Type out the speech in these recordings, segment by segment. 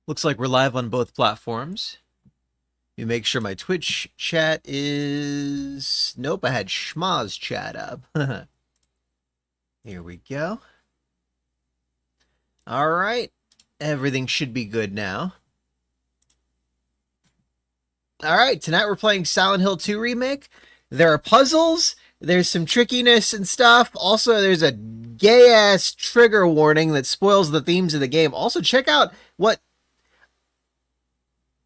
Looks like we're live on both platforms. Let me make sure my Twitch chat is... Nope, I had Schmaz chat up. Here we go. All right. Everything should be good now. All right, tonight we're playing Silent Hill 2 Remake. There are puzzles, there's some trickiness and stuff. Also, there's a gay-ass trigger warning that spoils the themes of the game. Also, check out what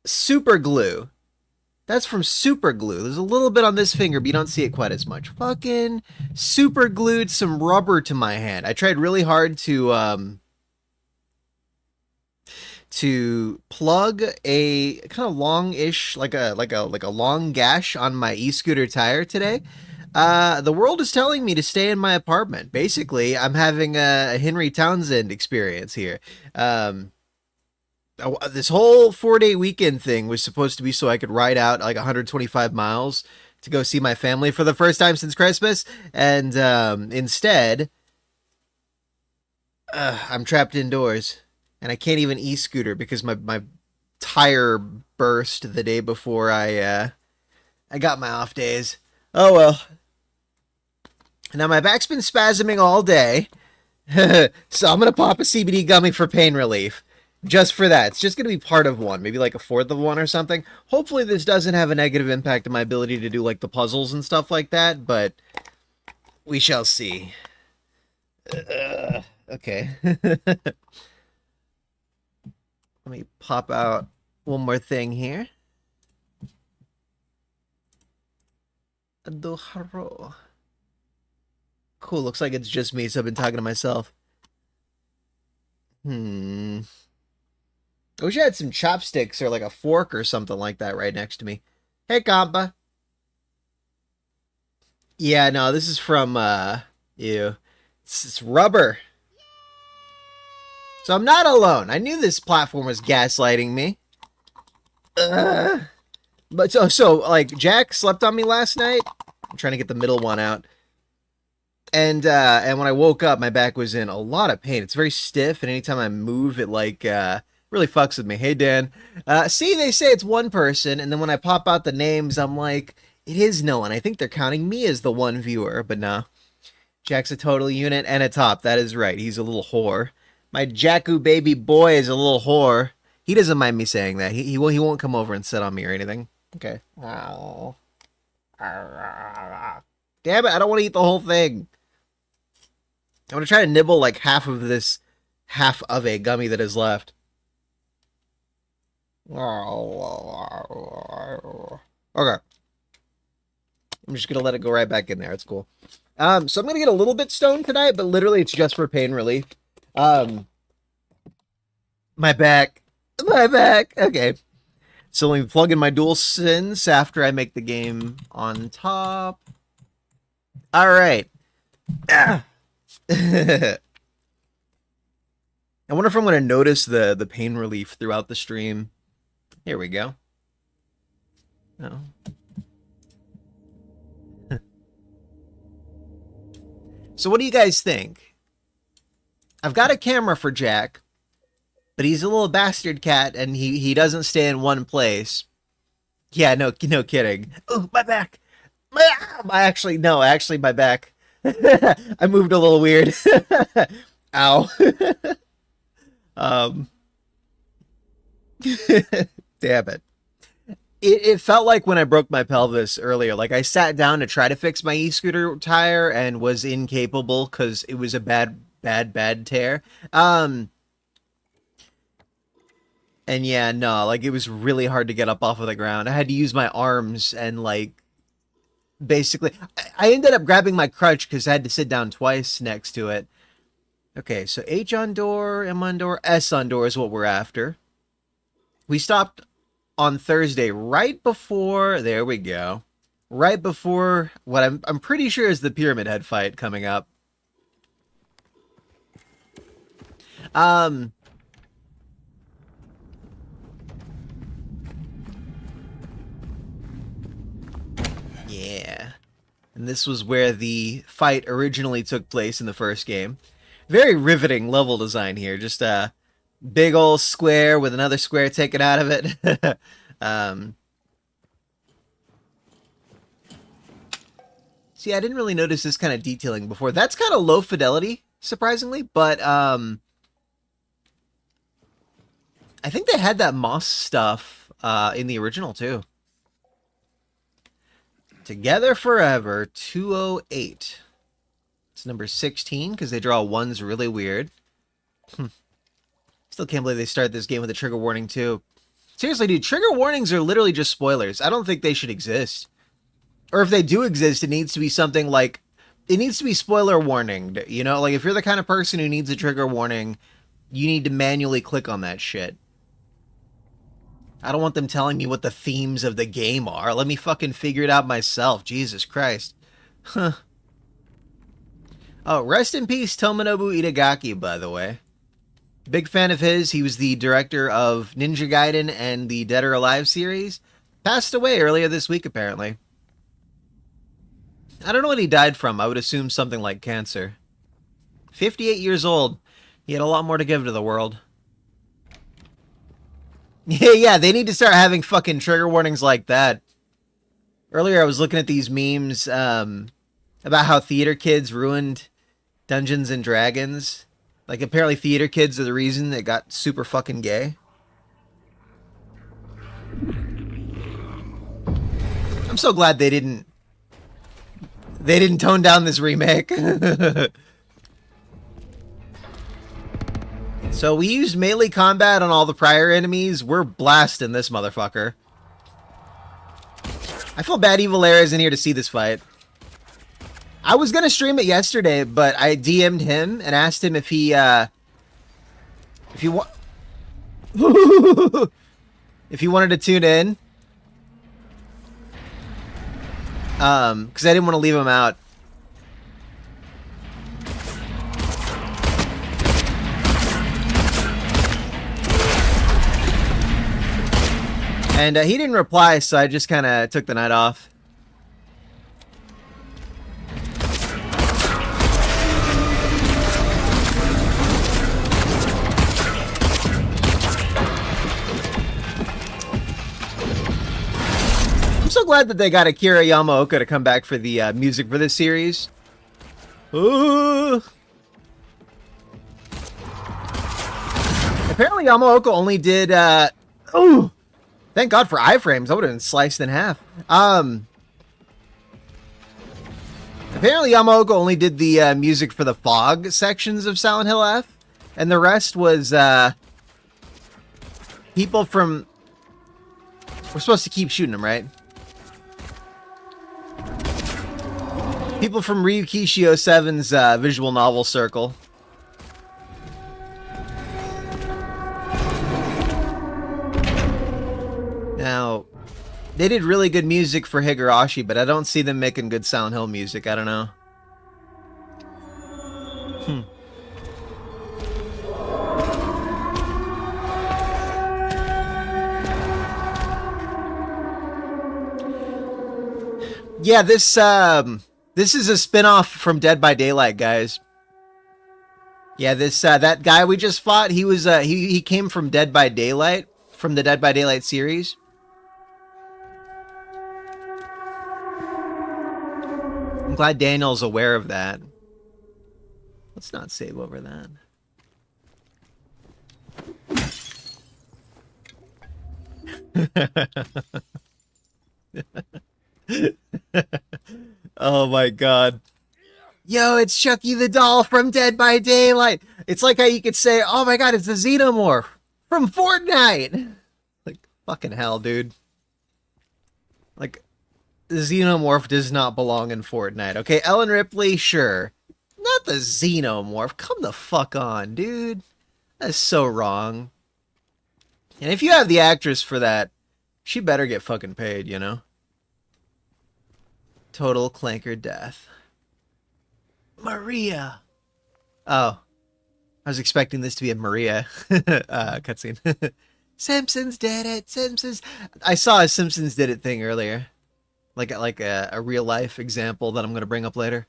super glue. That's from super glue. There's a little bit on this finger, but you don't see it quite as much. Fucking super glued some rubber to my hand. I tried really hard to plug a kind of long-ish, like a long gash on my e-scooter tire today. The world is telling me to stay in my apartment. Basically, I'm having a Henry Townsend experience here. This whole 4-day weekend thing was supposed to be so I could ride out like 125 miles to go see my family for the first time since Christmas, and instead, I'm trapped indoors, and I can't even e-scooter because my tire burst the day before I got my off days. Oh well. Now my back's been spasming all day, so I'm gonna pop a CBD gummy for pain relief. Just for that. It's just going to be part of one, maybe like a fourth of one or something. Hopefully this doesn't have a negative impact on my ability to do like the puzzles and stuff like that, but we shall see. Okay. Let me pop out one more thing here. Cool, looks like it's just me, so I've been talking to myself. I wish I had some chopsticks or like a fork or something like that right next to me. Hey, compa. Yeah, no, this is from, you. It's rubber. So I'm not alone. I knew this platform was gaslighting me. But like, Jack slept on me last night. I'm trying to get the middle one out. And when I woke up, my back was in a lot of pain. It's very stiff, and anytime I move, it like really fucks with me. Hey, Dan. See, they say it's one person, and then when I pop out the names, I'm like, it is no one. I think they're counting me as the one viewer, but no. Jack's a total unit and a top. That is right. He's a little whore. My Jacku baby boy is a little whore. He doesn't mind me saying that. He won't come over and sit on me or anything. Okay. Oh. Damn it, I don't want to eat the whole thing. I'm going to try to nibble like half of this half of a gummy that is left. Okay. I'm just going to let it go right back in there. It's cool. So I'm going to get a little bit stoned tonight, but literally it's just for pain relief. My back. Okay. So let me plug in my DualSense after I make the game on top. All right. I wonder if I'm going to notice the pain relief throughout the stream. Here we go. Oh. So what do you guys think? I've got a camera for Jack, but he's a little bastard cat, and he doesn't stay in one place. Yeah, no kidding. Oh, my back. Actually, my back. I moved a little weird. Ow. um. Damn it. It felt like when I broke my pelvis earlier, like I sat down to try to fix my e-scooter tire and was incapable because it was a bad tear. And yeah, no, like it was really hard to get up off of the ground. I had to use my arms and like basically I ended up grabbing my crutch because I had to sit down twice next to it. Okay, so H on door, M on door, S on door is what we're after. We stopped on Thursday right before, there we go, right before what I'm pretty sure is the Pyramid Head fight coming up. Yeah. And this was where the fight originally took place in the first game. Very riveting level design here. Just a big old square with another square taken out of it. See, I didn't really notice this kind of detailing before. That's kind of low fidelity, surprisingly, but I think they had that moss stuff in the original too. Together Forever 208. It's number 16 because they draw ones really weird. Still can't believe they started this game with a trigger warning too. Seriously, dude, trigger warnings are literally just spoilers. I don't think they should exist. Or if they do exist, it needs to be something like, it needs to be spoiler warninged, you know? Like, if you're the kind of person who needs a trigger warning, you need to manually click on that shit. I don't want them telling me what the themes of the game are. Let me fucking figure it out myself. Jesus Christ. Huh. Oh, rest in peace, Tomonobu Itagaki, by the way. Big fan of his. He was the director of Ninja Gaiden and the Dead or Alive series. Passed away earlier this week, apparently. I don't know what he died from. I would assume something like cancer. 58 years old. He had a lot more to give to the world. Yeah, they need to start having fucking trigger warnings like that. Earlier I was looking at these memes about how theater kids ruined Dungeons and Dragons. Like, apparently theater kids are the reason it got super fucking gay. I'm so glad they didn't tone down this remake. So we used melee combat on all the prior enemies. We're blasting this motherfucker. I feel bad Evil Air isn't here to see this fight. I was gonna stream it yesterday, but I DM'd him and asked him if he wanted to tune in. Because I didn't want to leave him out. And he didn't reply, so I just kind of took the night off. I'm so glad that they got Akira Yamaoka to come back for the music for this series. Apparently Yamaoka only did... oh! Thank God for iframes. I would have been sliced in half. Apparently Yamaoka only did the music for the fog sections of Silent Hill F. And the rest was people from... We're supposed to keep shooting them, right? People from Ryukishi 07's visual novel circle. Now, they did really good music for Higurashi, but I don't see them making good Silent Hill music. I don't know. Yeah, this is a spin-off from Dead by Daylight, guys. Yeah, this that guy we just fought, he was he came from Dead by Daylight, from the Dead by Daylight series. I'm glad Daniel's aware of that. Let's not save over that. Oh my God. Yo, it's Chucky the doll from Dead by Daylight. It's like how you could say, oh my God, it's the Xenomorph from Fortnite. Like, fucking hell, dude. Like, the Xenomorph does not belong in Fortnite. Okay, Ellen Ripley, sure. Not the Xenomorph. Come the fuck on, dude. That's so wrong. And if you have the actress for that, she better get fucking paid, you know? Total clanker death. Maria. Oh. I was expecting this to be a Maria cutscene. Simpsons did it. Simpsons. I saw a Simpsons did it thing earlier. Like a real life example that I'm going to bring up later.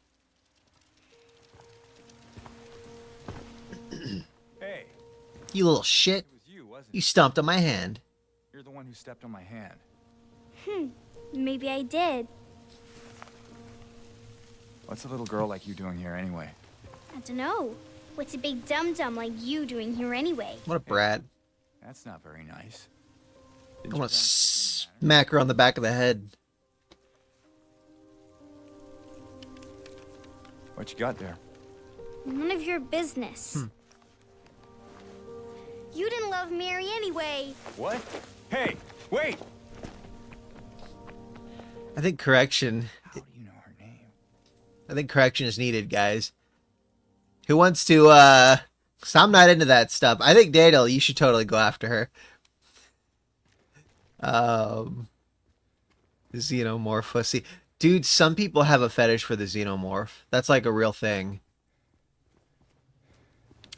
You little shit. It was you, wasn't You it? stomped on my hand. You're the one who stepped on my hand. Maybe I did. What's a little girl like you doing here anyway? I don't know. What's a big dum-dum like you doing here anyway? What a brat. That's not very nice. I Didn't want you to promise to join the smack her on the back of the head. manor? What you got there? None of your business. You didn't love Mary anyway. What? Hey, wait! I think correction. How do you know her name? I think correction is needed, guys. Who wants to, so I'm not into that stuff. I think, Daniel, you should totally go after her. Xenomorph pussy. Dude, some people have a fetish for the xenomorph. That's like a real thing.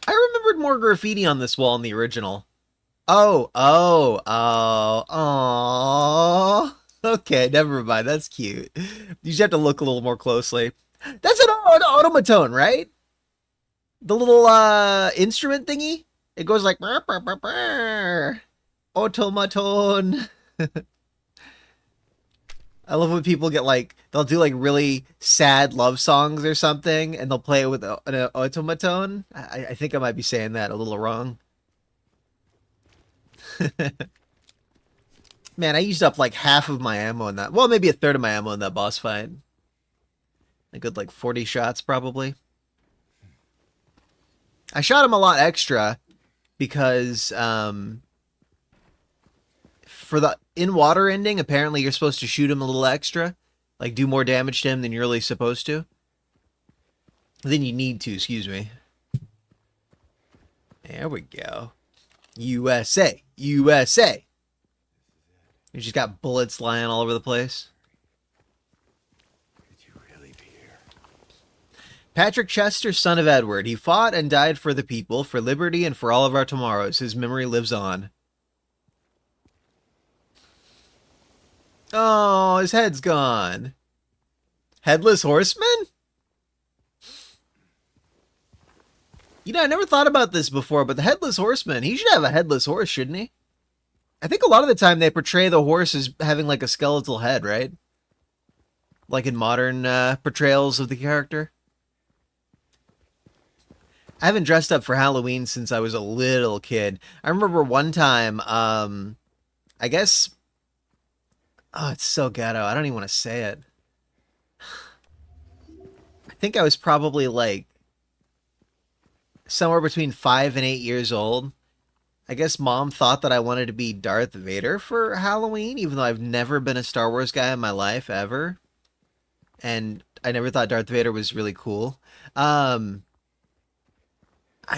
I remembered more graffiti on this wall in the original. Oh. Okay, never mind. That's cute. You just have to look a little more closely. That's an automaton, right? The little instrument thingy. It goes like burr, burr, burr, burr. Automaton. I love when people get like, they'll do like really sad love songs or something, and they'll play it with an automaton. I think I might be saying that a little wrong. Man, I used up like half of my ammo in that. Well, maybe a third of my ammo in that boss fight. A good like 40 shots probably. I shot him a lot extra because for the in-water ending, apparently you're supposed to shoot him a little extra. Like, do more damage to him than you're really supposed to. Then you need to, excuse me. There we go. USA. USA. You just got bullets lying all over the place. Could you really be here? Patrick Chester, son of Edward. He fought and died for the people, for liberty, and for all of our tomorrows. His memory lives on. Oh, his head's gone. Headless Horseman? You know, I never thought about this before, but the Headless Horseman, he should have a headless horse, shouldn't he? I think a lot of the time they portray the horse as having like a skeletal head, right? Like in modern portrayals of the character. I haven't dressed up for Halloween since I was a little kid. I remember one time, I guess... Oh, it's so ghetto. I don't even want to say it. I think I was probably like somewhere between 5 and 8 years old. I guess Mom thought that I wanted to be Darth Vader for Halloween, even though I've never been a Star Wars guy in my life, ever. And I never thought Darth Vader was really cool. I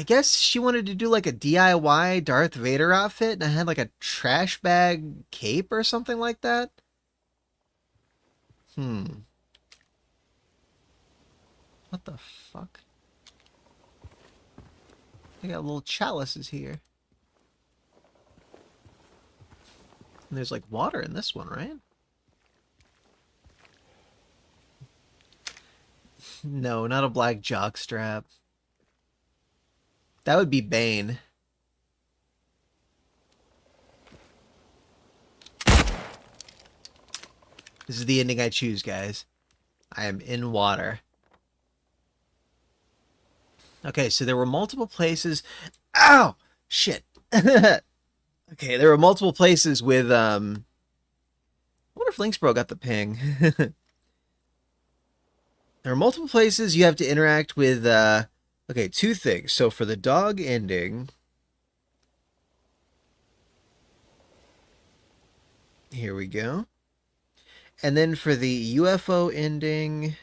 guess she wanted to do like a DIY Darth Vader outfit, and I had like a trash bag cape or something like that. What the fuck? They got little chalices here. And there's like water in this one, right? No, not a black jockstrap. That would be Bane. This is the ending I choose, guys. I am in water. Okay, so there were multiple places. Ow! Shit. Okay, there were multiple places with, I wonder if Lynxbro got the ping. There are multiple places you have to interact with, okay, two things. So for the dog ending, here we go. And then for the UFO ending,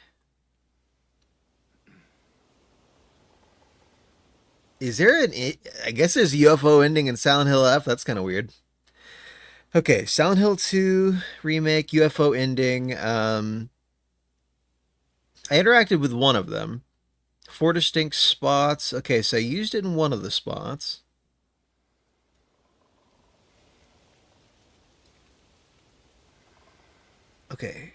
is there an... I guess there's a UFO ending in Silent Hill F. That's kind of weird. Okay, Silent Hill 2 remake, UFO ending. I interacted with one of them. 4 distinct spots. Okay, so I used it in one of the spots. Okay.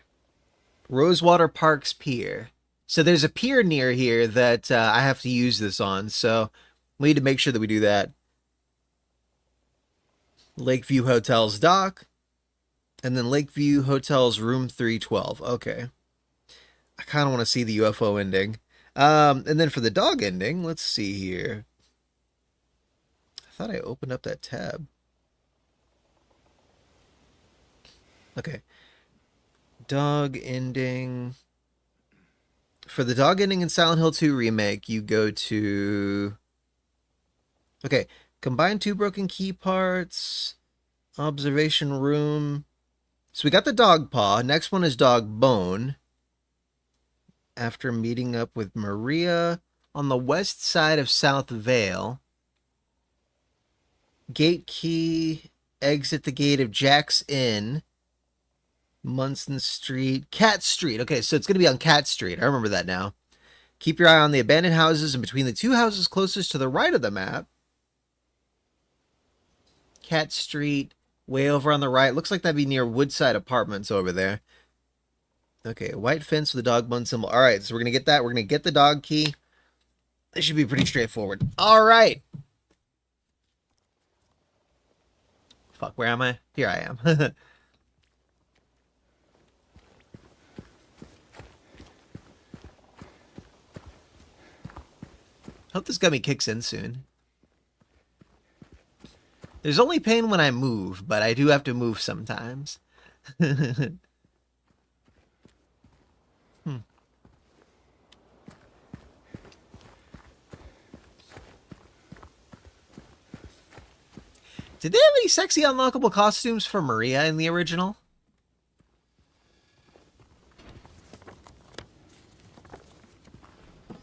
Rosewater Parks Pier. So there's a pier near here that I have to use this on, so we need to make sure that we do that. Lakeview Hotel's dock. And then Lakeview Hotel's room 312. Okay. I kind of want to see the UFO ending. And then for the dog ending, let's see here. I thought I opened up that tab. Okay. Dog ending. For the dog ending in Silent Hill 2 Remake, you go to... Okay. Combine 2 broken key parts. Observation room. So we got the dog paw. Next one is dog bone. After meeting up with Maria on the west side of South Vale. Gate key. Exit the gate of Jack's Inn. Munson Street. Cat Street. Okay, so it's going to be on Cat Street. I remember that now. Keep your eye on the abandoned houses and between the 2 houses closest to the right of the map. Cat Street. Way over on the right. Looks like that'd be near Woodside Apartments over there. Okay, white fence with the dog bone symbol. All right, so we're going to get that. We're going to get the dog key. This should be pretty straightforward. All right. Fuck, where am I? Here I am. Hope this gummy kicks in soon. There's only pain when I move, but I do have to move sometimes. Did they have any sexy unlockable costumes for Maria in the original?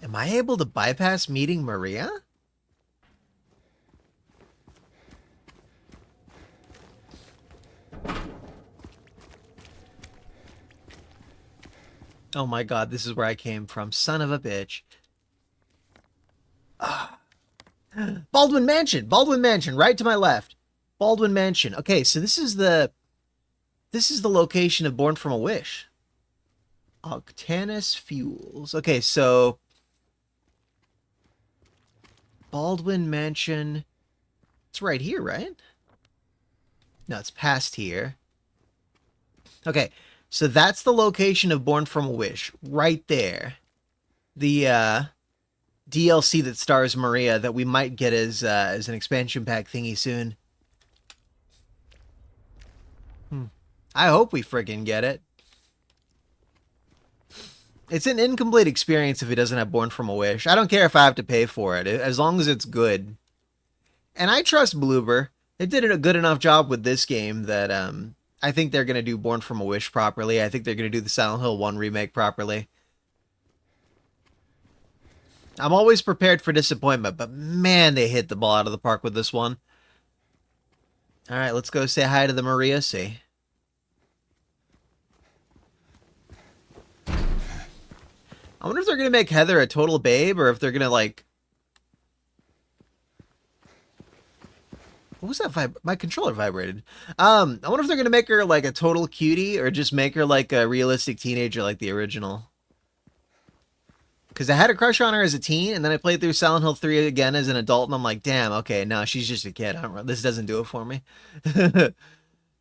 Am I able to bypass meeting Maria? Oh my god, this is where I came from. Son of a bitch. Baldwin Mansion! Baldwin Mansion, right to my left. Baldwin Mansion. Okay, so this is the location of Born from a Wish. Octanus Fuels. Okay, so Baldwin Mansion. It's right here, right? No, it's past here. Okay, so that's the location of Born from a Wish. Right there. The DLC that stars Maria that we might get as an expansion pack thingy soon. I hope we friggin' get it. It's an incomplete experience if it doesn't have Born from a Wish. I don't care if I have to pay for it, as long as it's good. And I trust Bloober. They did a good enough job with this game that I think they're going to do Born from a Wish properly. I think they're going to do the Silent Hill 1 remake properly. I'm always prepared for disappointment, but man, they hit the ball out of the park with this one. All right, let's go say hi to the Maria C. I wonder if they're going to make Heather a total babe, or if they're going to, like... What was that my controller vibrated. I wonder if they're going to make her, like, a total cutie, or just make her, like, a realistic teenager like the original. Because I had a crush on her as a teen, and then I played through Silent Hill 3 again as an adult, and I'm like, damn, okay, no, she's just a kid. This doesn't do it for me.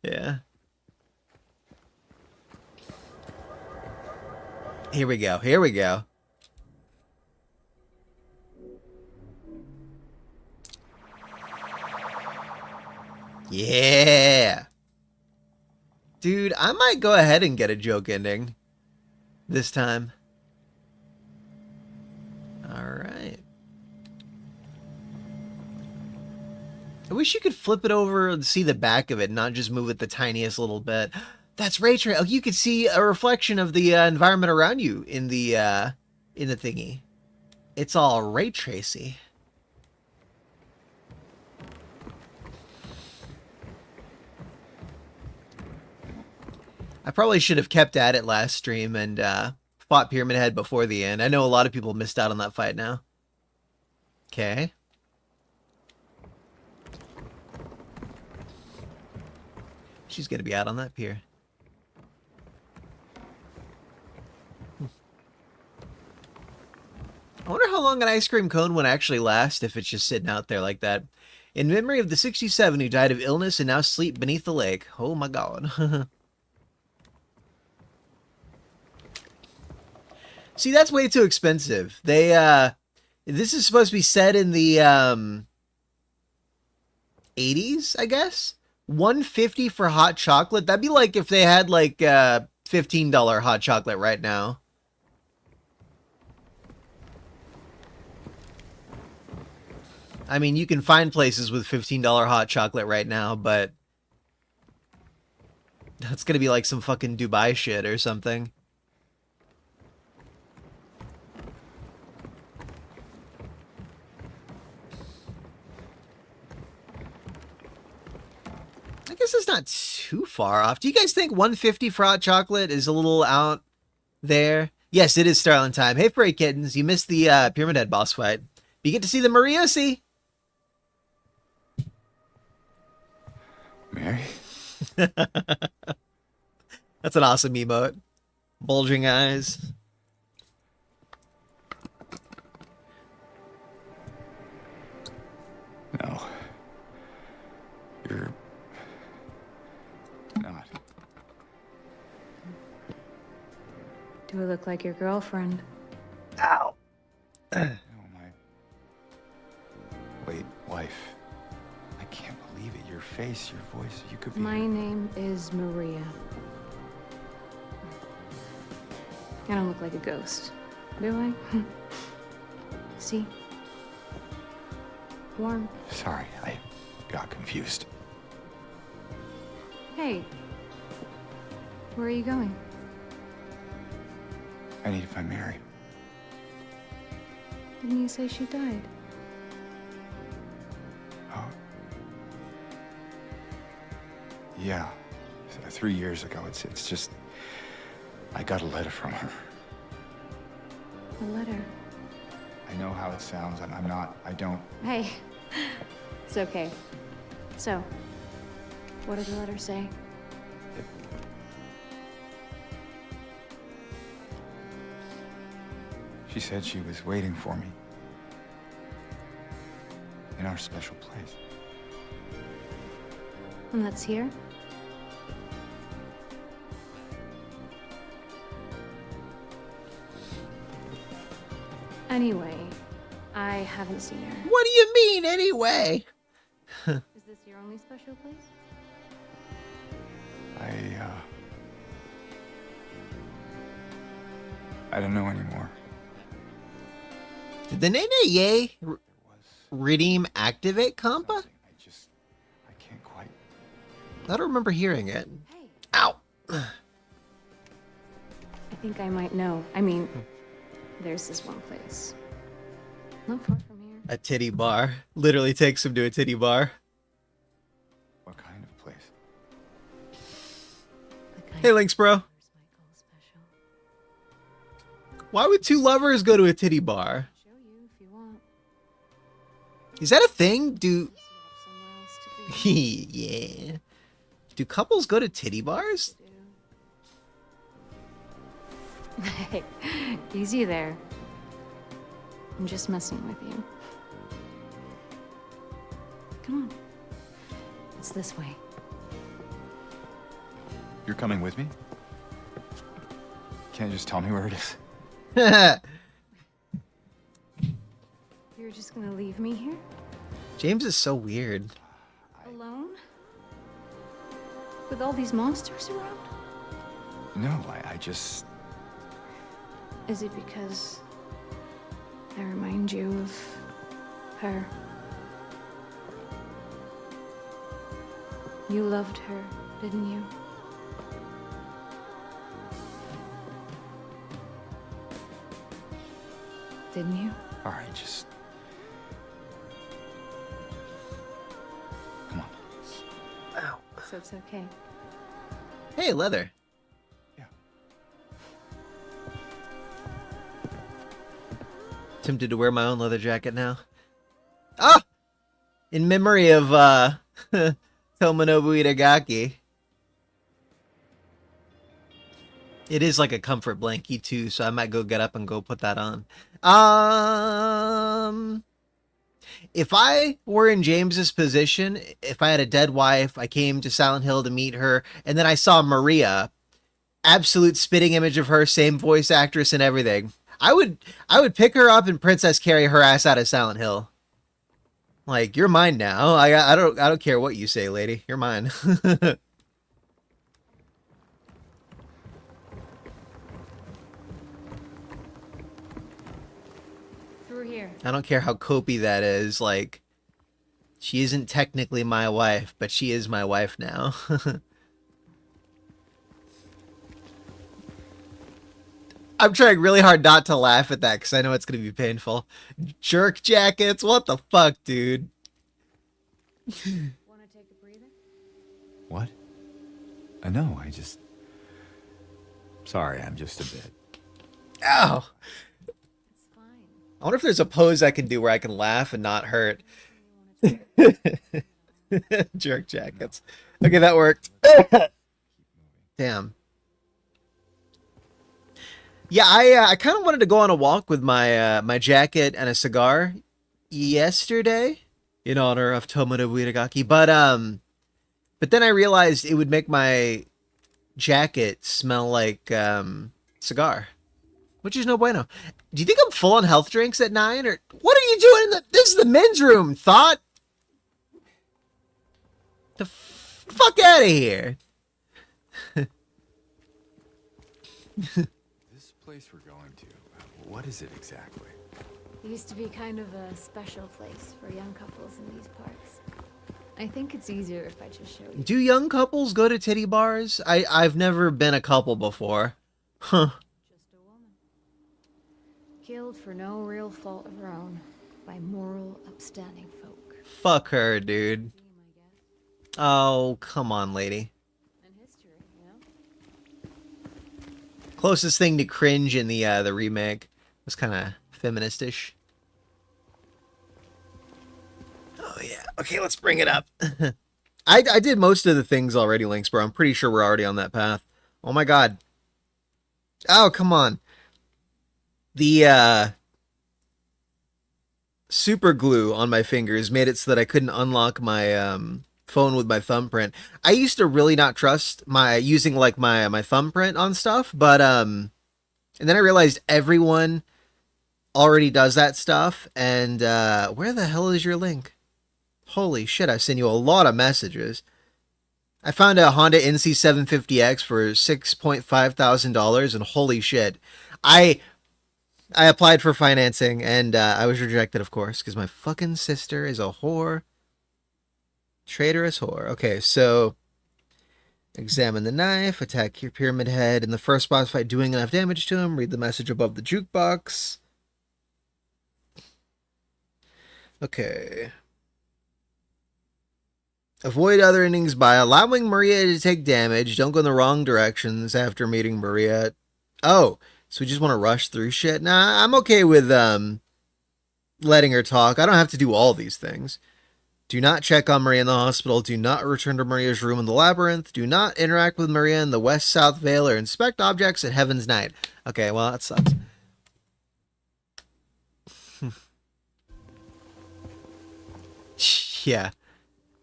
Yeah. Here we go. Here we go. Yeah. Dude, I might go ahead and get a joke ending this time. All right. I wish you could flip it over and see the back of it, not just move it the tiniest little bit. That's ray tracing. Oh, you could see a reflection of the environment around you in the thingy. It's all ray tracy. I probably should have kept at it last stream and fought Pyramid Head before the end. I know a lot of people missed out on that fight now. Okay. She's going to be out on that pier. I wonder how long an ice cream cone would actually last if it's just sitting out there like that. In memory of the 67 who died of illness and now sleep beneath the lake. Oh my god. See, that's way too expensive. This is supposed to be set in the 80s, I guess. $150 for hot chocolate. That'd be like if they had like $15 hot chocolate right now. I mean, you can find places with $15 hot chocolate right now, but that's gonna be like some fucking Dubai shit or something. I guess it's not too far off. Do you guys think $150 for hot chocolate is a little out there? Yes, it is Starling time. Hey, Furry Kittens, you missed the Pyramid Head boss fight. You get to see the Mariosi. Mary? That's an awesome emote. Bulging eyes. No. You're not. Do I look like your girlfriend? Ow. No, my late wife. I can't believe it. Your face, your voice, you could be... My name is Maria. I don't look like a ghost, do I? See? Warm. Sorry, I got confused. Hey. Where are you going? I need to find Mary. Didn't you say she died? Oh. Yeah. 3 years ago. It's just... I got a letter from her. A letter? I know how it sounds. I don't... Hey. It's okay. So, what did the letter say? She said she was waiting for me. In our special place. And that's here? Anyway, I haven't seen her. What do you mean, anyway? Is this your only special place? I don't know anymore. Did the Nene Ye redeem activate compa? I can't quite. I don't remember hearing it. Hey, Ow. I think I might know. I mean, there's this one place. Not far from here. A titty bar. Literally takes him to a titty bar. What kind of place? The kind Hey, Lynx, bro. others might call special. Why would two lovers go to a titty bar? Show you if you want. Is that a thing? Do... You have somewhere else to be. yeah. Do couples go to titty bars? Hey, easy there. I'm just messing with you. Come on. It's this way. You're coming with me? Can't you just tell me where it is? You're just gonna leave me here? James is so weird. Alone? With all these monsters around? No, I just... Is it because I remind you of her? You loved her, didn't you? Didn't you? All right, just... Come on. Ow. So it's okay. Hey, leather. Yeah. Tempted to wear my own leather jacket now. Ah! In memory of, Tomonobu Itagaki. It is like a comfort blankie, too, so I might go get up and go put that on. if I were in James's position, if I had a dead wife, I came to Silent Hill to meet her, and then I saw Maria, absolute spitting image of her, same voice actress and everything. I would pick her up and princess carry her ass out of Silent Hill. Like, you're mine now. I don't care what you say, lady. You're mine. Through here. I don't care how copy that is. Like, she isn't technically my wife, but she is my wife now. I'm trying really hard not to laugh at that because I know it's going to be painful. Jerk jackets? What the fuck, dude? Want to take a breather? What? No, I just... Sorry, I'm just a bit... Ow! It's fine. I wonder if there's a pose I can do where I can laugh and not hurt. Jerk jackets. Okay, that worked. Damn. Yeah, I kind of wanted to go on a walk with my my jacket and a cigar yesterday in honor of Tomono Uiragaki, but then I realized it would make my jacket smell like cigar, which is no bueno. Do you think I'm full on health drinks at 9, or what are you doing in the? This is the men's room. Thought. The fuck out of here. This place we're going to, what is it exactly? It used to be kind of a special place for young couples in these parts. I think it's easier if I just show you. Do young couples go to titty bars? I've never been a couple before. Huh. Just a woman. Killed for no real fault of her own by moral, upstanding folk. Fuck her, dude. Theme, I guess. Oh, come on, lady. And history, you know? Closest thing to cringe in the remake was kind of feministish. Oh yeah. Okay, let's bring it up. I did most of the things already, Lynx, bro. I'm pretty sure we're already on that path. Oh my god. Oh, come on. The super glue on my fingers made it so that I couldn't unlock my phone with my thumbprint. I used to really not trust my using like my thumbprint on stuff, but and then I realized everyone already does that stuff, and where the hell is your link? Holy shit, I've sent you a lot of messages. I found a Honda NC750X for $6,500, and holy shit. I applied for financing, and I was rejected, of course, because my fucking sister is a whore. Traitorous whore. Okay, so examine the knife, attack your pyramid head in the first boss fight, doing enough damage to him. Read the message above the jukebox. Okay. Avoid other endings by allowing Maria to take damage. Don't go in the wrong directions after meeting Maria. Oh, so we just want to rush through shit? Nah, I'm okay with letting her talk. I don't have to do all these things. Do not check on Maria in the hospital. Do not return to Maria's room in the labyrinth. Do not interact with Maria in the West-South Vale or inspect objects at Heaven's Night. Okay, well, that sucks. Yeah.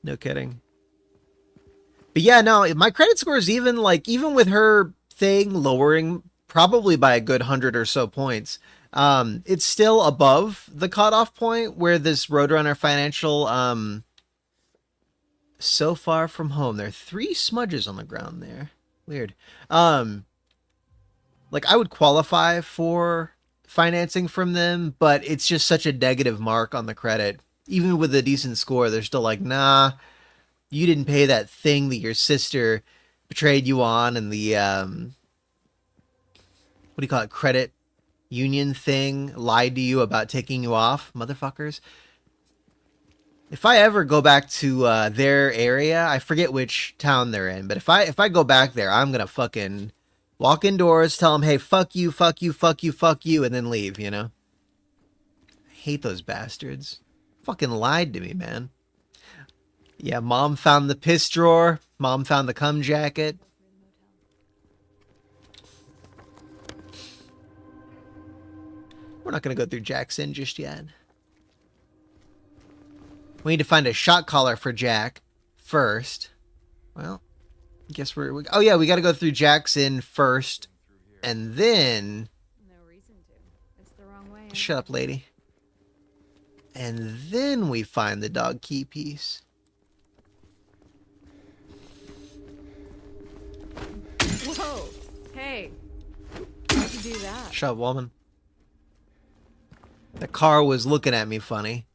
No kidding. But yeah, no, my credit score is even with her thing lowering probably by a good 100 or so points. It's still above the cutoff point where this Roadrunner financial, so far from home. There are 3 smudges on the ground there. Weird. Like I would qualify for financing from them, but it's just such a negative mark on the credit. Even with a decent score, they're still like, nah, you didn't pay that thing that your sister betrayed you on, and the, what do you call it, credit union thing lied to you about taking you off, motherfuckers. If I ever go back to their area, I forget which town they're in, but if I go back there, I'm gonna fucking walk indoors, tell them, hey, fuck you, fuck you, fuck you, fuck you, and then leave, you know? I hate those bastards. Fucking lied to me, man. Yeah, mom found the piss drawer. Mom found the cum jacket. We're not going to go through Jackson just yet. We need to find a shot caller for Jack first. Well, I guess oh yeah, we got to go through Jack's inn first, and then. No reason to. It's the wrong way. Shut up, lady. And then we find the dog key piece. Whoa! Hey! How'd you do that? Shut up, woman. The car was looking at me funny.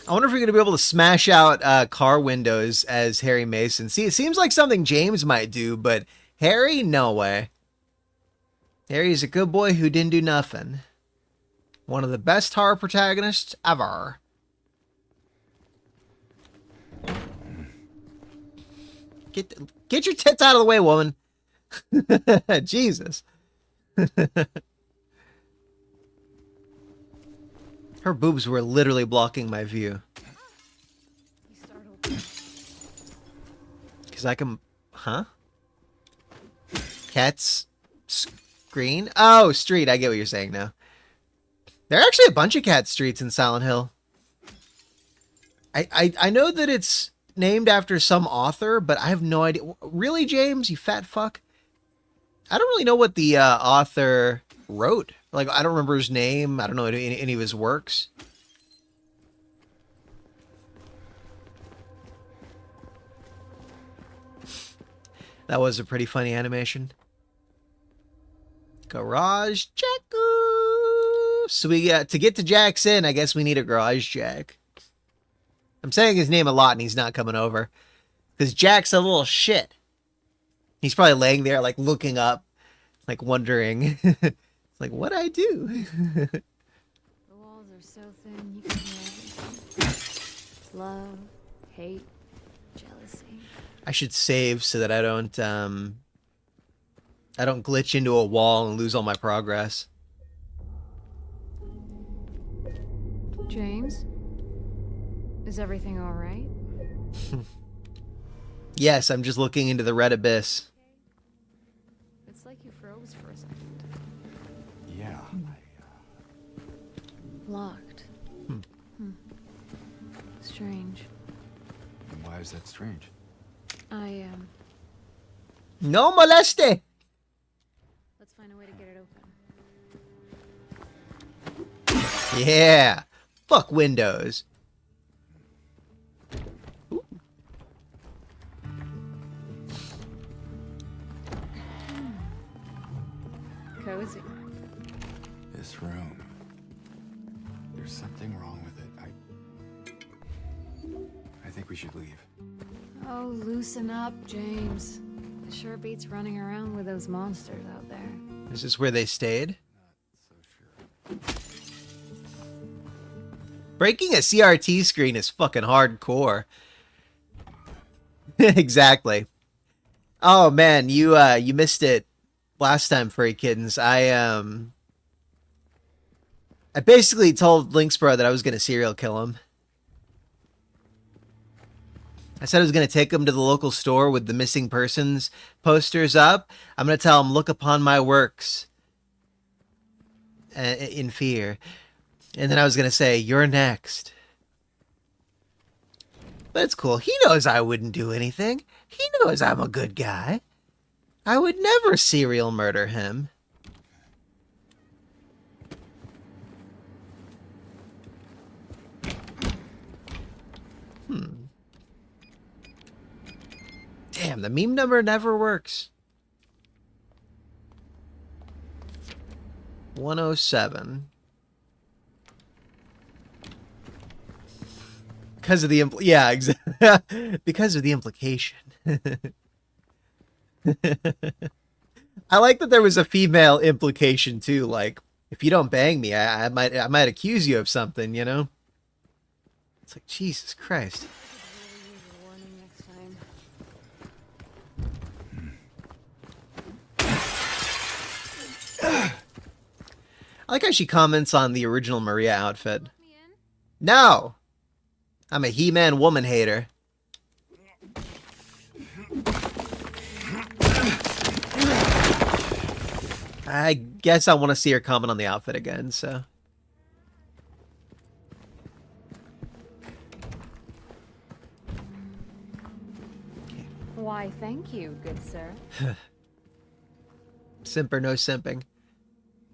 I wonder if we're going to be able to smash out car windows as Harry Mason. See, it seems like something James might do, but Harry, no way. Harry's a good boy who didn't do nothing. One of the best horror protagonists ever. Get your tits out of the way, woman. Jesus. Her boobs were literally blocking my view. You startled. Because I can... Huh? Cats... Screen? Oh, street. I get what you're saying now. There are actually a bunch of cat streets in Silent Hill. I know that it's named after some author, but I have no idea. Really, James? You fat fuck? I don't really know what the author wrote. Like, I don't remember his name. I don't know any of his works. That was a pretty funny animation. Garage Jack. So we got to get to Jack's inn. I guess we need a garage Jack. I'm saying his name a lot and he's not coming over. Because Jack's a little shit. He's probably laying there, like, looking up, like, wondering. Like, what'd I do? The walls are so thin, you can hear everything. Love, hate, jealousy. I should save so that I don't glitch into a wall and lose all my progress. James? Is everything alright? Yes, I'm just looking into the red abyss. It's like you froze for a second. Yeah, Locked. Strange. and why is that strange? I, No moleste! let's find a way to get it open. Yeah. Fuck windows. Ooh. Cozy. This room. There's something wrong with it. I think we should leave. Oh, loosen up, James. It sure beats running around with those monsters out there. Is this where they stayed? So sure. Breaking a CRT screen is fucking hardcore. Exactly. Oh man, you missed it last time, Furry Kittens. I basically told Lynxbro that I was gonna serial kill him. I said I was gonna take him to the local store with the missing persons posters up. I'm gonna tell him, look upon my works in fear. And then I was gonna say, you're next. But it's cool. He knows I wouldn't do anything. He knows I'm a good guy. I would never serial murder him. Damn, the meme number never works. 107. Because of the because of the implication. I like that there was a female implication too. Like, if you don't bang me, I might accuse you of something. You know? It's like, Jesus Christ. Really use a warning next time. I like how she comments on the original Maria outfit. Me in? No! I'm a He-Man woman hater. I guess I want to see her comment on the outfit again, so. Why, thank you, good sir. Simp or no simping.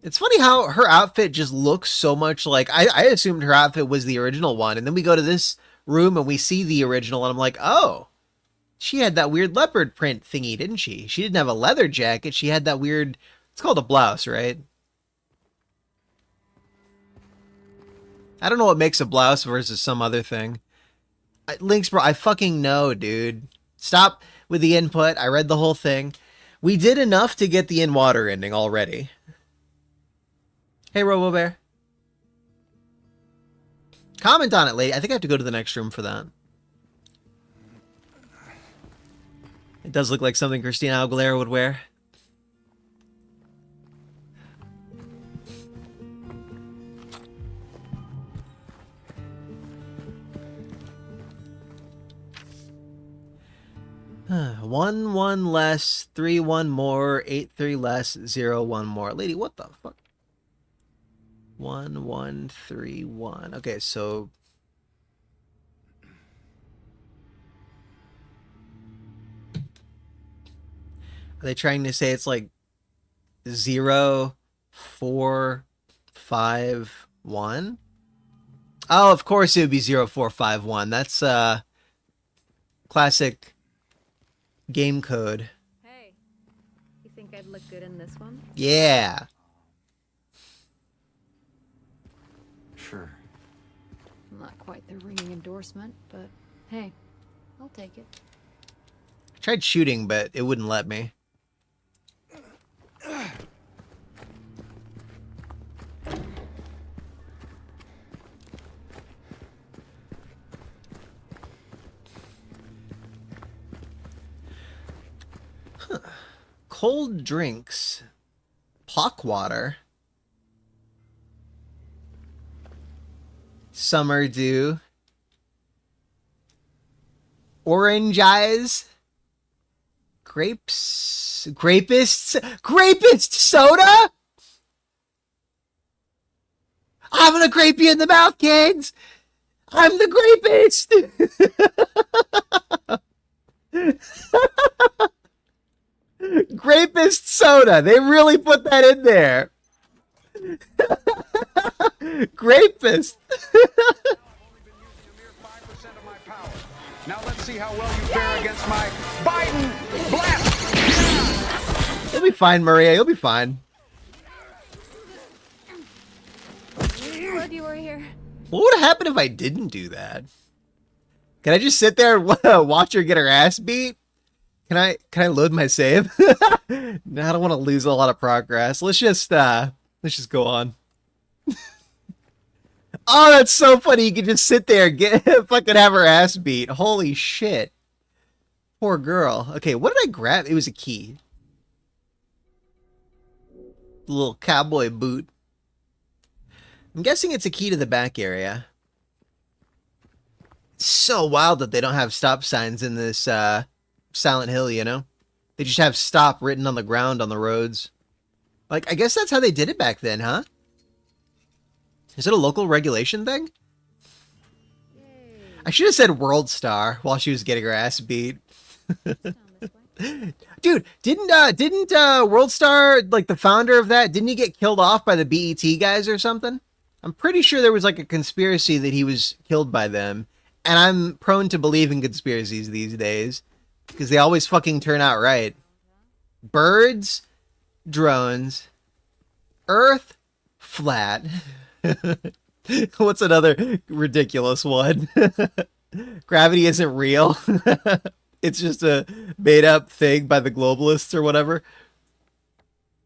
It's funny how her outfit just looks so much like... I assumed her outfit was the original one, and then we go to this room and we see the original, and I'm like, oh, she had that weird leopard print thingy, didn't she? She didn't have a leather jacket. She had that weird... It's called a blouse, right? I don't know what makes a blouse versus some other thing. Links, bro, I fucking know, dude. Stop with the input. I read the whole thing. We did enough to get the in-water ending already. Hey, RoboBear. Comment on it, lady. I think I have to go to the next room for that. It does look like something Christina Aguilera would wear. One less, 3 1 more, 8 3 less, 0 1 more. Lady, what the fuck? 1 1 3 1. Okay, so are they trying to say it's like 0 4 5 1? Oh, of course it would be 0 4 5 1. That's classic game code. Hey, you think I'd look good in this one? Yeah. Sure. Not quite the ringing endorsement, but hey, I'll take it. I tried shooting, but it wouldn't let me. Huh. Cold drinks. Pock water. Summer dew. Orange eyes. Grapes. Grapist soda? I'm gonna grape you in the mouth, kids! I'm the grapist! Grapist soda. They really put that in there. Grapist. Now let's see how well you fare against my Biden blast. You'll be fine, Maria. You'll be fine. Glad you were here. What would happen if I didn't do that? Can I just sit there and watch her get her ass beat? Can I load my save? No, I don't want to lose a lot of progress. Let's just go on. Oh, that's so funny. You can just sit there and get fucking have her ass beat. Holy shit. Poor girl. Okay, what did I grab? It was a key. The little cowboy boot. I'm guessing it's a key to the back area. It's so wild that they don't have stop signs in this Silent Hill, you know? They just have stop written on the ground on the roads. Like, I guess that's how they did it back then, huh? Is it a local regulation thing? I should have said World Star while she was getting her ass beat. Dude, didn't World Star, like the founder of that, didn't he get killed off by the BET guys or something? I'm pretty sure there was like a conspiracy that he was killed by them. And I'm prone to believe in conspiracies these days because they always fucking turn out right. Birds, drones, Earth, flat. What's another ridiculous one? Gravity isn't real. It's just a made up thing by the globalists or whatever.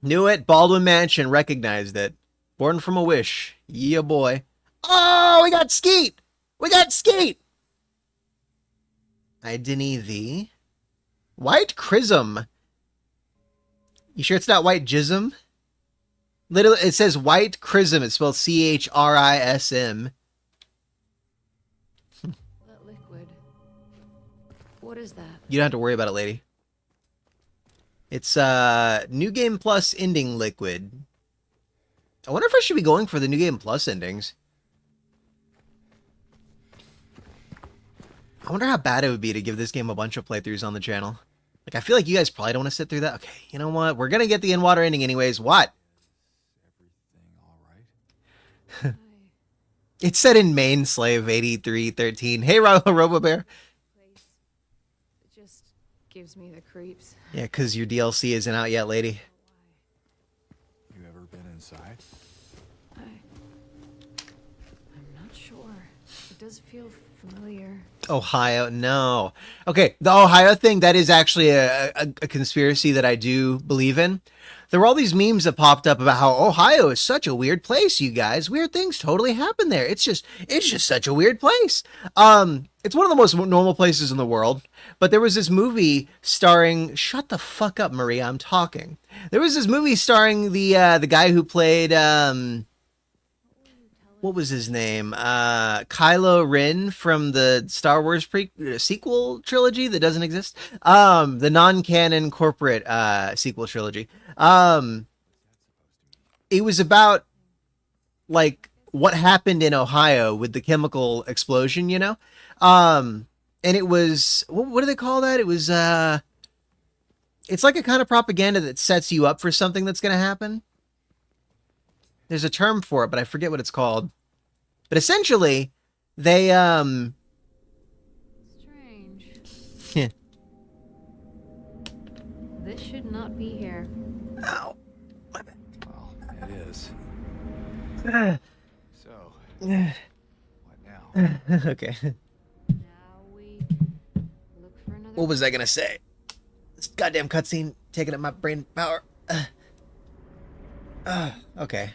Knew it. Baldwin Mansion recognized it. Born from a wish. Yeah, boy. Oh, we got Skeet. We got Skeet. Identity the White Chrism. You sure it's not White Jism? Literally, it says White Chrism. It's spelled CHRISM. That liquid. What is that? You don't have to worry about it, lady. It's New Game Plus ending liquid. I wonder if I should be going for the New Game Plus endings. I wonder how bad it would be to give this game a bunch of playthroughs on the channel. Like, I feel like you guys probably don't want to sit through that. Okay, you know what? We're going to get the in-water ending anyways. What? Everything all right? It's set in Main Slave 8313. Hey, RoboBear. Place. It just gives me the creeps. Yeah, because your DLC isn't out yet, lady. You ever been inside? I'm not sure. It does feel familiar. Ohio, no. Okay, the Ohio thing, that is actually a conspiracy that I do believe in. There were all these memes that popped up about how Ohio is such a weird place, you guys. Weird things totally happen there. It's just such a weird place. It's one of the most normal places in the world. But there was this movie starring, shut the fuck up, Maria, I'm talking. There was this movie starring the guy who played what was his name? Kylo Ren from the Star Wars sequel trilogy that doesn't exist. The non-canon corporate sequel trilogy. It was about like what happened in Ohio with the chemical explosion, you know? And it was, what do they call that? It was it's like a kind of propaganda that sets you up for something that's going to happen. There's a term for it, but I forget what it's called. But essentially, they Strange. Yeah. This should not be here. Ow. Well, it is. Ah. So, what now? Okay. Now we look for another. What was I gonna say? This goddamn cutscene taking up my brain power. Okay.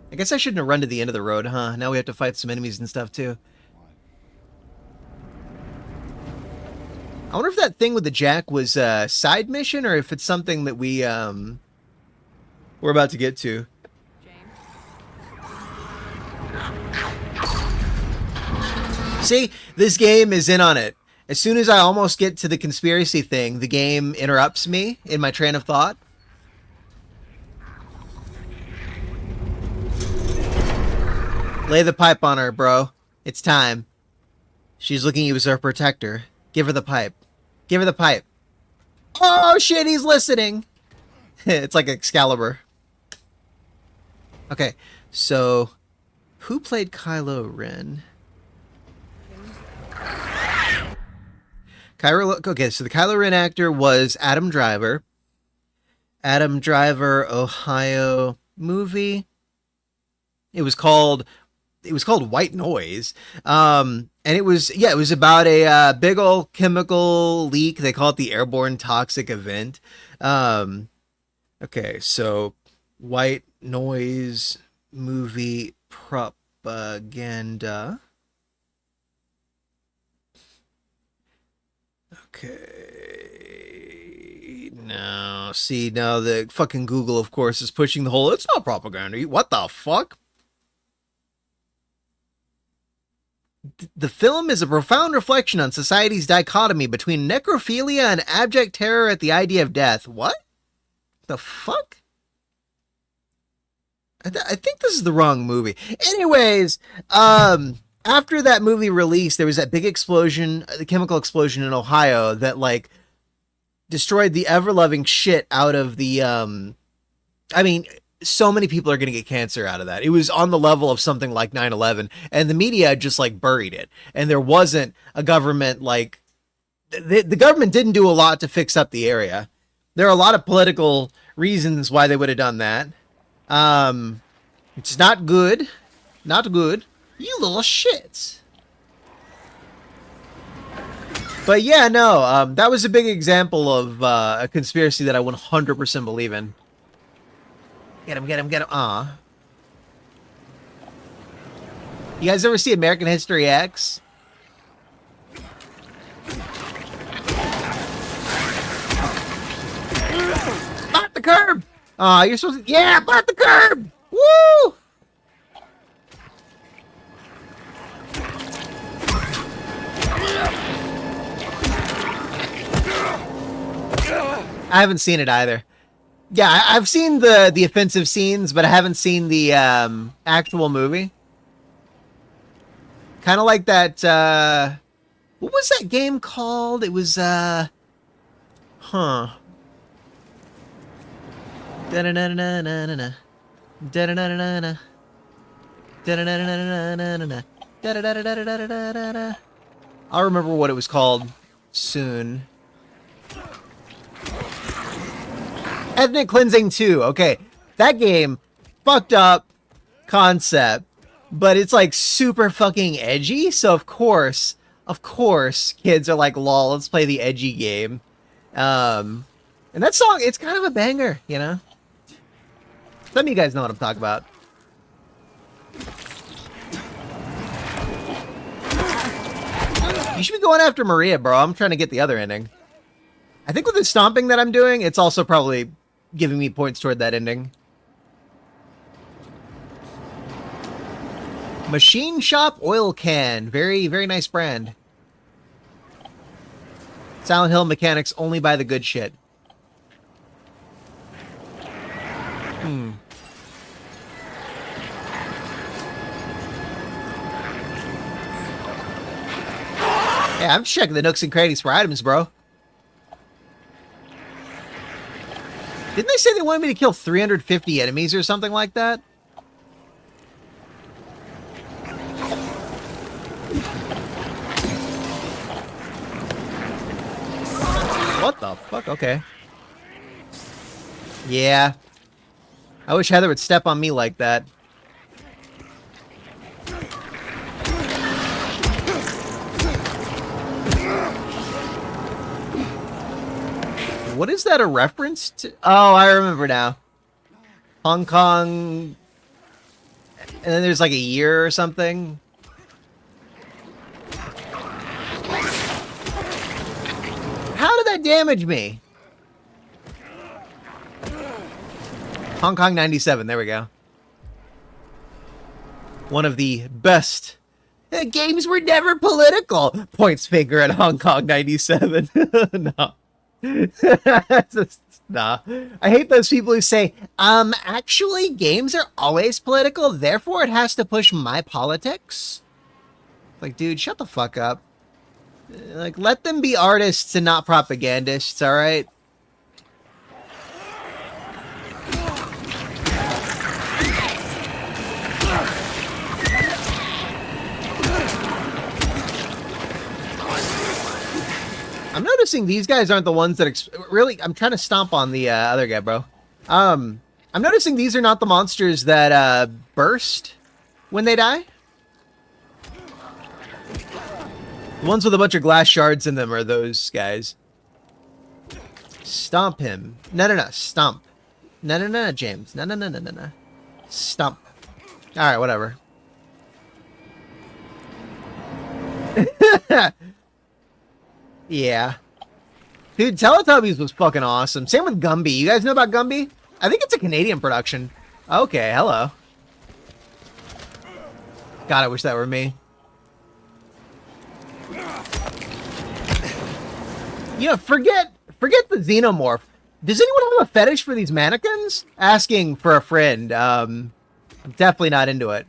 I guess I shouldn't have run to the end of the road, huh? Now we have to fight some enemies and stuff, too. I wonder if that thing with the jack was a side mission, or if it's something that we're about to get to. James. See? This game is in on it. As soon as I almost get to the conspiracy thing, the game interrupts me in my train of thought. Lay the pipe on her, bro. It's time. She's looking at you as her protector. Give her the pipe. Give her the pipe. Oh, shit, he's listening. It's like Excalibur. Okay, so who played Kylo Ren? Okay, so the Kylo Ren actor was Adam Driver. Adam Driver, Ohio movie. It was called White Noise. And it was about a big old chemical leak. They call it the airborne toxic event. Okay, so White Noise movie propaganda. Okay. No, see, now the fucking Google, of course, is pushing the whole, it's not propaganda. What the fuck? The film is a profound reflection on society's dichotomy between necrophilia and abject terror at the idea of death. What? The fuck? I think this is the wrong movie. Anyways, after that movie released, there was that big explosion, the chemical explosion in Ohio that, like, destroyed the ever-loving shit out of the, I mean, so many people are going to get cancer out of that. It was on the level of something like 9/11, and the media just, like, buried it. And there wasn't a government, like, the government didn't do a lot to fix up the area. There are a lot of political reasons why they would have done that. It's not good. Not good. You little shits. But yeah, no, that was a big example of a conspiracy that I 100% believe in. Get him, get him, get him. Aw. You guys ever see American History X? Bop the curb! Aw, you're supposed to... Yeah, bop the curb! Woo! I haven't seen it either. Yeah, I've seen the offensive scenes, but I haven't seen the actual movie. Kind of like that. What was that game called? It was huh. Da-da-da-da-da-da-da. Da-da-da-da-da-da. Da-da-da-da-da-da-da. Da-da-da-da-da-da-da-da. I'll remember what it was called soon. Ethnic Cleansing 2. Okay, that game, fucked up concept, but it's like super fucking edgy. So of course, kids are like, "Lol, let's play the edgy game." And that song, it's kind of a banger, you know. Some of you guys know what I'm talking about. You should be going after Maria, bro. I'm trying to get the other ending. I think with the stomping that I'm doing, it's also probably giving me points toward that ending. Machine Shop Oil Can. Very, very nice brand. Silent Hill mechanics only buy the good shit. Yeah, I'm checking the nooks and crannies for items, bro. Didn't they say they wanted me to kill 350 enemies or something like that? What the fuck? Okay. Yeah. I wish Heather would step on me like that. What is that a reference to? Oh, I remember now. Hong Kong. And then there's like a year or something. How did that damage me? Hong Kong 97. There we go. One of the best. The games were never political. Points finger at Hong Kong 97. No. Nah. I hate those people who say, actually, games are always political, therefore it has to push my politics. Like, dude, shut the fuck up. Like, let them be artists and not propagandists, alright? I'm noticing these guys aren't the ones that really. I'm trying to stomp on the other guy, bro. I'm noticing these are not the monsters that burst when they die. The ones with a bunch of glass shards in them are those guys. Stomp him. No, stomp. No, James. No. Stomp. All right, whatever. Yeah. Dude, Teletubbies was fucking awesome. Same with Gumby. You guys know about Gumby? I think it's a Canadian production. Okay, hello. God, I wish that were me. You know, forget the xenomorph. Does anyone have a fetish for these mannequins? Asking for a friend. I'm definitely not into it.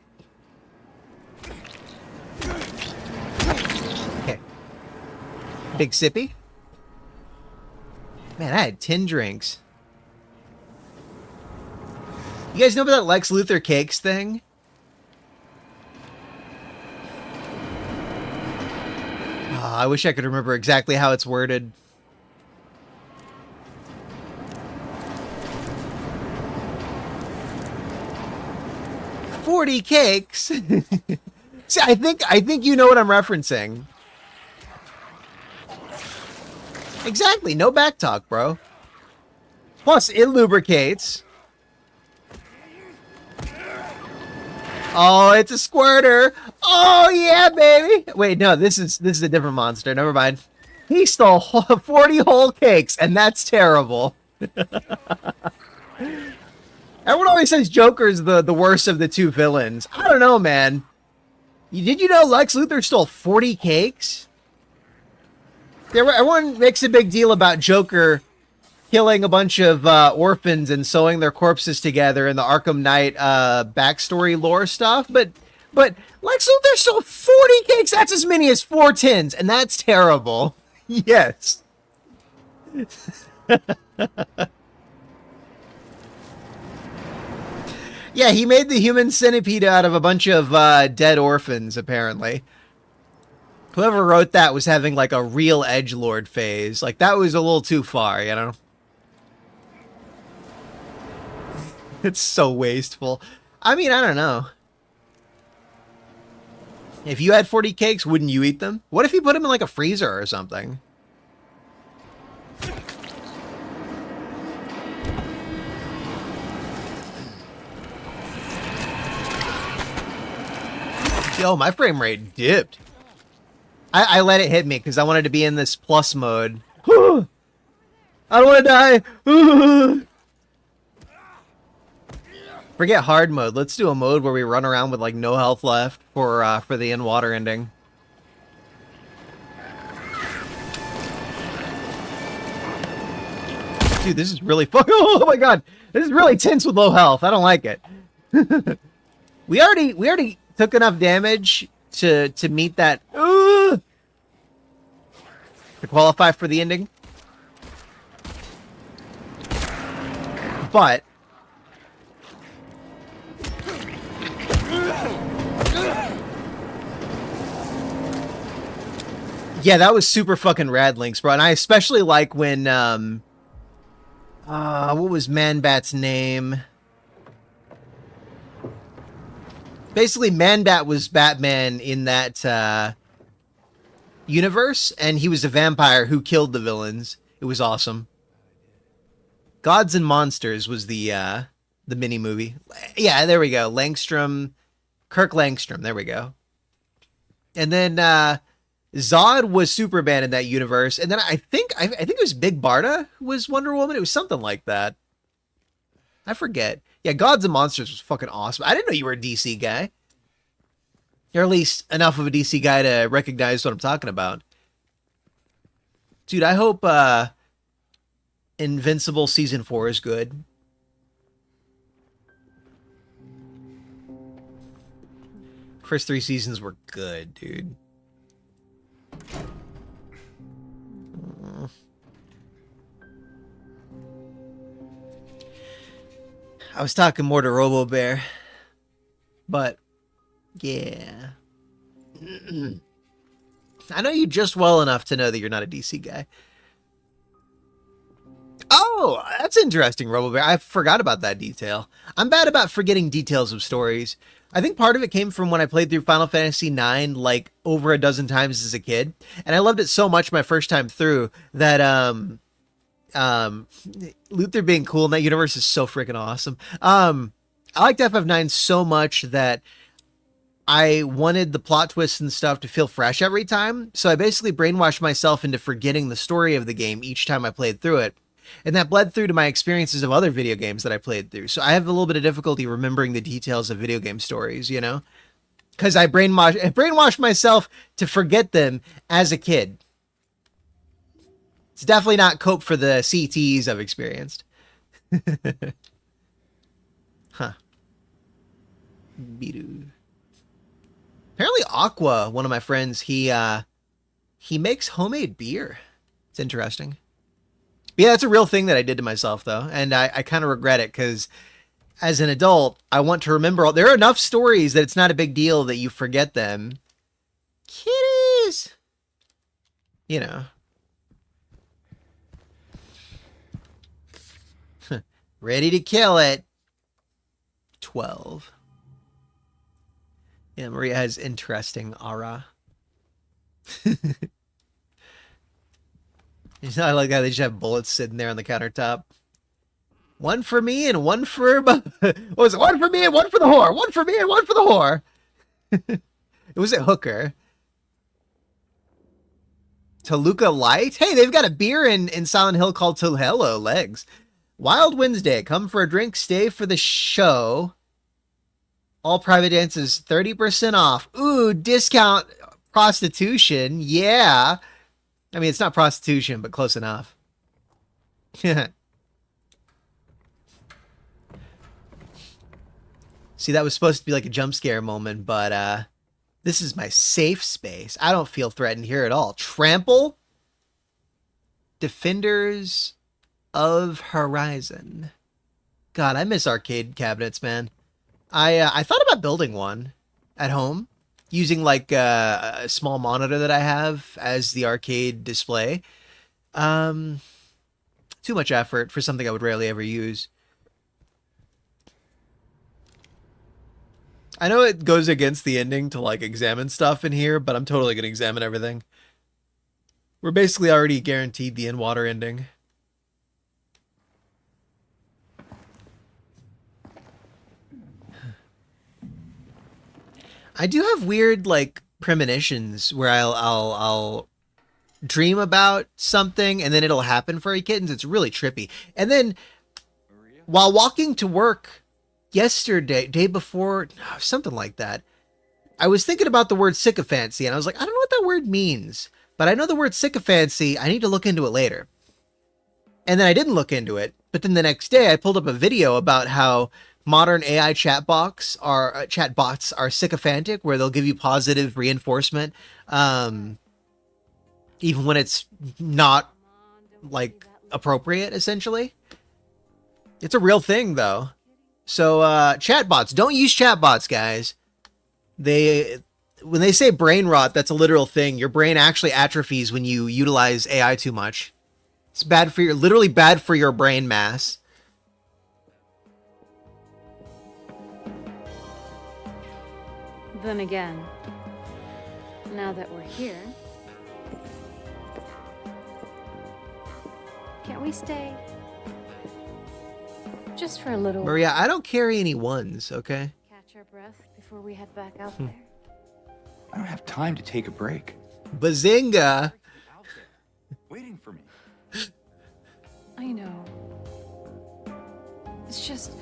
Big sippy. Man, I had 10 drinks. You guys know about that Lex Luthor cakes thing? Oh, I wish I could remember exactly how it's worded. "40 cakes." See, I think you know what I'm referencing. Exactly, no back talk, bro. Plus, it lubricates. Oh, it's a squirter. Oh yeah, baby. Wait, no, this is a different monster. Never mind. He stole 40 whole cakes, and that's terrible. Everyone always says Joker's the worst of the two villains. I don't know, man. Did you know Lex Luthor stole 40 cakes? Everyone makes a big deal about Joker killing a bunch of orphans and sewing their corpses together in the Arkham Knight backstory lore stuff, but Lex Luthor stole 40 cakes. That's as many as 4 tins, and that's terrible. Yes. Yeah, he made the human centipede out of a bunch of dead orphans, apparently. Whoever wrote that was having, like, a real edgelord phase. Like, that was a little too far, you know? It's so wasteful. I mean, I don't know. If you had 40 cakes, wouldn't you eat them? What if you put them in, like, a freezer or something? Yo, my frame rate dipped. I let it hit me because I wanted to be in this plus mode. I don't want to die. Forget hard mode. Let's do a mode where we run around with like no health left for the in water ending. Dude, this is really fucking. Oh my god, this is really tense with low health. I don't like it. we already took enough damage to meet that to qualify for the ending. But yeah, that was super fucking rad, Links, bro. And I especially like when what was Man-Bat's name? Basically, Man-Bat was Batman in that universe, and he was a vampire who killed the villains. It was awesome. Gods and Monsters was the mini movie. Yeah, there we go. Kirk Langstrom. There we go. And then Zod was Superman in that universe, and then I think it was Big Barda who was Wonder Woman. It was something like that. I forget. Yeah, Gods and Monsters was fucking awesome. I didn't know you were a DC guy. Or at least enough of a DC guy to recognize what I'm talking about. Dude, I hope Invincible Season 4 is good. First 3 seasons were good, dude. I was talking more to Robo Bear, but yeah. I know you just well enough to know that you're not a DC guy. Oh, that's interesting, Robo Bear. I forgot about that detail. I'm bad about forgetting details of stories. I think part of it came from when I played through Final Fantasy IX like over a dozen times as a kid, and I loved it so much my first time through that Luther being cool in that universe is so freaking awesome. I liked FF9 so much that I wanted the plot twists and stuff to feel fresh every time, so I basically brainwashed myself into forgetting the story of the game each time I played through it. And that bled through to my experiences of other video games that I played through. So I have a little bit of difficulty remembering the details of video game stories, you know? Because I brainwashed myself to forget them as a kid. It's definitely not cope for the CTs I've experienced. Huh. Biru. Apparently Aqua, one of my friends, he makes homemade beer. It's interesting. Yeah, that's a real thing that I did to myself, though, and I kind of regret it, because as an adult, I want to remember all... There are enough stories that it's not a big deal that you forget them. Kitties! You know. Ready to kill it. 12. Yeah, Maria has interesting aura. I like how they just have bullets sitting there on the countertop. One for me and one for... What was it? One for me and one for the whore. One for me and one for the whore. It was a hooker. Toluca Light? Hey, they've got a beer in Silent Hill called Hello Legs. Wild Wednesday. Come for a drink, stay for the show. All private dances 30% off. Ooh, discount prostitution. Yeah. I mean, it's not prostitution, but close enough. See, that was supposed to be like a jump scare moment, but this is my safe space. I don't feel threatened here at all. Trample? Defenders of Horizon. God, I miss arcade cabinets, man. I thought about building one at home using like a small monitor that I have as the arcade display. Too much effort for something I would rarely ever use. I know it goes against the ending to like examine stuff in here, but I'm totally gonna examine everything. We're basically already guaranteed the in-water ending. I do have weird like premonitions where I'll dream about something and then it'll happen for kittens. It's really trippy. And then while walking to work day before, something like that, I was thinking about the word sycophancy and I was like, I don't know what that word means, but I know the word sycophancy. I need to look into it later. And then I didn't look into it. But then the next day I pulled up a video about how modern AI chatbots are sycophantic, where they'll give you positive reinforcement, even when it's not like appropriate, essentially. It's a real thing though. So chatbots, don't use chatbots, guys. When they say brain rot, that's a literal thing. Your brain actually atrophies when you utilize AI too much. It's bad for literally bad for your brain mass. Then again, now that we're here, can't we stay? Just for a little. Maria, I don't carry any ones, okay? Catch our breath before we head back out there. I don't have time to take a break. Bazinga! Out there, waiting for me. I know. It's just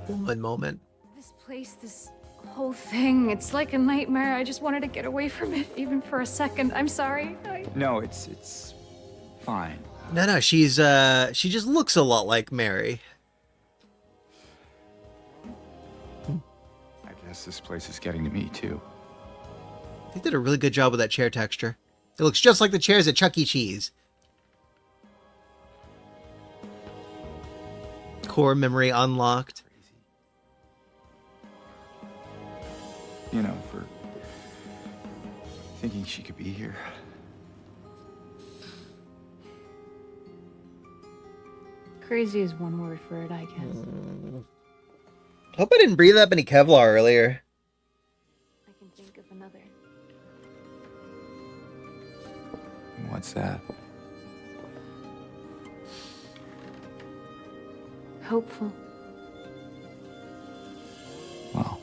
One moment. this place, this whole thing. It's like a nightmare. I just wanted to get away from it, even for a second. I'm sorry. No, it's fine. No, she just looks a lot like Mary. I guess this place is getting to me too. They did a really good job with that chair texture. It looks just like the chairs at Chuck E. Cheese. Core memory unlocked. You know, for thinking she could be here. Crazy is one word for it, I guess. Hope I didn't breathe up any Kevlar earlier. I can think of another. What's that? Hopeful. Well,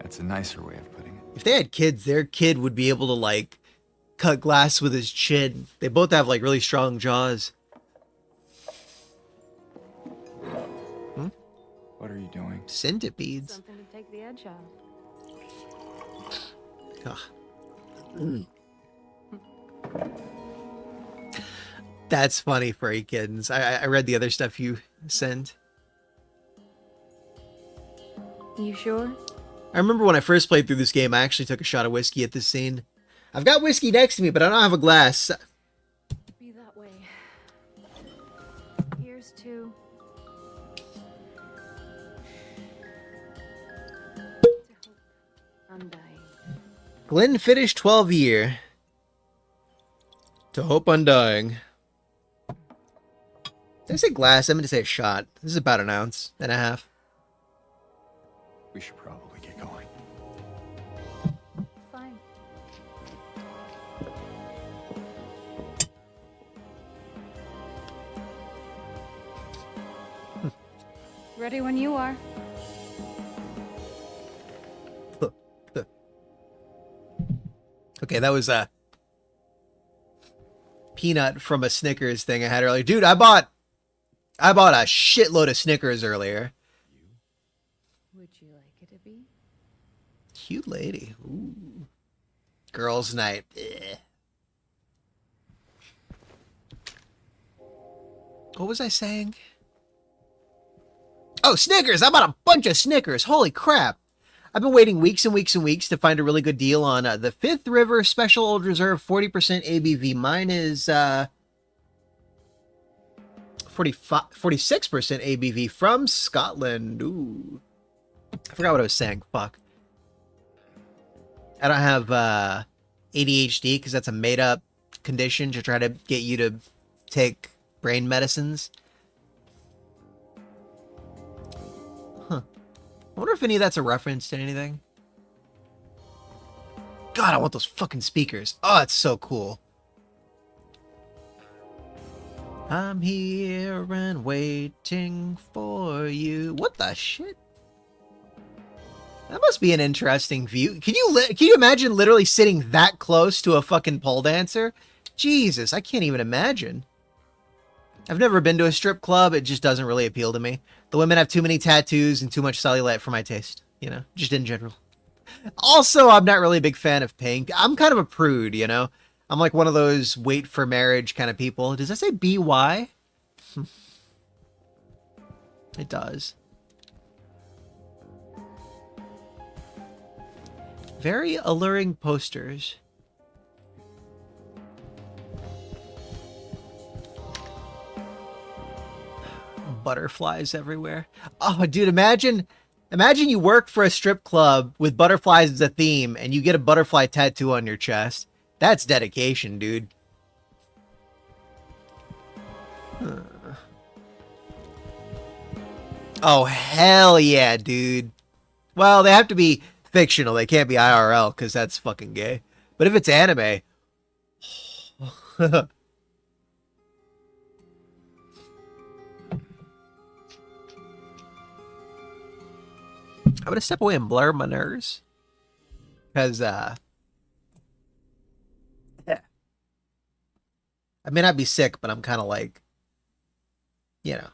that's a nicer way of putting it. If they had kids, their kid would be able to like cut glass with his chin. They both have like really strong jaws. What are you doing? Centipedes. Something to take the edge off. Ugh. That's funny, Furry Kittens. I read the other stuff you sent. You sure? I remember when I first played through this game, I actually took a shot of whiskey at this scene. I've got whiskey next to me, but I don't have a glass. Be that way. Here's to hope undying. Glenfiddich 12 year. To hope undying. Did I say glass? I meant to say a shot. This is about an ounce and a half. We should probably get going. Fine. Ready when you are. Okay, that was a peanut from a Snickers thing I had earlier. Dude, I bought a shitload of Snickers earlier. Would you like it to be? Cute lady. Ooh. Girls' night. Eh. What was I saying? Oh, Snickers! I bought a bunch of Snickers. Holy crap! I've been waiting weeks and weeks and weeks to find a really good deal on the Fifth River Special Old Reserve 40% ABV. Mine is 46% ABV from Scotland. Ooh. I forgot what I was saying. Fuck. I don't have ADHD because that's a made-up condition to try to get you to take brain medicines. Huh. I wonder if any of that's a reference to anything. God, I want those fucking speakers. Oh, it's so cool. I'm here and waiting for you. What the shit? That must be an interesting view. Can you imagine literally sitting that close to a fucking pole dancer? Jesus, I can't even imagine. I've never been to a strip club. It just doesn't really appeal to me. The women have too many tattoos and too much cellulite for my taste. You know, just in general. Also, I'm not really a big fan of paying. I'm kind of a prude, you know? I'm like one of those wait for marriage kind of people. Does that say BY? It does. Very alluring posters. Butterflies everywhere. Oh, dude, imagine you work for a strip club with butterflies as a theme and you get a butterfly tattoo on your chest. That's dedication, dude. Oh, hell yeah, dude. Well, they have to be fictional. They can't be IRL because that's fucking gay. But if it's anime... I'm gonna step away and blur my nerves. Because, yeah. I may not be sick, but I'm kind of like, you know.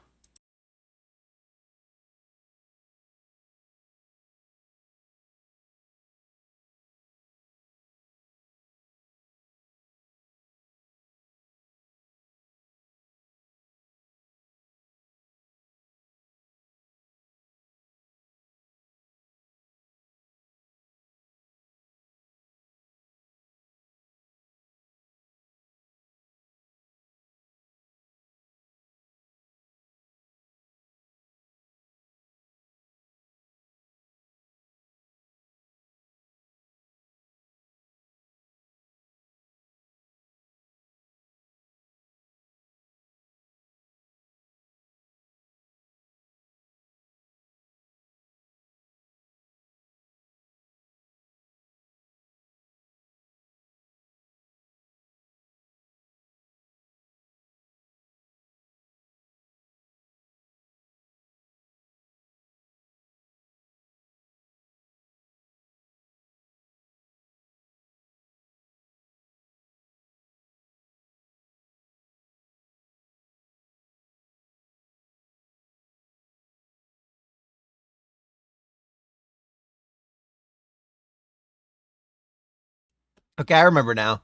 Okay, I remember now.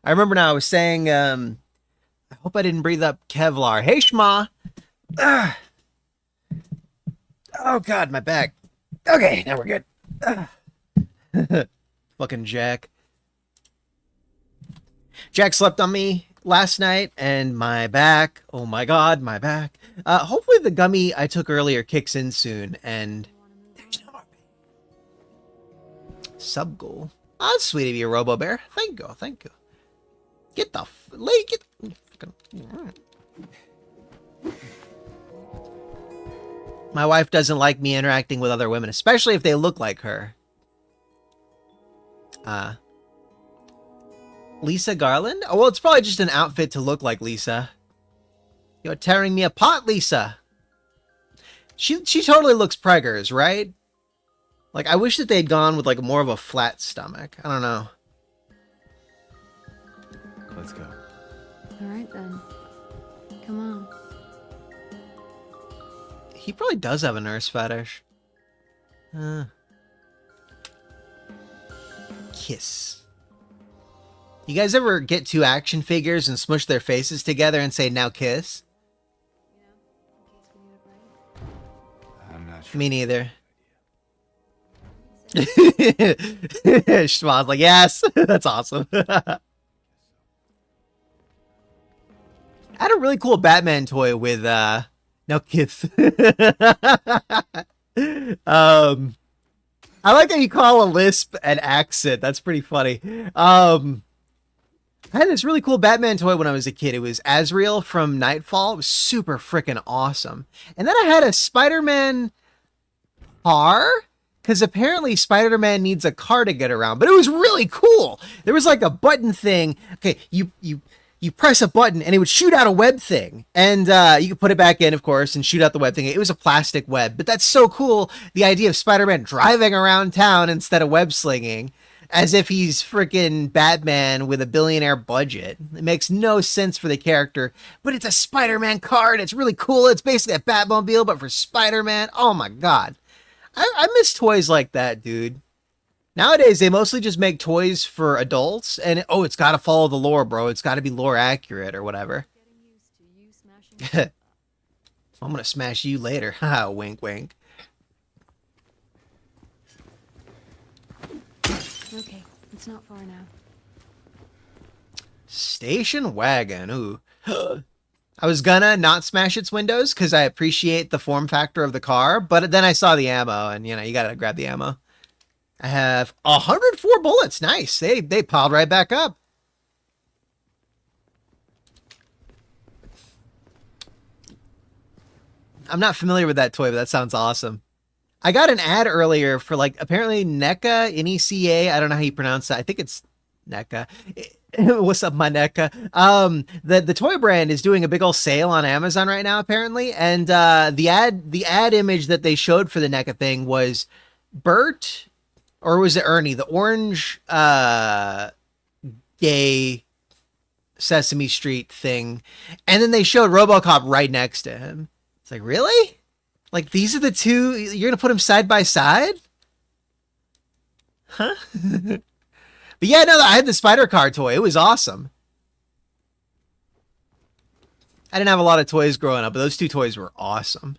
I was saying, I hope I didn't breathe up Kevlar. Hey, Shma. Ugh. Oh, God, my back. Okay, now we're good. Fucking Jack. Jack slept on me last night, and my back. Oh, my God, my back. Hopefully the gummy I took earlier kicks in soon, and there's no more pain. Sub-goal. Oh, that's sweet of you, Robo-Bear. Thank you, thank you. Get the My wife doesn't like me interacting with other women, especially if they look like her. Lisa Garland? Oh, well, it's probably just an outfit to look like Lisa. You're tearing me apart, Lisa. She totally looks preggers, right? Like, I wish that they'd gone with, like, more of a flat stomach. I don't know. Let's go. All right, then. Come on. He probably does have a nurse fetish. Kiss. You guys ever get two action figures and smush their faces together and say, now kiss? not sure. Me neither. Schwan's like, yes, that's awesome. I had a really cool Batman toy with no kids. I like how you call a lisp an accent. That's pretty funny. I had this really cool Batman toy when I was a kid. It was Azrael from Nightfall. It was super freaking awesome. And then I had a Spider-Man car, because apparently Spider-Man needs a car to get around. But it was really cool. There was like a button thing. Okay, you press a button and it would shoot out a web thing. And you could put it back in, of course, and shoot out the web thing. It was a plastic web. But that's so cool. The idea of Spider-Man driving around town instead of web slinging, as if he's freaking Batman with a billionaire budget. It makes no sense for the character, but it's a Spider-Man car and it's really cool. It's basically a Batmobile, but for Spider-Man. Oh my God. I miss toys like that, dude. Nowadays, they mostly just make toys for adults, and oh, it's got to follow the lore, bro. It's got to be lore accurate or whatever. I'm going to smash you later. Haha, wink, wink. Okay, it's not far now. Station wagon. Ooh. I was gonna not smash its windows because I appreciate the form factor of the car, but then I saw the ammo, and you gotta grab the ammo. I have 104 bullets. Nice. They piled right back up. I'm not familiar with that toy, but that sounds awesome. I got an ad earlier for apparently NECA, N-E-C-A. I don't know how you pronounce that. I think it's NECA. What's up, my NECA? The toy brand is doing a big old sale on Amazon right now, apparently. And the ad image that they showed for the NECA thing was Bert, or was it Ernie? The orange gay Sesame Street thing. And then they showed RoboCop right next to him. It's like, really? Like, these are the two? You're going to put them side by side? Huh? But yeah, no, I had the spider car toy. It was awesome. I didn't have a lot of toys growing up, but those two toys were awesome.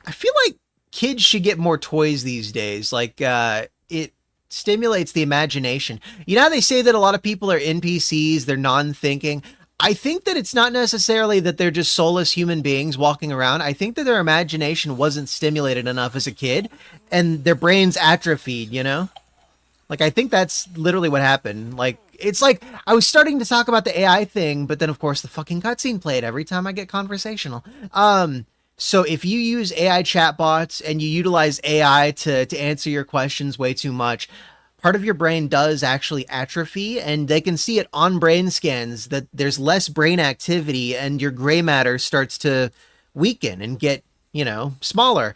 I feel like kids should get more toys these days. It stimulates the imagination. You know how they say that a lot of people are NPCs, they're non-thinking? I think that it's not necessarily that they're just soulless human beings walking around. I think that their imagination wasn't stimulated enough as a kid, and their brains atrophied, I think that's literally what happened. It's like I was starting to talk about the AI thing, but then of course the fucking cutscene played every time I get conversational. So if you use AI chatbots and you utilize AI to answer your questions way too much, part of your brain does actually atrophy, and they can see it on brain scans that there's less brain activity and your gray matter starts to weaken and get, smaller.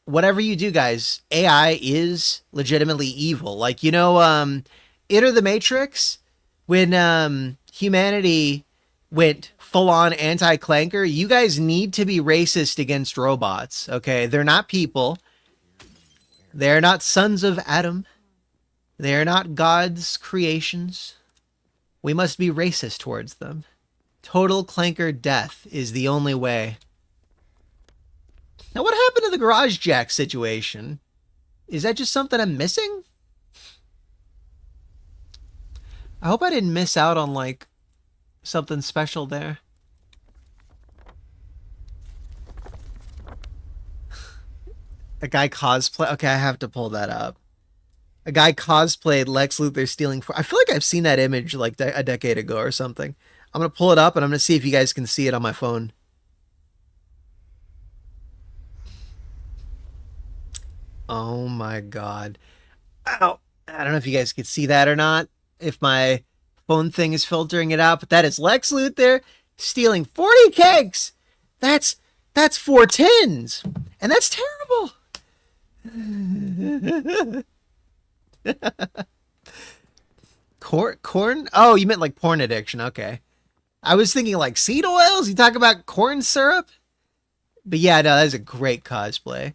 Whatever you do, guys, AI is legitimately evil. Enter the Matrix, when humanity went full-on anti-clanker, you guys need to be racist against robots, okay? They're not people. They're not sons of Adam. They're not God's creations. We must be racist towards them. Total clanker death is the only way. Now, what happened to the garage jack situation? Is that just something I'm missing? I hope I didn't miss out on, something special there. A guy cosplay. Okay, I have to pull that up. A guy cosplayed Lex Luthor stealing. I feel like I've seen that image a decade ago or something. I'm going to pull it up and I'm going to see if you guys can see it on my phone. Oh my God. Ow. I don't know if you guys can see that or not, if my phone thing is filtering it out, but that is Lex Luthor stealing 40 cakes. That's 4 tins. And that's terrible. Corn? Oh, you meant porn addiction. Okay. I was thinking seed oils. You talk about corn syrup? But yeah, no, that is a great cosplay.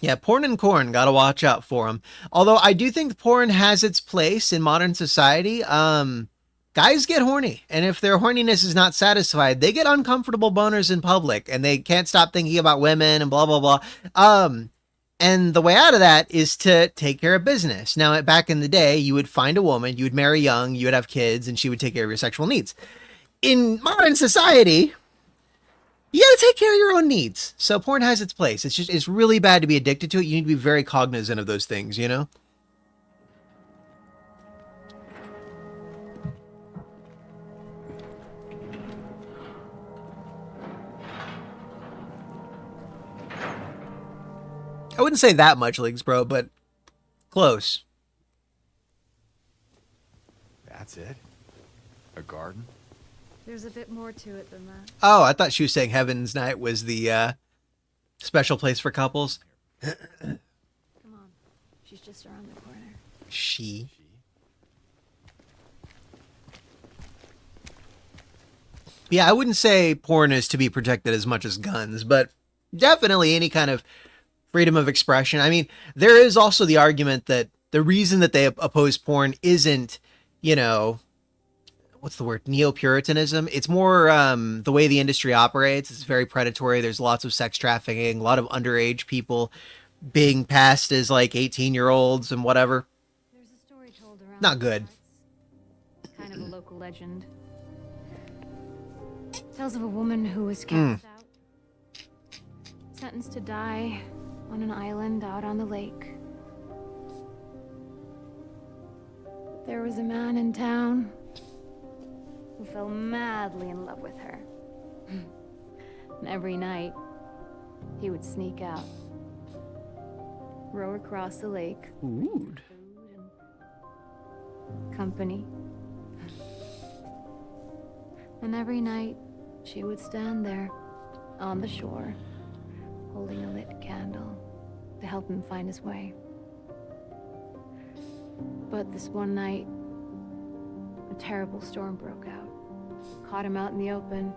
Yeah, porn and corn, gotta watch out for them. Although I do think porn has its place in modern society. guys get horny, and if their horniness is not satisfied, they get uncomfortable boners in public, and they can't stop thinking about women and blah blah blah. And the way out of that is to take care of business. Now, back in the day, you would find a woman, you would marry young, you would have kids, and she would take care of your sexual needs. In modern society, you gotta take care of your own needs. So porn has its place. It's really bad to be addicted to it. You need to be very cognizant of those things, you know? I wouldn't say that much, Leagues Bro, but close. That's it? A garden? There's a bit more to it than that. Oh, I thought she was saying Heaven's Night was the special place for couples. Come on. She's just around the corner. She. Yeah, I wouldn't say porn is to be protected as much as guns, but definitely any kind of freedom of expression. I mean, there is also the argument that the reason that they oppose porn isn't, you know, what's the word? Neo-Puritanism. It's more the way the industry operates. It's very predatory. There's lots of sex trafficking, a lot of underage people being passed as like 18-year-olds and whatever. There's a story told around Not these good. parts. Kind of a local legend. Tells of a woman who was cast out, sentenced to die on an island out on the lake. There was a man in town who fell madly in love with her. And every night, he would sneak out, row across the lake, Ooh. food and company. And every night, she would stand there on the shore, holding a lit candle to help him find his way. But this one night, a terrible storm broke out, caught him out in the open,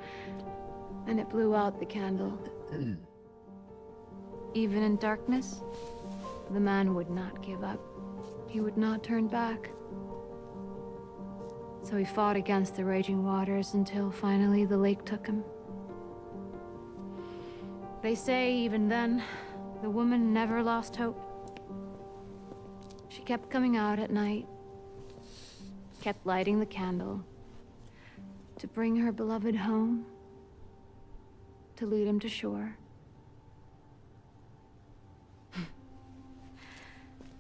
and it blew out the candle. Even in darkness, the man would not give up. He would not turn back. So he fought against the raging waters until finally the lake took him. They say even then, the woman never lost hope. She kept coming out at night, kept lighting the candle to bring her beloved home, to lead him to shore.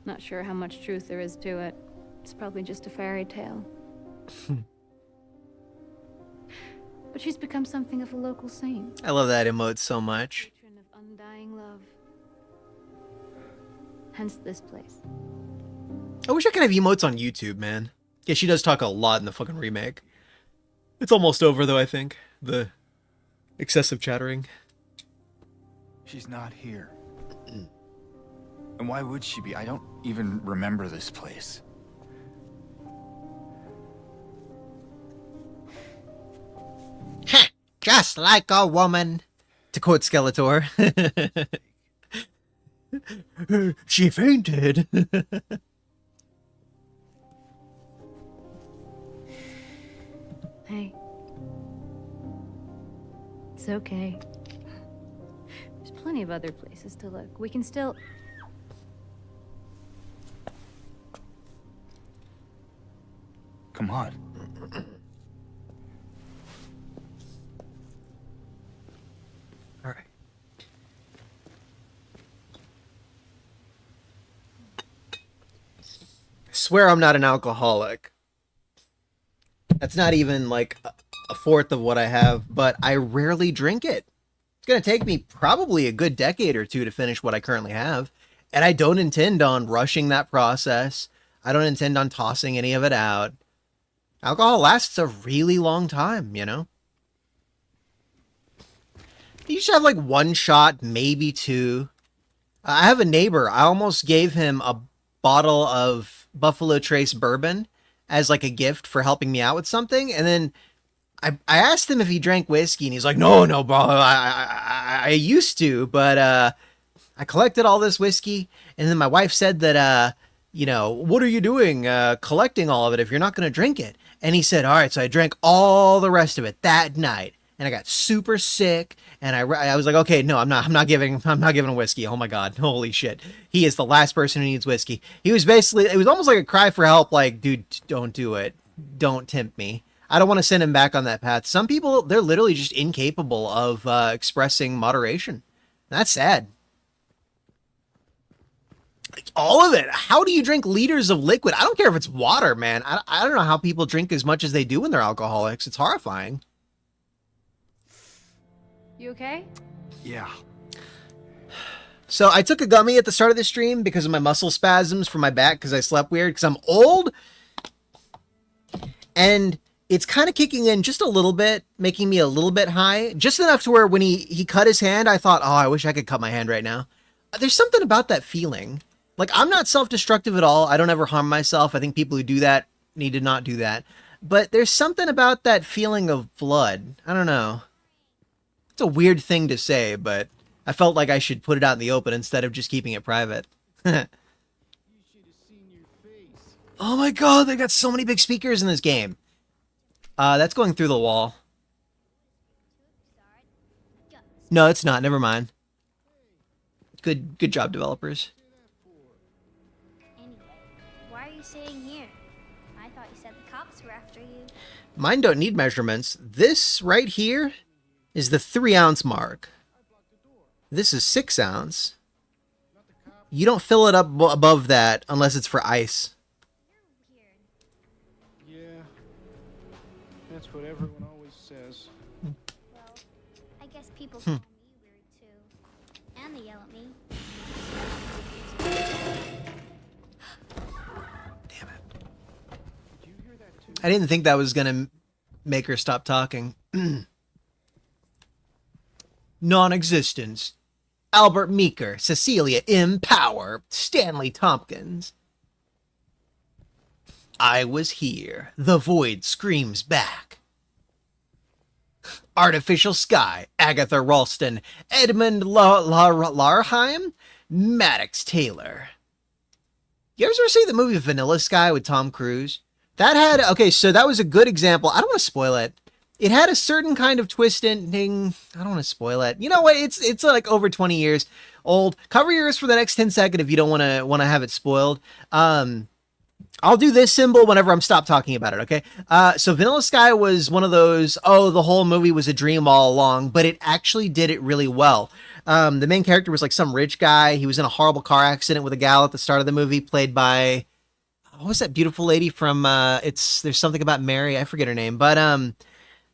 Not sure how much truth there is to it. It's probably just a fairy tale. But she's become something of a local saint. I love that emote so much. Patron of undying love. Hence this place. I wish I could have emotes on YouTube, man. Yeah, she does talk a lot in the fucking remake. It's almost over, though, I think. The excessive chattering. She's not here. And why would she be? I don't even remember this place. Heh, just like a woman. To quote Skeletor. She fainted. Hey. It's okay. There's plenty of other places to look. We can still... Come on. All right. I swear I'm not an alcoholic. That's not even like a fourth of what I have, but I rarely drink it. It's going to take me probably a good decade or two to finish what I currently have. And I don't intend on rushing that process. I don't intend on tossing any of it out. Alcohol lasts a really long time, you know? You should have like one shot, maybe two. I have a neighbor. I almost gave him a bottle of Buffalo Trace bourbon as like a gift for helping me out with something. And then I asked him if he drank whiskey, and he's like, no, bro, I used to, but I collected all this whiskey. And then my wife said that what are you doing collecting all of it if you're not going to drink it? And he said, all right, so I drank all the rest of it that night. And I got super sick, and I was like, okay, no, I'm not giving him whiskey. Oh my God, holy shit, he is the last person who needs whiskey. He was basically, it was almost like a cry for help, like, dude, don't do it, don't tempt me. I don't want to send him back on that path. Some people, they're literally just incapable of expressing moderation. That's sad. All of it. How do you drink liters of liquid? I don't care if it's water, man. I don't know how people drink as much as they do when they're alcoholics. It's horrifying. You okay? Yeah. So I took a gummy at the start of the stream because of my muscle spasms from my back because I slept weird because I'm old. And it's kind of kicking in just a little bit, making me a little bit high. Just enough to where when he cut his hand, I thought, oh, I wish I could cut my hand right now. There's something about that feeling. Like, I'm not self-destructive at all. I don't ever harm myself. I think people who do that need to not do that. But there's something about that feeling of blood. I don't know. It's a weird thing to say, but I felt like I should put it out in the open instead of just keeping it private. Oh my God, they got so many big speakers in this game. That's going through the wall. No, it's not. Never mind. Good job, developers. Anyway, why are you sitting here? I thought you said the cops were after you. Mine don't need measurements. This right here is the 3-ounce mark. This is 6 ounce. You don't fill it up above that unless it's for ice. Yeah, that's what everyone always says. Well, I guess people call me weird too. And they yell at me. Damn it. I didn't think that was gonna make her stop talking. Non-existence. Albert Meeker, Cecilia M. Power, Stanley Tompkins. I was here. The void screams back. Artificial Sky, Agatha Ralston, Edmund Larheim, Maddox Taylor. You ever see the movie Vanilla Sky with Tom Cruise? That had, okay, so that was a good example. I don't want to spoil it. It had a certain kind of twist ending. I don't want to spoil it. You know what? It's like over 20 years old. Cover your ears for the next 10 seconds if you don't want to have it spoiled. I'll do this symbol whenever I'm stopped talking about it, okay? So Vanilla Sky was one of those, oh, the whole movie was a dream all along, but it actually did it really well. The main character was like some rich guy. He was in a horrible car accident with a gal at the start of the movie, played by, what was that beautiful lady from, There's Something About Mary, I forget her name, but,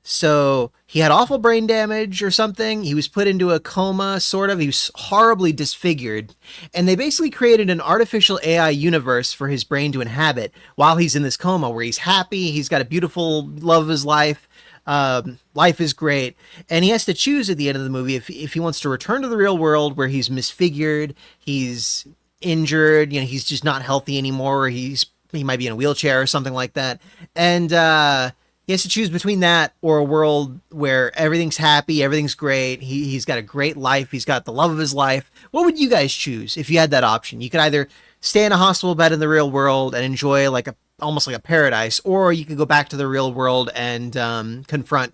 so he had awful brain damage or something. He was put into a coma, sort of. He was horribly disfigured. And they basically created an artificial AI universe for his brain to inhabit while he's in this coma where he's happy. He's got a beautiful love of his life. Life is great. And he has to choose at the end of the movie if he wants to return to the real world where he's misfigured, he's injured, he's just not healthy anymore, or he might be in a wheelchair or something like that. And, he has to choose between that or a world where everything's happy, everything's great. He's got a great life. He's got the love of his life. What would you guys choose if you had that option? You could either stay in a hospital bed in the real world and enjoy almost like a paradise, or you could go back to the real world and confront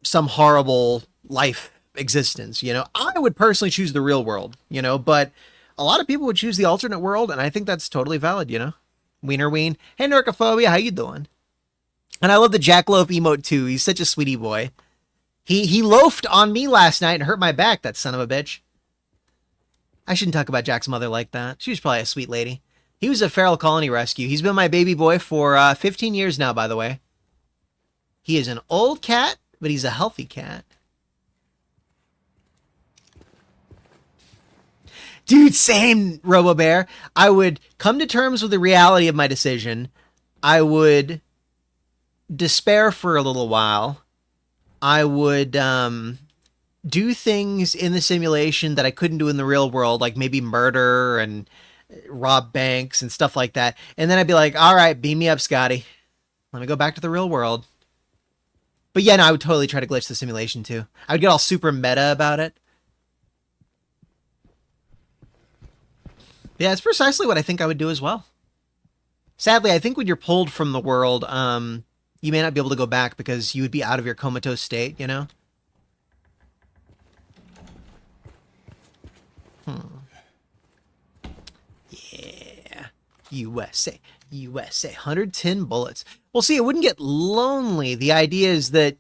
some horrible life existence. I would personally choose the real world, but a lot of people would choose the alternate world, and I think that's totally valid, Wiener Ween. Hey, Narcophobia, how you doing? And I love the Jackloaf emote too. He's such a sweetie boy. He loafed on me last night and hurt my back, that son of a bitch. I shouldn't talk about Jack's mother like that. She was probably a sweet lady. He was a feral colony rescue. He's been my baby boy for 15 years now, by the way. He is an old cat, but he's a healthy cat. Dude, same, RoboBear. I would come to terms with the reality of my decision. I would despair for a little while. I would do things in the simulation that I couldn't do in the real world, like maybe murder and rob banks and stuff like that. And then I'd be like, all right, beam me up, Scotty. Let me go back to the real world. But yeah, no, I would totally try to glitch the simulation too. I would get all super meta about it. Yeah, it's precisely what I think I would do as well. Sadly, I think when you're pulled from the world, you may not be able to go back because you would be out of your comatose state, you know? Yeah. USA. USA. 110 bullets. Well, see, it wouldn't get lonely. The idea is that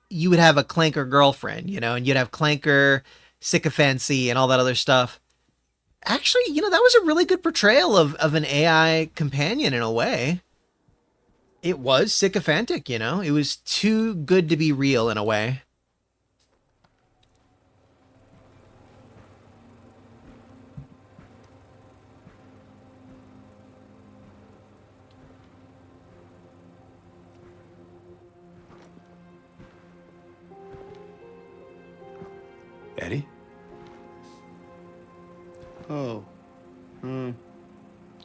you would have a clanker girlfriend, you know, and you'd have clanker, sycophancy, and all that other stuff. Actually, you know, that was a really good portrayal of an AI companion in a way. It was sycophantic, you know? It was too good to be real in a way. Eddie? Oh.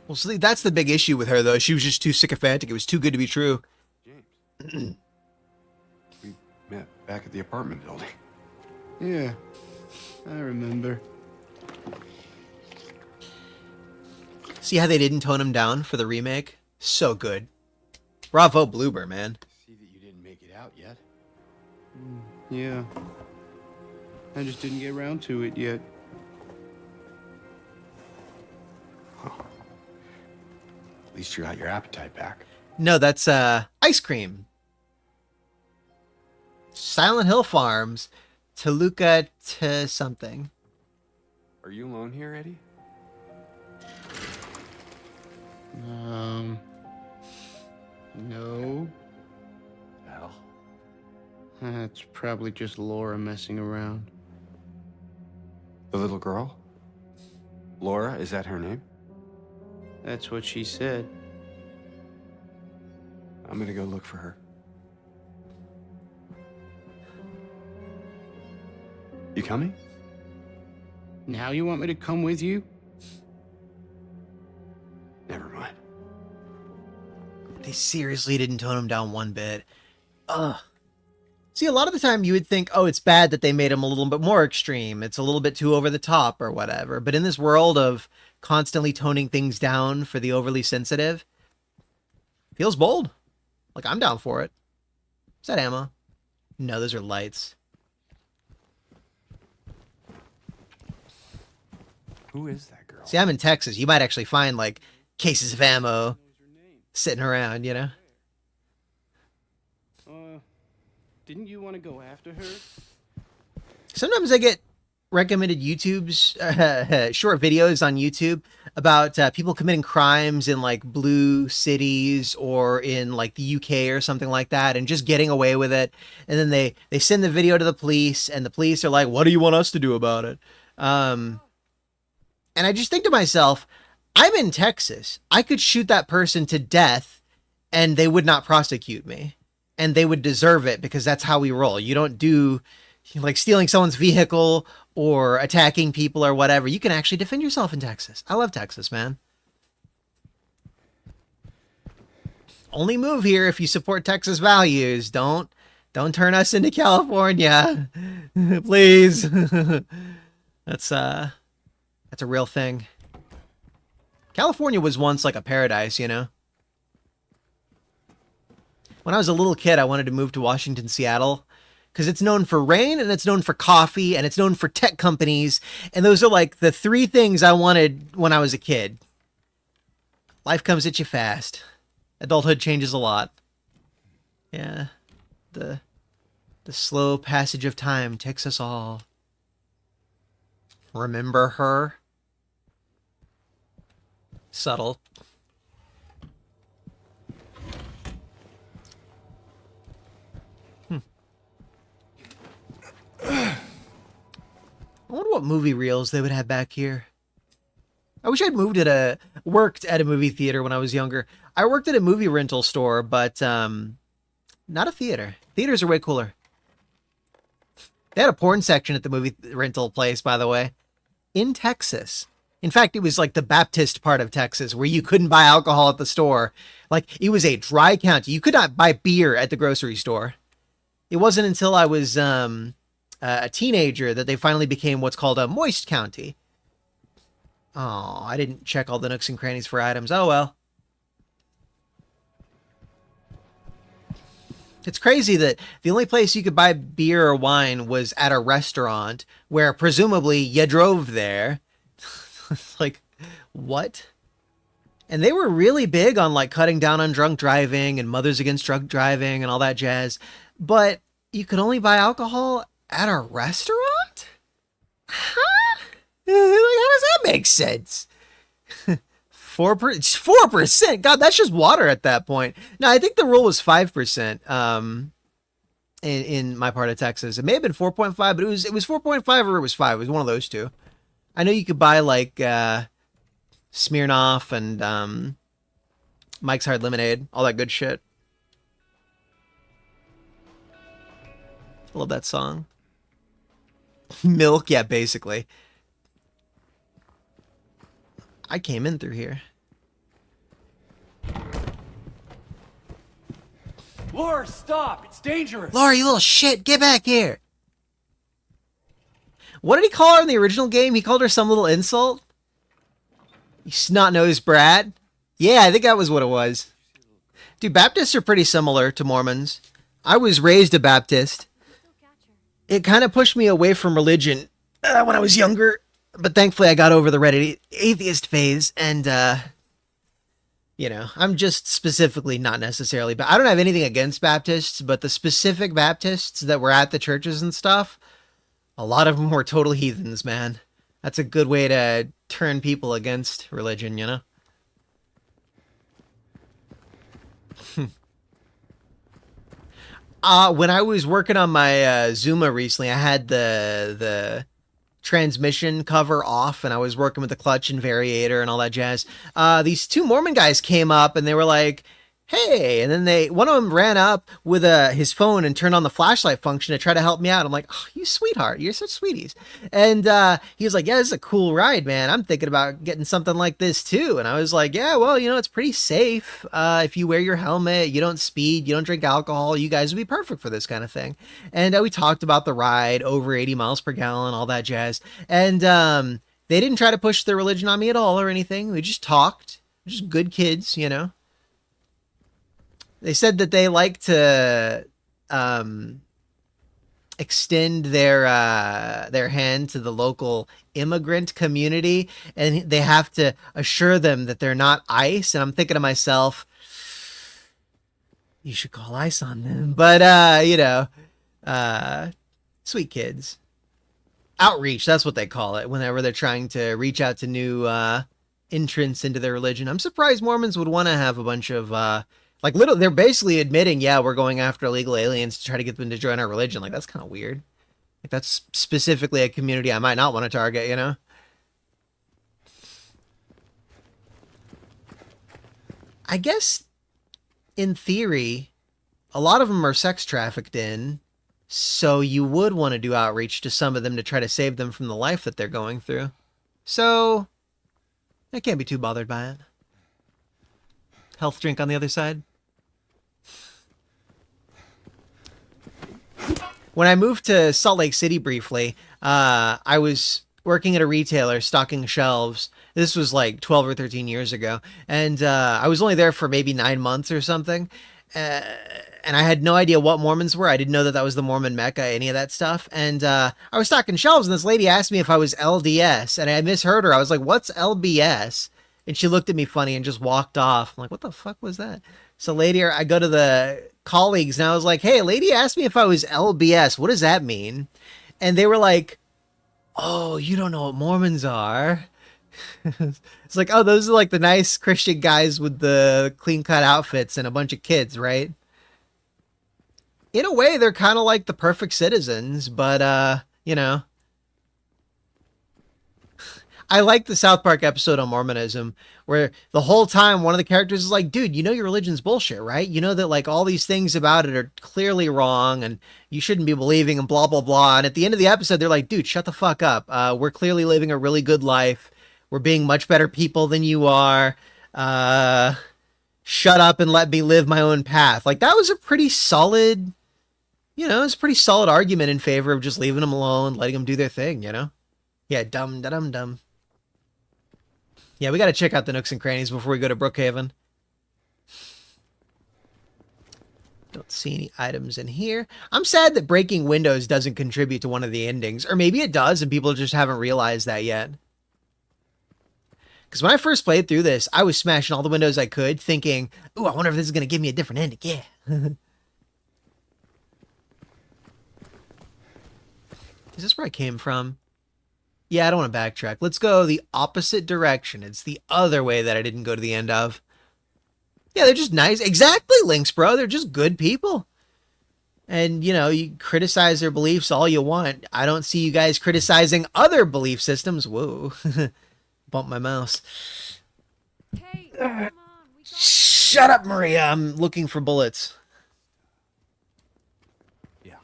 Well, see, that's the big issue with her, though. She was just too sycophantic. It was too good to be true. James. We met back at the apartment building. Yeah, I remember. See how they didn't tone him down for the remake? So good. Bravo, Bloober, man. See that you didn't make it out yet. Yeah. I just didn't get around to it yet. At least you got your appetite back. No, that's ice cream. Silent Hill Farms. Toluca to something. Are you alone here, Eddie? No. Hell. That's probably just Laura messing around. The little girl? Laura, is that her name? That's what she said. I'm gonna go look for her. You coming? Now you want me to come with you? Never mind. They seriously didn't tone him down one bit. Ugh. See, a lot of the time you would think, oh, it's bad that they made him a little bit more extreme. It's a little bit too over the top or whatever. But in this world of constantly toning things down for the overly sensitive, feels bold. Like, I'm down for it. Is that ammo? No, those are lights. Who is that girl? See, I'm in Texas. You might actually find, like, cases of ammo sitting around, you know? Didn't you want to go after her? Sometimes I get recommended YouTube's short videos on YouTube about people committing crimes in like blue cities or in like the UK or something like that and just getting away with it. And then they send the video to the police and the police are like, what do you want us to do about it? And I just think to myself, I'm in Texas. I could shoot that person to death and they would not prosecute me. And they would deserve it because that's how we roll. You don't do like stealing someone's vehicle or attacking people or whatever. You can actually defend yourself in Texas. I love Texas, man. Only move here if you support Texas values. Don't turn us into California. Please. That's a real thing. California was once like a paradise, you know? When I was a little kid, I wanted to move to Washington, Seattle, because it's known for rain and it's known for coffee and it's known for tech companies. And those are like the three things I wanted when I was a kid. Life comes at you fast. Adulthood changes a lot. Yeah. The slow passage of time takes us all. Remember her? Subtle. I wonder what movie reels they would have back here. I wish I'd worked at a movie theater when I was younger. I worked at a movie rental store, but not a theater. Theaters are way cooler. They had a porn section at the movie rental place, by the way, in Texas. In fact, it was like the Baptist part of Texas where you couldn't buy alcohol at the store. Like, it was a dry county. You could not buy beer at the grocery store. It wasn't until I was a teenager that they finally became what's called a moist county. Oh, I didn't check all the nooks and crannies for items. Oh well. It's crazy that the only place you could buy beer or wine was at a restaurant where presumably you drove there. It's like, what? And they were really big on like cutting down on drunk driving and Mothers Against Drunk Driving and all that jazz. But you could only buy alcohol at a restaurant? Huh? Like, how does that make sense? 4%. God, that's just water at that point. No, I think the rule was 5%. In my part of Texas, it may have been 4.5, but it was 4.5 or it was 5. It was one of those two. I know you could buy like Smirnoff and Mike's Hard Lemonade, all that good shit. I love that song. Milk, yeah, basically. I came in through here. Laura, stop! It's dangerous! Laura, you little shit, get back here! What did he call her in the original game? He called her some little insult? You snot-nosed brat? Yeah, I think that was what it was. Dude, Baptists are pretty similar to Mormons. I was raised a Baptist. It kind of pushed me away from religion when I was younger, but thankfully I got over the Reddit atheist phase, and, you know, I'm just specifically not necessarily, but I don't have anything against Baptists, but the specific Baptists that were at the churches and stuff, a lot of them were total heathens, man. That's a good way to turn people against religion, you know? When I was working on my Zuma recently, I had the transmission cover off and I was working with the clutch and variator and all that jazz. These two Mormon guys came up and they were like, hey, and then one of them ran up with his phone and turned on the flashlight function to try to help me out. I'm like, oh, you sweetheart, you're such sweeties. And he was like, yeah, this is a cool ride, man. I'm thinking about getting something like this too. And I was like, yeah, well, you know, it's pretty safe. If you wear your helmet, you don't speed, you don't drink alcohol, you guys would be perfect for this kind of thing. And we talked about the ride, over 80 miles per gallon, all that jazz. And they didn't try to push their religion on me at all or anything. We just talked, just good kids, you know. They said that they like to extend their hand to the local immigrant community, and they have to assure them that they're not ICE. And I'm thinking to myself, you should call ICE on them. But you know, sweet kids. Outreach, that's what they call it whenever they're trying to reach out to new entrants into their religion. I'm surprised Mormons would want to have a bunch of like, they're basically admitting, yeah, we're going after illegal aliens to try to get them to join our religion. Like, that's kind of weird. Like, that's specifically a community I might not want to target, you know? I guess, in theory, a lot of them are sex trafficked in, so you would want to do outreach to some of them to try to save them from the life that they're going through. So, I can't be too bothered by it. Health drink on the other side. When I moved to Salt Lake City briefly, I was working at a retailer stocking shelves. This was like 12 or 13 years ago. And I was only there for maybe 9 months or something. And I had no idea what Mormons were. I didn't know that that was the Mormon Mecca, any of that stuff. And I was stocking shelves, and this lady asked me if I was LDS. And I misheard her. I was like, what's LBS? And she looked at me funny and just walked off. I'm like, what the fuck was that? So later, I go to the colleagues, and I was like, hey, a lady asked me if I was LBS. What does that mean? And they were like, oh, you don't know what Mormons are. It's like, oh, those are like the nice Christian guys with the clean-cut outfits and a bunch of kids, right? In a way, they're kind of like the perfect citizens, but, you know. I like the South Park episode on Mormonism where the whole time one of the characters is like, dude, you know your religion's bullshit, right? You know that like all these things about it are clearly wrong and you shouldn't be believing and blah, blah, blah. And at the end of the episode, they're like, dude, shut the fuck up. We're clearly living a really good life. We're being much better people than you are. Shut up and let me live my own path. Like that was a pretty solid, you know, it's a pretty solid argument in favor of just leaving them alone, letting them do their thing, you know? Yeah, dumb. Yeah, we got to check out the nooks and crannies before we go to Brookhaven. Don't see any items in here. I'm sad that breaking windows doesn't contribute to one of the endings. Or maybe it does and people just haven't realized that yet. Because when I first played through this, I was smashing all the windows I could, thinking, ooh, I wonder if this is going to give me a different ending. Yeah. Is this where I came from? Yeah, I don't want to backtrack. Let's go the opposite direction. It's the other way that I didn't go to the end of. Yeah, they're just nice. Exactly, Lynx, bro. They're just good people. And, you know, you criticize their beliefs all you want. I don't see you guys criticizing other belief systems. Whoa. Bump my mouse. Hey, come on. We got Shut up, Maria. I'm looking for bullets. Yeah.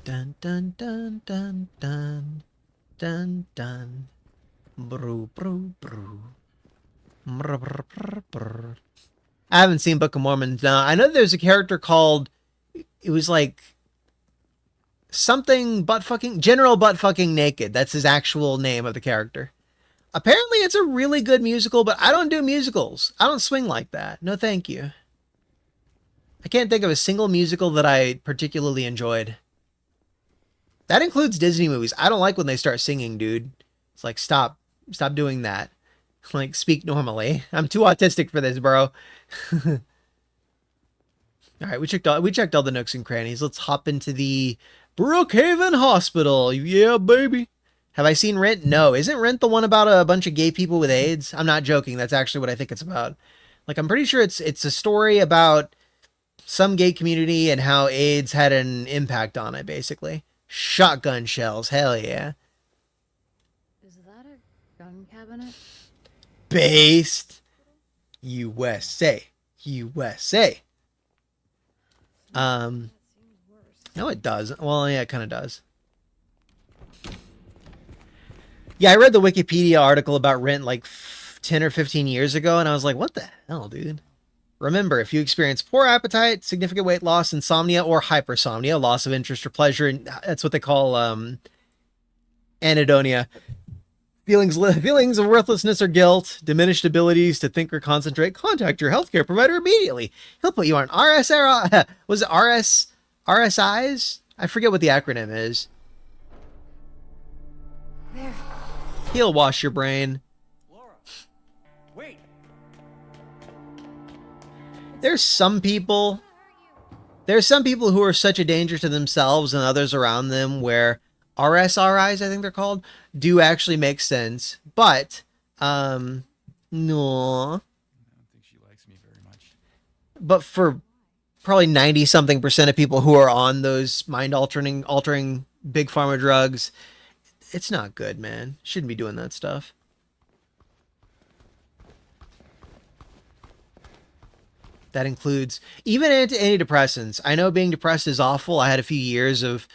Dun, dun, dun, dun, dun. Dun, dun. Brew, brew, brew. Brr, brr, brr, brr. I haven't seen Book of Mormon. No, I know there's a character called, it was like something butt fucking, General Butt Fucking Naked. That's his actual name of the character. Apparently it's a really good musical, but I don't do musicals. I don't swing like that. No, thank you. I can't think of a single musical that I particularly enjoyed. That includes Disney movies. I don't like when they start singing, dude. It's like, stop doing that. Like, speak normally. I'm too autistic for this, bro. All right, we checked all the nooks and crannies. Let's hop into the Brookhaven Hospital. Yeah, baby. Have I seen Rent? No. Isn't Rent the one about a bunch of gay people with AIDS? I'm not joking. That's actually what I think it's about. Like, I'm pretty sure it's a story about some gay community and how AIDS had an impact on it, basically. Shotgun shells. Hell yeah. Is that a gun cabinet? Based USA. USA. No, it doesn't. Well, yeah, it kind of does. Yeah, I read the Wikipedia article about Rent like 10 or 15 years ago, and I was like, what the hell, dude? Remember, if you experience poor appetite, significant weight loss, insomnia, or hypersomnia, loss of interest or pleasure, and that's what they call anhedonia, feelings of worthlessness or guilt, diminished abilities to think or concentrate, contact your healthcare provider immediately. He'll put you on RSIs? I forget what the acronym is. There. He'll wash your brain. Laura, wait. There's some people who are such a danger to themselves and others around them where RSRIs, I think they're called, do actually make sense. But, no. I don't think she likes me very much. But for probably 90-something% of people who are on those mind-altering big pharma drugs, it's not good, man. Shouldn't be doing that stuff. That includes even antidepressants. I know being depressed is awful. I had a few years of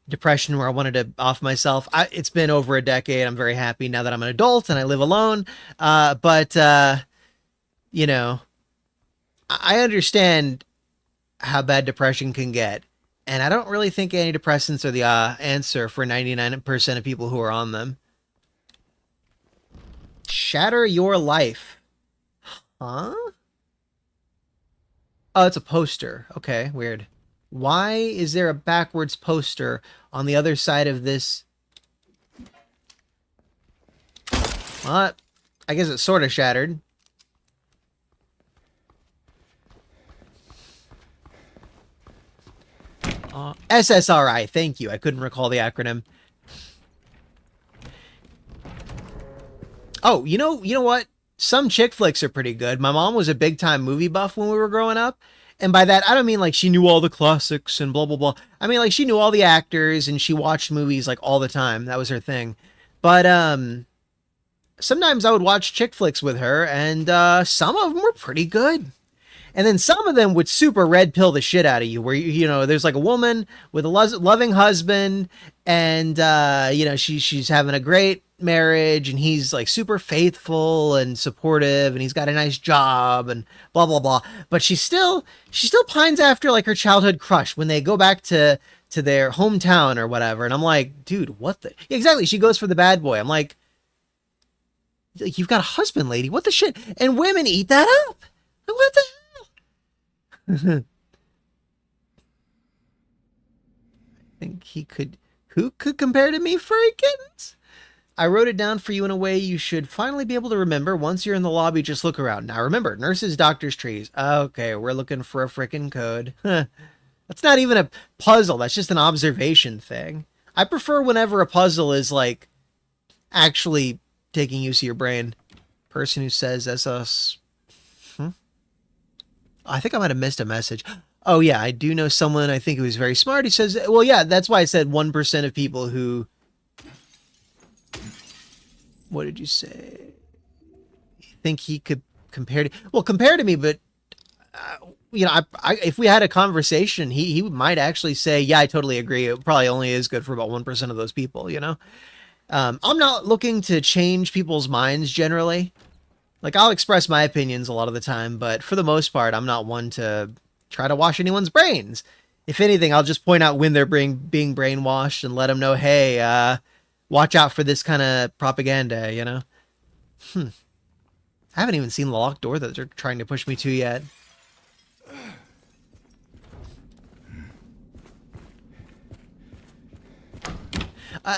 depression where I wanted to off myself. It's been over a decade. I'm very happy now that I'm an adult and I live alone. But you know, I understand how bad depression can get. And I don't really think antidepressants are the answer for 99% of people who are on them. Shatter your life. Huh? Oh, it's a poster. Okay, weird. Why is there a backwards poster on the other side of this? Well, I guess it's sort of shattered. SSRI, thank you. I couldn't recall the acronym. Oh, you know what? Some chick flicks are pretty good. My mom was a big time movie buff when we were growing up. And by that, I don't mean like she knew all the classics and blah, blah, blah. I mean like she knew all the actors and she watched movies like all the time. That was her thing. But sometimes I would watch chick flicks with her and some of them were pretty good. And then some of them would super red pill the shit out of you where, you know, there's like a woman with a loving husband and, you know, she's having a great marriage and he's like super faithful and supportive and he's got a nice job and blah, blah, blah. But she still pines after like her childhood crush when they go back to to their hometown or whatever. And I'm like, dude, what the? Yeah, exactly. She goes for the bad boy. I'm like, you've got a husband, lady. What the shit? And women eat that up. What the hell? I think he could. Who could compare to me, furry kittens? I wrote it down for you in a way you should finally be able to remember. Once you're in the lobby, just look around. Now remember, nurses, doctors, trees. Okay, we're looking for a frickin' code. That's not even a puzzle. That's just an observation thing. I prefer whenever a puzzle is like actually taking use of your brain. Person who says SS. I think I might have missed a message. Oh yeah, I do know someone I think who is very smart. He says, well, yeah, that's why I said 1% of people who... What did you say? Think he could compare to... Well, compare to me, but... you know, if we had a conversation, he might actually say, yeah, I totally agree. It probably only is good for about 1% of those people, you know? I'm not looking to change people's minds generally. Like, I'll express my opinions a lot of the time, but for the most part, I'm not one to try to wash anyone's brains. If anything, I'll just point out when they're being brainwashed and let them know, hey, watch out for this kind of propaganda, you know? I haven't even seen the locked door that they're trying to push me to yet.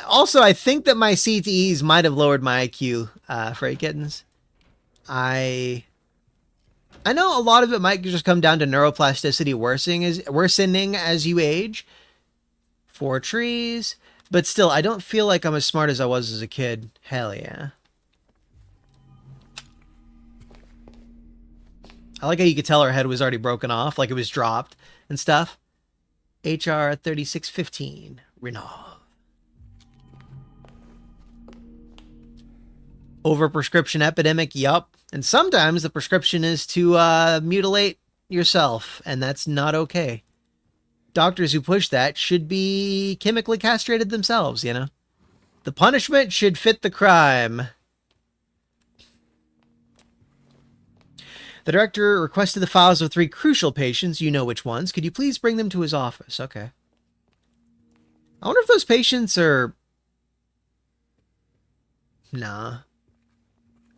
Also, I think that my CTEs might have lowered my IQ, Freight Kittens. I know a lot of it might just come down to neuroplasticity worsening as you age. 4 trees. But still, I don't feel like I'm as smart as I was as a kid. Hell yeah. I like how you could tell her head was already broken off, like it was dropped and stuff. HR 3615. Renault. Overprescription epidemic, yup. And sometimes the prescription is to mutilate yourself, and that's not okay. Doctors who push that should be chemically castrated themselves, you know? The punishment should fit the crime. The director requested the files of 3 crucial patients. You know which ones. Could you please bring them to his office? Okay. I wonder if those patients are... Nah.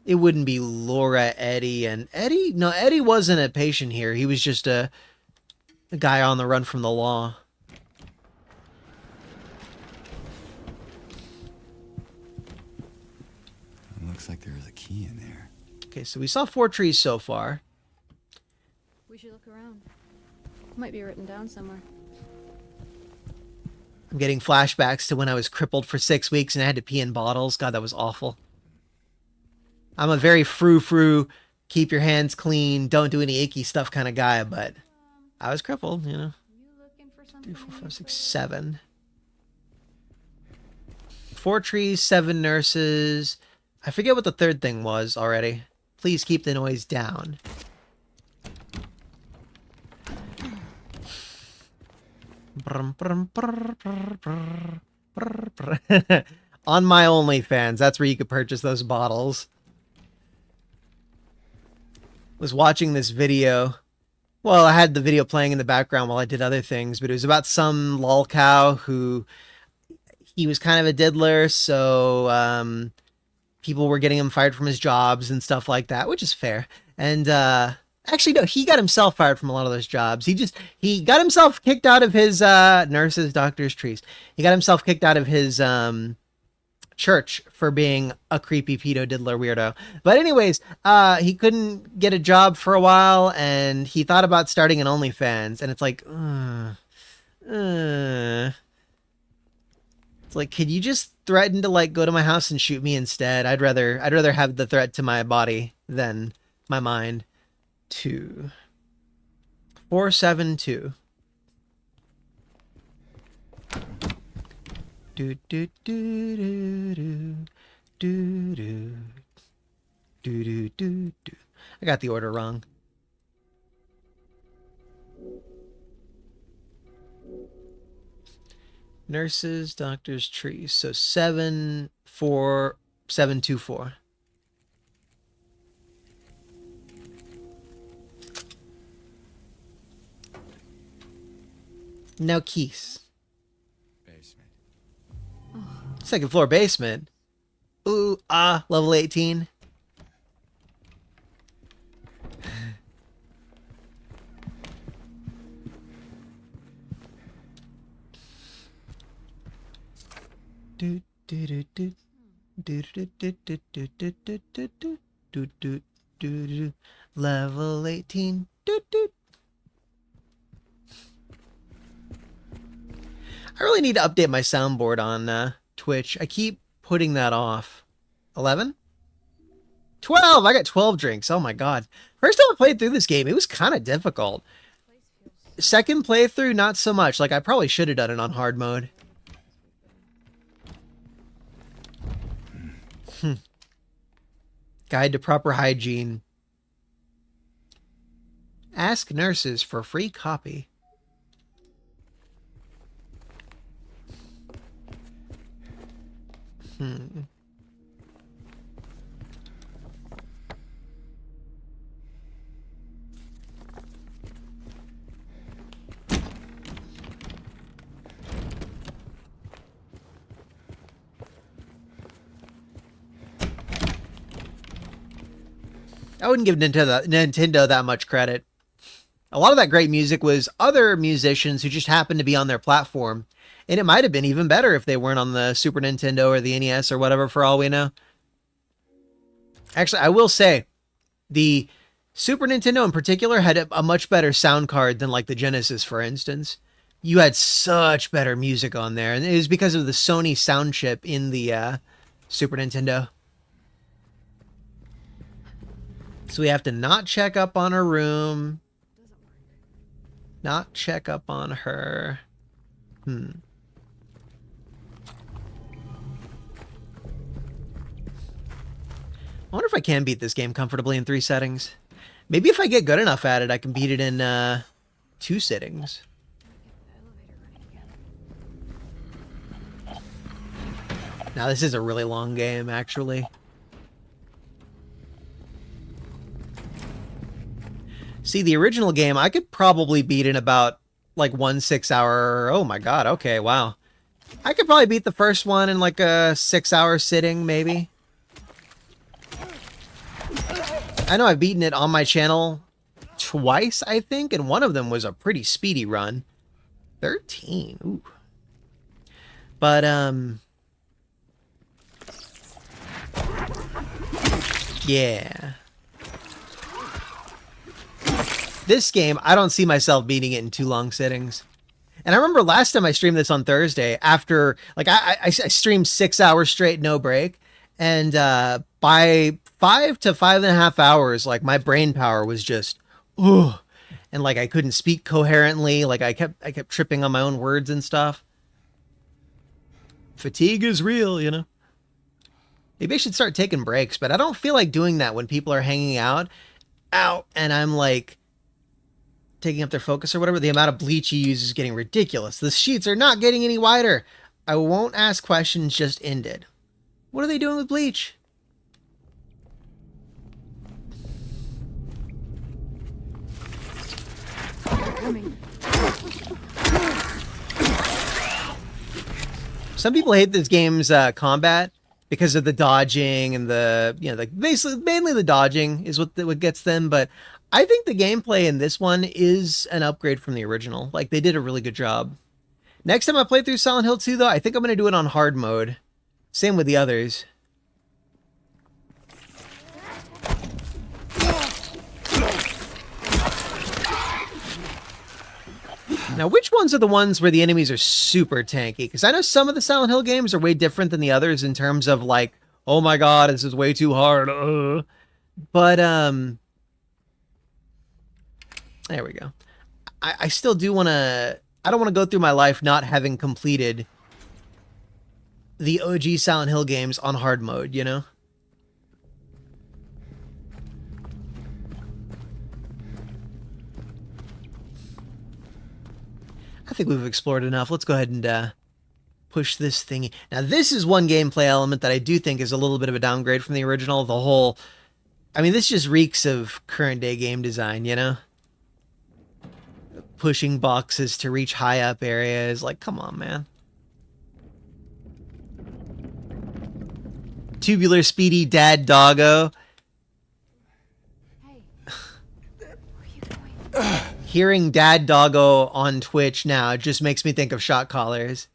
It wouldn't be Laura, Eddie, and Eddie? No, Eddie wasn't a patient here. He was just a guy on the run from the law. It looks like there is a key in there. Okay, so we saw 4 trees so far. We should look around. Might be written down somewhere. I'm getting flashbacks to when I was crippled for 6 weeks and I had to pee in bottles. God, that was awful. I'm a very frou-frou, keep your hands clean, don't do any icky stuff kind of guy, but I was crippled, you know. 3, 4, 5, 6, 7. 4 trees, 7 nurses. I forget what the third thing was already. Please keep the noise down. On my OnlyFans, that's where you could purchase those bottles. Was watching this video. Well, I had the video playing in the background while I did other things, but it was about some lolcow who he was kind of a diddler, so people were getting him fired from his jobs and stuff like that, which is fair. And actually, no, he got himself fired from a lot of those jobs. He got himself kicked out of his nurses, doctors, trees. He got himself kicked out of his church for being a creepy pedo diddler weirdo. But anyways, he couldn't get a job for a while, and he thought about starting an OnlyFans, and it's like, it's like, could you just threaten to like go to my house and shoot me instead? I'd rather have the threat to my body than my mind. 2 4 7 2. Do do do do do do do do do do do. I got the order wrong. Nurses, doctors, trees. So 7 4 7 2 4. Now keys. Second floor basement. Ooh, level 18. Do do do do do do do do do do do do do do do do. Level 18. Do do. I really need to update my soundboard on Twitch. I keep putting that off. 11? 12! I got 12 drinks. Oh my god. First time I played through this game, it was kind of difficult. Second playthrough, not so much. Like, I probably should have done it on hard mode. Guide to proper hygiene. Ask nurses for free copy. I wouldn't give Nintendo that much credit. A lot of that great music was other musicians who just happened to be on their platform. And it might have been even better if they weren't on the Super Nintendo or the NES or whatever, for all we know. Actually, I will say, the Super Nintendo in particular had a much better sound card than like the Genesis, for instance. You had such better music on there. And it was because of the Sony sound chip in the Super Nintendo. So we have to not check up on her room. Not check up on her. I wonder if I can beat this game comfortably in 3 settings. Maybe if I get good enough at it, I can beat it in 2 sittings. Now, this is a really long game, actually. See, the original game, I could probably beat in about, like, 1 6-hour... Oh my god, okay, wow. I could probably beat the first one in, like, a 6-hour sitting, maybe. I know I've beaten it on my channel twice, I think, and one of them was a pretty speedy run. 13, ooh. But, yeah. This game, I don't see myself beating it in 2 long sittings. And I remember last time I streamed this on Thursday, after, like, I streamed 6 hours straight, no break. And by 5 to 5.5 hours, like, my brain power was just, ooh. And, like, I couldn't speak coherently. Like, I kept tripping on my own words and stuff. Fatigue is real, you know? Maybe I should start taking breaks, but I don't feel like doing that when people are hanging out, and I'm, like, taking up their focus or whatever. The amount of bleach you use is getting ridiculous. The sheets are not getting any wider. I won't ask questions, just ended. What are they doing with bleach? Some people hate this game's combat because of the dodging and the, you know, like basically mainly the dodging is what gets them, but I think the gameplay in this one is an upgrade from the original. Like, they did a really good job. Next time I play through Silent Hill 2, though, I think I'm going to do it on hard mode. Same with the others. Now, which ones are the ones where the enemies are super tanky? Because I know some of the Silent Hill games are way different than the others in terms of, like, oh my god, this is way too hard. But, there we go. I still do want to... I don't want to go through my life not having completed the OG Silent Hill games on hard mode, you know? I think we've explored enough. Let's go ahead and push this thingy. Now, this is one gameplay element that I do think is a little bit of a downgrade from the original. The whole... I mean, this just reeks of current-day game design, you know? Pushing boxes to reach high-up areas. Like, come on, man. tubular speedy dad doggo. Hey. Where are you going? Hearing dad doggo on Twitch now just makes me think of shot callers.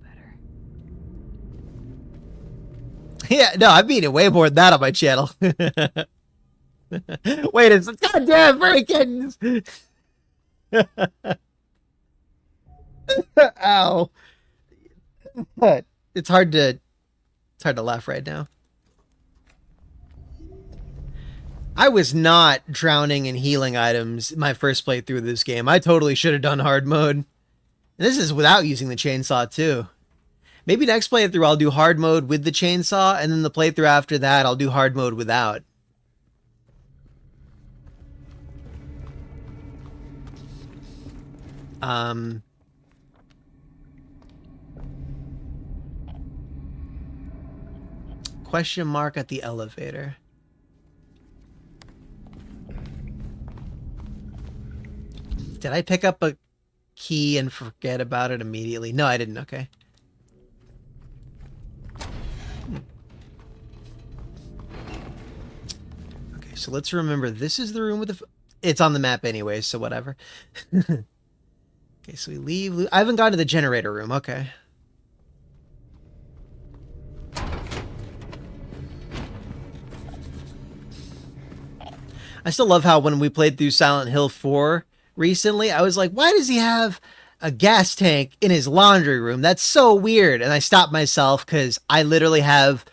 Better. Yeah, no, I'm beating way more than that on my channel. Wait, it's goddamn furry kittens. Ow. It's hard to laugh right now. I was not drowning in healing items my first playthrough of this game. I totally should have done hard mode. And this is without using the chainsaw too. Maybe next playthrough I'll do hard mode with the chainsaw, and then the playthrough after that I'll do hard mode without. Question mark at the elevator. Did I pick up a key and forget about it immediately? No, I didn't. Okay. Okay, so let's remember this is the room with the... It's on the map anyway, so whatever. Okay, so we leave... I haven't gone to the generator room. Okay. I still love how when we played through Silent Hill 4 recently, I was like, why does he have a gas tank in his laundry room? That's so weird. And I stopped myself because I literally have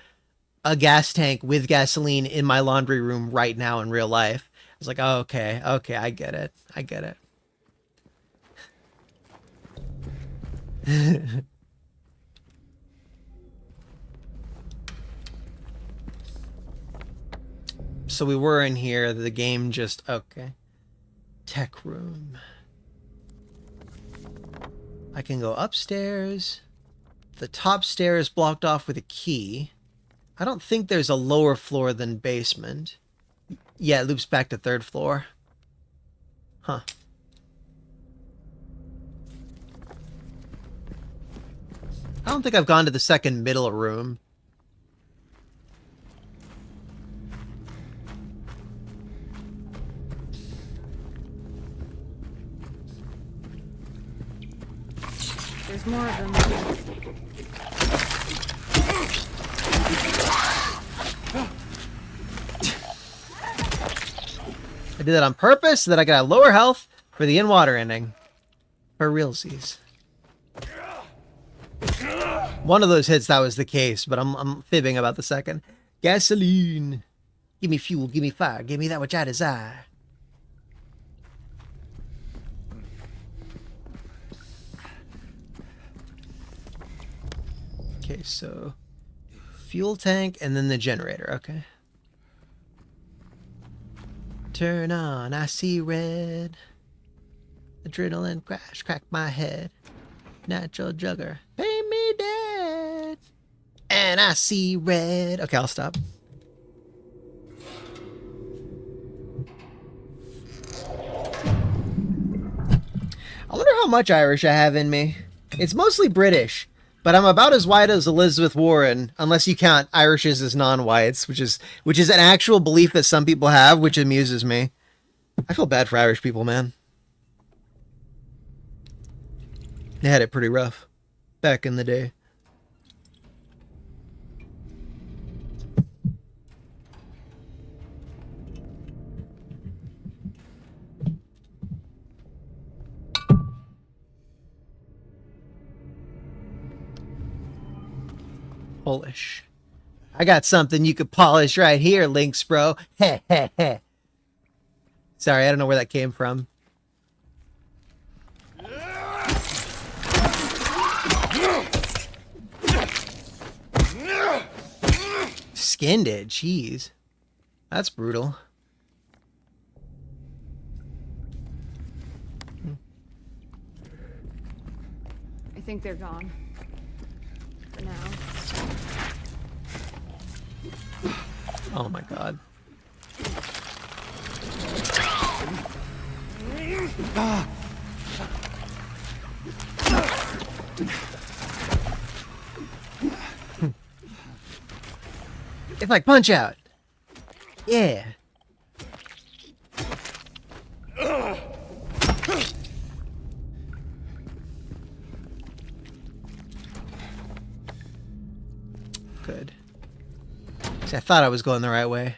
a gas tank with gasoline in my laundry room right now in real life. I was like, oh, okay, I get it. I get it. So we were in here, the game just... Okay. Tech room. I can go upstairs. The top stairs blocked off with a key. I don't think there's a lower floor than basement. Yeah, it loops back to third floor. Huh. I don't think I've gone to the second middle room. There's more of them. I did that on purpose so that I got a lower health for the in-water ending. For realsies. One of those hits that was the case, but I'm fibbing about the second. Gasoline. Give me fuel, give me fire, give me that which I desire. Okay, so fuel tank and then the generator. Okay. Turn on, I see red. Adrenaline crash, crack my head. Natural jugger, pay me dead. And I see red. Okay, I'll stop. I wonder how much Irish I have in me. It's mostly British. But I'm about as white as Elizabeth Warren, unless you count Irishes as non-whites, which is an actual belief that some people have, which amuses me. I feel bad for Irish people, man. They had it pretty rough back in the day. Polish. I got something you could polish right here, Lynx bro. Heh heh heh. Sorry, I don't know where that came from. Skinned it, jeez. That's brutal. I think they're gone. For now. Oh my god. It's like Punch Out. Yeah. Good. See, I thought I was going the right way.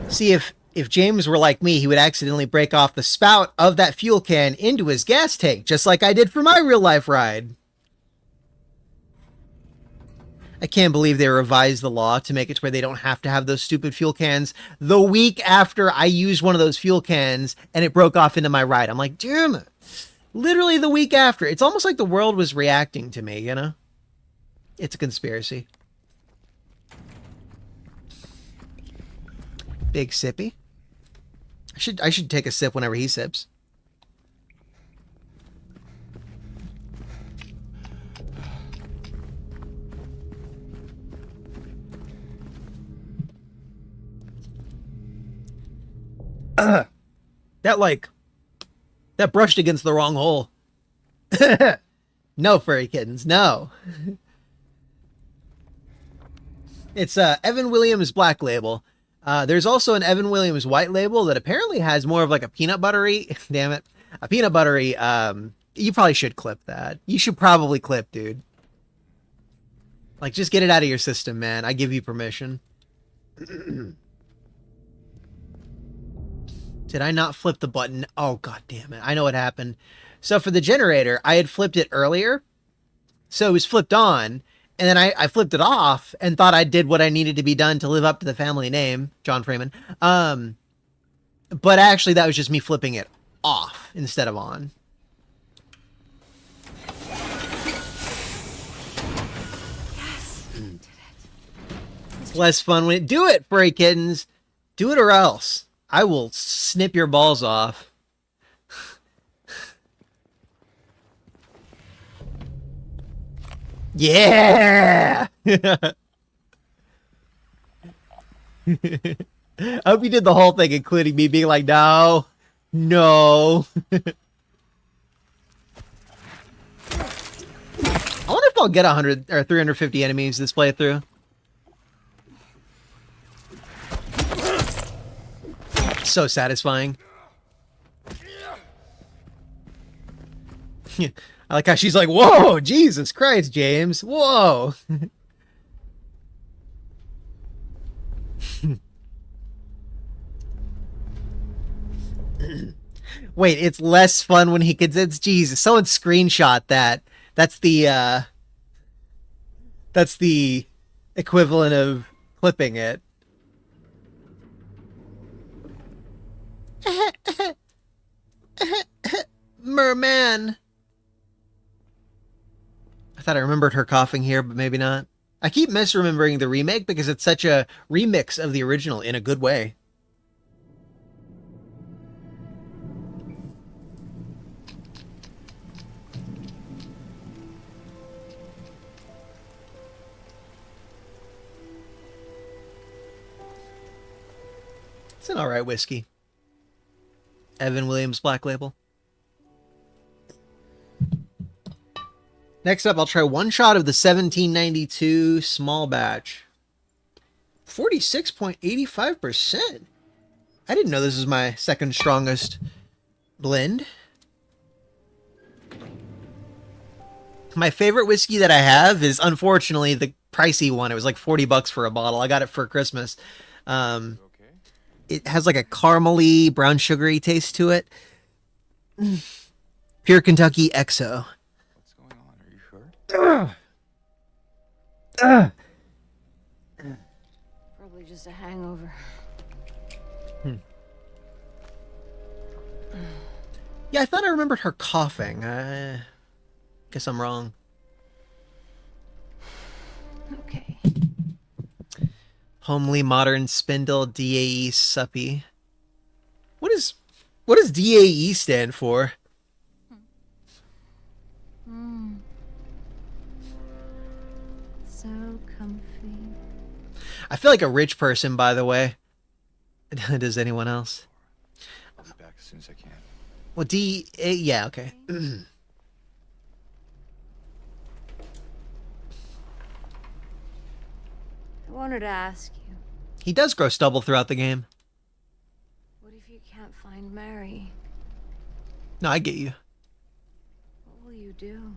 See, if James were like me, he would accidentally break off the spout of that fuel can into his gas tank, just like I did for my real-life ride. I can't believe they revised the law to make it to where they don't have to have those stupid fuel cans the week after I used one of those fuel cans and it broke off into my ride. I'm like, damn it. Literally the week after. It's almost like the world was reacting to me, you know? It's a conspiracy. Big sippy. I should take a sip whenever he sips. That brushed against the wrong hole. No, furry kittens, no. It's Evan Williams Black Label. There's also an Evan Williams White Label that apparently has more of like a peanut buttery, damn it, a peanut buttery, you probably should clip that. You should probably clip, dude. Like, just get it out of your system, man. I give you permission. Did I not flip the button? Oh, god damn it. I know what happened. So for the generator, I had flipped it earlier. So it was flipped on. And then I flipped it off and thought I did what I needed to be done to live up to the family name, John Freeman. But actually, that was just me flipping it off instead of on. Yes, did it. It's less fun when it... Do it, furry kittens. Do it or else. I will snip your balls off. Yeah! I hope you did the whole thing, including me being like, no. No. I wonder if I'll get 100 or 350 enemies this playthrough. So satisfying. I like how she's like, whoa, Jesus Christ, James. Whoa. Wait, it's less fun when he it's Jesus. Someone screenshot that. That's the equivalent of clipping it. Merman. I thought I remembered her coughing here, but maybe not. I keep misremembering the remake because it's such a remix of the original in a good way. It's an alright whiskey. Evan Williams Black Label. Next up, I'll try one shot of the 1792 small batch. 46.85%. I didn't know this was my second strongest blend. My favorite whiskey that I have is, unfortunately, the pricey one. It was like $40 for a bottle. I got it for Christmas. It has like a caramely, brown sugary taste to it. Pure Kentucky XO. What's going on? Are you sure? Probably just a hangover. Yeah, I thought I remembered her coughing. Guess I'm wrong. Okay. Homely modern spindle DAE suppy. What does DAE stand for? So comfy. I feel like a rich person, by the way. Does anyone else? I'll be back as soon as I can. Well, yeah, okay. wanted to ask you, He does grow stubble throughout the game. what if you can't find Mary? No, I get you. What will you do?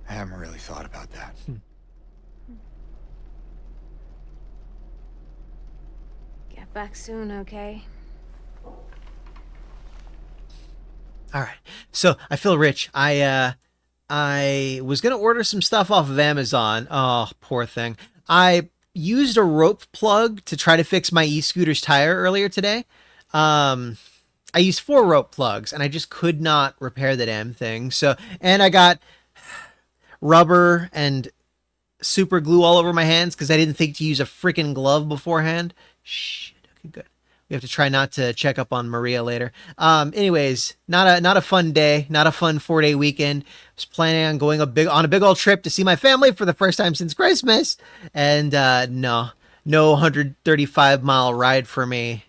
I haven't really thought about that. Get back soon, okay? All right. So I feel rich. I was gonna order some stuff off of Amazon. Oh, poor thing. I used a rope plug to try to fix my e-scooter's tire earlier today. I used 4 rope plugs and I just could not repair the damn thing. So, and I got rubber and super glue all over my hands because I didn't think to use a freaking glove beforehand. Shit. Okay, good. We have to try not to check up on Maria later. Anyways, not a fun day, not a fun 4-day weekend. I was planning on going on a big old trip to see my family for the first time since Christmas, and no 135-mile ride for me.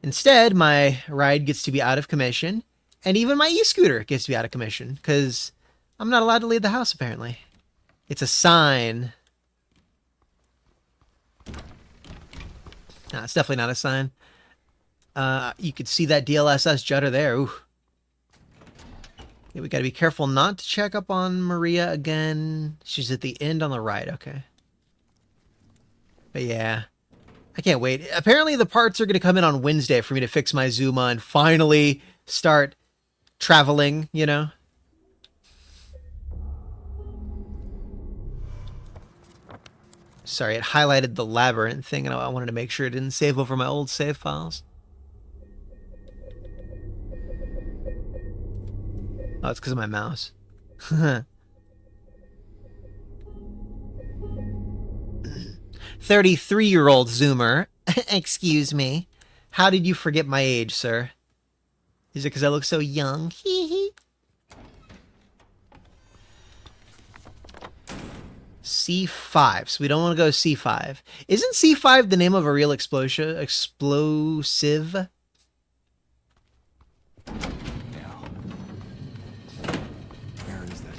Instead, my ride gets to be out of commission, and even my e-scooter gets to be out of commission because I'm not allowed to leave the house. Apparently, it's a sign. No, it's definitely not a sign. You could see that DLSS judder there. Ooh. Yeah, we gotta be careful not to check up on Maria again. She's at the end on the right, okay. But yeah, I can't wait. Apparently the parts are gonna come in on Wednesday for me to fix my Zuma and finally start traveling, you know? Sorry, it highlighted the labyrinth thing, and I wanted to make sure it didn't save over my old save files. Oh, it's because of my mouse. 33-year-old Zoomer. Excuse me. How did you forget my age, sir? Is it because I look so young? Hee hee. C5. So we don't want to go C5. Isn't C5 the name of a real explosive? Now, where is that?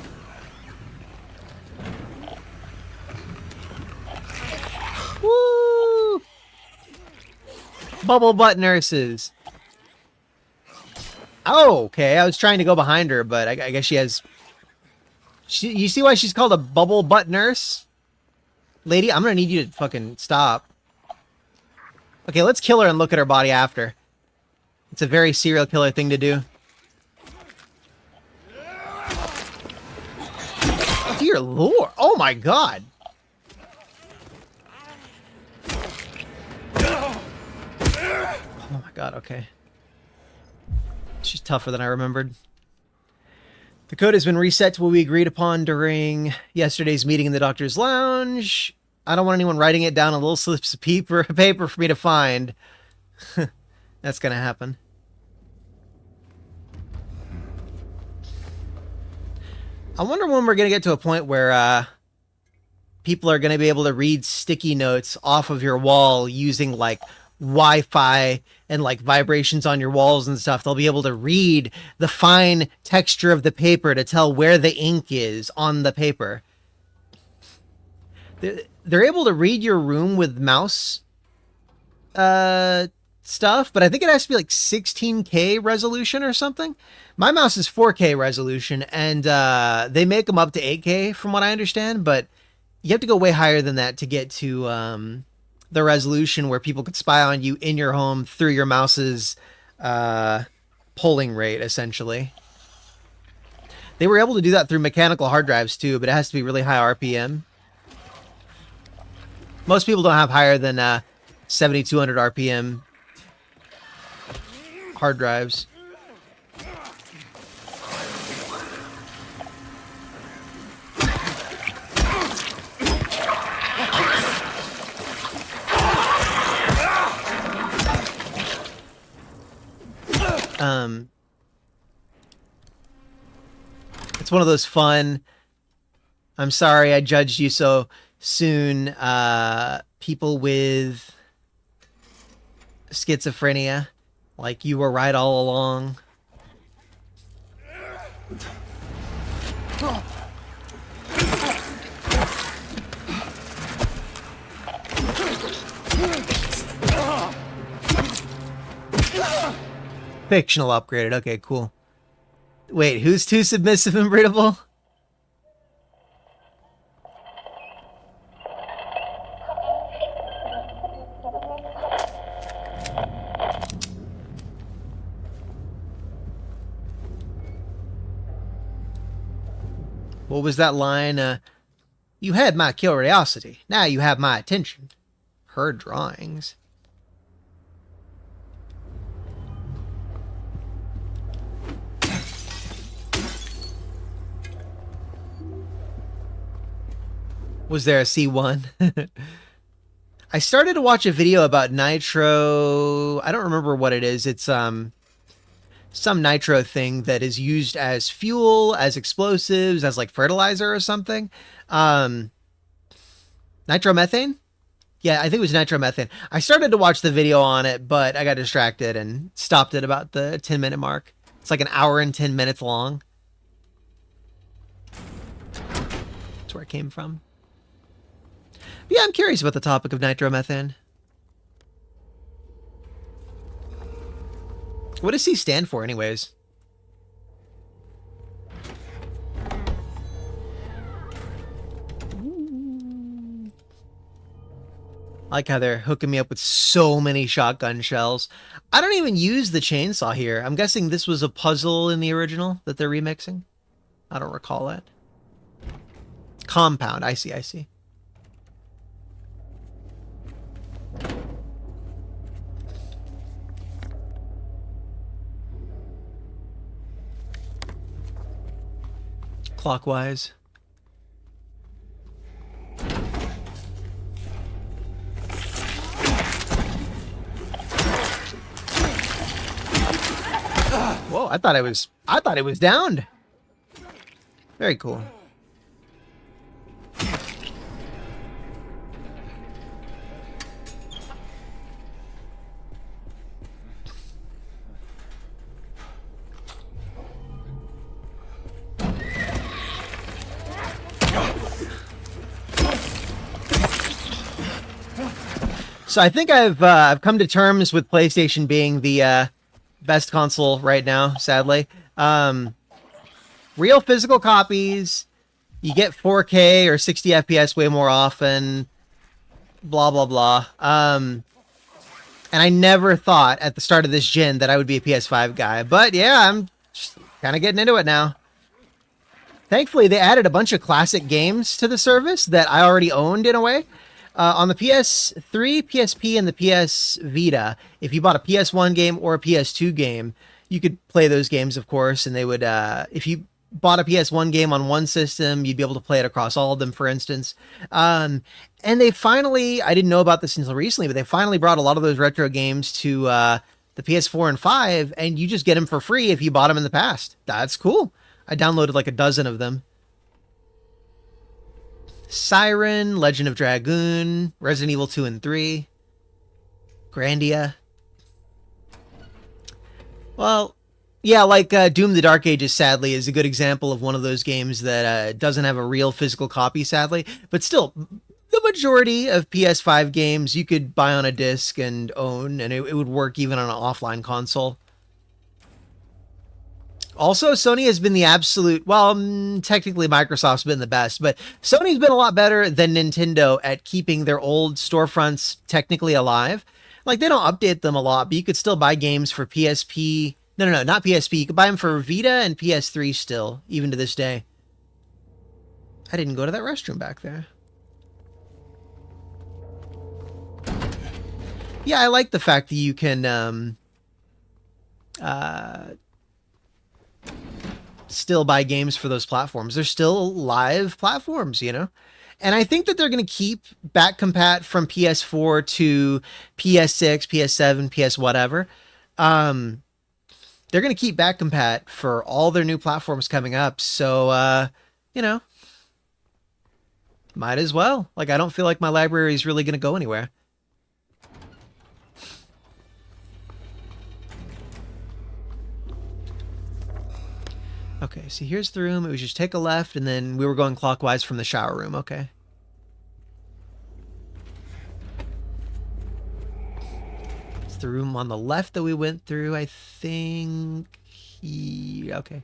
Woo! Bubble butt nurses. Oh, okay. I was trying to go behind her, but I guess she has... you see why she's called a bubble butt nurse? Lady, I'm gonna need you to fucking stop. Okay, let's kill her and look at her body after. It's a very serial killer thing to do. Dear Lord. Oh my god. Oh my god, okay. She's tougher than I remembered. The code has been reset to what we agreed upon during yesterday's meeting in the doctor's lounge. I don't want anyone writing it down on little slips of paper for me to find. That's gonna happen. I wonder when we're gonna get to a point where people are gonna be able to read sticky notes off of your wall using like Wi-Fi and like vibrations on your walls and stuff. They'll be able to read the fine texture of the paper to tell where the ink is on the paper. They're able to read your room with mouse stuff, but I think it has to be like 16K resolution or something. My mouse is 4K resolution, and they make them up to 8K from what I understand, but you have to go way higher than that to get to the resolution where people could spy on you in your home through your mouse's polling rate, essentially. They were able to do that through mechanical hard drives too, but it has to be really high RPM. Most people don't have higher than 7,200 RPM hard drives. It's one of those fun, I'm sorry I judged you so soon, people with schizophrenia, like you were right all along. Fictional upgraded. Okay, cool. Wait, who's too submissive and breedable? What was that line? You had my curiosity. Now you have my attention. Her drawings. Was there a C1? I started to watch a video about nitro. I don't remember what it is. It's some nitro thing that is used as fuel, as explosives, as like fertilizer or something. Nitromethane? Yeah, I think it was nitromethane. I started to watch the video on it, but I got distracted and stopped at about the 10-minute mark. It's like an hour and 10 minutes long. That's where it came from. But yeah, I'm curious about the topic of nitromethane. What does C stand for anyways? I like how they're hooking me up with so many shotgun shells. I don't even use the chainsaw here. I'm guessing this was a puzzle in the original that they're remixing. I don't recall that. Compound. I see. Clockwise. Whoa, I thought it was downed. Very cool. So I think I've come to terms with PlayStation being the best console right now, sadly. Real physical copies, you get 4K or 60 FPS way more often, blah, blah, blah. And I never thought at the start of this gen that I would be a PS5 guy. But yeah, I'm kind of getting into it now. Thankfully, they added a bunch of classic games to the service that I already owned in a way. On the PS3, PSP, and the PS Vita, if you bought a PS1 game or a PS2 game, you could play those games, of course, and they would, if you bought a PS1 game on one system, you'd be able to play it across all of them, for instance. And they finally, I didn't know about this until recently, but they finally brought a lot of those retro games to the PS4 and 5, and you just get them for free if you bought them in the past. That's cool. I downloaded like a dozen of them. Siren, Legend of Dragoon, Resident Evil 2 and 3, Grandia. Well, yeah, like Doom the Dark Ages, sadly, is a good example of one of those games that doesn't have a real physical copy, sadly. But still, the majority of PS5 games you could buy on a disc and own, and it would work even on an offline console. Also, Sony has been the absolute, well, technically Microsoft's been the best, but Sony's been a lot better than Nintendo at keeping their old storefronts technically alive. Like, they don't update them a lot, but you could still buy games for PSP. No, not PSP. You could buy them for Vita and PS3 still, even to this day. I didn't go to that restroom back there. Yeah, I like the fact that you can, still buy games for those platforms. They're still live platforms, you know? And I think that they're going to keep back compat from PS4 to PS6, PS7, PS whatever. They're going to keep back compat for all their new platforms coming up. So, you know, might as well. Like, I don't feel like my library is really going to go anywhere. Okay, so here's the room. It was just take a left, and then we were going clockwise from the shower room. Okay. It's the room on the left that we went through, I think. Okay.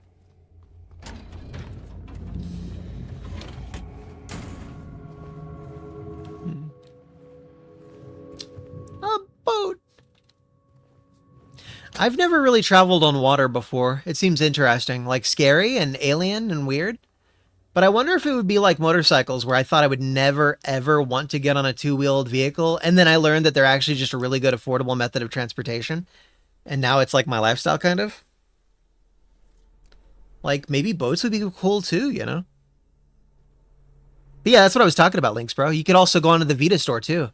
A boat. I've never really traveled on water before. It seems interesting, like scary and alien and weird. But I wonder if it would be like motorcycles, where I thought I would never, ever want to get on a two-wheeled vehicle. And then I learned that they're actually just a really good, affordable method of transportation. And now it's like my lifestyle, kind of. Like, maybe boats would be cool too, you know? But yeah, that's what I was talking about, Lynx, bro. You could also go onto the Vita store too.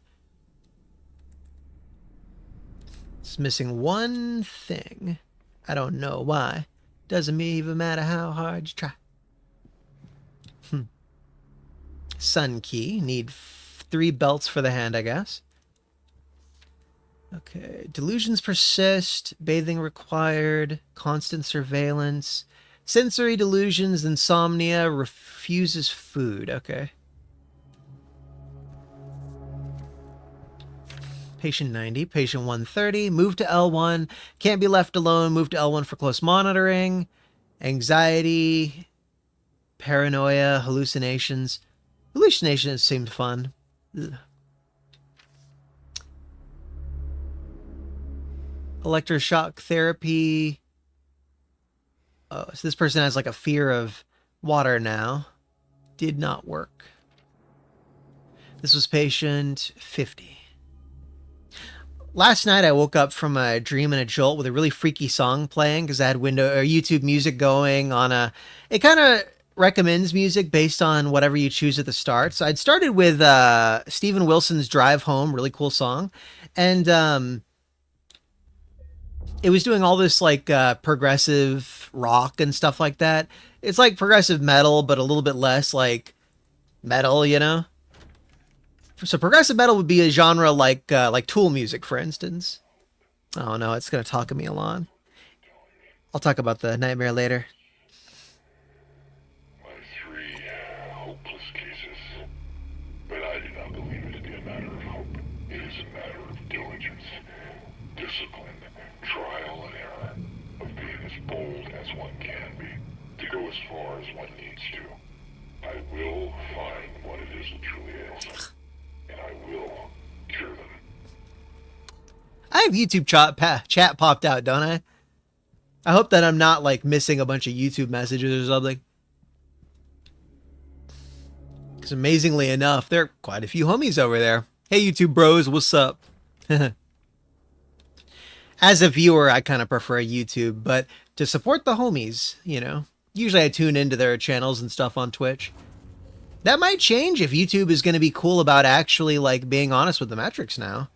It's missing one thing. I don't know why. Doesn't even matter how hard you try. Sun key. Need 3 belts for the hand, I guess. Okay. Delusions persist. Bathing required. Constant surveillance. Sensory delusions. Insomnia. Refuses food. Okay. Patient 90. Patient 130. Move to L1. Can't be left alone. Move to L1 for close monitoring. Anxiety. Paranoia. Hallucinations. Hallucinations seemed fun. Ugh. Electroshock therapy. Oh, so this person has like a fear of water now. Did not work. This was patient 50. Last night I woke up from a dream and a jolt with a really freaky song playing because I had YouTube music going on a... It kind of recommends music based on whatever you choose at the start. So I'd started with Steven Wilson's Drive Home, really cool song. And it was doing all this like progressive rock and stuff like that. It's like progressive metal, but a little bit less like metal, you know? So progressive metal would be a genre like Tool music, for instance. Oh no, it's going to talk me along. I'll talk about the nightmare later. My 3 hopeless cases. But I do not believe it to be a matter of hope. It is a matter of diligence, discipline, trial and error, of being as bold as one can be, to go as far as one needs to. I will find what it is that truly ails them, and I will cure them. I have YouTube chat popped out, don't I? I hope that I'm not like missing a bunch of YouTube messages or something. Because amazingly enough, there are quite a few homies over there. Hey, YouTube bros, what's up? As a viewer, I kind of prefer YouTube, but to support the homies, you know, usually I tune into their channels and stuff on Twitch. That might change if YouTube is going to be cool about actually like being honest with the metrics now.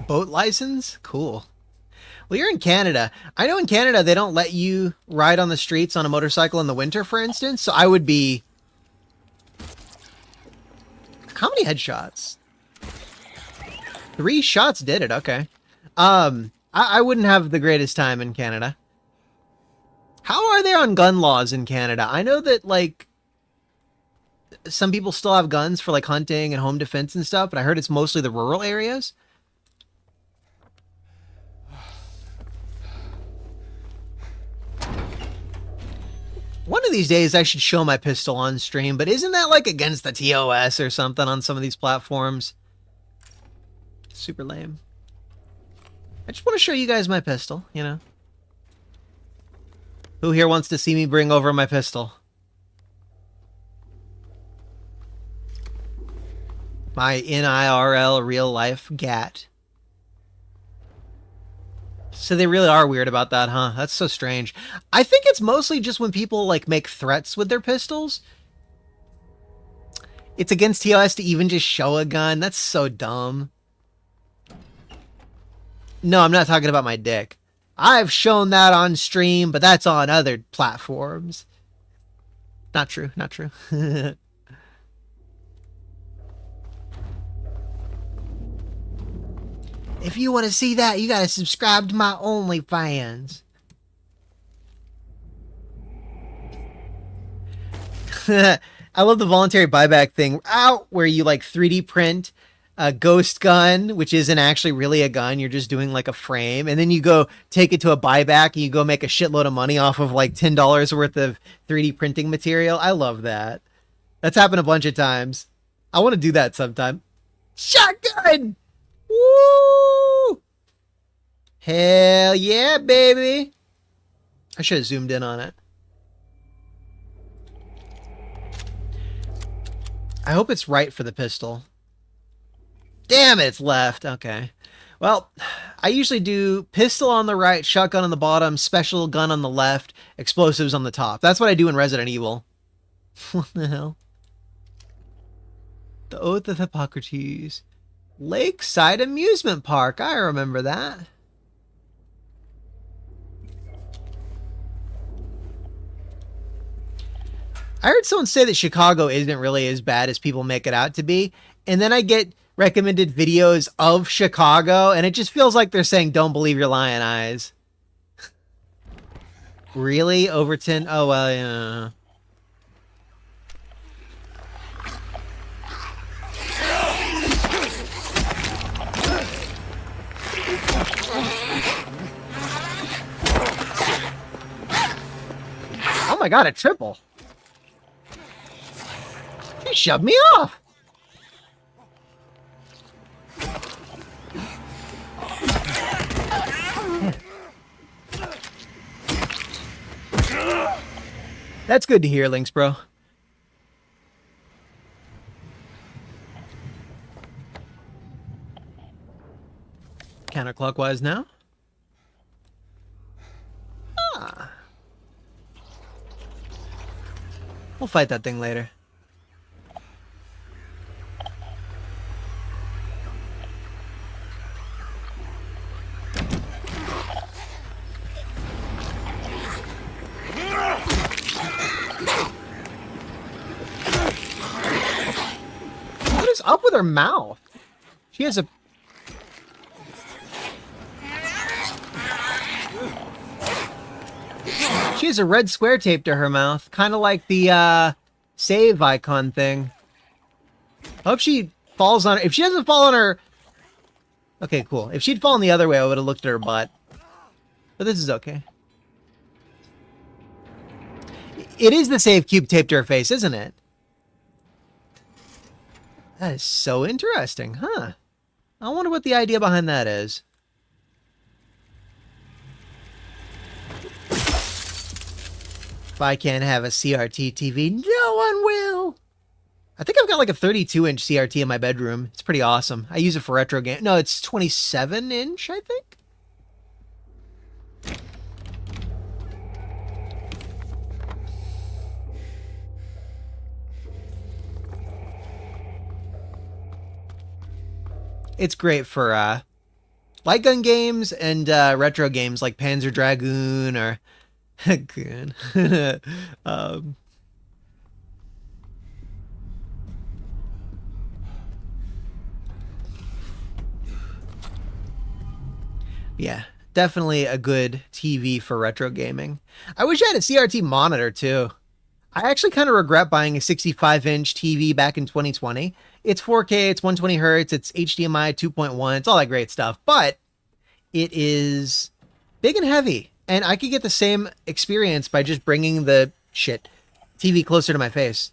Boat license? Cool. Well, you're in Canada. I know in Canada they don't let you ride on the streets on a motorcycle in the winter, for instance. So I would be... How many headshots? 3 shots did it. Okay. I wouldn't have the greatest time in Canada. How are they on gun laws in Canada? I know that, like, some people still have guns for, like, hunting and home defense and stuff, but I heard it's mostly the rural areas. One of these days I should show my pistol on stream, but isn't that, like, against the TOS or something on some of these platforms? Super lame. I just want to show you guys my pistol, you know? Who here wants to see me bring over my pistol? My NIRL real life GAT. So they really are weird about that, huh? That's so strange. I think it's mostly just when people like make threats with their pistols. It's against TOS to even just show a gun. That's so dumb. No, I'm not talking about my dick. I've shown that on stream, but that's on other platforms. Not true, not true. If you want to see that, you gotta subscribe to my OnlyFans. I love the voluntary buyback thing out where you like 3D print a ghost gun, which isn't actually really a gun. You're just doing like a frame. And then you go take it to a buyback and you go make a shitload of money off of like $10 worth of 3D printing material. I love that. That's happened a bunch of times. I want to do that sometime. Shotgun! Woo! Hell yeah, baby. I should have zoomed in on it. I hope it's right for the pistol. Damn it, it's left. Okay. Well, I usually do pistol on the right, shotgun on the bottom, special gun on the left, explosives on the top. That's what I do in Resident Evil. What the hell? The Oath of Hippocrates. Lakeside Amusement Park. I remember that. I heard someone say that Chicago isn't really as bad as people make it out to be. And then I get recommended videos of Chicago, and it just feels like they're saying, don't believe your lying eyes. Really? Overton? Oh, well, yeah. Oh my god, a triple. He shoved me off. That's good to hear, Lynx, bro. Counterclockwise now. Ah. We'll fight that thing later. What is up with her mouth? She has a... She has a red square taped to her mouth. Kind of like the, save icon thing. I hope she falls on... If she doesn't fall on her... Okay, cool. If she'd fallen the other way, I would have looked at her butt. But this is okay. It is the save cube taped to her face, isn't it? That is so interesting, huh? I wonder what the idea behind that is. If I can't have a CRT TV, no one will. I think I've got like a 32-inch CRT in my bedroom. It's pretty awesome. I use it for retro games. No, it's 27-inch, I think. It's great for light gun games and retro games like Panzer Dragoon or good. Yeah, definitely a good TV for retro gaming. I wish I had a CRT monitor too. I actually kind of regret buying a 65-inch TV back in 2020. It's 4K, it's 120 hertz, it's HDMI 2.1, it's all that great stuff, but it is big and heavy, and I could get the same experience by just bringing the TV closer to my face.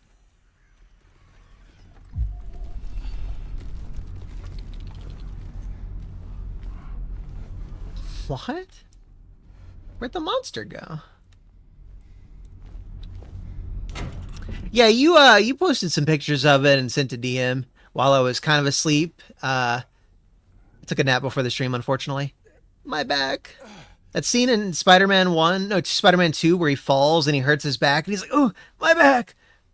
What? Where'd the monster go? Yeah, you posted some pictures of it and sent a DM while I was kind of asleep. I took a nap before the stream, unfortunately. My back. That scene in Spider-Man 1, no, Spider-Man 2, where he falls and he hurts his back, and he's like, oh, my back.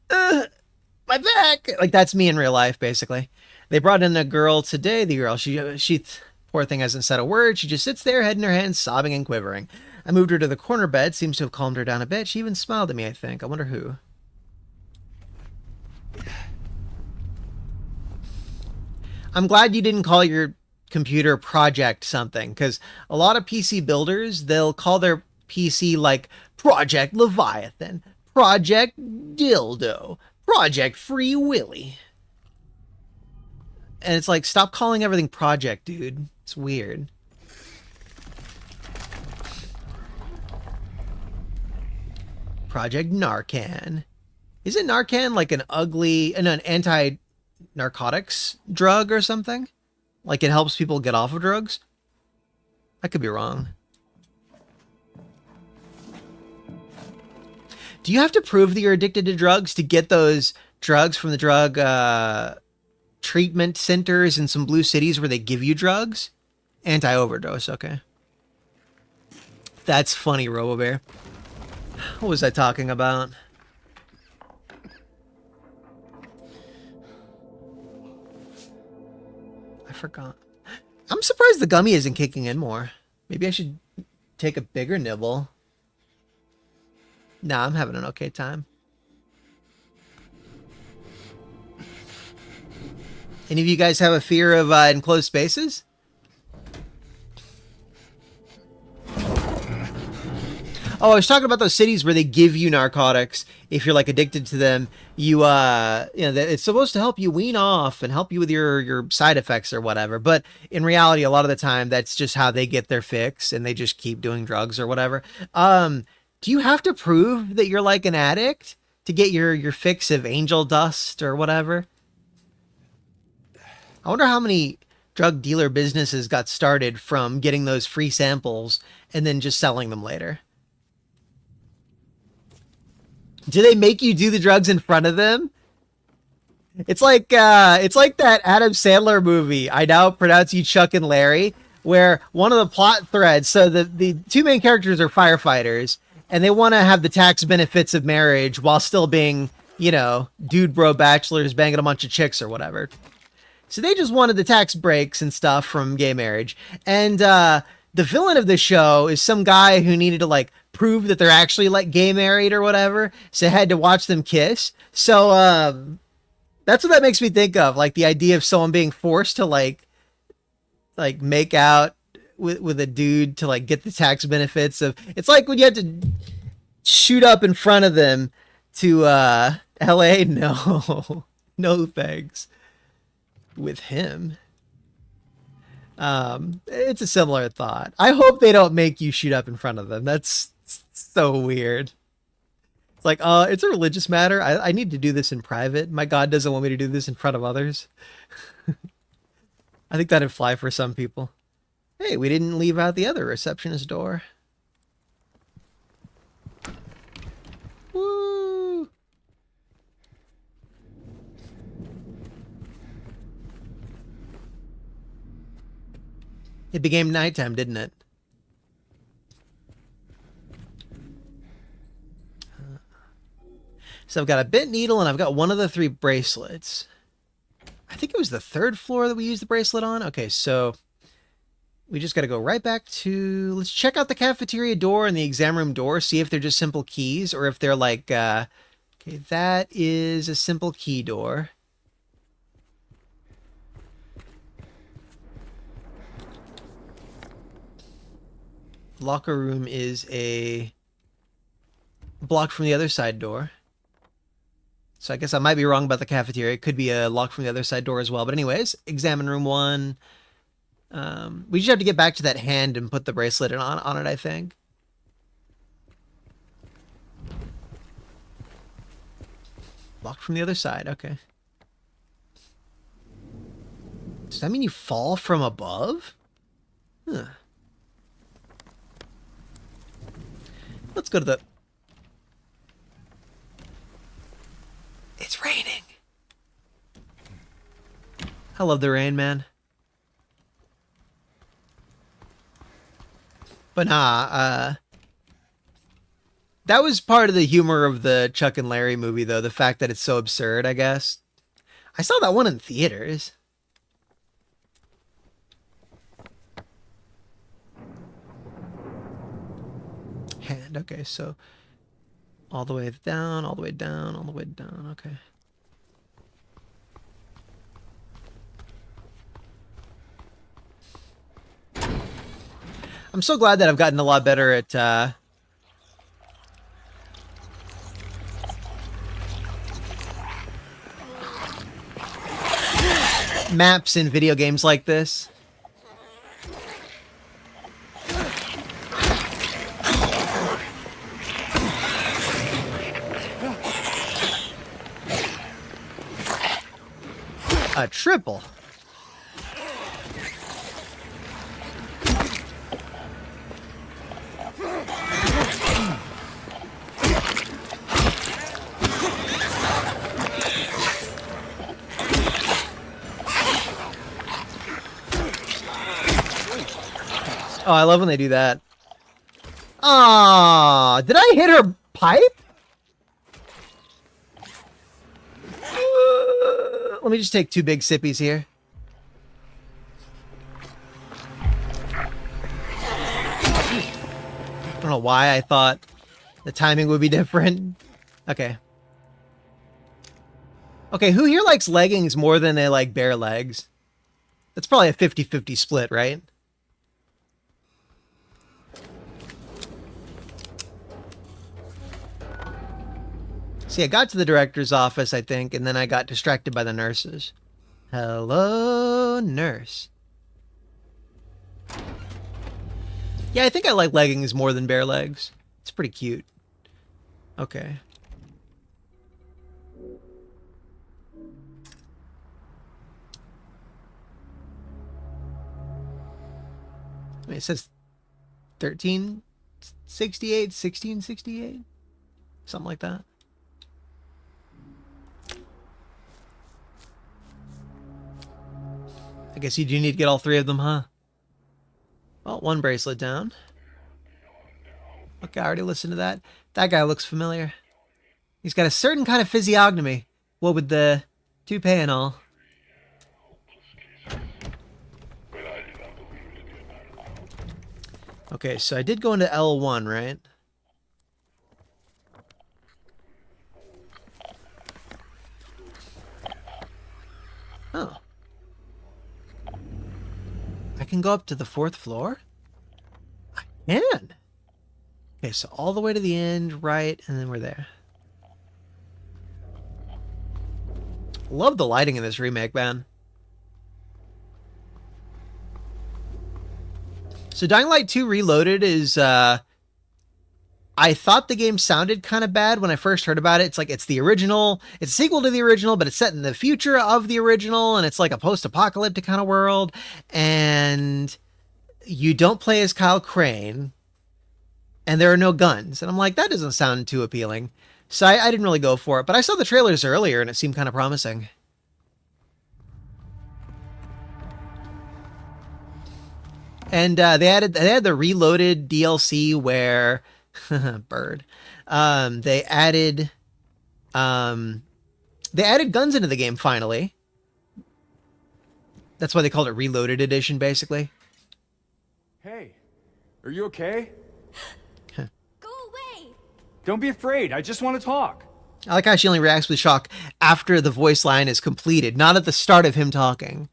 My back. Like, that's me in real life, basically. They brought in a girl today. The girl, she poor thing hasn't said a word. She just sits there, head in her hands, sobbing and quivering. I moved her to the corner bed. Seems to have calmed her down a bit. She even smiled at me, I think. I wonder who. I'm glad you didn't call your computer project something, because a lot of PC builders, they'll call their PC like Project Leviathan, Project Dildo, Project Free Willy. And it's like, stop calling everything project, dude. It's weird. Project Narcan. Isn't Narcan like an anti-narcotics drug or something? Like it helps people get off of drugs? I could be wrong. Do you have to prove that you're addicted to drugs to get those drugs from the drug treatment centers in some blue cities where they give you drugs? Anti-overdose, okay. That's funny, RoboBear. What was I talking about? I forgot. I'm surprised the gummy isn't kicking in more. Maybe I should take a bigger nibble. Nah, I'm having an okay time. Any of you guys have a fear of enclosed spaces? Oh, I was talking about those cities where they give you narcotics. If you're like addicted to them, you know, it's supposed to help you wean off and help you with your side effects or whatever. But in reality, a lot of the time, that's just how they get their fix, and they just keep doing drugs or whatever. Do you have to prove that you're like an addict to get your fix of angel dust or whatever? I wonder how many drug dealer businesses got started from getting those free samples and then just selling them later. Do they make you do the drugs in front of them? It's like that Adam Sandler movie, I Now Pronounce You Chuck and Larry, where one of the plot threads, so the two main characters are firefighters, and they want to have the tax benefits of marriage while still being, you know, dude bro bachelors banging a bunch of chicks or whatever. So they just wanted the tax breaks and stuff from gay marriage. And the villain of the show is some guy who needed to like prove that they're actually like gay married or whatever. So had to watch them kiss. So that's what that makes me think of. Like the idea of someone being forced to like make out with a dude to like get the tax benefits of, it's like when you have to shoot up in front of them to LA. No, no thanks. With him. It's a similar thought. I hope they don't make you shoot up in front of them. That's so weird. It's like, it's a religious matter. I need to do this in private. My God doesn't want me to do this in front of others. I think that'd fly for some people. Hey, we didn't leave out the other receptionist door. Woo! It became nighttime, didn't it? So I've got a bent needle and I've got one of the 3 bracelets. I think it was the 3rd floor that we used the bracelet on. Okay, so we just got to go right back to... Let's check out the cafeteria door and the exam room door, see if they're just simple keys or if they're like... okay, that is a simple key door. Locker room is a block from the other side door. So I guess I might be wrong about the cafeteria. It could be a lock from the other side door as well. But anyways, examine room 1. We just have to get back to that hand and put the bracelet on it, I think. Locked from the other side. Okay. Does that mean you fall from above? Huh. Let's go to the... It's raining. I love the rain, man. But nah, that was part of the humor of the Chuck and Larry movie, though. The fact that it's so absurd, I guess. I saw that one in theaters. Hand, okay, so all the way down, all the way down, all the way down, okay. I'm so glad that I've gotten a lot better at maps in video games like this. A triple. Oh, I love when they do that. Ah, did I hit her pipe? Let me just take 2 big sippies here. I don't know why I thought the timing would be different. Okay. Okay, who here likes leggings more than they like bare legs? That's probably a 50-50 split, right? See, I got to the director's office, I think, and then I got distracted by the nurses. Hello, nurse. Yeah, I think I like leggings more than bare legs. It's pretty cute. Okay. I mean, it says 1368, 1668, something like that. I guess you do need to get all 3 of them, huh? Well, 1 bracelet down. Okay, I already listened to that. That guy looks familiar. He's got a certain kind of physiognomy. What with the toupee and all. Okay, so I did go into L1, right? Oh. I can go up to the 4th floor? I can. Okay, so all the way to the end, right, and then we're there. Love the lighting in this remake, man. So Dying Light 2 Reloaded is, I thought the game sounded kind of bad when I first heard about it. It's like, it's the original, it's a sequel to the original, but it's set in the future of the original, and it's like a post-apocalyptic kind of world, and you don't play as Kyle Crane, and there are no guns. And I'm like, that doesn't sound too appealing. So I didn't really go for it, but I saw the trailers earlier, and it seemed kind of promising. And they had the Reloaded DLC where bird. They added guns into the game finally. That's why they called it Reloaded Edition, basically. Hey, are you okay? Go away! Don't be afraid. I just want to talk. I like how she only reacts with shock after the voice line is completed, not at the start of him talking.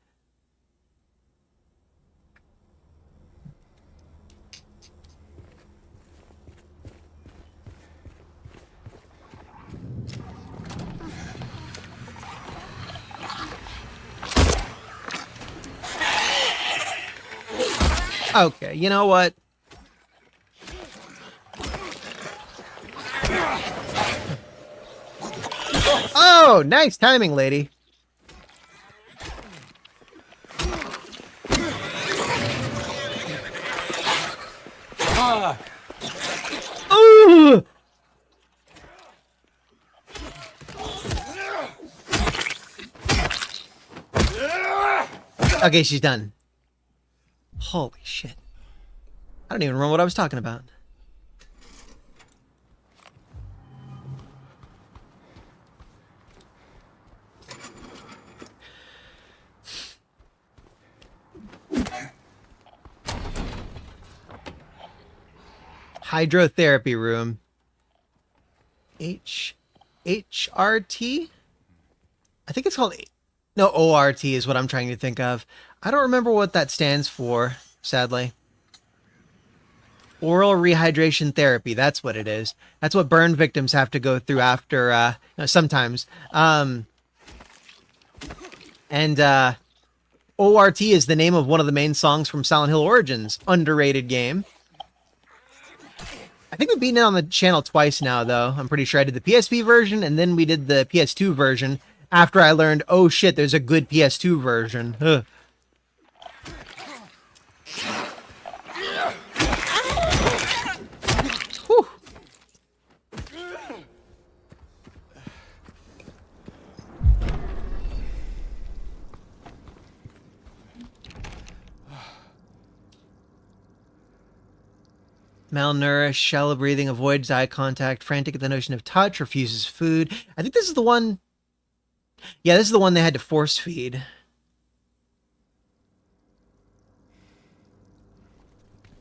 Okay, you know what? Oh, nice timing, lady. Ooh! Okay, she's done. Holy shit. I don't even remember what I was talking about. Hydrotherapy room. HRT? I think it's called... No, ORT is what I'm trying to think of. I don't remember what that stands for, sadly. Oral rehydration therapy. That's what it is. That's what burn victims have to go through after, sometimes. ORT is the name of one of the main songs from Silent Hill Origins. Underrated game. I think we've beaten it on the channel twice now, though. I'm pretty sure I did the PSP version, and then we did the PS2 version after I learned, oh shit, there's a good PS2 version. Ugh. Whew. Malnourished, shallow breathing, avoids eye contact, frantic at the notion of touch, refuses food. I think this is the one... Yeah, this is the one they had to force feed.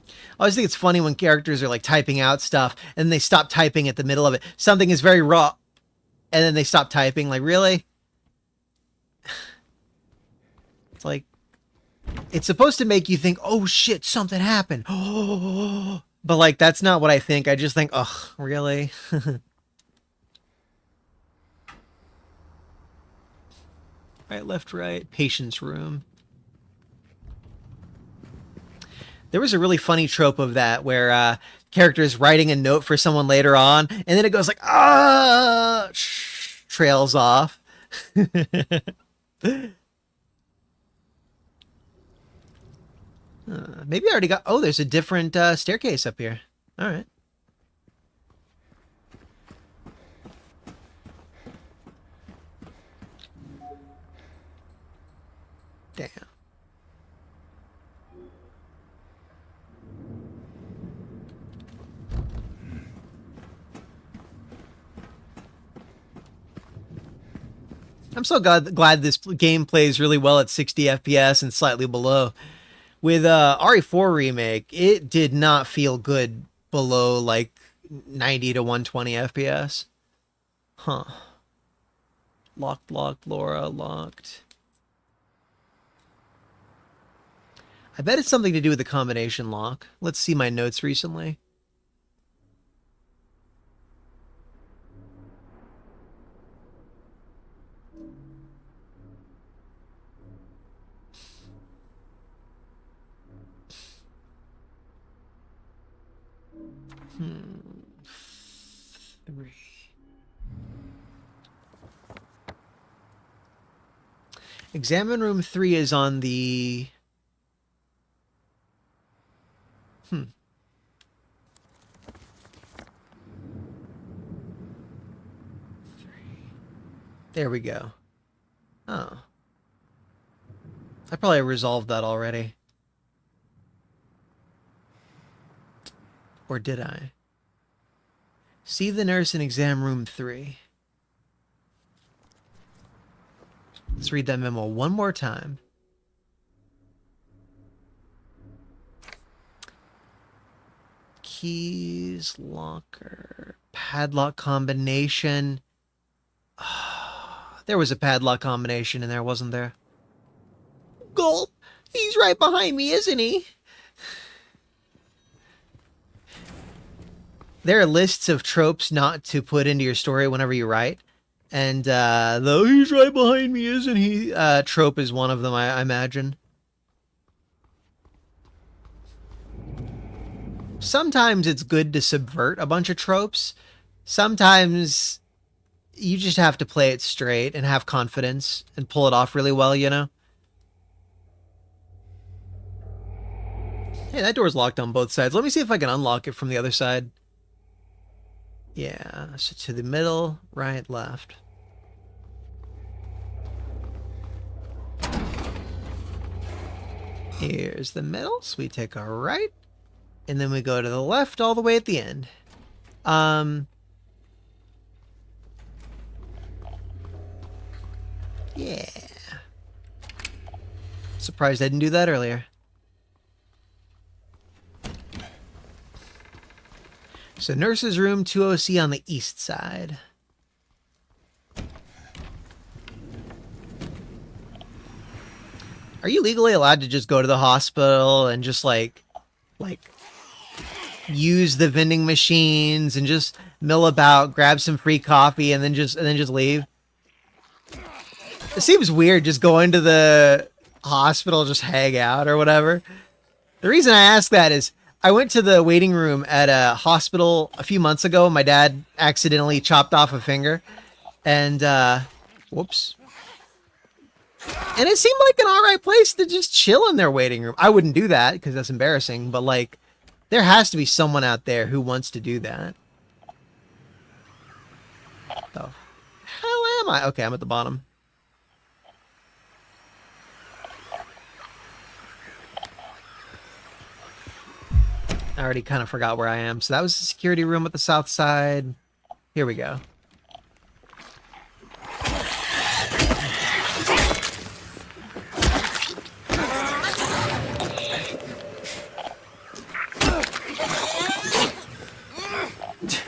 I always think it's funny when characters are like typing out stuff and they stop typing at the middle of it. Something is very raw and then they stop typing. Like, really? It's like... It's supposed to make you think, oh shit, something happened. Oh... But, like, that's not what I think. I just think, ugh, really? Right, left, right. Patient's room. There was a really funny trope of that where characters writing a note for someone later on, and then it goes like, trails off. Maybe I already got... Oh, there's a different staircase up here. All right. Damn. I'm so glad this game plays really well at 60 FPS and slightly below. With RE4 Remake, it did not feel good below like 90 to 120 FPS. Huh. Locked, Laura, locked. I bet it's something to do with the combination lock. Let's see my notes recently. Three. Examine room 3 is on the... There we go. Oh. I probably resolved that already. Or did I? See the nurse in exam room 3. Let's read that memo one more time. Keys, locker, padlock combination. There was a padlock combination in there, wasn't there? Gulp! He's right behind me, isn't he? There are lists of tropes not to put into your story whenever you write. And the he's right behind me, isn't he? Trope is one of them, I imagine. Sometimes it's good to subvert a bunch of tropes. Sometimes you just have to play it straight and have confidence and pull it off really well, you know? Hey, that door's locked on both sides. Let me see if I can unlock it from the other side. Yeah, so to the middle, right, left. Here's the middle, so we take our right, and then we go to the left all the way at the end. Yeah. Surprised I didn't do that earlier. So nurse's room, 2OC on the east side. Are you legally allowed to just go to the hospital and just like use the vending machines and just mill about, grab some free coffee, and then just leave. It seems weird just going to the hospital, just hang out or whatever. The reason I ask that is I went to the waiting room at a hospital a few months ago. My dad accidentally chopped off a finger, and whoops. And it seemed like an alright place to just chill in their waiting room. I wouldn't do that because that's embarrassing, but like, there has to be someone out there who wants to do that. The hell am I? Okay, I'm at the bottom. I already kind of forgot where I am. So that was the security room at the south side. Here we go.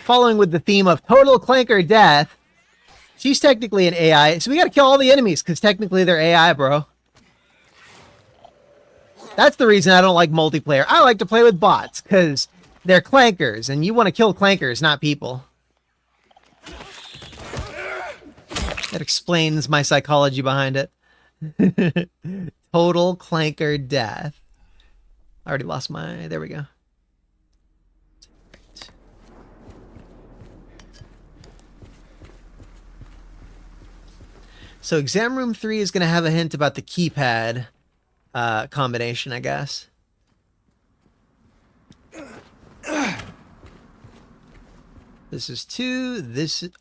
Following with the theme of total clanker death, she's technically an AI, so we gotta kill all the enemies, because technically they're AI, bro. That's the reason I don't like multiplayer. I like to play with bots, because they're clankers, and you want to kill clankers, not people. That explains my psychology behind it. Total clanker death. I already lost my... There we go. So exam room 3 is going to have a hint about the keypad combination, I guess. This is 2. This is...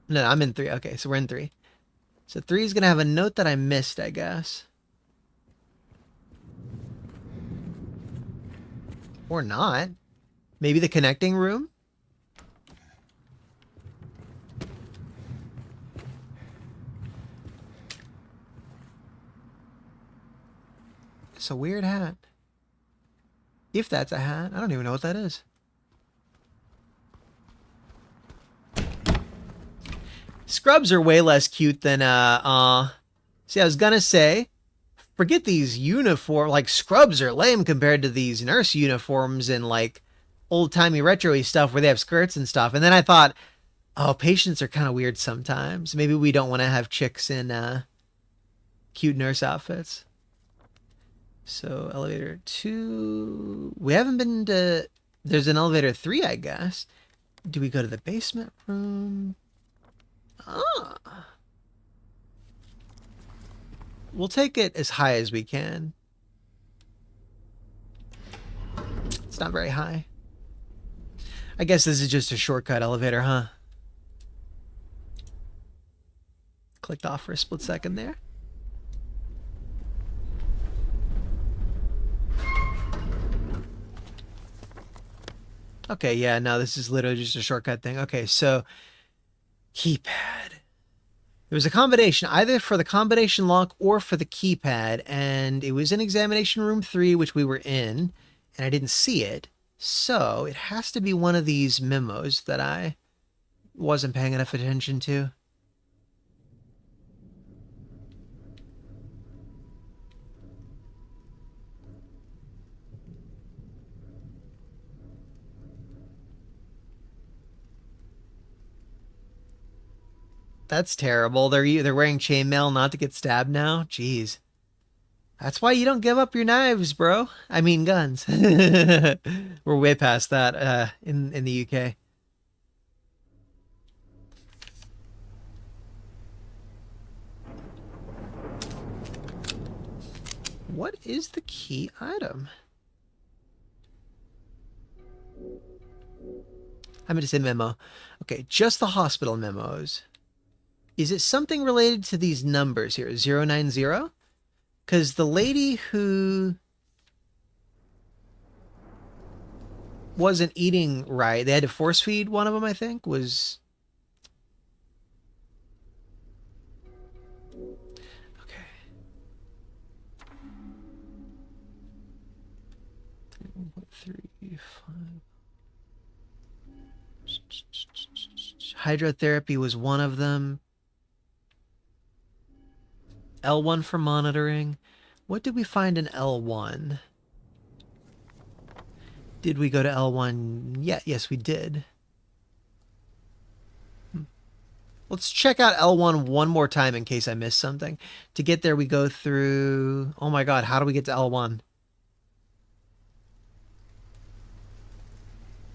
No, I'm in 3. Okay, so we're in 3. So 3 is going to have a note that I missed, I guess. Or not. Maybe the connecting room? It's a weird hat. If that's a hat, I don't even know what that is. Scrubs are way less cute than, see, I was gonna say, forget these uniform, like, scrubs are lame compared to these nurse uniforms and, like, old-timey retro-y stuff where they have skirts and stuff. And then I thought, oh, patients are kind of weird sometimes. Maybe we don't want to have chicks in, cute nurse outfits. So, elevator 2... We haven't been to... There's an elevator 3, I guess. Do we go to the basement room? Ah. We'll take it as high as we can. It's not very high. I guess this is just a shortcut elevator, huh? Clicked off for a split second there. Okay, yeah, no, this is literally just a shortcut thing. Okay, so keypad. There was a combination, either for the combination lock or for the keypad, and it was in examination room 3, which we were in, and I didn't see it. So it has to be one of these memos that I wasn't paying enough attention to. That's terrible. They're wearing chainmail not to get stabbed now. Jeez. That's why you don't give up your knives, bro. I mean guns. We're way past that in the UK. What is the key item? I'm going to say memo. Okay, just the hospital memos. Is it something related to these numbers here? 090? Because the lady who wasn't eating right, they had to force feed one of them, I think, was... Okay. 3.35. Hydrotherapy was one of them. L1 for monitoring. What did we find in L1? Did we go to L1 yet? Yes, we did. Let's check out L1 one more time in case I missed something. To get there, we go through... Oh my god, how do we get to L1?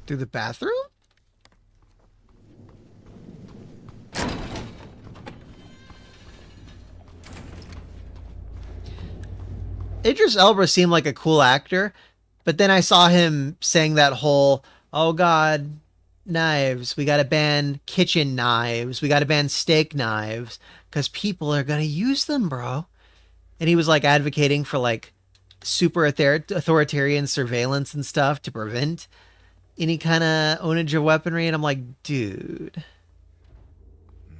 Through the bathroom? Idris Elba seemed like a cool actor, but then I saw him saying that whole, oh god, knives, we gotta ban kitchen knives, we gotta ban steak knives, because people are gonna use them, bro. And he was like advocating for like super authoritarian surveillance and stuff to prevent any kind of ownage of weaponry. And I'm like, dude,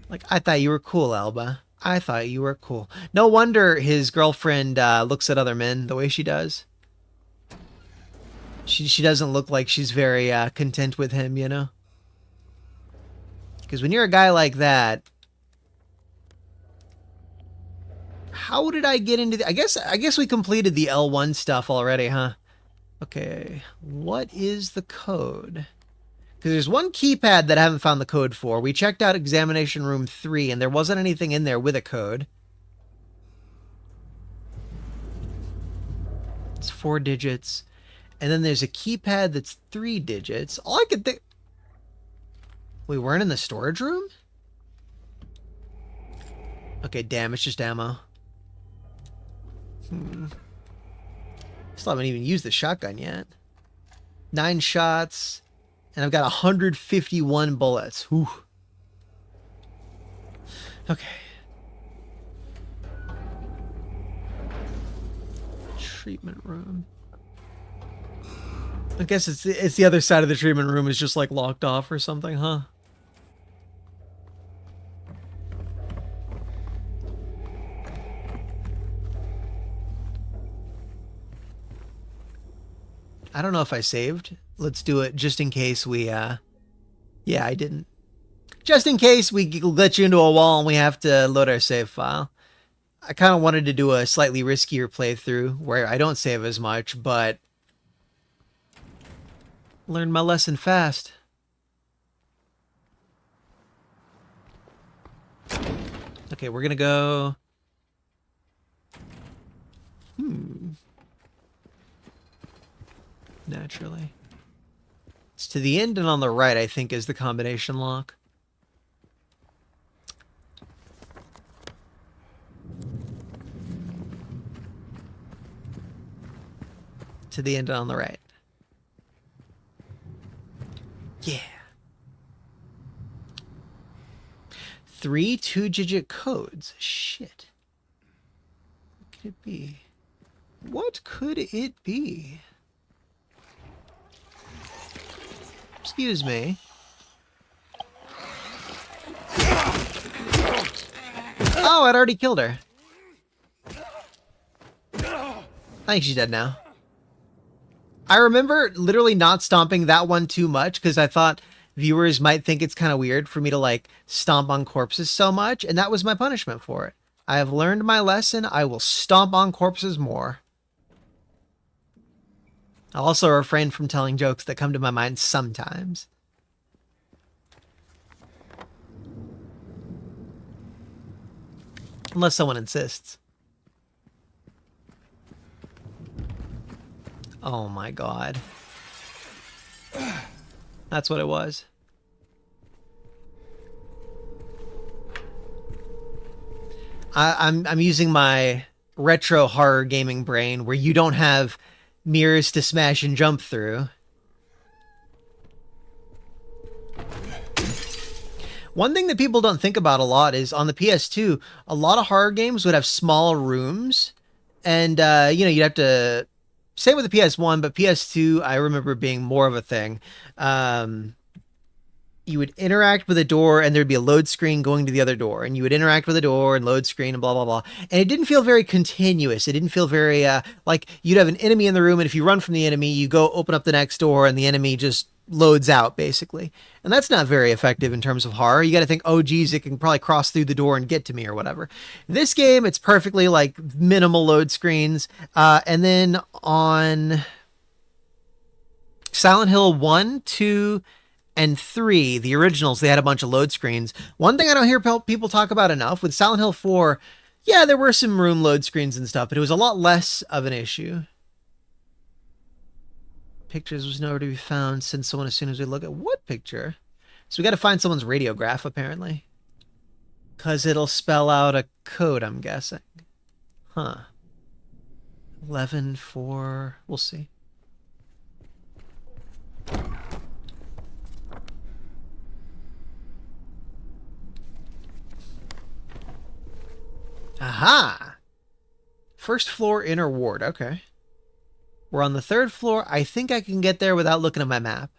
like, I thought you were cool, Elba. I thought you were cool. No wonder his girlfriend looks at other men the way she does. She doesn't look like she's very content with him, you know? Because when you're a guy like that, how did I get into the... I guess we completed the L1 stuff already, huh? Okay, what is the code? Because there's one keypad that I haven't found the code for. We checked out examination room 3, and there wasn't anything in there with a code. It's 4 digits. And then there's a keypad that's 3 digits. All I could think... We weren't in the storage room? Okay, damn, it's just ammo. Still haven't even used the shotgun yet. 9 shots... And I've got 151 bullets. Whew. Okay. Treatment room. I guess it's the other side of the treatment room is just like locked off or something, huh? I don't know if I saved. Let's do it just in case we, yeah, I didn't. Just in case we glitch into a wall and we have to load our save file. I kind of wanted to do a slightly riskier playthrough where I don't save as much, but learned my lesson fast. Okay, we're gonna go... Naturally. It's to the end and on the right, I think, is the combination lock. To the end and on the right. Yeah. 3 2-digit codes. Shit. What could it be? What could it be? Excuse me. Oh, I'd already killed her. I think she's dead now. I remember literally not stomping that one too much because I thought viewers might think it's kind of weird for me to like stomp on corpses so much, and that was my punishment for it. I have learned my lesson. I will stomp on corpses more. I'll also refrain from telling jokes that come to my mind sometimes. Unless someone insists. Oh my god. That's what it was. I'm using my retro horror gaming brain where you don't have mirrors to smash and jump through. One thing that people don't think about a lot is on the PS2, a lot of horror games would have small rooms. And, you know, you'd have to... Same with the PS1, but PS2, I remember being more of a thing. You would interact with a door and there'd be a load screen going to the other door, and you would interact with a door and load screen and blah, blah, blah. And it didn't feel very continuous. It didn't feel very, like you'd have an enemy in the room, and if you run from the enemy, you go open up the next door and the enemy just loads out, basically. And that's not very effective in terms of horror. You got to think, oh, geez, it can probably cross through the door and get to me or whatever. This game, it's perfectly like minimal load screens. And then on Silent Hill 1, 2, and 3, the originals, they had a bunch of load screens. One thing I don't hear people talk about enough, with Silent Hill 4, yeah, there were some room load screens and stuff, but it was a lot less of an issue. Pictures was nowhere to be found. Send someone as soon as we look at what picture? So we got to find someone's radiograph, apparently. Because it'll spell out a code, I'm guessing. Huh. 11-4. We'll see. Aha! First floor, inner ward. Okay. We're on the 3rd floor. I think I can get there without looking at my map.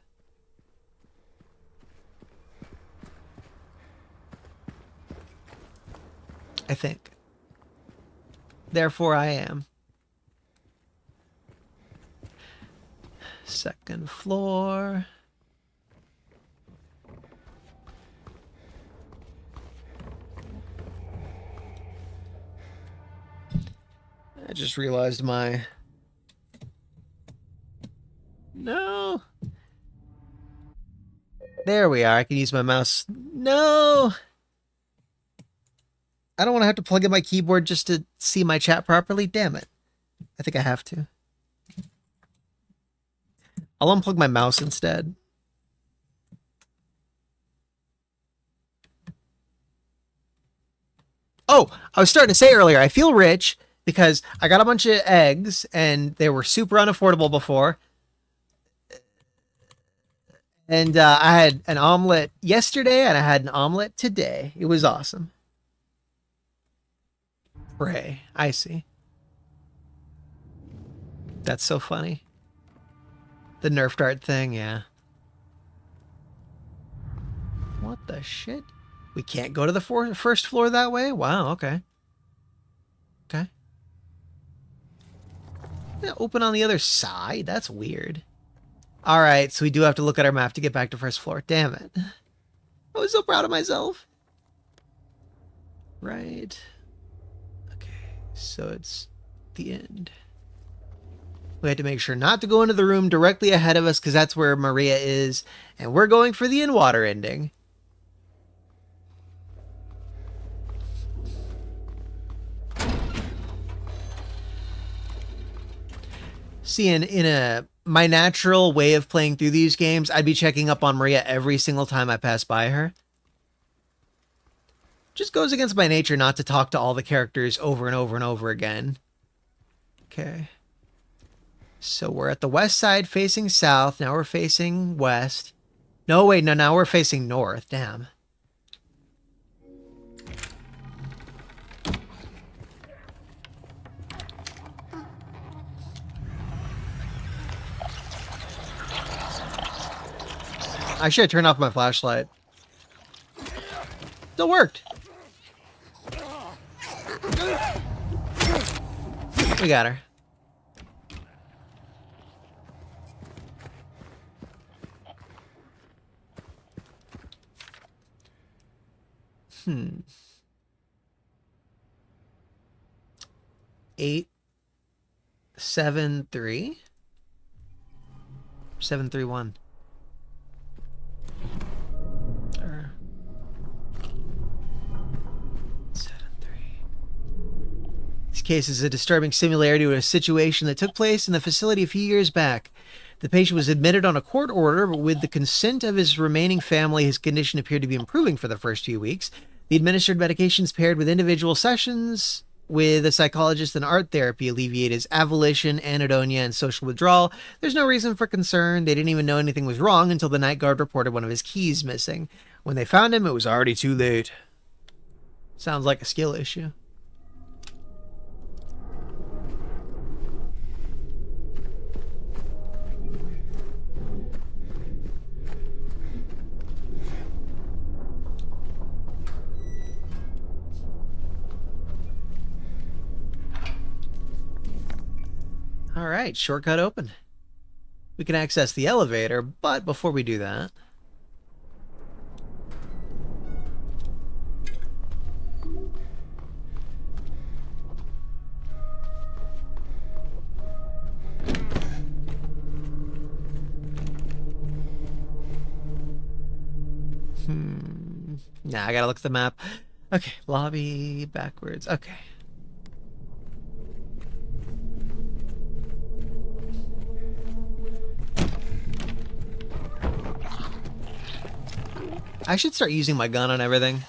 I think. Therefore, I am. 2nd floor. I just realized my... No. There we are. I can use my mouse. No. I don't want to have to plug in my keyboard just to see my chat properly. Damn it. I think I have to. I'll unplug my mouse instead. Oh, I was starting to say earlier, I feel rich because I got a bunch of eggs and they were super unaffordable before. And I had an omelet yesterday and I had an omelet today. It was awesome. Ray, I see. That's so funny. The Nerf dart thing, yeah. What the shit? We can't go to the first floor that way? Wow, okay. Okay. Yeah, open on the other side? That's weird. Alright, so we do have to look at our map to get back to first floor. Damn it. I was so proud of myself. Right. Okay, so it's the end. We had to make sure not to go into the room directly ahead of us because that's where Maria is. And we're going for the in-water ending. See, in my natural way of playing through these games, I'd be checking up on Maria every single time I pass by her. Just goes against my nature not to talk to all the characters over and over and over again. Okay. So we're at the west side facing south. Now we're facing west. No, wait, no, now we're facing north. Damn. I should have turned off my flashlight. Still worked. We got her. Hmm. 8, 7, 3. 7, 3, 1. Or 7, 3. This case is a disturbing similarity to a situation that took place in the facility a few years back. The patient was admitted on a court order, but with the consent of his remaining family, his condition appeared to be improving for the first few weeks. The administered medications paired with individual sessions with a psychologist and art therapy alleviate his avolition, anhedonia, and social withdrawal. There's no reason for concern. They didn't even know anything was wrong until the night guard reported one of his keys missing. When they found him, it was already too late. Sounds like a skill issue. All right, shortcut open. We can access the elevator, but before we do that... Nah, I gotta look at the map. Okay, lobby backwards. Okay. I should start using my gun on everything.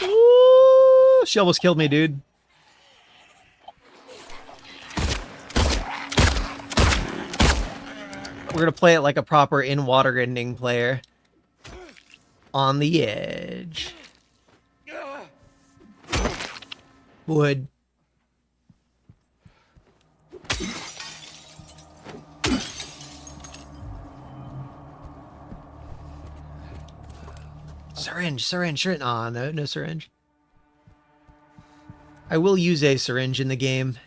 Ooh, she almost killed me, dude. We're gonna play it like a proper in-water ending player. On the edge. Wood. Syringe. Aw, no syringe. I will use a syringe in the game,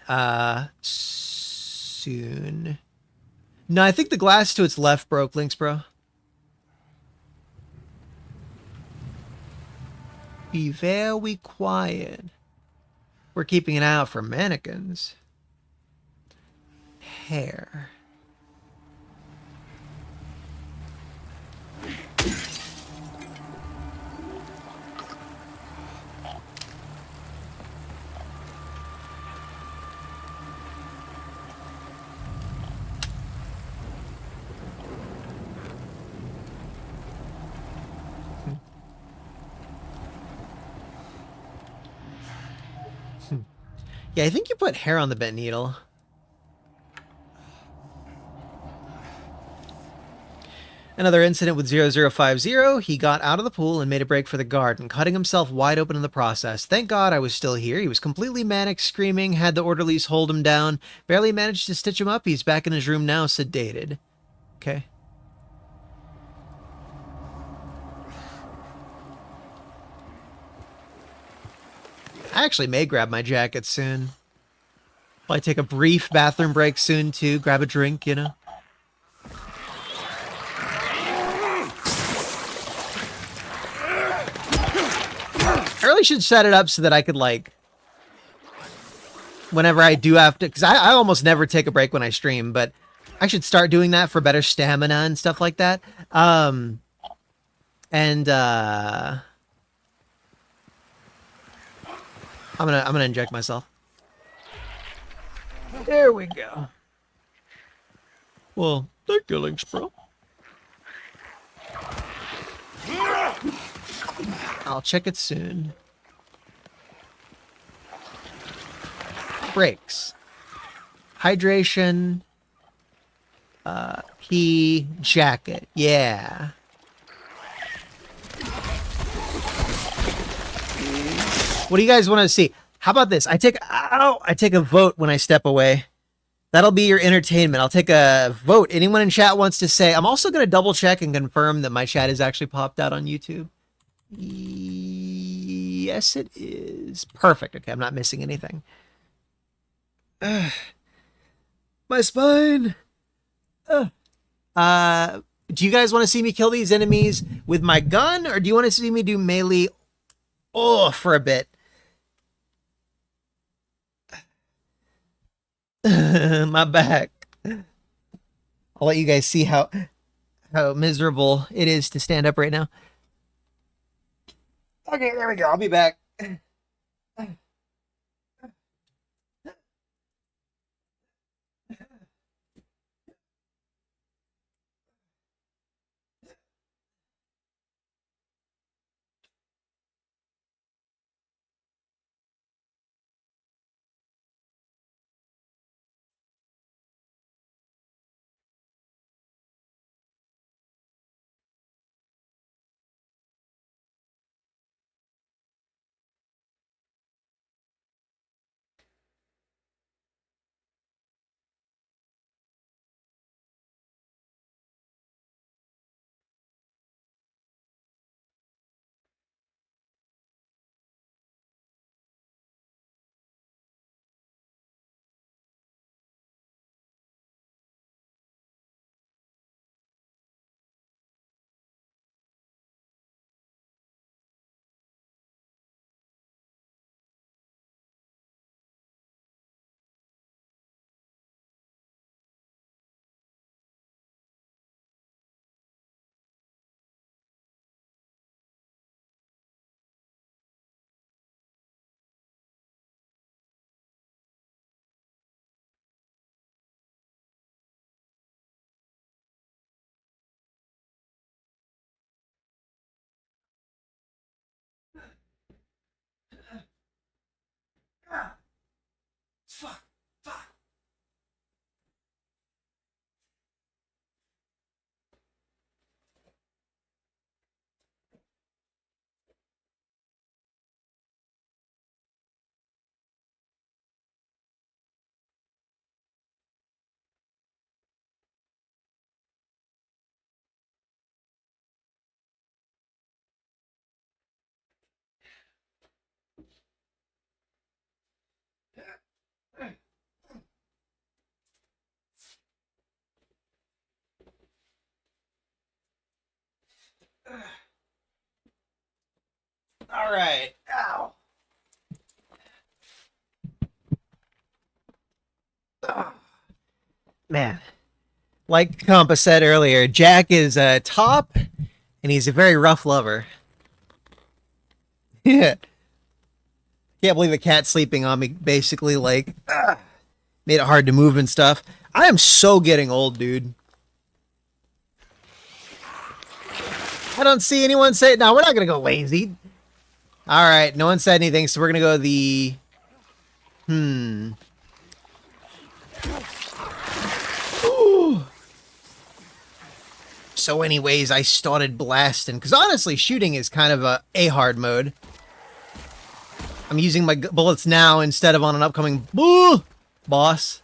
soon. No, I think the glass to its left broke, Links, bro. Be very quiet. We're keeping an eye out for mannequins. Hair. Yeah, I think you put hair on the bent needle. Another incident with 0050. He got out of the pool and made a break for the garden, cutting himself wide open in the process. Thank God I was still here. He was completely manic, screaming, had the orderlies hold him down. Barely managed to stitch him up. He's back in his room now, sedated. Okay. I actually may grab my jacket soon. Probably take a brief bathroom break soon, too. Grab a drink, you know? I really should set it up so that I could, like, whenever I do have to, because I almost never take a break when I stream, but I should start doing that for better stamina and stuff like that. I'm gonna inject myself. There we go. Well, thank you, Links, bro. I'll check it soon. Breaks. Hydration. Pee. Jacket. Yeah. What do you guys want to see? How about this? I take a vote when I step away. That'll be your entertainment. I'll take a vote. Anyone in chat wants to say. I'm also going to double check and confirm that my chat is actually popped out on YouTube. Yes, it is. Perfect. Okay, I'm not missing anything. My spine. Do you guys want to see me kill these enemies with my gun, or do you want to see me do melee for a bit? My back. I'll let you guys see how miserable it is to stand up right now. Okay, there we go. I'll be back. All right. Ow. Man, like Compa said earlier, Jack is a top, and he's a very rough lover. Yeah. Can't believe a cat sleeping on me basically, like, made it hard to move and stuff. I am so getting old, dude. I don't see anyone say, no, we're not going to go lazy. All right, no one said anything, so we're going to go the... So anyways, I started blasting, because honestly, shooting is kind of a hard mode. I'm using my bullets now instead of on an upcoming boss.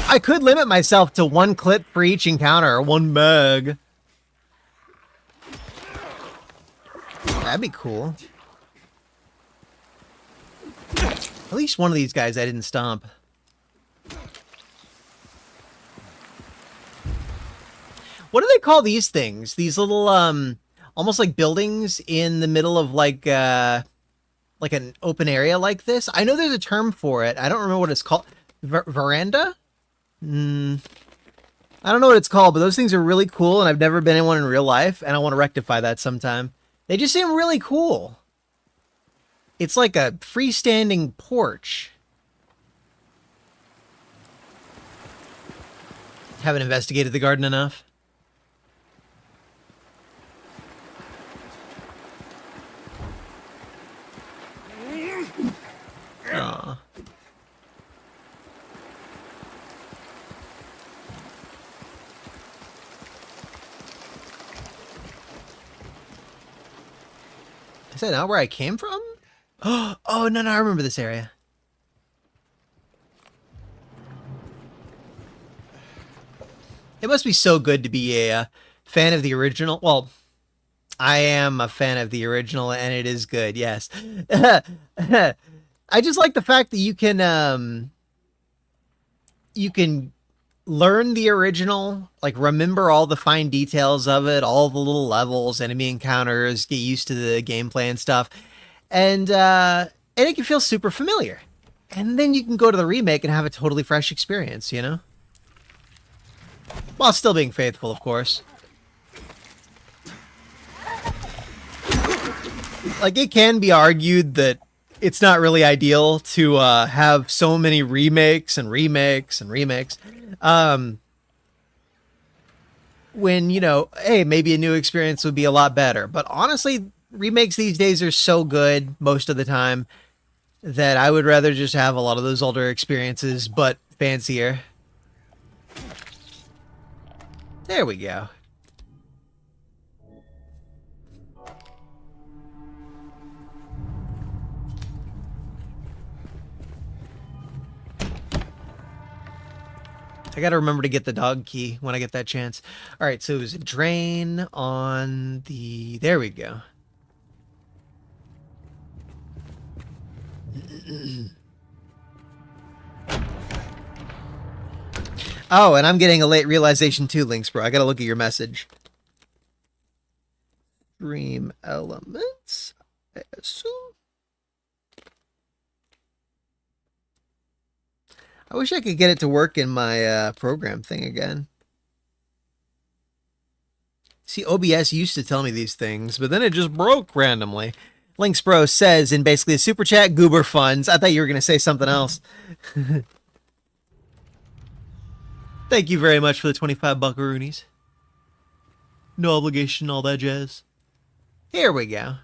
I could limit myself to one clip for each encounter, or one mag. That'd be cool. At least one of these guys I didn't stomp. What do they call these things? These little, almost like buildings in the middle of like an open area like this? I know there's a term for it. I don't remember what it's called. Veranda? I don't know what it's called, but those things are really cool, and I've never been in one in real life, and I want to rectify that sometime. They just seem really cool. It's like a freestanding porch. Haven't investigated the garden enough. Aww. Is that not where I came from? Oh, no, I remember this area. It must be so good to be a fan of the original. Well, I am a fan of the original, and it is good, yes. I just like the fact that you can learn the original, like remember all the fine details of it, all the little levels, enemy encounters, get used to the gameplay and stuff. And it can feel super familiar. And then you can go to the remake and have a totally fresh experience, you know? While still being faithful, of course. Like, it can be argued that it's not really ideal to have so many remakes and remakes and remakes. When, you know, hey, maybe a new experience would be a lot better. But honestly, remakes these days are so good most of the time that I would rather just have a lot of those older experiences, but fancier. There we go. I gotta remember to get the dog key when I get that chance. All right, so it was a drain on the... There we go. Oh, and I'm getting a late realization too, Links, bro. I gotta look at your message. Dream elements. I assume. I wish I could get it to work in my program thing again. See, OBS used to tell me these things, but then it just broke randomly. Links Bro says in basically a super chat, goober funds. I thought you were going to say something else. Thank you very much for the 25 buckaroonies. No obligation, all that jazz. Here we go.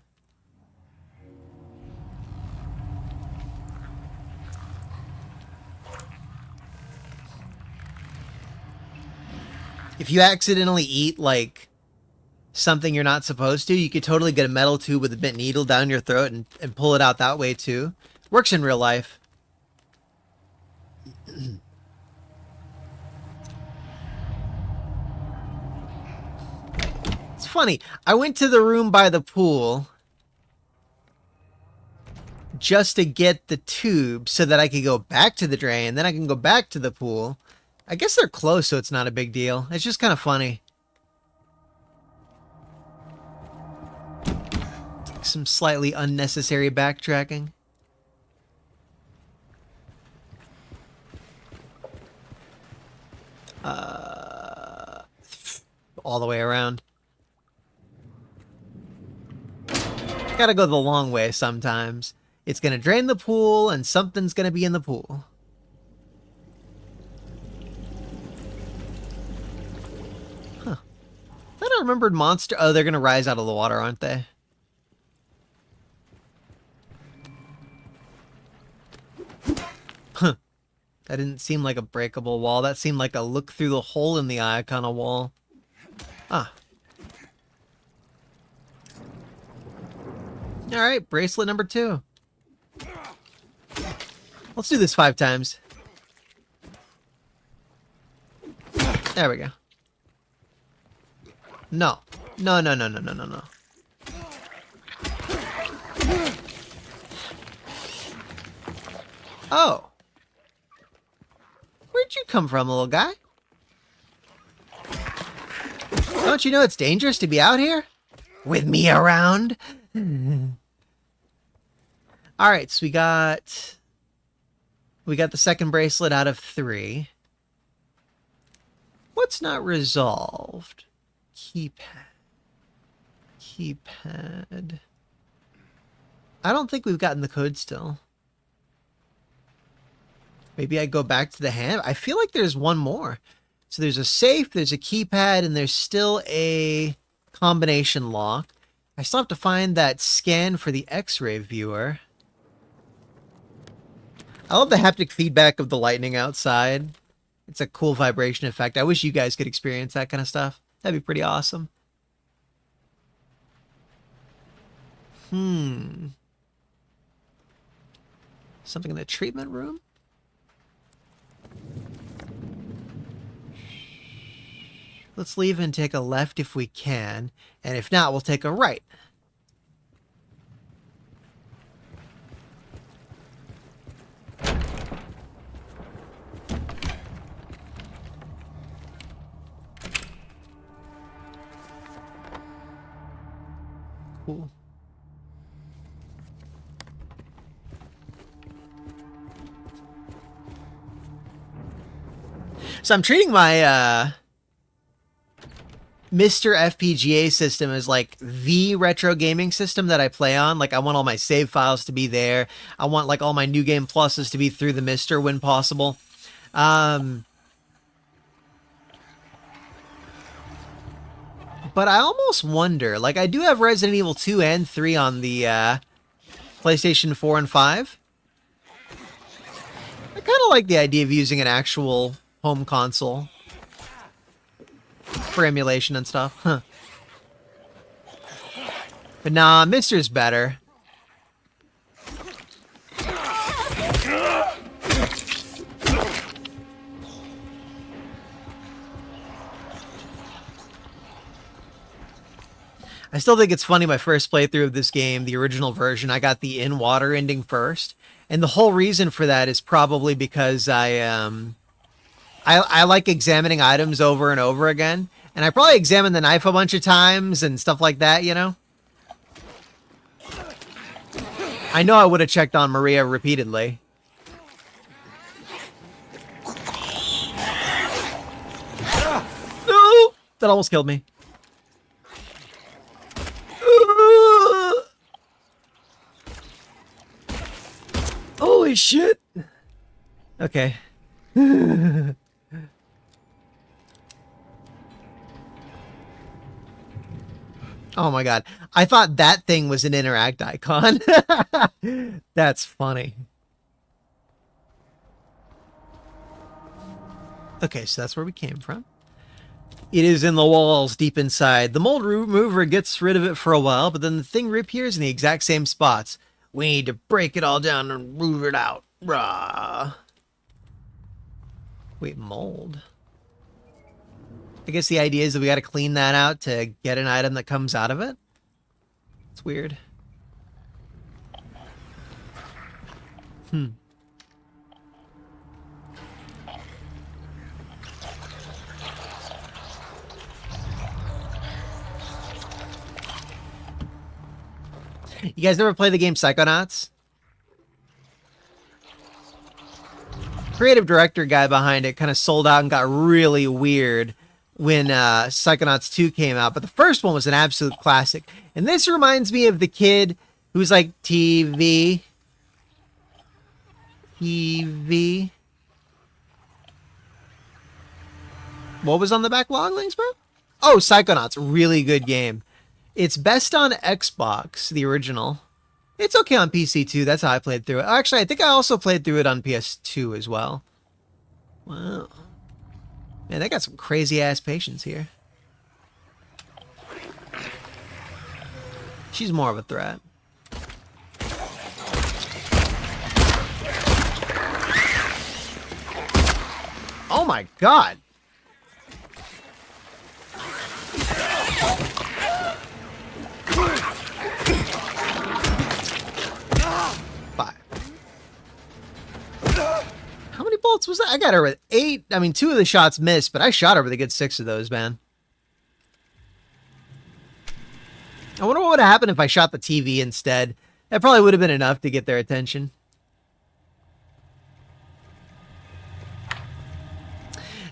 If you accidentally eat, like, something you're not supposed to, you could totally get a metal tube with a bent needle down your throat and pull it out that way, too. Works in real life. It's funny. I went to the room by the pool just to get the tube so that I could go back to the drain. Then I can go back to the pool. I guess they're close, so it's not a big deal. It's just kind of funny. Some slightly unnecessary backtracking. All the way around. Gotta go the long way sometimes. It's gonna drain the pool, and something's gonna be in the pool. Huh. I thought I remembered monster. Oh, they're gonna rise out of the water, aren't they? Huh. That didn't seem like a breakable wall. That seemed like a look through the hole in the eye kind of wall. Ah. Alright, bracelet number 2. Let's do this 5 times. There we go. No. No, no, no, no, no, no, no. Oh. Where'd you come from, little guy? Don't you know it's dangerous to be out here? With me around? Alright, so we got the second bracelet out of 3. What's not resolved? Keypad. Keypad. I don't think we've gotten the code still. Maybe I go back to the hand. I feel like there's one more. So there's a safe, there's a keypad, and there's still a combination lock. I still have to find that scan for the X-ray viewer. I love the haptic feedback of the lightning outside. It's a cool vibration effect. I wish you guys could experience that kind of stuff. That'd be pretty awesome. Something in the treatment room? Let's leave and take a left if we can, and if not, we'll take a right. Cool. So I'm treating my Mr. FPGA system as like the retro gaming system that I play on. Like I want all my save files to be there. I want like all my new game pluses to be through the Mr. when possible. But I almost wonder, like I do have Resident Evil 2 and 3 on the PlayStation 4 and 5. I kind of like the idea of using an actual home console for emulation and stuff. Huh. But nah, Mister's better. I still think it's funny, my first playthrough of this game, the original version, I got the in-water ending first. And the whole reason for that is probably because I like examining items over and over again. And I probably examined the knife a bunch of times and stuff like that, you know? I know I would have checked on Maria repeatedly. No! That almost killed me. Holy shit! Okay. Oh my god. I thought that thing was an interact icon. That's funny. Okay, so that's where we came from. It is in the walls deep inside. The mold remover gets rid of it for a while, but then the thing reappears in the exact same spots. We need to break it all down and root it out. Rah. Wait, mold? I guess the idea is that we got to clean that out to get an item that comes out of it. It's weird. You guys never play the game Psychonauts? Creative director guy behind it kind of sold out and got really weird when Psychonauts 2 came out. But the first one was an absolute classic. And this reminds me of the kid who's like TV. What was on the back log links, bro? Oh, Psychonauts. Really good game. It's best on Xbox, the original. It's okay on PC too. That's how I played through it. Actually, I think I also played through it on PS2 as well. Wow. Man, they got some crazy ass patience here. She's more of a threat. Oh my god. How many bullets was that? I got her with 8. I mean, 2 of the shots missed, but I shot her with a good 6 of those, man. I wonder what would have happened if I shot the TV instead. That probably would have been enough to get their attention.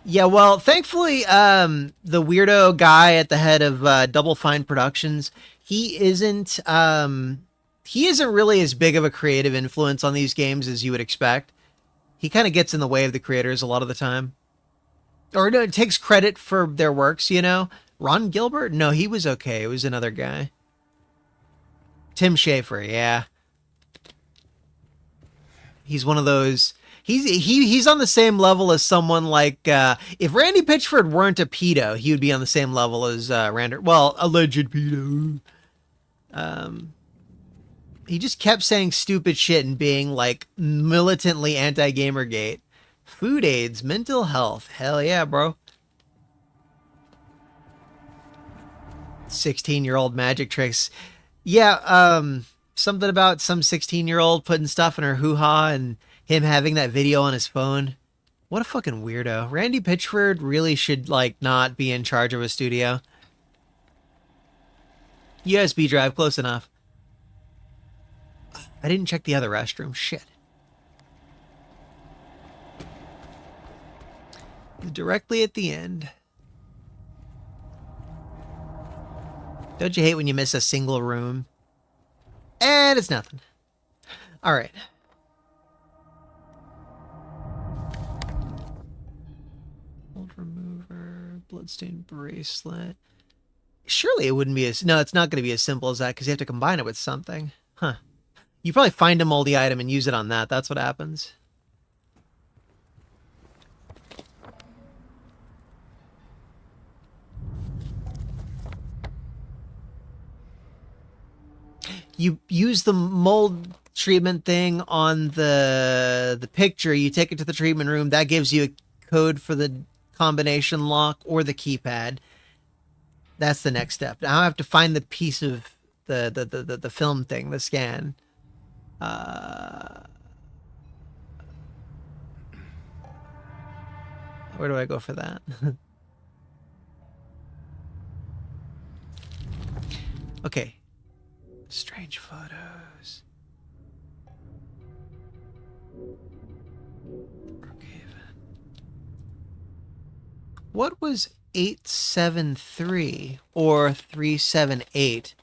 Yeah, well, thankfully, the weirdo guy at the head of Double Fine Productions, he isn't really as big of a creative influence on these games as you would expect. He kind of gets in the way of the creators a lot of the time. Or no, it takes credit for their works, you know? Ron Gilbert? No, he was okay. It was another guy. Tim Schafer, yeah. He's one of those... He's on the same level as someone like... if Randy Pitchford weren't a pedo, he would be on the same level as Randy... Well, alleged pedo. He just kept saying stupid shit and being, like, militantly anti-Gamergate. Food aids, mental health. Hell yeah, bro. 16-year-old magic tricks. Yeah, something about some 16-year-old putting stuff in her hoo-ha and him having that video on his phone. What a fucking weirdo. Randy Pitchford really should, like, not be in charge of a studio. USB drive, close enough. I didn't check the other restroom. Shit. Directly at the end. Don't you hate when you miss a single room? And it's nothing. All right. Hold remover, bloodstained bracelet. Surely it wouldn't be as... No, it's not going to be as simple as that because you have to combine it with something. Huh. You probably find a moldy item and use it on that. That's what happens. You use the mold treatment thing on the picture. You take it to the treatment room. That gives you a code for the combination lock or the keypad. That's the next step. Now I have to find the piece of the film thing, the scan. Where do I go for that? Okay. Strange photos. Brookhaven. What was 873 or 378?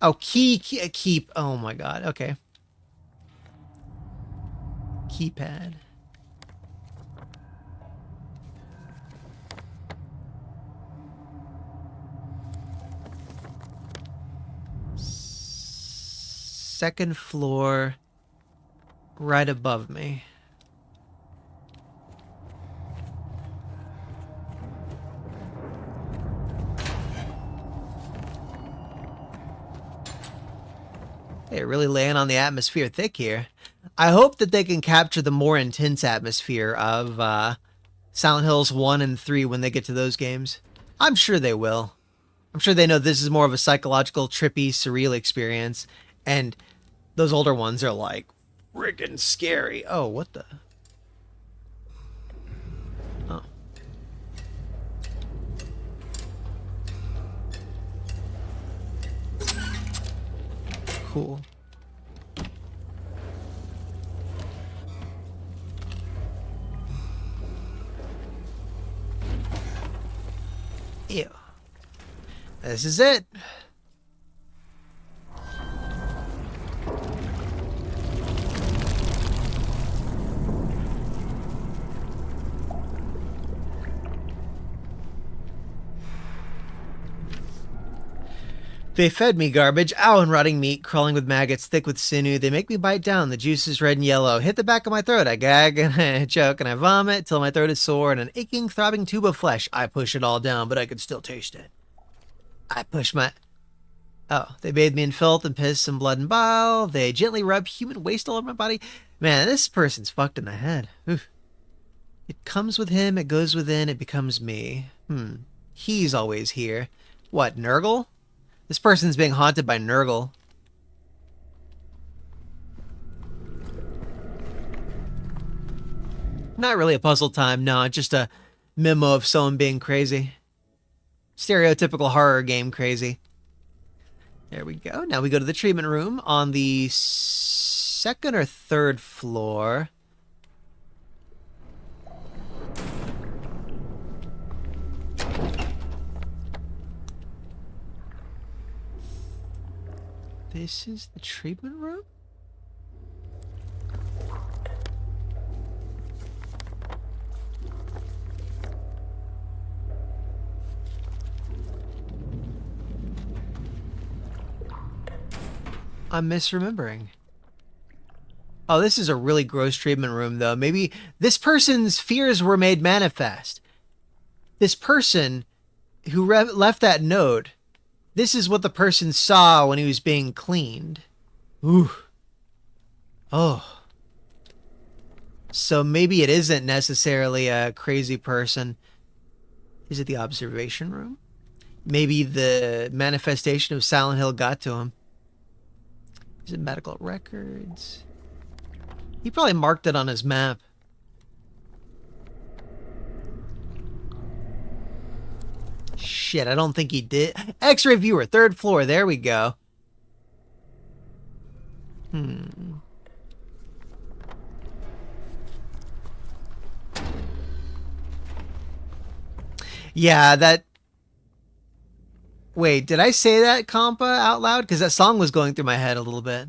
Oh, keep. Oh my god. Okay. Keypad. Second floor, right above me. Hey, really laying on the atmosphere thick here. I hope that they can capture the more intense atmosphere of Silent Hills 1 and 3 when they get to those games. I'm sure they will. I'm sure they know this is more of a psychological, trippy, surreal experience. And those older ones are like, friggin' scary. Oh, what the? Oh. Cool. Ew. This is it. They fed me garbage. Ow, and rotting meat, crawling with maggots, thick with sinew. They make me bite down. The juice is red and yellow. Hit the back of my throat. I gag and I choke and I vomit till my throat is sore and an aching, throbbing tube of flesh. I push it all down, but I can still taste it. I push my... Oh, they bathe me in filth and piss and blood and bile. They gently rub human waste all over my body. Man, this person's fucked in the head. Oof. It comes with him, it goes within, it becomes me. He's always here. What, Nurgle? This person's being haunted by Nurgle. Not really a puzzle time, no, just a memo of someone being crazy. Stereotypical horror game crazy. There we go. Now we go to the treatment room on the second or third floor. This is the treatment room? I'm misremembering. Oh, this is a really gross treatment room, though. Maybe this person's fears were made manifest. This person who left that note, this is what the person saw when he was being cleaned. Ooh. Oh. So maybe it isn't necessarily a crazy person. Is it the observation room? Maybe the manifestation of Silent Hill got to him. Is it medical records? He probably marked it on his map. Shit, I don't think he did. X-ray viewer, third floor. There we go. Yeah, that... Wait, did I say that, Compa, out loud? Because that song was going through my head a little bit.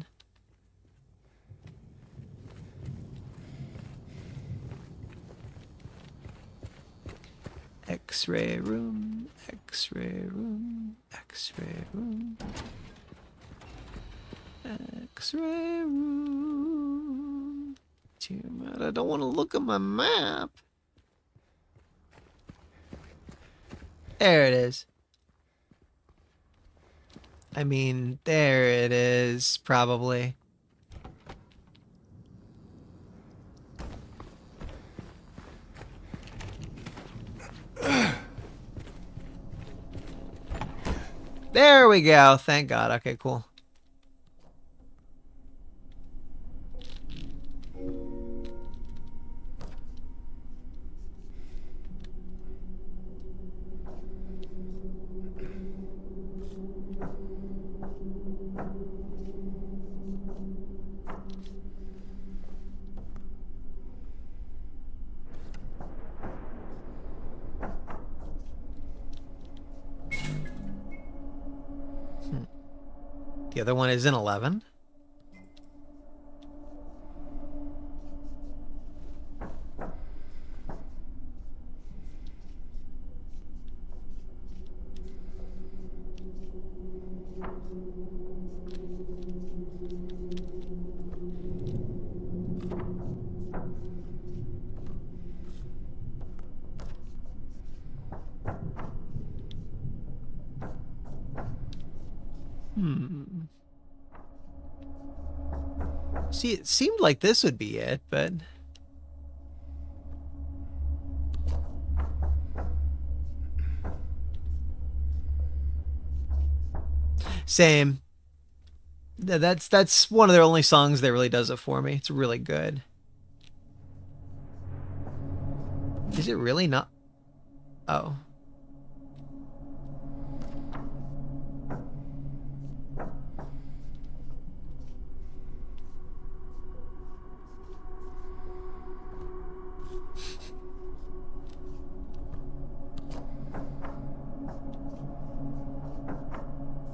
X-ray room, X-ray room, X-ray room, X-ray room. Too bad I don't want to look at my map. There it is. I mean, there it is, probably. There we go. Thank God. Okay, cool. The other one is in 11. See, it seemed like this would be it, but... Same. That's one of their only songs that really does it for me. It's really good. Is it really not? Oh.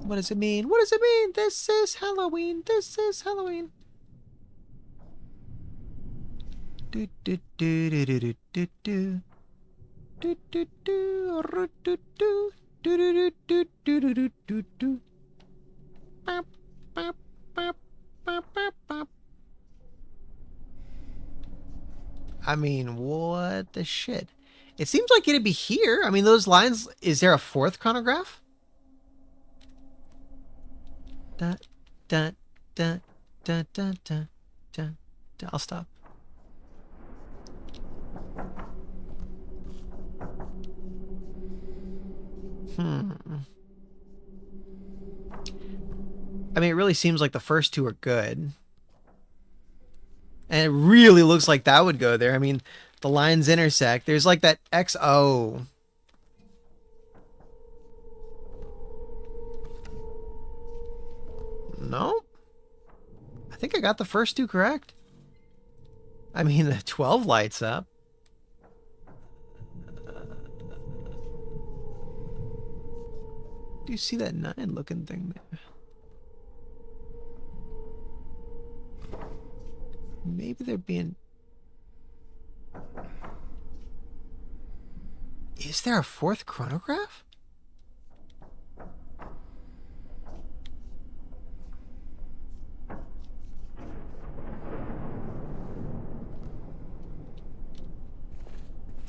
What does it mean? What does it mean? This is Halloween. This is Halloween. Do do do do do do do do. Do do do do do do do do do do do do do. Bop, bop, bop, bop, bop, bop. I mean, what the shit? It seems like it'd be here. I mean, those lines. Is there a fourth chronograph? Da, da, da, da, da, da, da, da. I'll stop. I mean, it really seems like the first two are good. And it really looks like that would go there. I mean, the lines intersect. There's like that XO. No? I think I got the first two correct. I mean, the 12 lights up. Do you see that 9 looking thing there? Maybe they're being... Is there a fourth chronograph?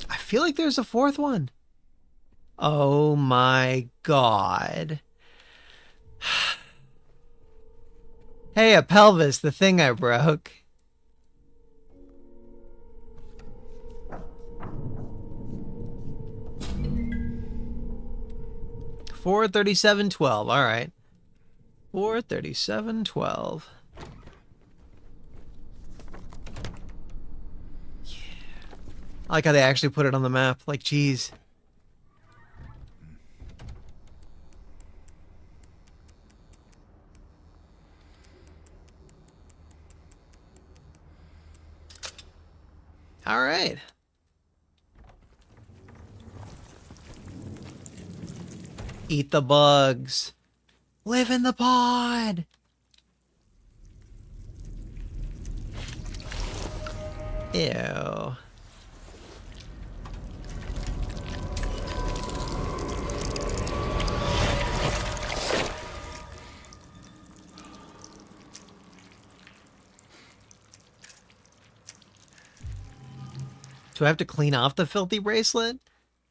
I feel like there's a fourth one. Oh my god. Hey, a pelvis, the thing I broke. $437.12. All right. $437.12. Yeah. I like how they actually put it on the map. Like, geez. All right. Eat the bugs. Live in the pod. Ew. Do I have to clean off the filthy bracelet?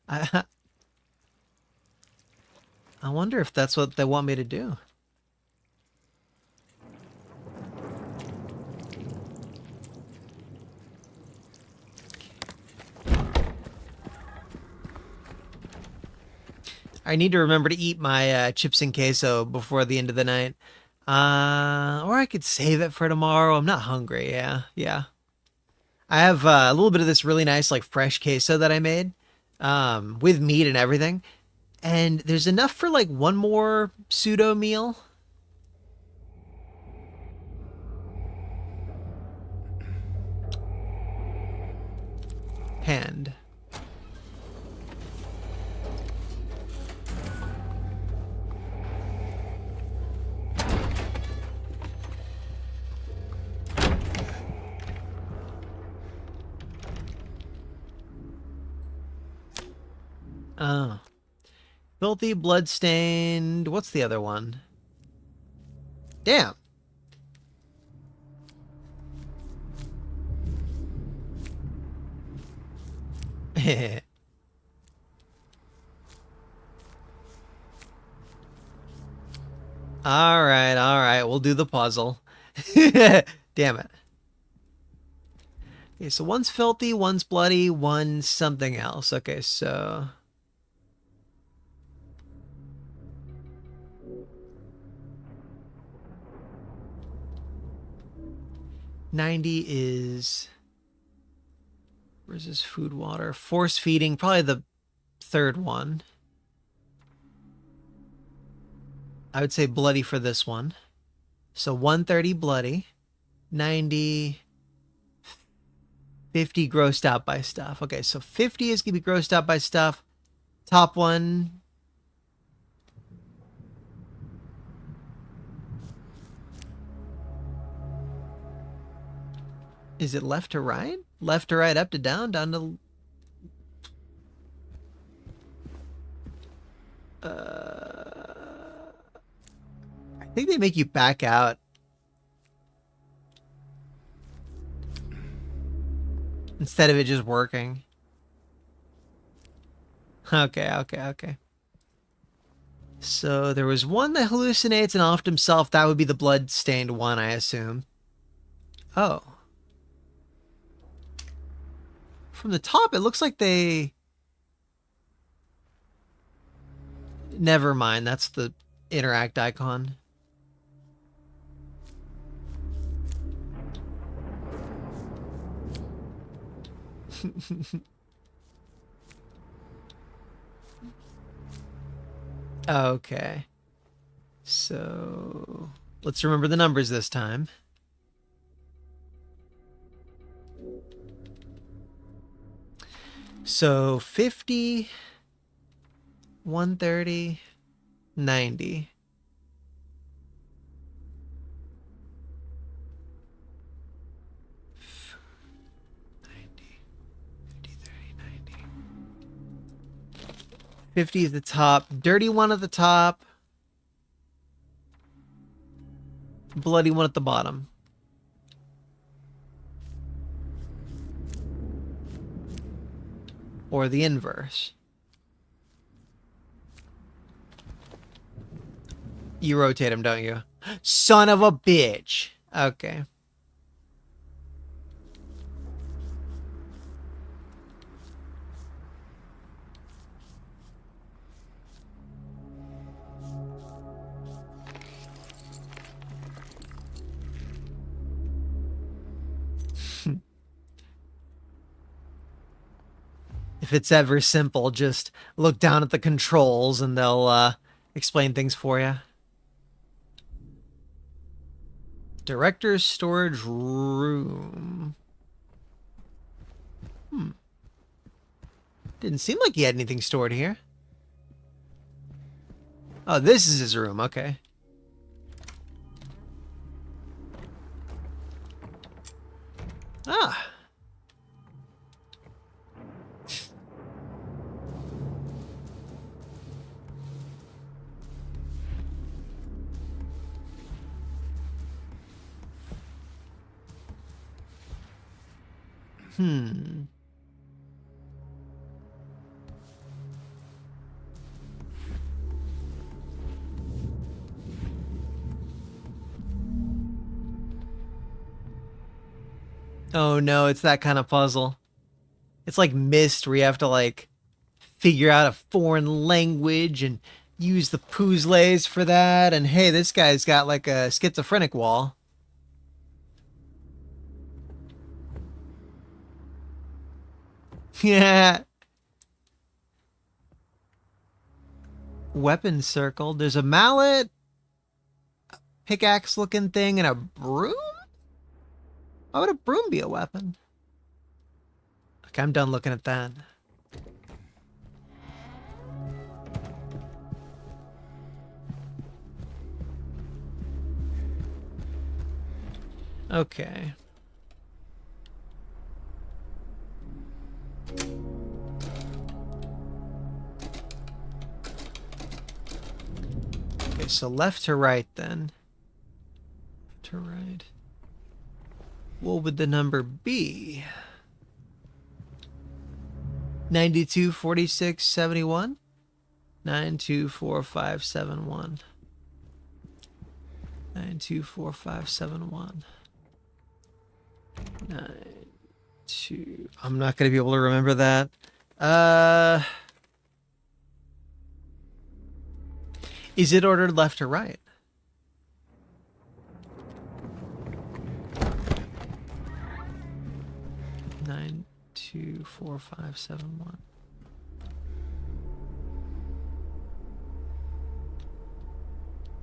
I wonder if that's what they want me to do. I need to remember to eat my chips and queso before the end of the night. Or I could save it for tomorrow. I'm not hungry. Yeah. I have a little bit of this really nice, like, fresh queso that I made with meat and everything. And there's enough for, like, one more pseudo meal. Hand. Oh. Filthy, bloodstained. What's the other one? Damn. All right. We'll do the puzzle. Damn it. Okay, so one's filthy, one's bloody, one's something else. Okay, so... $90 is... Where's his food, water? Force feeding, probably the third one. I would say bloody for this one. So 130 bloody. 90... 50 grossed out by stuff. Okay, so 50 is going to be grossed out by stuff. Top one... Is it left to right? Left to right, up to down, down to... I think they make you back out. Instead of it just working. Okay. So there was one that hallucinates and offed himself. That would be the blood-stained one, I assume. Oh. From the top, it looks like they... Never mind, that's the interact icon. Okay. So, let's remember the numbers this time. So, 50, 130, 90. $50 is the top. Dirty one at the top. Bloody one at the bottom. Or the inverse. You rotate them, don't you? Son of a bitch. Okay. If it's ever simple, just look down at the controls and they'll explain things for you. Director's storage room. Didn't seem like he had anything stored here. Oh, this is his room. Okay. Ah. Oh no, it's that kind of puzzle. It's like Myst where you have to like figure out a foreign language and use the puzzles for that. And hey, this guy's got like a schizophrenic wall. Yeah. Weapon circle. There's a mallet, a pickaxe looking thing, and a broom? Why would a broom be a weapon? Okay, I'm done looking at that. Okay. Okay, so left to right then. Left to right. What would the number be? 92, 46, 71? 924571. 924571. 92. I'm not going to be able to remember that. Is it ordered left or right? 924571.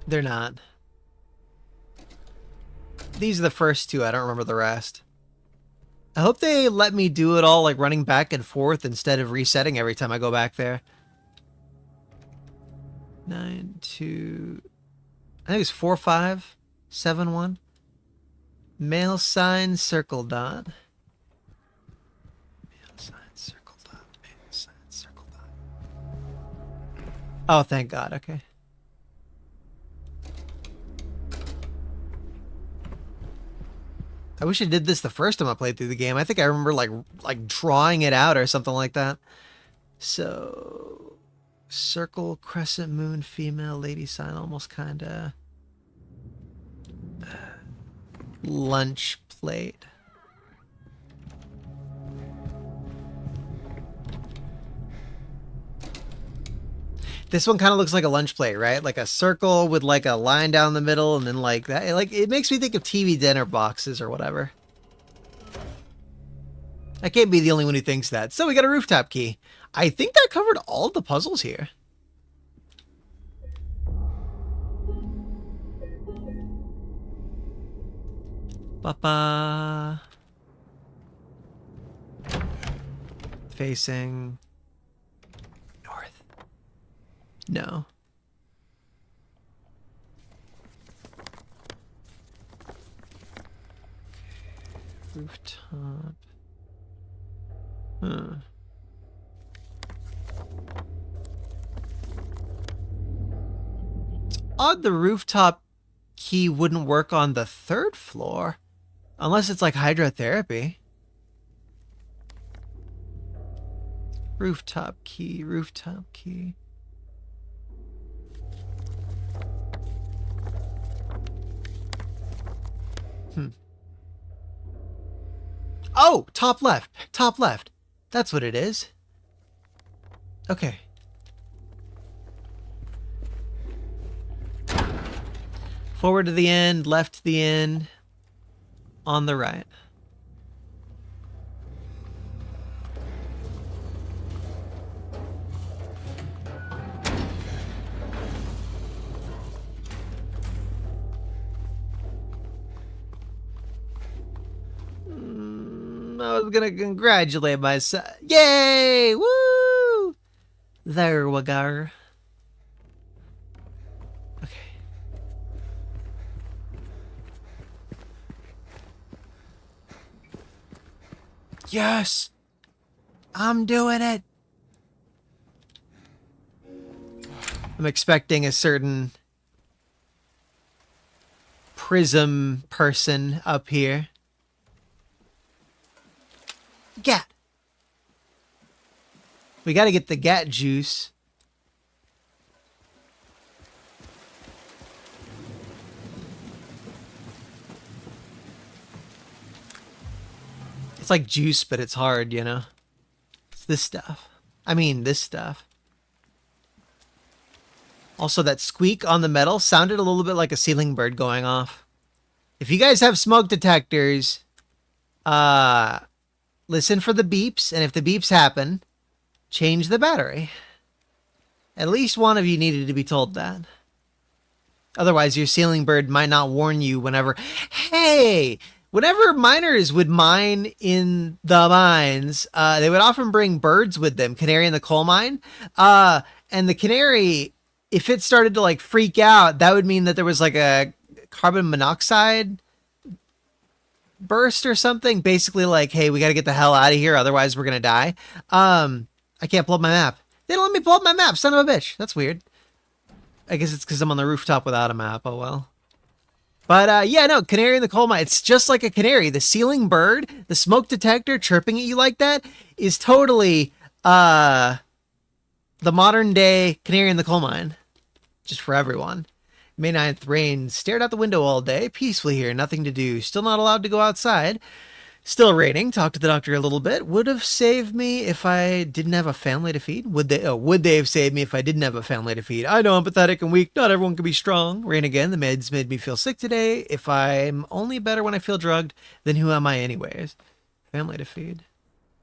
They're not. These are the first two. I don't remember the rest. I hope they let me do it all like running back and forth instead of resetting every time I go back there. 92. I think it's 4571. Male sign circle dot. Male sign circle dot. Male sign circle dot. Oh, thank God. Okay. I wish I did this the first time I played through the game. I think I remember like drawing it out or something like that. So, circle, crescent moon, female, lady sign, almost kind of lunch plate. This one kind of looks like a lunch plate, right? Like a circle with like a line down the middle and then like that. Like it makes me think of TV dinner boxes or whatever. I can't be the only one who thinks that. So we got a rooftop key. I think that covered all the puzzles here. Papa. Facing north. No. Rooftop. Huh. It's odd the rooftop key wouldn't work on the 3rd floor. Unless it's like hydrotherapy. Rooftop key, rooftop key. Oh, top left, top left. That's what it is. Okay. Forward to the end, left to the end, on the right. I was gonna congratulate myself. Yay! Woo! There we go. Okay. Yes! I'm doing it! I'm expecting a certain prism person up here. Gat. We gotta get the gat juice. It's like juice, but it's hard, you know? It's this stuff. I mean, this stuff. Also, that squeak on the metal sounded a little bit like a ceiling bird going off. If you guys have smoke detectors, listen for the beeps, and if the beeps happen, change the battery. At least one of you needed to be told that. Otherwise, your ceiling bird might not warn you whenever... Hey! Whenever miners would mine in the mines, they would often bring birds with them, canary in the coal mine. And the canary, if it started to like freak out, that would mean that there was like a carbon monoxide burst or something. Basically like, hey, we got to get the hell out of here, otherwise we're going to die. I can't pull up my map. They don't let me pull up my map, son of a bitch. That's weird. I guess it's because I'm on the rooftop without a map. Oh, well. But, yeah, no, canary in the coal mine. It's just like a canary. The ceiling bird, the smoke detector chirping at you like that is totally the modern day canary in the coal mine. Just for everyone. May 9th, rain. Stared out the window all day. Peacefully here. Nothing to do. Still not allowed to go outside. Still raining. Talked to the doctor a little bit. Would have saved me if I didn't have a family to feed. Would they have saved me if I didn't have a family to feed? I know I'm pathetic and weak. Not everyone can be strong. Rain again. The meds made me feel sick today. If I'm only better when I feel drugged, then who am I anyways? Family to feed.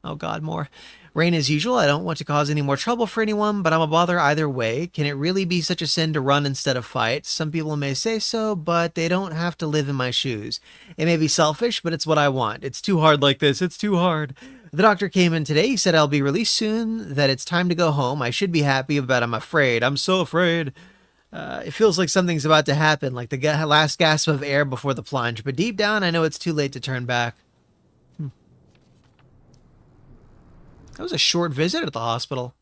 Oh God, more. Rain as usual. I don't want to cause any more trouble for anyone, but I'm a bother either way. Can it really be such a sin to run instead of fight? Some people may say so, but they don't have to live in my shoes. It may be selfish, but it's what I want. It's too hard like this. It's too hard. The doctor came in today. He said I'll be released soon, that it's time to go home. I should be happy, but I'm afraid. I'm so afraid. It feels like something's about to happen, like the last gasp of air before the plunge. But deep down, I know it's too late to turn back. That was a short visit at the hospital.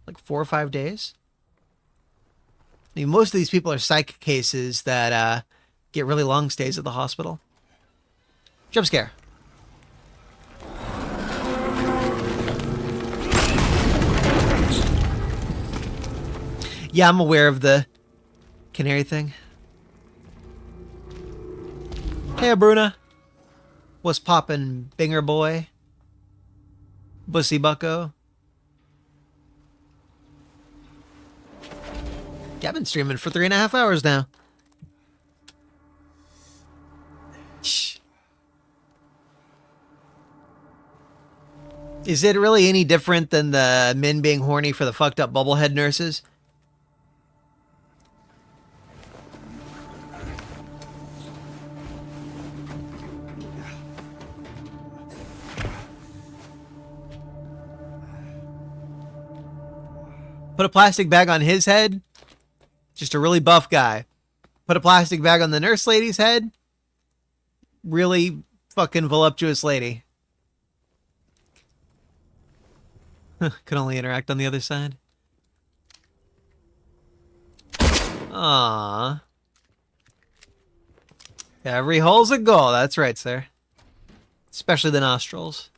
Like 4 or 5 days. I mean, most of these people are psych cases that get really long stays at the hospital. Jump scare. Yeah, I'm aware of the canary thing. Hey, Bruna. What's poppin', Binger boy? Bussy bucko. Yeah, I've been streaming for 3.5 hours now. Shh. Is it really any different than the men being horny for the fucked up bubblehead nurses? Put a plastic bag on his head. Just a really buff guy. Put a plastic bag on the nurse lady's head. Really fucking voluptuous lady. Could only interact on the other side. Aww. Every hole's a goal. That's right, sir. Especially the nostrils.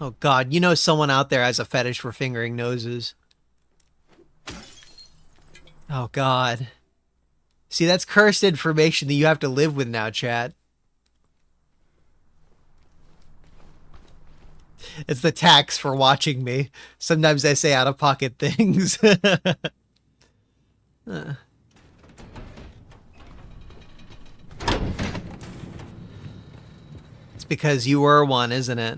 Oh god, you know someone out there has a fetish for fingering noses. Oh god. See, that's cursed information that you have to live with now, chat. It's the tax for watching me. Sometimes I say out-of-pocket things. It's because you were one, isn't it?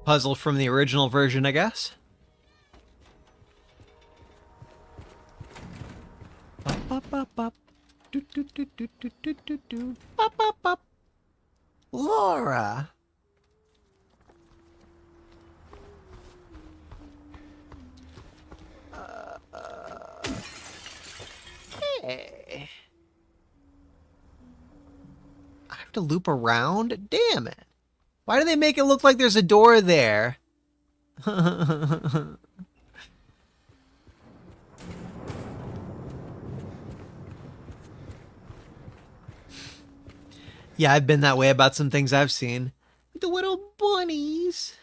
Puzzle from the original version, I guess. Laura. Hey. I have to loop around? Damn it. Why do they make it look like there's a door there? Yeah, I've been that way about some things I've seen. The little bunnies.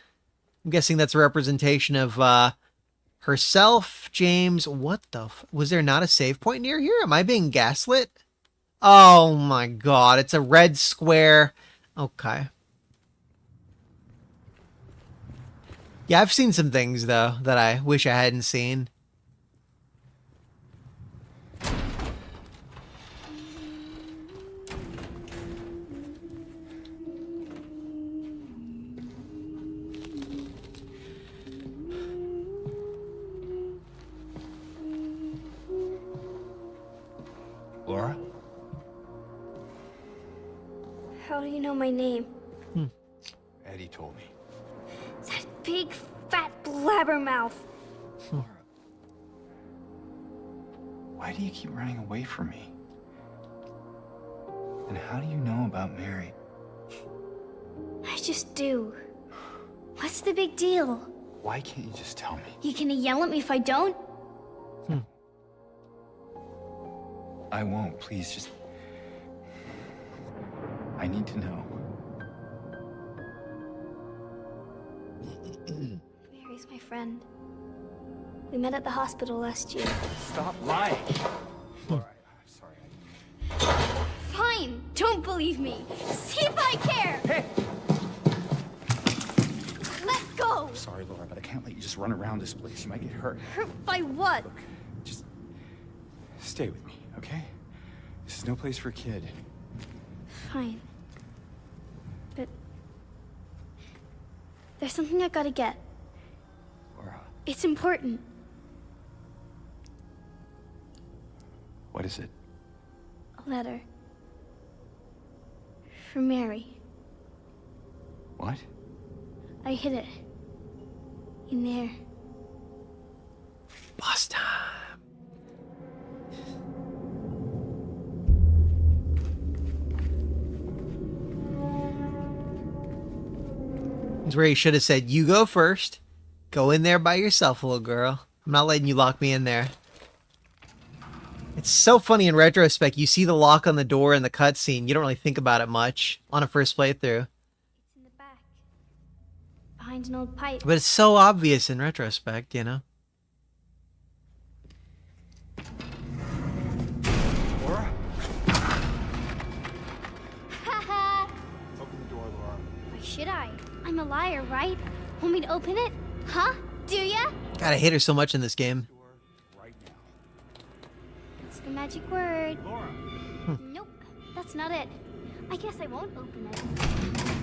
I'm guessing that's a representation of herself, James. What the was there not a save point near here? Am I being gaslit? Oh my god, it's a red square. Okay. Yeah, I've seen some things, though, that I wish I hadn't seen. Laura? How do you know my name? Eddie told me. That big, fat blabbermouth. Laura. Why do you keep running away from me? And how do you know about Mary? I just do. What's the big deal? Why can't you just tell me? You gonna yell at me if I don't? I won't. Please, just... I need to know. Mary's my friend. We met at the hospital last year. Stop lying! Laura, I'm sorry. Fine, don't believe me. See if I care. Hey! Let go. I'm sorry, Laura, but I can't let you just run around this place. You might get hurt. Hurt by what? Look, just stay with me, okay? This is no place for a kid. Fine. But there's something I gotta get. Laura. It's important. What is it? A letter. For Mary. What? I hid it. In there. Boss time. It's where he should have said, you go first. Go in there by yourself, little girl. I'm not letting you lock me in there. It's so funny in retrospect. You see the lock on the door in the cutscene. You don't really think about it much on a first playthrough. It's in the back. Behind an old pipe. But it's so obvious in retrospect, you know? Laura? Haha! Open the door, Laura. Why should I? I'm a liar, right? Want me to open it? Huh? Do ya? God, I hate her so much in this game. Door right now. It's the magic word. Laura. Nope, that's not it. I guess I won't open it.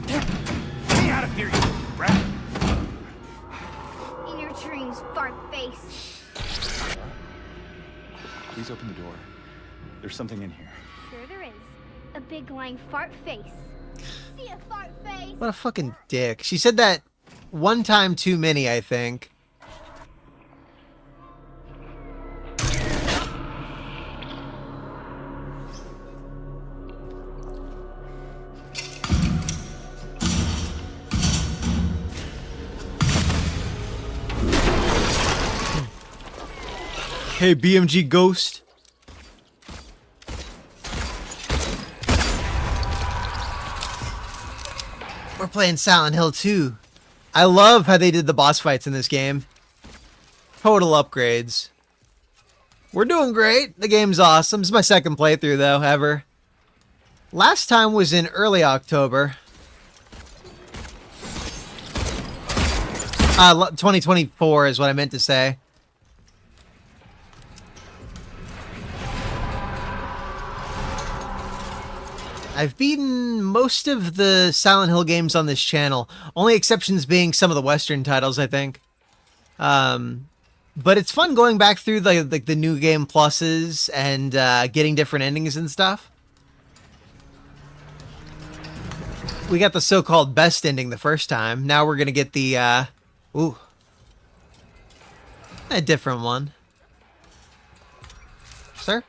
Get me out of here, you rat! In your dreams, fart face. Please open the door. There's something in here. Sure there is. A big lying fart face. See a fart face? What a fucking dick. She said that one time too many, I think. Hey, BMG Ghost. We're playing Silent Hill 2. I love how they did the boss fights in this game. Total upgrades. We're doing great. The game's awesome. It's my second playthrough, though, ever. Last time was in early October. 2024 is what I meant to say. I've beaten most of the Silent Hill games on this channel. Only exceptions being some of the Western titles, I think. But it's fun going back through the new game pluses and getting different endings and stuff. We got the so-called best ending the first time. Now we're gonna get the a different one. Sir?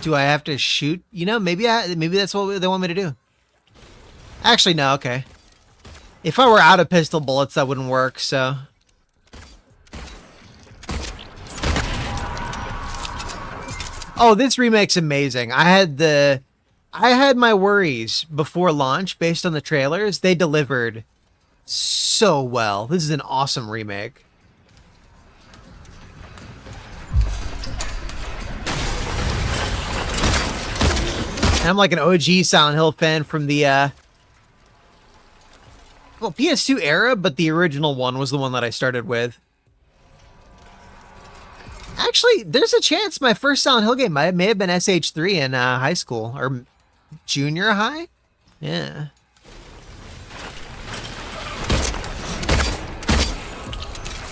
Do I have to shoot? You know, maybe that's what they want me to do. Actually, no, okay. If I were out of pistol bullets, that wouldn't work, so. Oh, this remake's amazing. I had my worries before launch based on the trailers. They delivered so well. This is an awesome remake. And I'm like an OG Silent Hill fan from the PS2 era, but the original one was the one that I started with. Actually, there's a chance my first Silent Hill game may have been SH3 in high school or junior high. Yeah.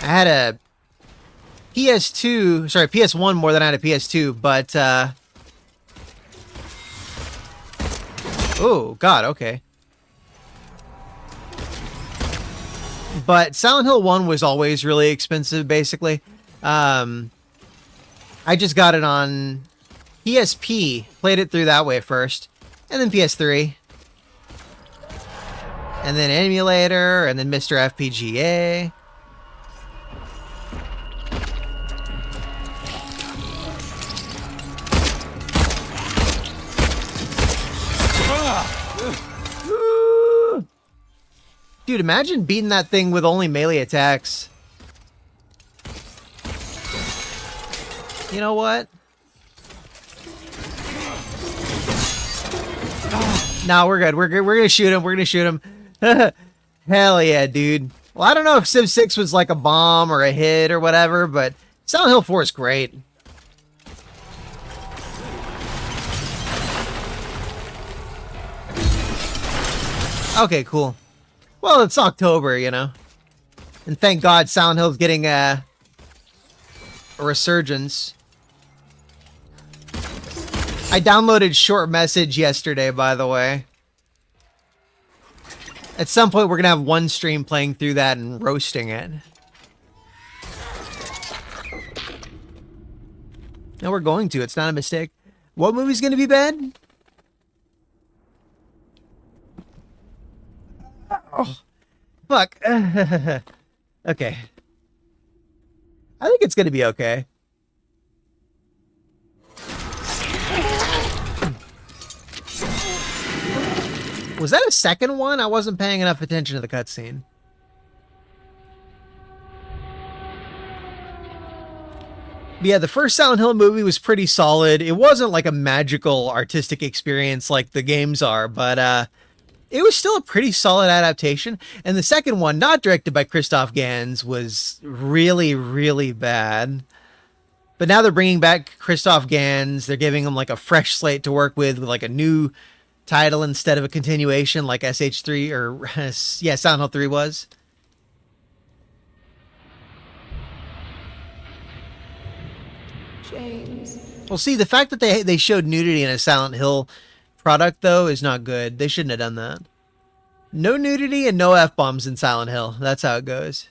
I had a PS1 more than I had a PS2, but oh, God, okay. But Silent Hill 1 was always really expensive, basically. I just got it on PSP, played it through that way first, and then PS3. And then emulator, and then Mr. FPGA. Dude, imagine beating that thing with only melee attacks. You know what? No, we're good. We're good. We're gonna shoot him. We're gonna shoot him. Hell yeah, dude. Well, I don't know if Civ 6 was like a bomb or a hit or whatever, but Silent Hill 4 is great. Okay, cool. Well, it's October, you know. And thank God Silent Hill's getting a resurgence. I downloaded Short Message yesterday, by the way. At some point, we're going to have one stream playing through that and roasting it. No, we're going to. It's not a mistake. What movie's going to be bad? Oh, fuck. Okay. I think it's going to be okay. Was that a second one? I wasn't paying enough attention to the cutscene. But yeah, the first Silent Hill movie was pretty solid. It wasn't like a magical artistic experience like the games are, but it was still a pretty solid adaptation. And the second one, not directed by Christoph Gans, was really, really bad. But now they're bringing back Christoph Gans. They're giving him like a fresh slate to work with like a new title instead of a continuation like SH3 or yeah, Silent Hill 3 was. James. Well, see, the fact that they showed nudity in a Silent Hill product though is not good. They shouldn't have done that. No nudity and no F-bombs in Silent Hill. That's how it goes.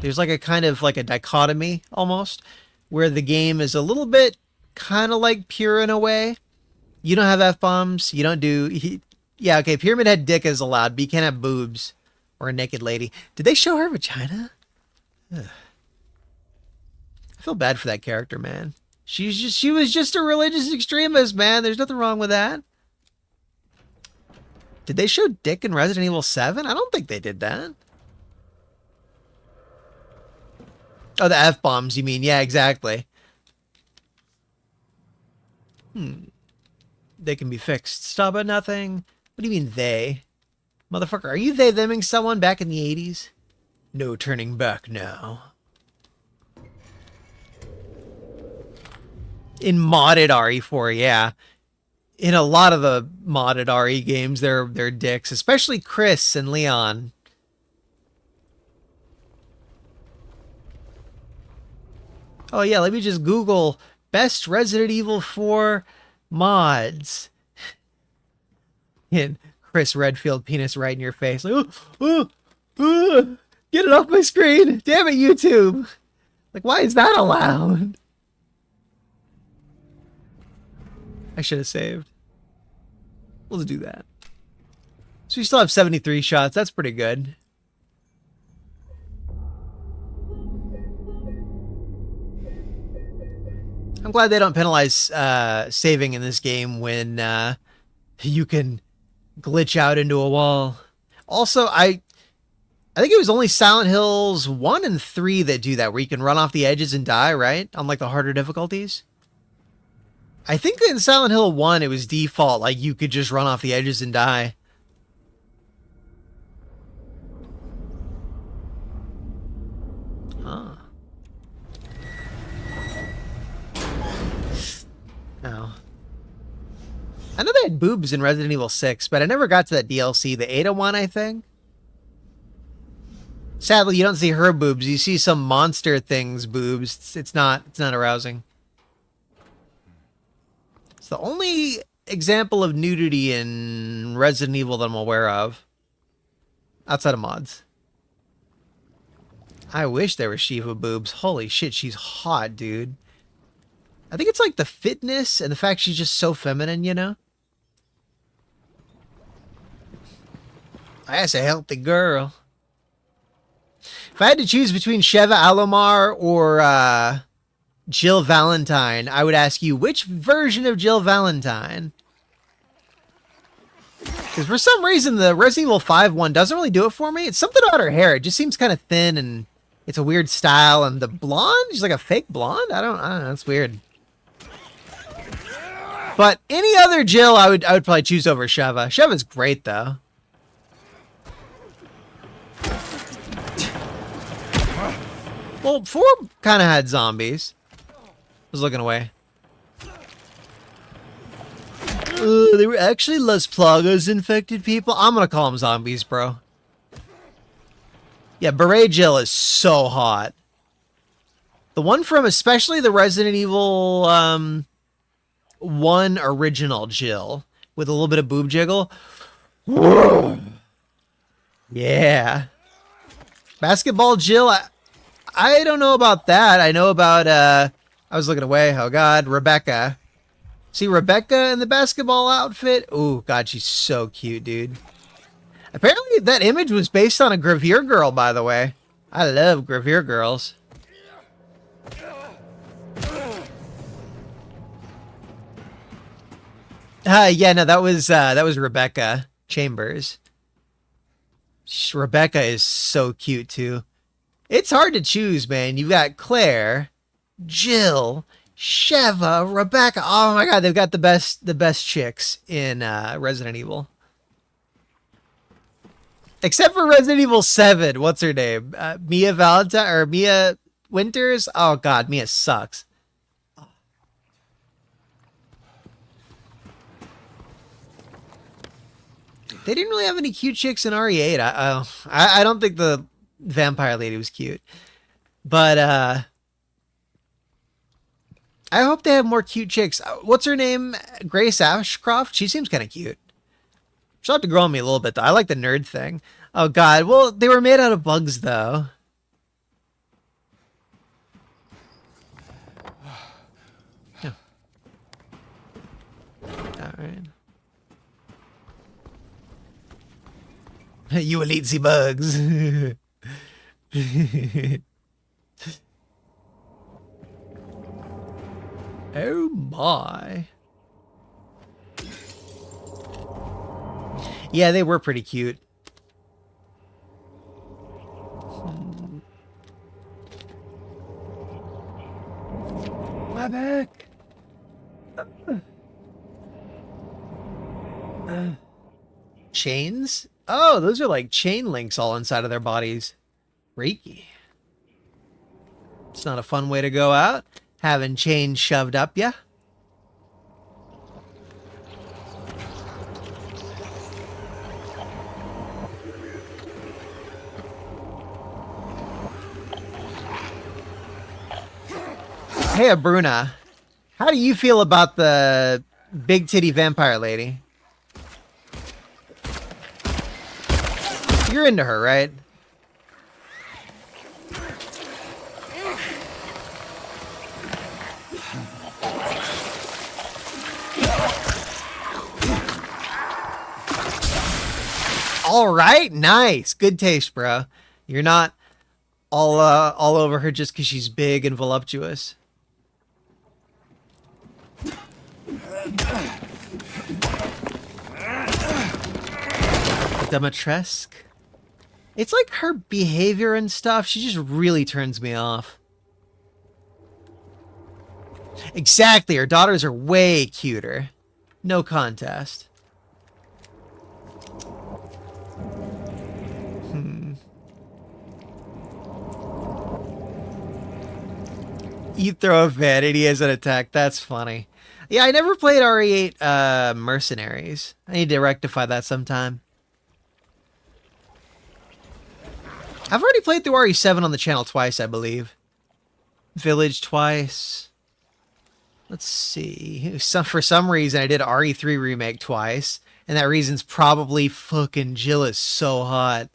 There's like a kind of like a dichotomy almost where the game is a little bit kind of like pure in a way. You don't have F-bombs. You don't do... yeah, okay, Pyramid Head dick is allowed, but you can't have boobs or a naked lady. Did they show her vagina? Ugh. I feel bad for that character, man. She was just a religious extremist, man. There's nothing wrong with that. Did they show dick in Resident Evil 7? I don't think they did that. Oh, the F-bombs, you mean? Yeah, exactly. They can be fixed. Stop at nothing. What do you mean they? Motherfucker, are you they-theming someone back in the 80s? No turning back now. In modded RE4, yeah. In a lot of the modded RE games, they're dicks. Especially Chris and Leon. Oh yeah, let me just Google best Resident Evil 4 mods. And Chris Redfield penis right in your face. Like, get it off my screen. Damn it, YouTube. Like, why is that allowed? I should have saved. We'll do that. So we still have 73 shots. That's pretty good. I'm glad they don't penalize saving in this game when you can glitch out into a wall. Also, I think it was only Silent Hills 1 and 3 that do that, where you can run off the edges and die, right? On like the harder difficulties. I think in Silent Hill 1 it was default, like you could just run off the edges and die. Huh. Oh. I know they had boobs in Resident Evil 6, but I never got to that DLC, the Ada one, I think. Sadly, you don't see her boobs. You see some monster thing's boobs. It's not arousing. It's the only example of nudity in Resident Evil that I'm aware of. Outside of mods. I wish there were Shiva boobs. Holy shit, she's hot, dude. I think it's like the fitness and the fact she's just so feminine, you know? That's a healthy girl. If I had to choose between Sheva Alomar or Jill Valentine, I would ask you, which version of Jill Valentine? Because for some reason, the Resident Evil 5 one doesn't really do it for me. It's something about her hair. It just seems kind of thin and it's a weird style. And the blonde, she's like a fake blonde. I don't know. It's weird. But any other Jill, I would probably choose over Sheva. Sheva's great, though. Well, 4 kind of had zombies. I was looking away. They were actually Las Plagas infected people. I'm gonna call them zombies, bro. Yeah, Beret Jill is so hot. The one from especially the Resident Evil 1 original Jill with a little bit of boob jiggle. Yeah. Basketball Jill, I don't know about that. I know about, I was looking away. Oh, God. Rebecca. See Rebecca in the basketball outfit? Ooh, God, she's so cute, dude. Apparently, that image was based on a Gravure girl, by the way. I love Gravure girls. Yeah, no, that was Rebecca Chambers. Rebecca is so cute, too. It's hard to choose, man. You've got Claire, Jill, Sheva, Rebecca. Oh my God, they've got the best chicks in Resident Evil. Except for Resident Evil 7. What's her name? Mia Valentine or Mia Winters? Oh God, Mia sucks. They didn't really have any cute chicks in RE8. I don't think the vampire lady was cute. But I hope they have more cute chicks. What's her name? Grace Ashcroft? She seems kind of cute. She'll have to grow on me a little bit, though. I like the nerd thing. Oh, God. Well, they were made out of bugs, though. Yeah. All right. You will eat the bugs. Oh, my. Yeah, they were pretty cute. My back. Chains? Oh, those are like chain links all inside of their bodies. Freaky. It's not a fun way to go out. Having chains shoved up ya. Hey, Bruna, how do you feel about the big titty vampire lady? You're into her, right? All right, nice, good taste, bro. You're not all over her just because she's big and voluptuous. Dimitrescu. It's like her behavior and stuff. She just really turns me off. Exactly. Her daughters are way cuter. No contest. You throw a fit and he has an attack. That's funny. Yeah, I never played RE8 Mercenaries. I need to rectify that sometime. I've already played through RE7 on the channel twice, I believe. Village twice. Let's see. For some reason, I did RE3 Remake twice. And that reason's probably fucking Jill is so hot.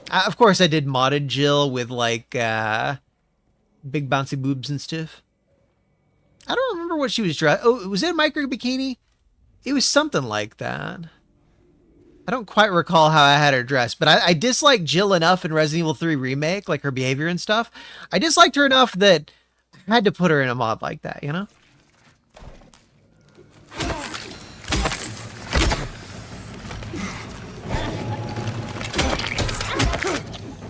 Of course, I did modded Jill with, like, big bouncy boobs and stuff. I don't remember what she was dressed. Oh, was it a micro bikini? It was something like that. I don't quite recall how I had her dressed, but I disliked Jill enough in Resident Evil 3 Remake, like her behavior and stuff. I disliked her enough that I had to put her in a mod like that, you know?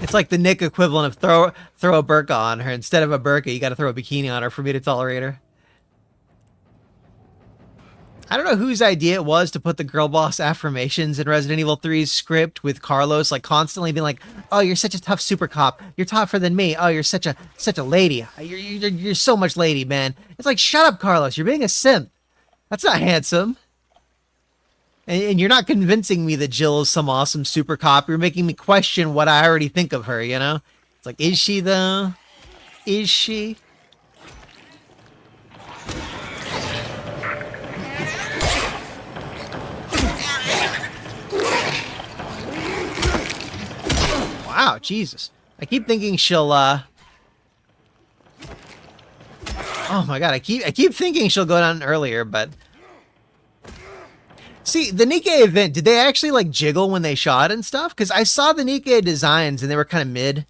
It's like the Nick equivalent of throw a burqa on her. Instead of a burqa, you gotta throw a bikini on her for me to tolerate her. I don't know whose idea it was to put the girl boss affirmations in Resident Evil 3's script with Carlos like constantly being like, "Oh, you're such a tough super cop. You're tougher than me. Oh, you're such a lady. You're so much lady, man." It's like, shut up, Carlos. You're being a simp. That's not handsome. And you're not convincing me that Jill is some awesome super cop. You're making me question what I already think of her, you know? It's like, is she though? Is she? Wow, Jesus. I keep thinking she'll, oh my god, I keep thinking she'll go down earlier, but... See, the Nikkei event, did they actually, like, jiggle when they shot and stuff? Because I saw the Nikkei designs, and they were kind of mid.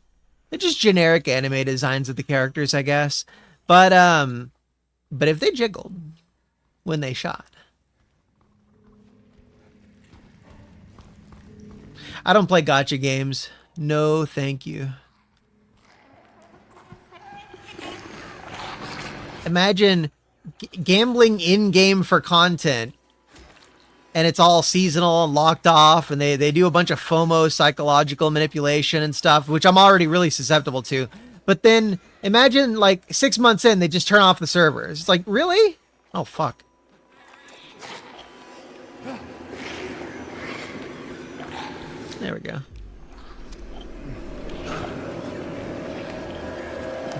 They're just generic anime designs of the characters, I guess. But if they jiggled when they shot... I don't play gacha games. No, thank you. Imagine gambling in-game for content, and it's all seasonal and locked off, and they do a bunch of FOMO psychological manipulation and stuff, which I'm already really susceptible to. But then imagine like 6 months in, they just turn off the servers. It's like, really? Oh, fuck. There we go.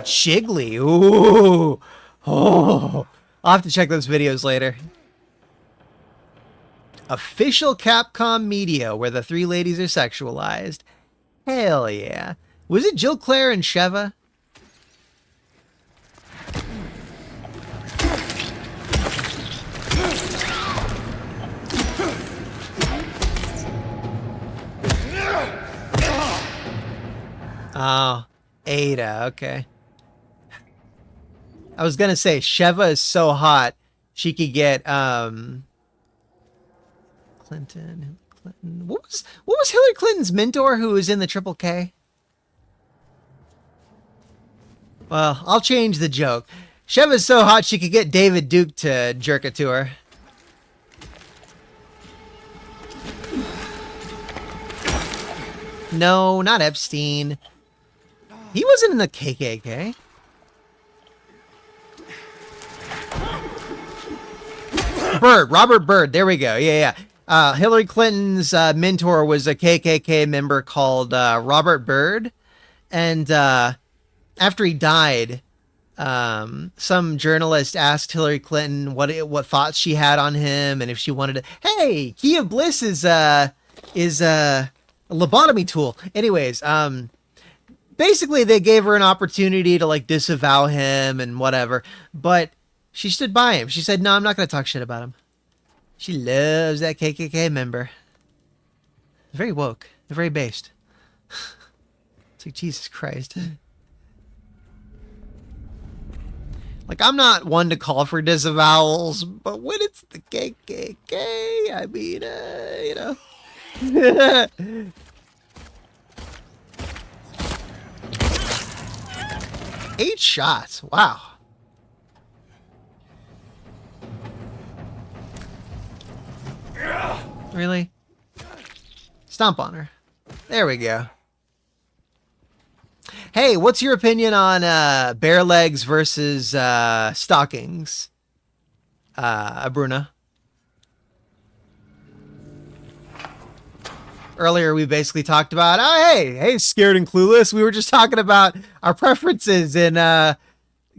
Jiggly. Ooh. Oh. I'll have to check those videos later. Official Capcom media where the three ladies are sexualized. Hell yeah. Was it Jill, Claire, and Sheva? Oh, Ada, okay. I was gonna say Sheva is so hot she could get Clinton. What was Hillary Clinton's mentor who was in the Triple K? Well, I'll change the joke. Sheva's so hot she could get David Duke to jerk it to her. No, not Epstein. He wasn't in the KKK. Byrd, Robert Byrd. There we go. Yeah. Hillary Clinton's mentor was a KKK member called Robert Byrd. And after he died, some journalist asked Hillary Clinton what thoughts she had on him and if she wanted to. Hey, Kia Bliss is a lobotomy tool. Anyways, basically they gave her an opportunity to like disavow him and whatever, but she stood by him. She said, "No, I'm not going to talk shit about him." She loves that KKK member. Very woke. Very based. It's like, Jesus Christ. Like, I'm not one to call for disavowals, but when it's the KKK, I mean, you know. 8 shots. Wow. Really? Stomp on her. There we go. Hey, what's your opinion on bare legs versus stockings, Bruna? Earlier, we basically talked about, oh, hey, Scared and Clueless. We were just talking about our preferences in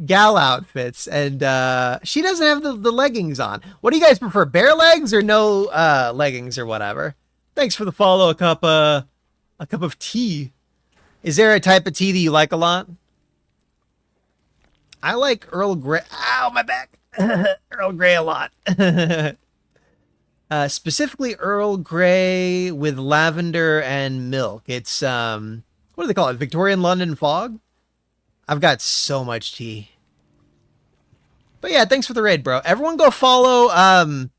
gal outfits, and she doesn't have the leggings on. What do you guys prefer, bare legs or no leggings or whatever? Thanks for the follow, a cup of tea. Is there a type of tea that you like a lot? I like Earl Grey. Ow, my back. Earl Grey a lot. Specifically Earl Grey with lavender and milk. It's, what do they call it? Victorian London Fog? I've got so much tea. But yeah, thanks for the raid, bro. Everyone go follow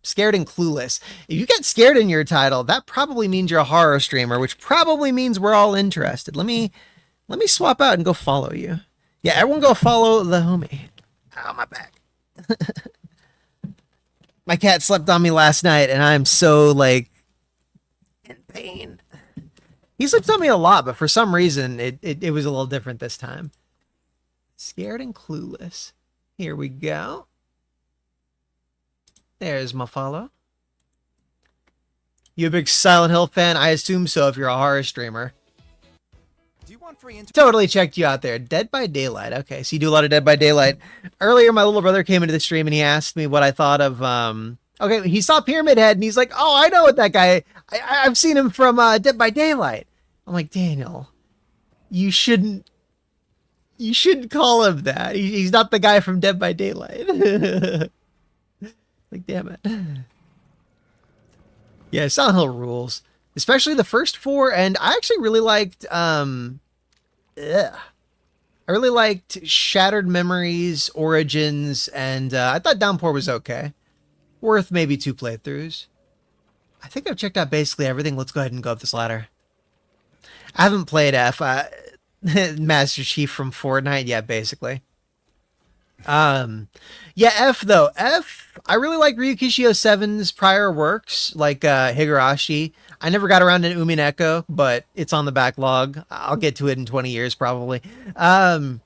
Scared and Clueless. If you got Scared in your title, that probably means you're a horror streamer, which probably means we're all interested. Let me swap out and go follow you. Yeah, everyone go follow the homie. Ow, my back. My cat slept on me last night, and I'm so, like, in pain. He slept on me a lot, but for some reason, it was a little different this time. Scared and clueless. Here we go. There's my follow. You a big Silent Hill fan? I assume so if you're a horror streamer. Totally checked you out there. Dead by Daylight. Okay, so you do a lot of Dead by Daylight. Earlier, my little brother came into the stream and he asked me what I thought of, okay, he saw Pyramid Head and he's like, oh, I know what that guy, I've seen him from Dead by Daylight. I'm like, Daniel, you shouldn't call him that. He's not the guy from Dead by Daylight. Like, damn it. Yeah, Silent Hill rules. Especially the first 4, and I actually really liked, I really liked Shattered Memories, Origins, and I thought Downpour was okay. Worth maybe 2 playthroughs. I think I've checked out basically everything. Let's go ahead and go up this ladder. I haven't played F, Master Chief from Fortnite yet, basically. Yeah, F though. F, I really like Ryukishio 7's prior works, like Higurashi. I never got around to Umineko, but it's on the backlog. I'll get to it in 20 years probably. I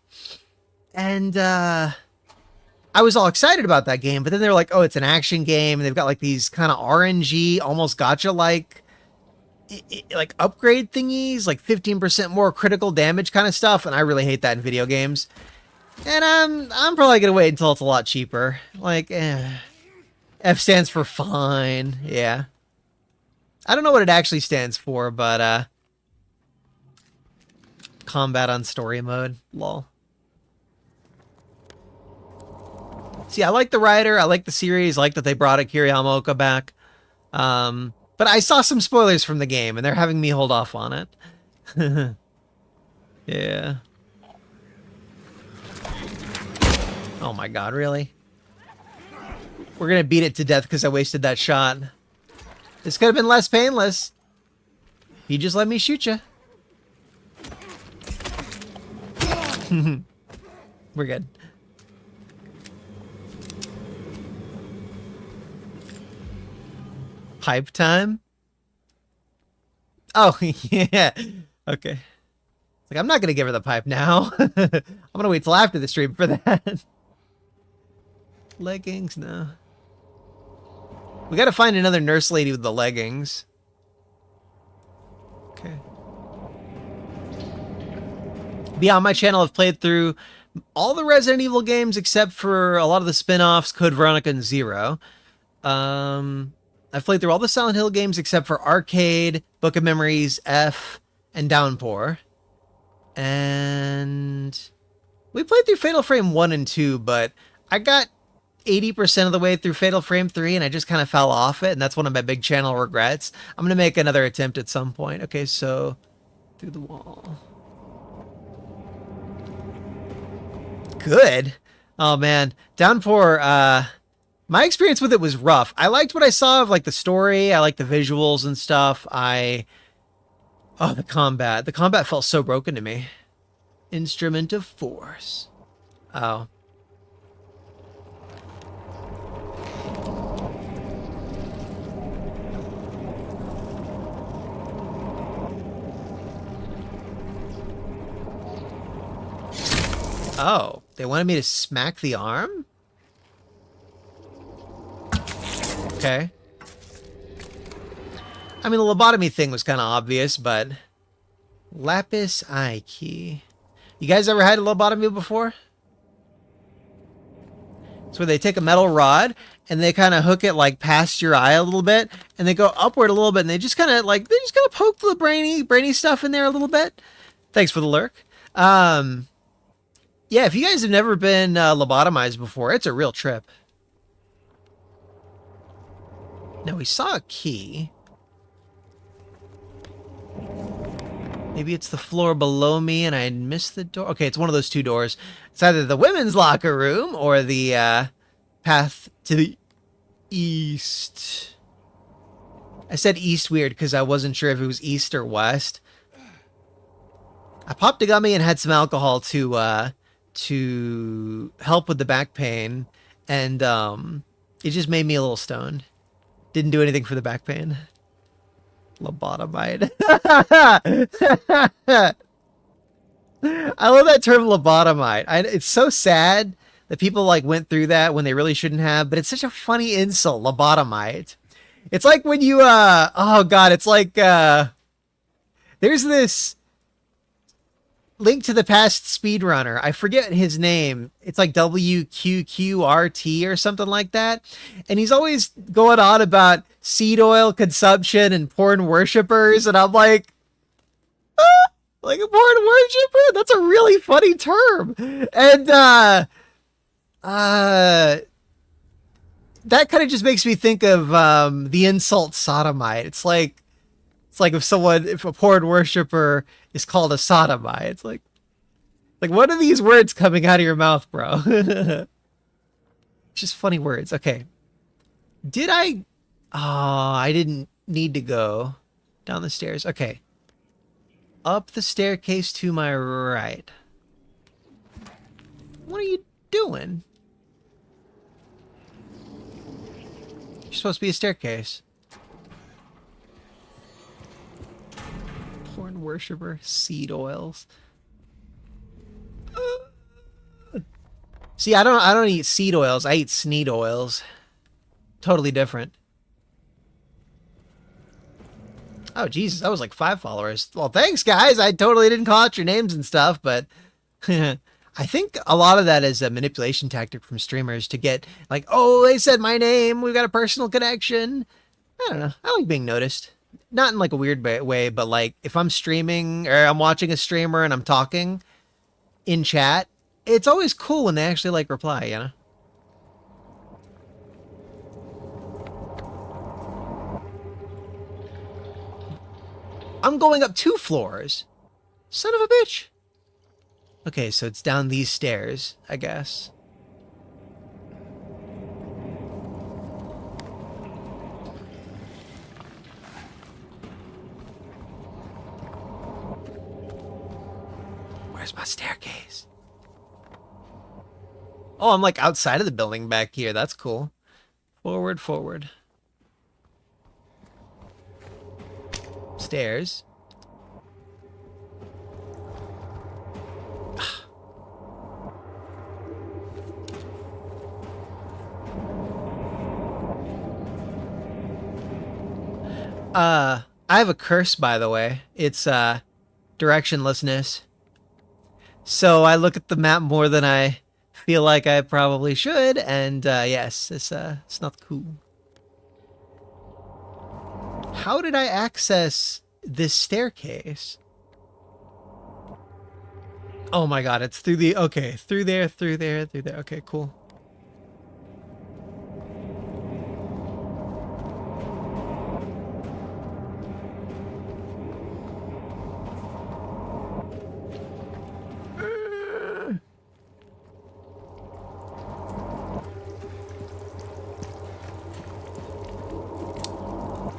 was all excited about that game, but then they were like, oh, it's an action game, and they've got like these kind of RNG, almost gacha-like like upgrade thingies, like 15% more critical damage kind of stuff, and I really hate that in video games. And I'm probably gonna wait until it's a lot cheaper. Like, F stands for fine. Yeah. I don't know what it actually stands for, but combat on story mode. Lol. See, I like the writer, I like the series, I like that they brought Akira Yamaoka back. But I saw some spoilers from the game, and they're having me hold off on it. Yeah. Oh my god, really? We're gonna beat it to death because I wasted that shot. This could have been less painless. You just let me shoot you. We're good. Pipe time? Oh, yeah. Okay. Like, I'm not gonna give her the pipe now. I'm gonna wait till after the stream for that. Leggings, no. We gotta find another nurse lady with the leggings. Okay. Beyond my channel, I've played through all the Resident Evil games except for a lot of the spin-offs, Code Veronica and Zero. I've played through all the Silent Hill games except for Arcade, Book of Memories, F, and Downpour. And we played through Fatal Frame 1 and 2, but I got 80% of the way through Fatal Frame 3 and I just kind of fell off it, and that's one of my big channel regrets. I'm going to make another attempt at some point. Okay, so through the wall. Good. Oh man, Downpour, my experience with it was rough. I liked what I saw of like the story, I liked the visuals and stuff. Oh, the combat. The combat felt so broken to me. Instrument of Force. Oh. Oh, they wanted me to smack the arm? Okay. I mean, the lobotomy thing was kind of obvious, but... Lapis eye key. You guys ever had a lobotomy before? It's where they take a metal rod, and they kind of hook it, like, past your eye a little bit, and they go upward a little bit, and they just kind of, like, poke the brainy stuff in there a little bit. Thanks for the lurk. Yeah, if you guys have never been lobotomized before, it's a real trip. Now, we saw a key. Maybe it's the floor below me and I missed the door. Okay, it's one of those two doors. It's either the women's locker room or the path to the east. I said east weird because I wasn't sure if it was east or west. I popped a gummy and had some alcohol to help with the back pain. And It just made me a little stoned. Didn't do anything for the back pain. Lobotomite. I love that term lobotomite. It's so sad that people like went through that when they really shouldn't have, but it's such a funny insult, lobotomite. It's like when you oh god, it's like there's this Link to the Past speedrunner. I forget his name. It's like WQQRT or something like that. And he's always going on about seed oil consumption and porn worshippers. And I'm like, like a porn worshiper? That's a really funny term. And that kind of just makes me think of the insult sodomite. It's like if a porn worshiper is called a sodomite. It's like what are these words coming out of your mouth, bro? Just funny words. Okay. Did I? Oh, I didn't need to go down the stairs. Okay. Up the staircase to my right. What are you doing? You're supposed to be a staircase. Porn worshiper, seed oils. See, I don't eat seed oils. I eat sneed oils. Totally different. Oh Jesus, that was like 5 followers. Well, thanks guys. I totally didn't call out your names and stuff, but I think a lot of that is a manipulation tactic from streamers to get like, oh, they said my name. We've got a personal connection. I don't know. I like being noticed. Not in like a weird way, but like if I'm streaming or I'm watching a streamer and I'm talking in chat, it's always cool when they actually like reply, you know? I'm going up 2 floors. Son of a bitch. Okay, so it's down these stairs, I guess. Where's my staircase? Oh, I'm like outside of the building back here. That's cool. Forward, forward. Stairs. I have a curse, by the way. It's directionlessness. So I look at the map more than I feel like I probably should, and yes, it's not cool. How did I access this staircase? Oh my god, it's through the... Okay, through there, through there, through there. Okay, cool.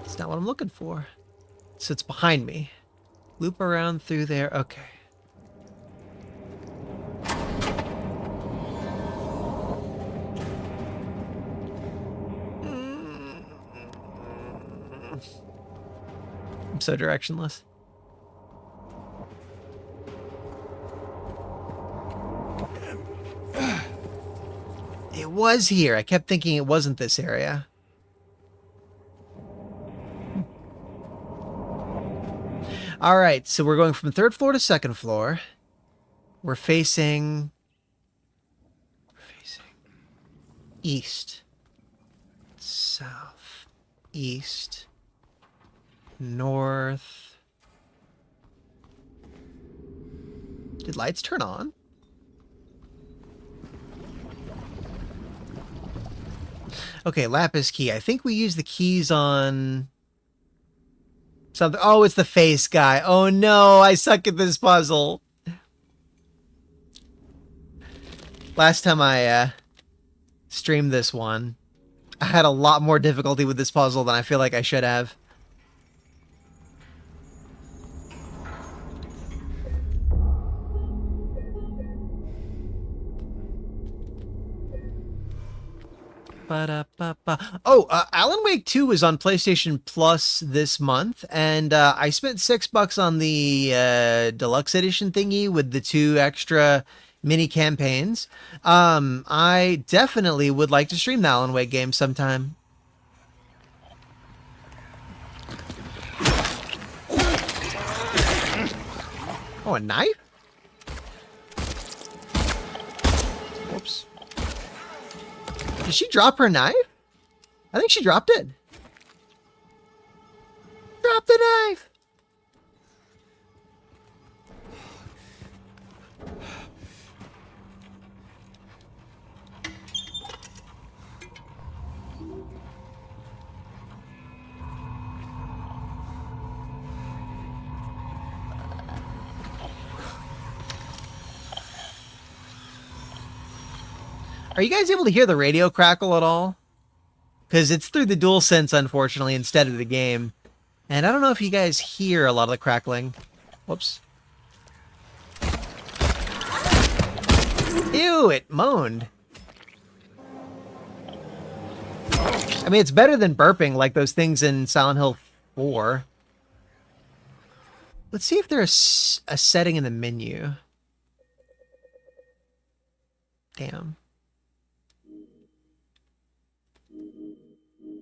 It's not what I'm looking for. So it's behind me. Loop around through there. Okay. I'm so directionless. It was here. I kept thinking it wasn't this area. All right, so we're going from 3rd floor to 2nd floor. We're facing east, south, east, north. Did lights turn on? Okay, lapis key. I think we use the keys on something. Oh, it's the face guy. Oh no, I suck at this puzzle. Last time I streamed this one, I had a lot more difficulty with this puzzle than I feel like I should have. Ba-da-ba-ba. Oh, Alan Wake 2 was on PlayStation Plus this month, and I spent $6 on the deluxe edition thingy with the 2 extra mini campaigns. I definitely would like to stream the Alan Wake game sometime. Oh, a knife? Whoops. Did she drop her knife? I think she dropped it. Drop the knife. Are you guys able to hear the radio crackle at all? Because it's through the DualSense, unfortunately, instead of the game. And I don't know if you guys hear a lot of the crackling. Whoops. Ew, it moaned. I mean, it's better than burping like those things in Silent Hill 4. Let's see if there's a setting in the menu. Damn.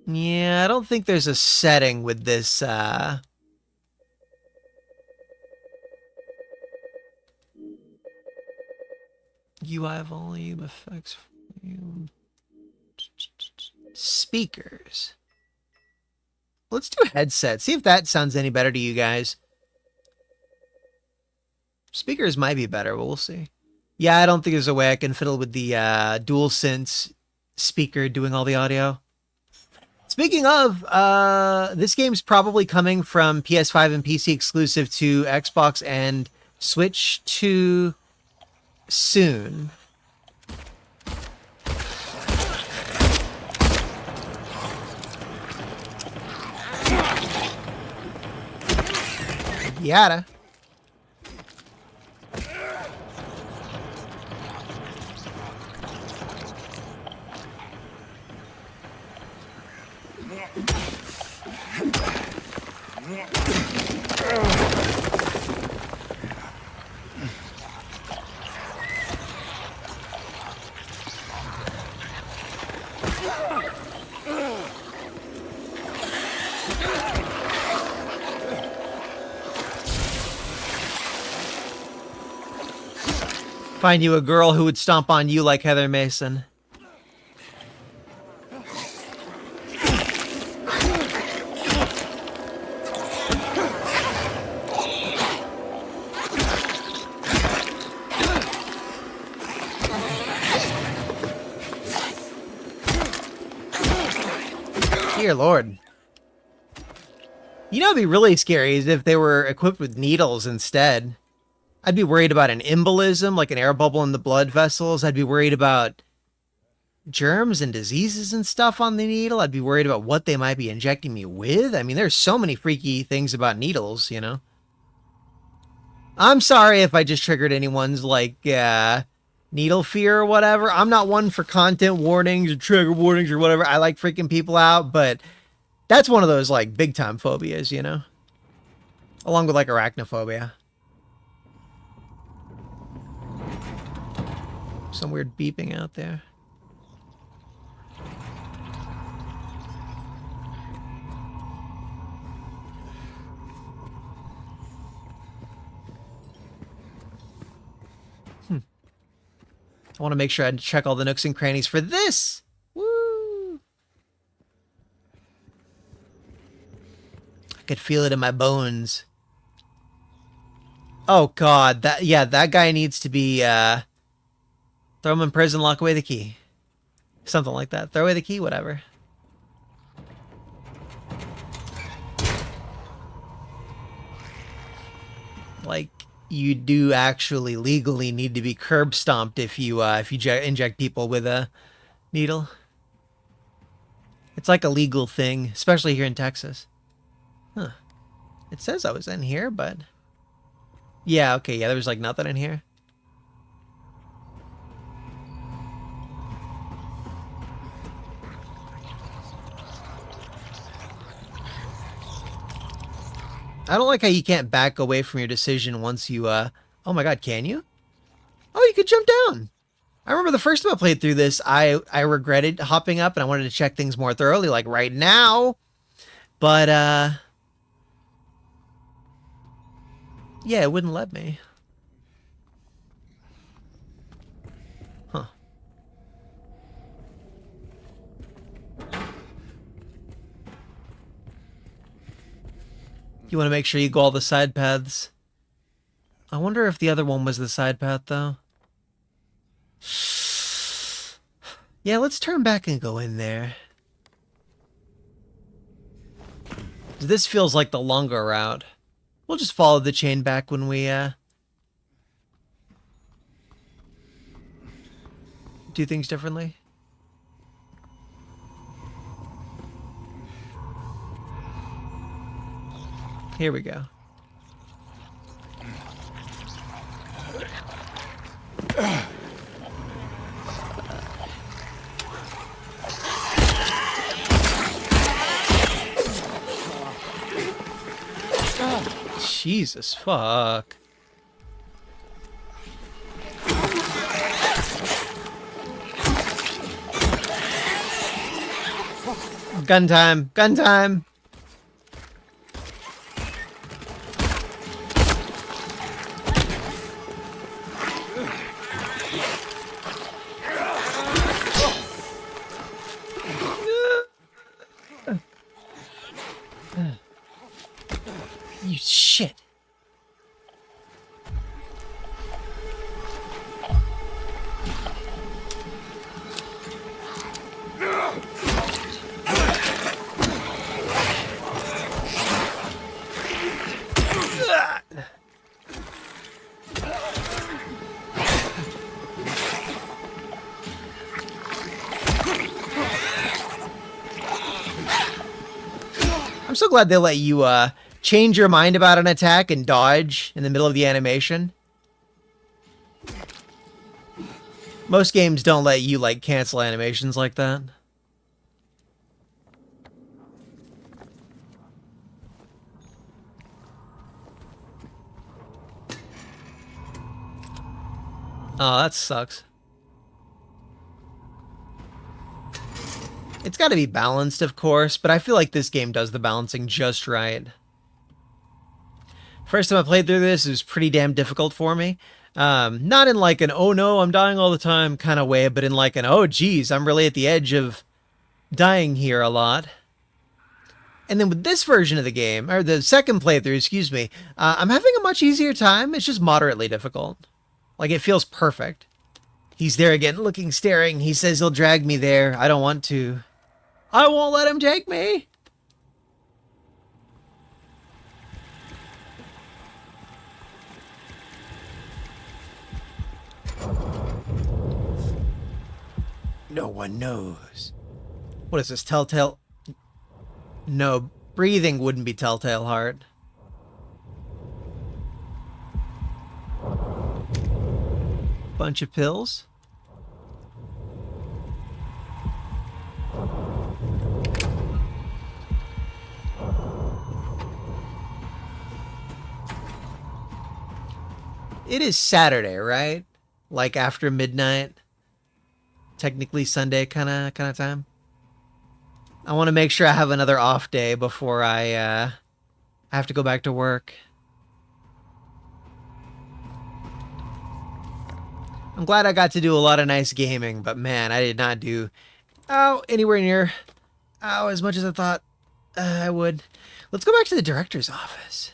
Yeah, I don't think there's a setting with this, UI volume, effects, volume, speakers. Let's do a headset. See if that sounds any better to you guys. Speakers might be better, but we'll see. Yeah, I don't think there's a way I can fiddle with the DualSense speaker doing all the audio. Speaking of, this game's probably coming from PS5 and PC exclusive to Xbox and Switch 2 soon. Yada. Find you a girl who would stomp on you like Heather Mason. Dear Lord. You know, it'd be really scary is if they were equipped with needles instead. I'd be worried about an embolism, like an air bubble in the blood vessels. I'd be worried about germs and diseases and stuff on the needle. I'd be worried about what they might be injecting me with. I mean, there's so many freaky things about needles, you know? I'm sorry if I just triggered anyone's, like, needle fear or whatever. I'm not one for content warnings or trigger warnings or whatever. I like freaking people out, but that's one of those, like, big-time phobias, you know? Along with, like, arachnophobia. Some weird beeping out there. I want to make sure I check all the nooks and crannies for this. Woo! I could feel it in my bones. Oh God, that guy needs to be throw him in prison, lock away the key. Something like that. Throw away the key, whatever. Like, you do actually legally need to be curb stomped if you inject people with a needle. It's like a legal thing, especially here in Texas. Huh. It says I was in here, but yeah, okay, yeah, there was like nothing in here. I don't like how you can't back away from your decision once you, oh my god, can you? Oh, you could jump down. I remember the first time I played through this, I regretted hopping up and I wanted to check things more thoroughly, like right now. But, yeah, it wouldn't let me. Huh. You want to make sure you go all the side paths. I wonder if the other one was the side path, though. Yeah, let's turn back and go in there. This feels like the longer route. We'll just follow the chain back when we, do things differently. Here we go. Jesus fuck. Gun time. Gun time. You shit. I'm so glad they let you change your mind about an attack and dodge in the middle of the animation. Most games don't let you like cancel animations like that. Oh, that sucks. It's got to be balanced, of course, but I feel like this game does the balancing just right. First time I played through this, it was pretty damn difficult for me. Not in like an, oh no, I'm dying all the time kind of way, but in like an, oh geez, I'm really at the edge of dying here a lot. And then with this version of the game, or the second playthrough, excuse me, I'm having a much easier time. It's just moderately difficult. Like, it feels perfect. He's there again, looking, staring. He says he'll drag me there. I don't want to. I won't let him take me. No one knows. What is this, Telltale? No, breathing wouldn't be Telltale Heart. Bunch of pills. It is Saturday, right? Like after midnight. Technically Sunday kind of time. I want to make sure I have another off day before I have to go back to work. I'm glad I got to do a lot of nice gaming, but man, I did not do anywhere near as much as I thought I would. Let's go back to the director's office.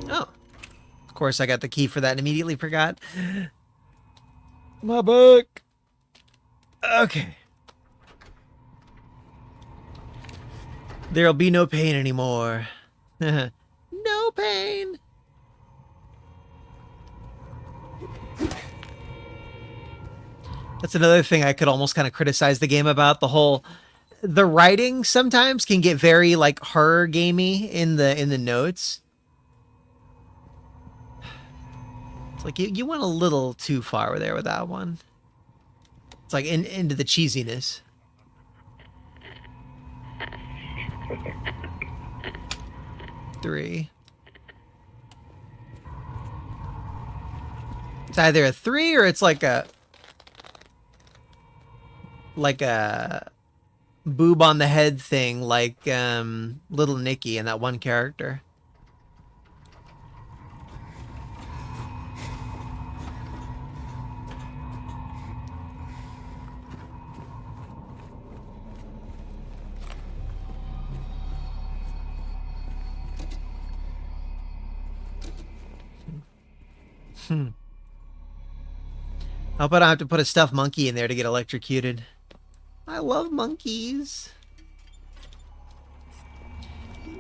Oh, of course I got the key for that and immediately forgot. My book. Okay. There'll be no pain anymore. No pain. That's another thing I could almost kind of criticize the game about. The writing sometimes can get very like horror gamey in the notes. It's like you went a little too far there with that one. It's like into the cheesiness. Three. It's either a 3 or it's like a boob on the head thing, like Little Nicky and that one character. I hope I don't have to put a stuffed monkey in there to get electrocuted. I love monkeys.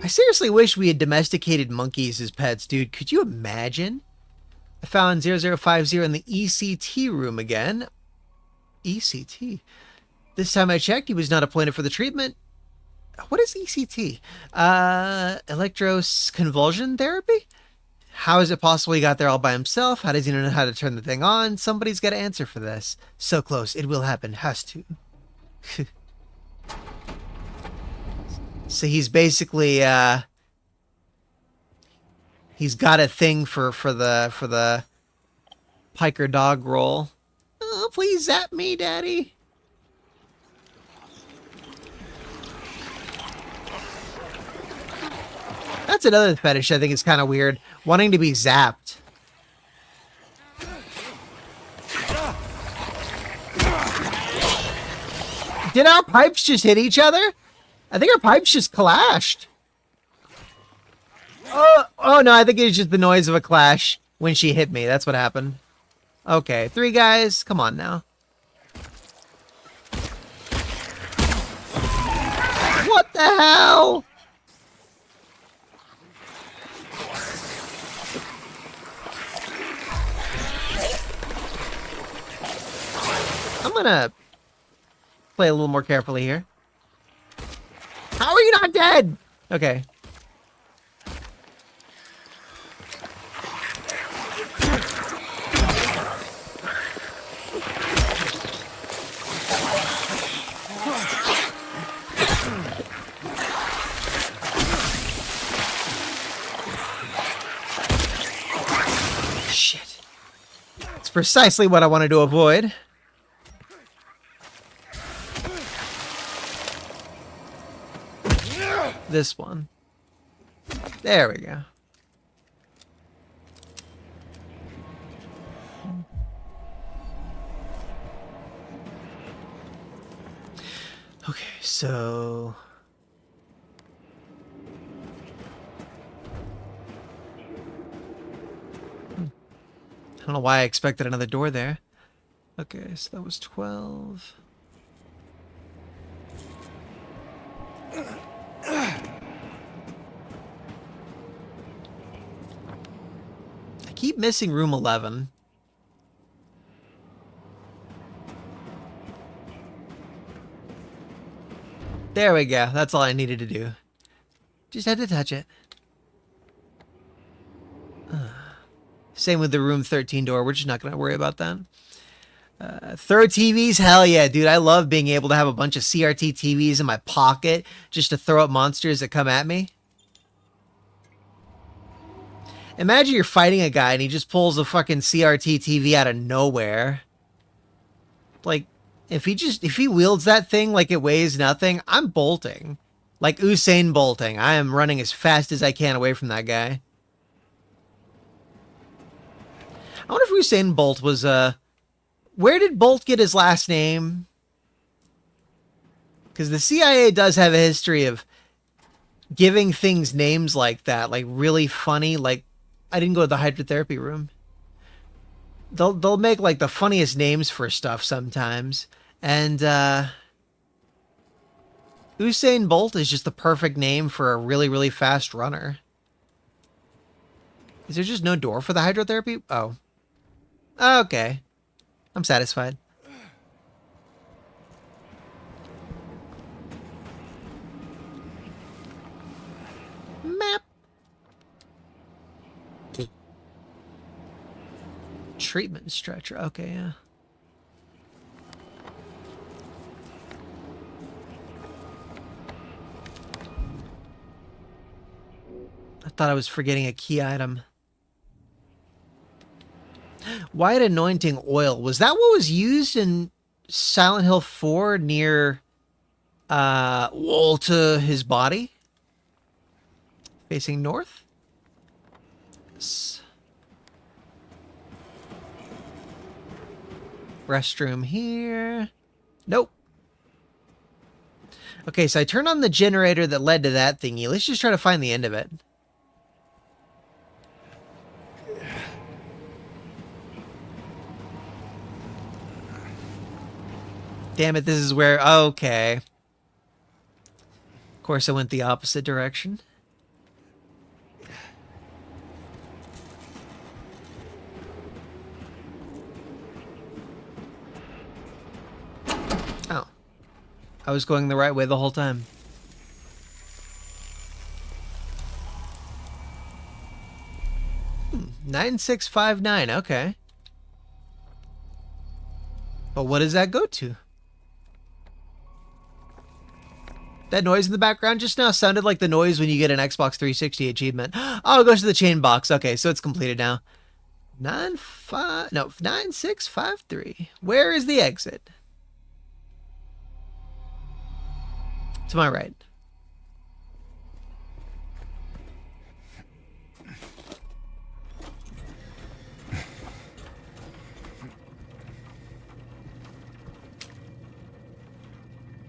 I seriously wish we had domesticated monkeys as pets, dude. Could you imagine? I found 0050 in the ECT room again. ECT? This time I checked, he was not appointed for the treatment. What is ECT? Electroconvulsion therapy? How is it possible he got there all by himself? How does he know how to turn the thing on? Somebody's got to answer for this. So close. It will happen. Has to. So he's basically he's got a thing for the piker dog role. Oh, please zap me, Daddy. That's another fetish I think is kind of weird. Wanting to be zapped. Did our pipes just hit each other? I think our pipes just clashed. Oh no, I think it was just the noise of a clash when she hit me. That's what happened. Okay, 3 guys. Come on now. What the hell? I'm gonna play a little more carefully here. How are you not dead? Okay. Shit. It's precisely what I wanted to avoid. This one. There we go. Okay, so I don't know why I expected another door there. Okay, so that was 12. I keep missing room 11. There we go. That's all I needed to do. Just had to touch it. Same with the room 13 door. We're just not going to worry about that. Third TVs? Hell yeah, dude. I love being able to have a bunch of CRT TVs in my pocket just to throw up monsters that come at me. Imagine you're fighting a guy and he just pulls a fucking CRT TV out of nowhere. Like, if he wields that thing like it weighs nothing, I'm bolting. Like Usain bolting. I am running as fast as I can away from that guy. I wonder if Usain Bolt was, where did Bolt get his last name? Because the CIA does have a history of giving things names like that, like really funny. Like, I didn't go to the hydrotherapy room. They'll make like the funniest names for stuff sometimes, and Usain Bolt is just the perfect name for a really, really fast runner. Is there just no door for the hydrotherapy? Oh. Okay. I'm satisfied. Map. Treatment stretcher. Okay, yeah. I thought I was forgetting a key item. White anointing oil. Was that what was used in Silent Hill 4 near to his body? Facing north? Restroom here. Nope. Okay, so I turned on the generator that led to that thingy. Let's just try to find the end of it. Damn it, this is where... Okay. Of course, I went the opposite direction. Oh. I was going the right way the whole time. Hmm, 9659, okay. But what does that go to? That noise in the background just now sounded like the noise when you get an Xbox 360 achievement. Oh, it goes to the chain box. Okay, so it's completed now. 9653. Where is the exit? To my right.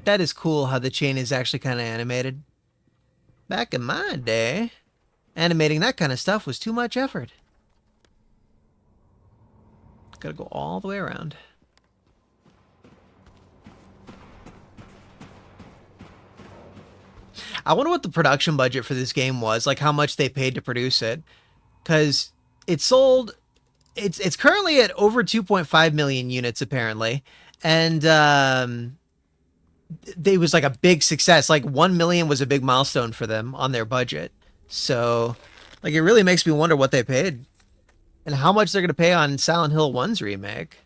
That is cool how the chain is actually kind of animated. Back in my day, animating that kind of stuff was too much effort. Gotta go all the way around. I wonder what the production budget for this game was, like how much they paid to produce it. Because it sold... It's currently at over 2.5 million units, apparently. And... it was like a big success. Like 1 million was a big milestone for them on their budget. So, like, it really makes me wonder what they paid and how much they're going to pay on Silent Hill 1's remake.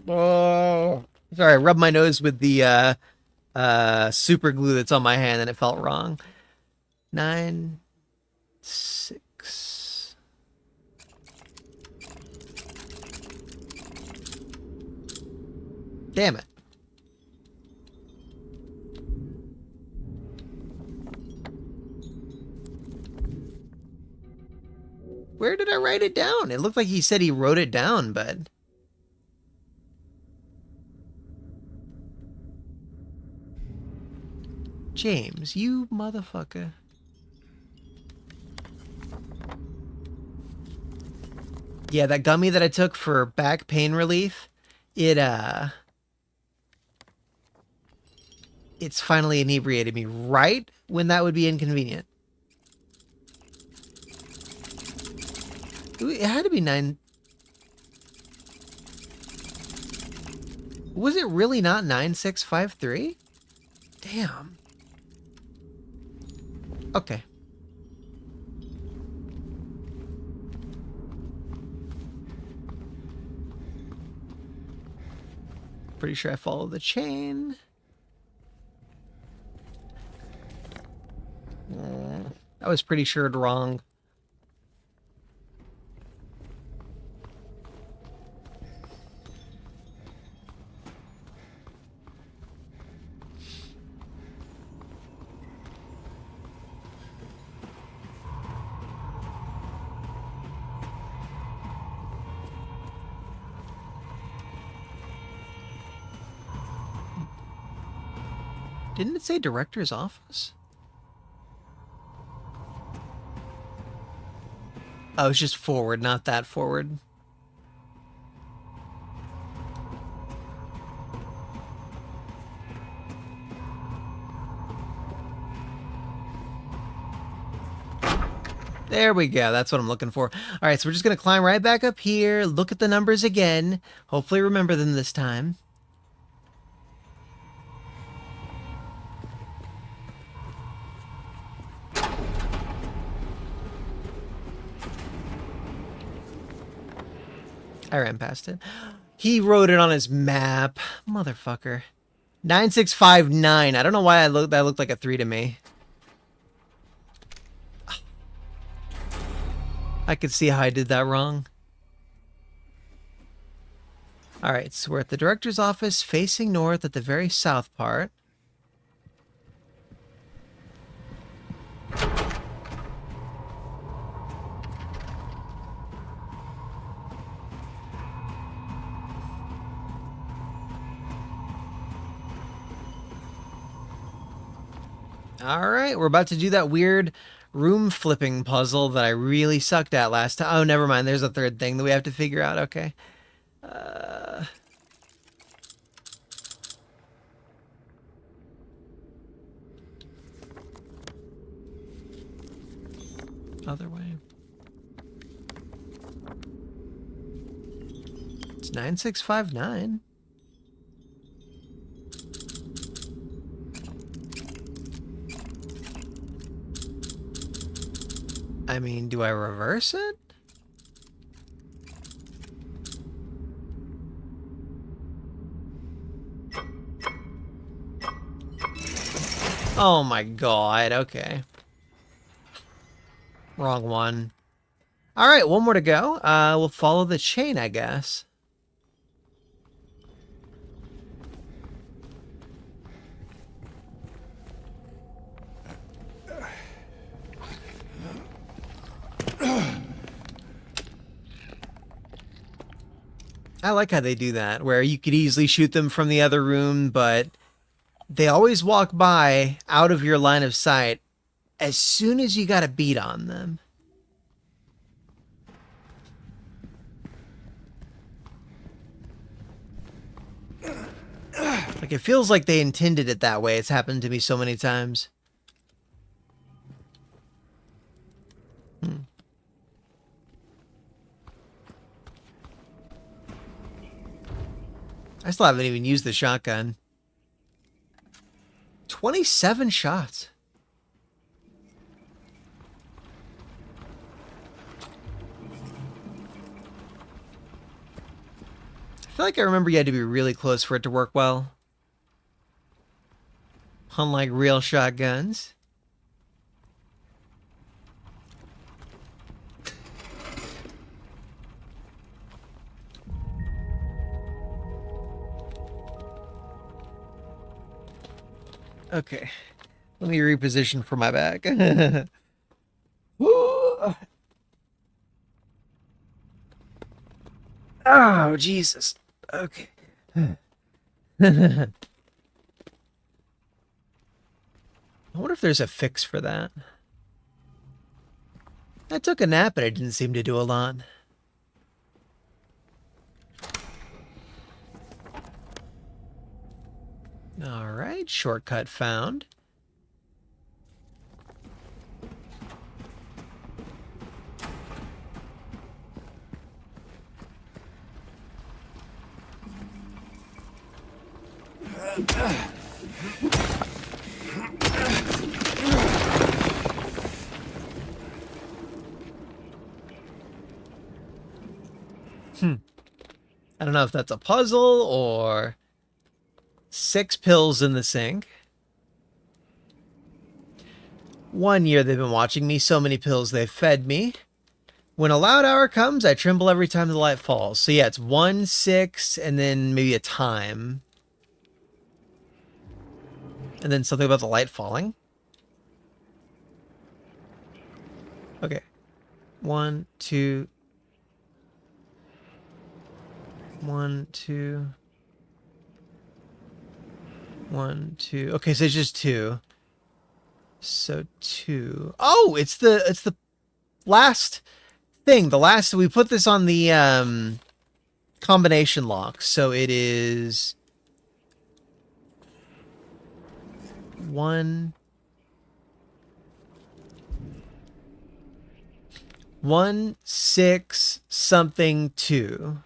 Oh, sorry, I rubbed my nose with the super glue that's on my hand and it felt wrong. 9, 6. Damn it. Where did I write it down? It looked like he said he wrote it down, but... James, you motherfucker. Yeah, that gummy that I took for back pain relief, it's finally inebriated me right when that would be inconvenient. Ooh, it had to be 9. Was it really not 9653? Damn. Okay. Pretty sure I follow the chain. I was pretty sure it wrong. Didn't it say director's office? Oh, it's just forward, not that forward. There we go. That's what I'm looking for. All right, so we're just going to climb right back up here, look at the numbers again, hopefully remember them this time. I ran past it. He wrote it on his map. Motherfucker. 9659. I don't know why that looked like a 3 to me. I could see how I did that wrong. Alright, so we're at the director's office, facing north at the very south part. Alright, we're about to do that weird room flipping puzzle that I really sucked at last time. Oh, never mind. There's a third thing that we have to figure out. Okay. Other way. It's 9659. I mean, do I reverse it? Oh my god, okay. Wrong one. Alright, one more to go. We'll follow the chain, I guess. I like how they do that, where you could easily shoot them from the other room, but they always walk by out of your line of sight as soon as you got a beat on them. Like, it feels like they intended it that way. It's happened to me so many times. I still haven't even used the shotgun. 27 shots. I feel like I remember you had to be really close for it to work well. Unlike real shotguns. Okay, let me reposition for my back. Oh, Jesus. Okay. I wonder if there's a fix for that. I took a nap and it didn't seem to do a lot. All right, shortcut found. I don't know if that's a puzzle or 6 pills in the sink. 1 year they've been watching me, so many pills they've fed me. When a loud hour comes, I tremble every time the light falls. So yeah, it's 1, 6, and then maybe a time. And then something about the light falling. Okay. 1, 2. 1, 2. 1, 2. Okay, so it's just 2. So 2. Oh, it's the last thing. The last, we put this on the combination lock. So it is 1, 1, 6, something 2.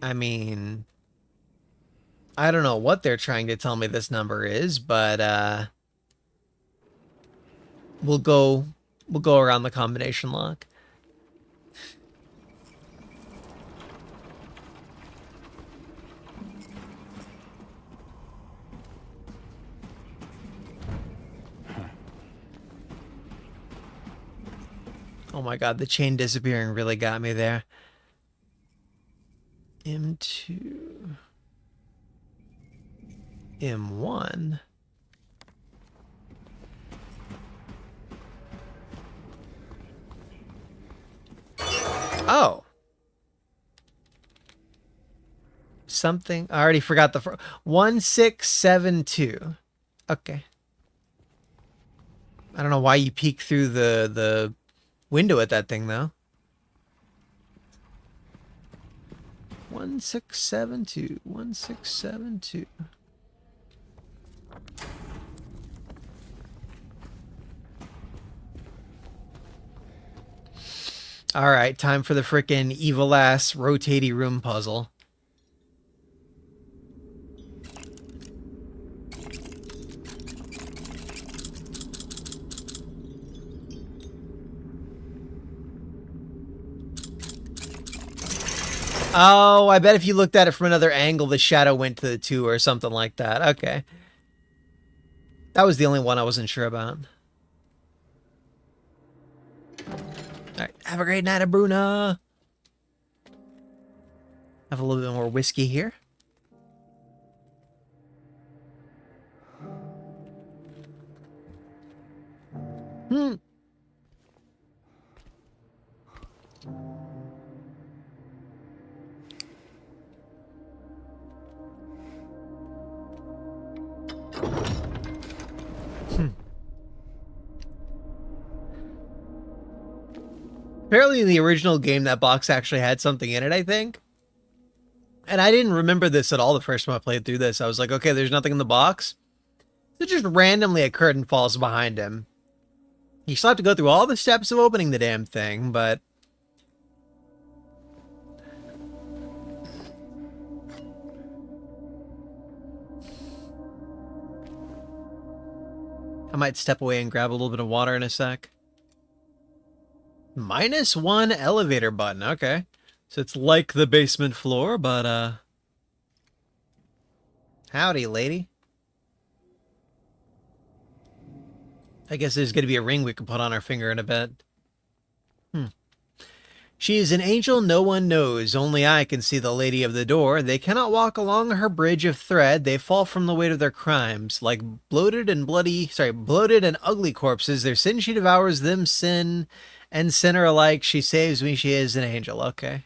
I mean, I don't know what they're trying to tell me this number is, but we'll go around the combination lock. Oh my god, the chain disappearing really got me there. M2. M1. Oh. Something. I already forgot the 1672. Okay. I don't know why you peek through the window at that thing though. 1672. 1672. All right, time for the frickin' evil ass rotatey room puzzle. Oh, I bet if you looked at it from another angle, the shadow went to the 2 or something like that. Okay. That was the only one I wasn't sure about. Alright, have a great night, Bruna. Have a little bit more whiskey here. Apparently in the original game, that box actually had something in it, I think. And I didn't remember this at all the first time I played through this. I was like, okay, there's nothing in the box. So just randomly a curtain falls behind him. You still have to go through all the steps of opening the damn thing, but... I might step away and grab a little bit of water in a sec. -1 elevator button, okay. So it's like the basement floor, but, howdy, lady. I guess there's gonna be a ring we can put on our finger in a bit. She is an angel no one knows, only I can see the lady of the door. They cannot walk along her bridge of thread, they fall from the weight of their crimes. Like bloated and ugly corpses, their sin she devours them, sin and sinner alike. She saves me, she is an angel, okay.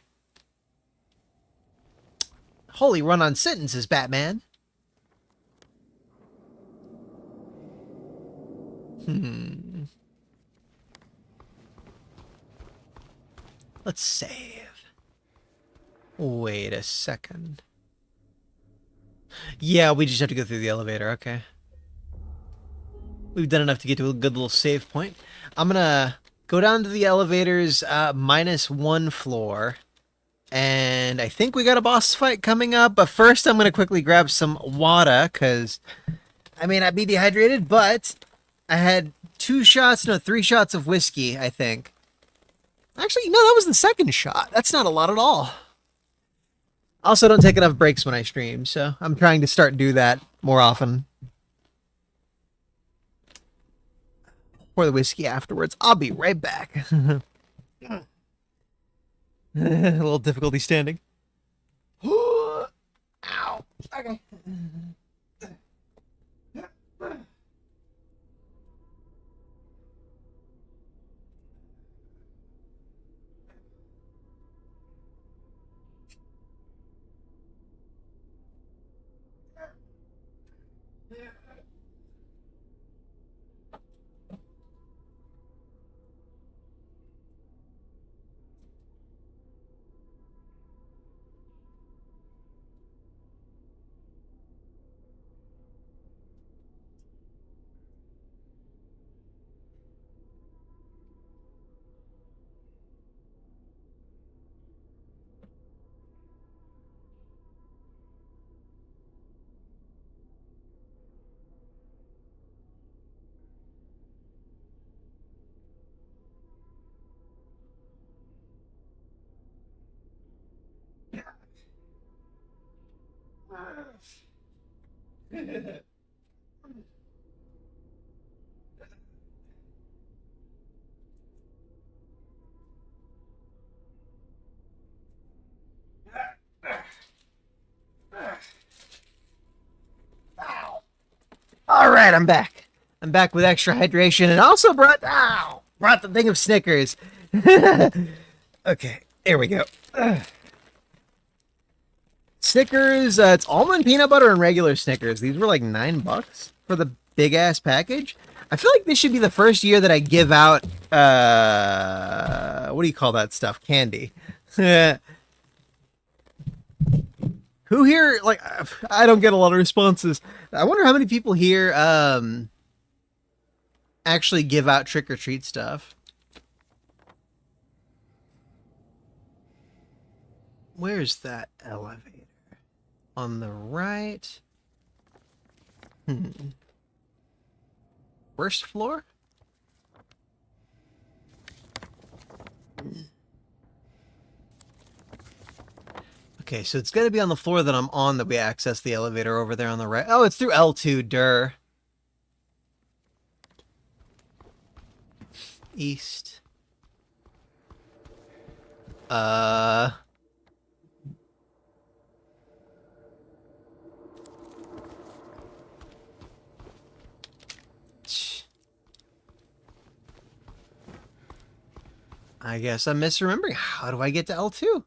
Holy run-on sentences, Batman. Let's save. Wait a second. Yeah, we just have to go through the elevator, okay. We've done enough to get to a good little save point. I'm gonna go down to the elevator's -1 floor. And I think we got a boss fight coming up, but first I'm gonna quickly grab some water, because I may not be dehydrated, but I had 3 shots of whiskey, I think. Actually, no, that was the second shot. That's not a lot at all. Also, don't take enough breaks when I stream, so I'm trying to start do that more often. Pour the whiskey afterwards. I'll be right back. A little difficulty standing. Ow. Okay. All right, I'm back. I'm back with extra hydration and also brought the thing of Snickers. Okay, here we go. Snickers, it's almond peanut butter and regular Snickers. These were like $9 for the big ass package. I feel like this should be the first year that I give out what do you call that stuff? Candy. Who here, like, I don't get a lot of responses. I wonder how many people here actually give out trick-or-treat stuff. Where's that elevator? On the right? First floor? Okay, so it's going to be on the floor that I'm on that we access the elevator over there on the right. Oh, it's through L2, Deux. East. I guess I'm misremembering. How do I get to L2?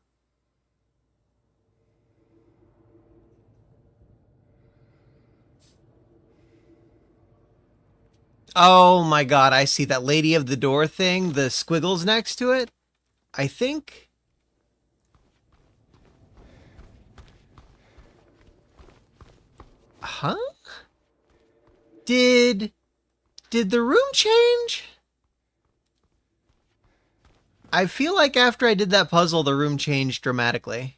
Oh my god, I see that Lady of the Door thing, the squiggles next to it. I think... Huh? Did the room change? I feel like after I did that puzzle, the room changed dramatically.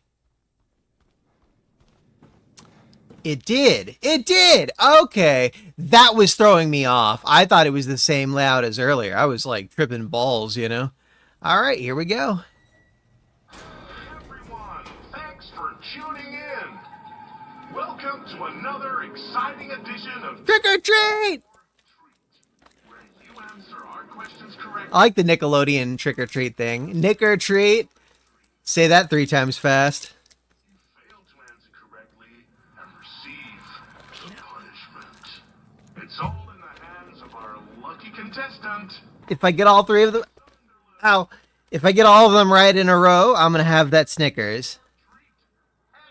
It did. It did. Okay. That was throwing me off. I thought it was the same layout as earlier. I was like tripping balls, you know? All right, here we go. Everyone, thanks for tuning in. Welcome to another exciting edition of Trick or treat! where you answer our questions correctly. I like the Nickelodeon trick or treat thing. Nick or treat. Say that 3 times fast. Fail to answer correctly and receive the punishment. It's all in the hands of our lucky contestant. If I get all 3 of them... Ow. If I get all of them right in a row, I'm going to have that Snickers.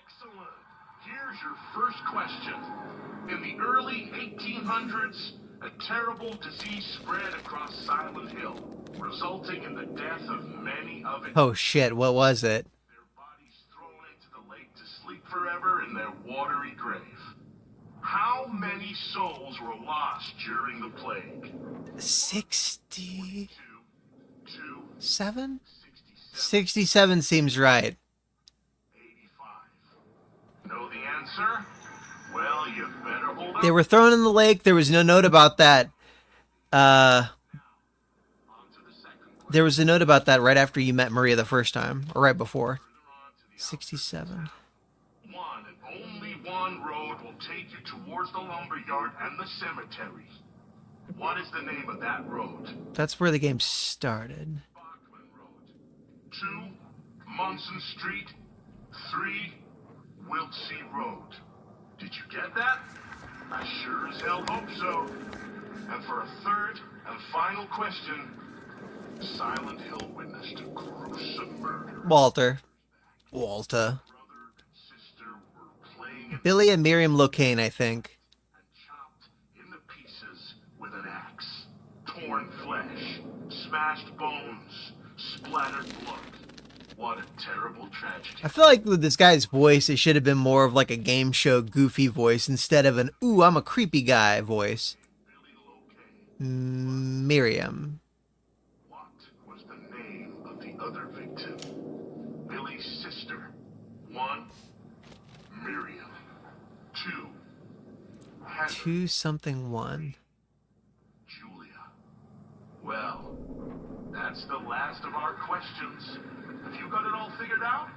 Excellent. Here's your first question. In the early 1800s, a terrible disease spread across Silent Hill, resulting in the death of many of its Oh shit, what was it? their bodies thrown into the lake to sleep forever in their watery grave. How many souls were lost during the plague? 67? 2, 67, 67 seems right. 85. Know the answer? Well, you better hold up. They were thrown in the lake. There was no note about that. On to the second question. There was a note about that right after you met Maria the first time, or right before. 67. One and only one road will take you towards the lumberyard and the cemetery. What is the name of that road? That's where the game started. Bachman Road. 2, Munson Street. 3, Wiltsey Road. Did you get that? I sure as hell hope so. And for a third and final question, Silent Hill witnessed a gruesome murder. Walter. Brother and sister were playing in Billy and Miriam Locane, I think. and chopped into pieces with an axe. Torn flesh, smashed bones, splattered blood. What a terrible tragedy. I feel like with this guy's voice, it should have been more of like a game show goofy voice instead of an, ooh, I'm a creepy guy voice. Billy Locane. Miriam. What was the name of the other victim? Billy's sister. 1, Miriam. 2, Heather. 2 something 1. Julia. Well, that's the last of our questions. Have you got it all figured out?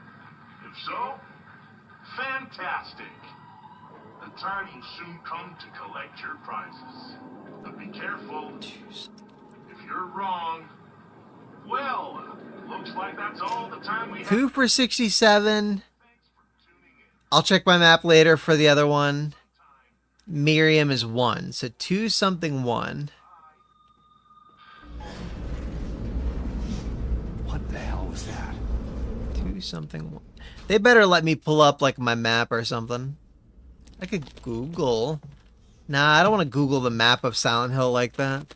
If so, fantastic. The time will soon come to collect your prizes. But be careful. If you're wrong, well, looks like that's all the time we have. 2 for 67. I'll check my map later for the other one. Miriam is 1, so 2 something 1. What the hell was that? 2 something 1. They better let me pull up like my map or something. I could Google. Nah, I don't want to Google the map of Silent Hill like that.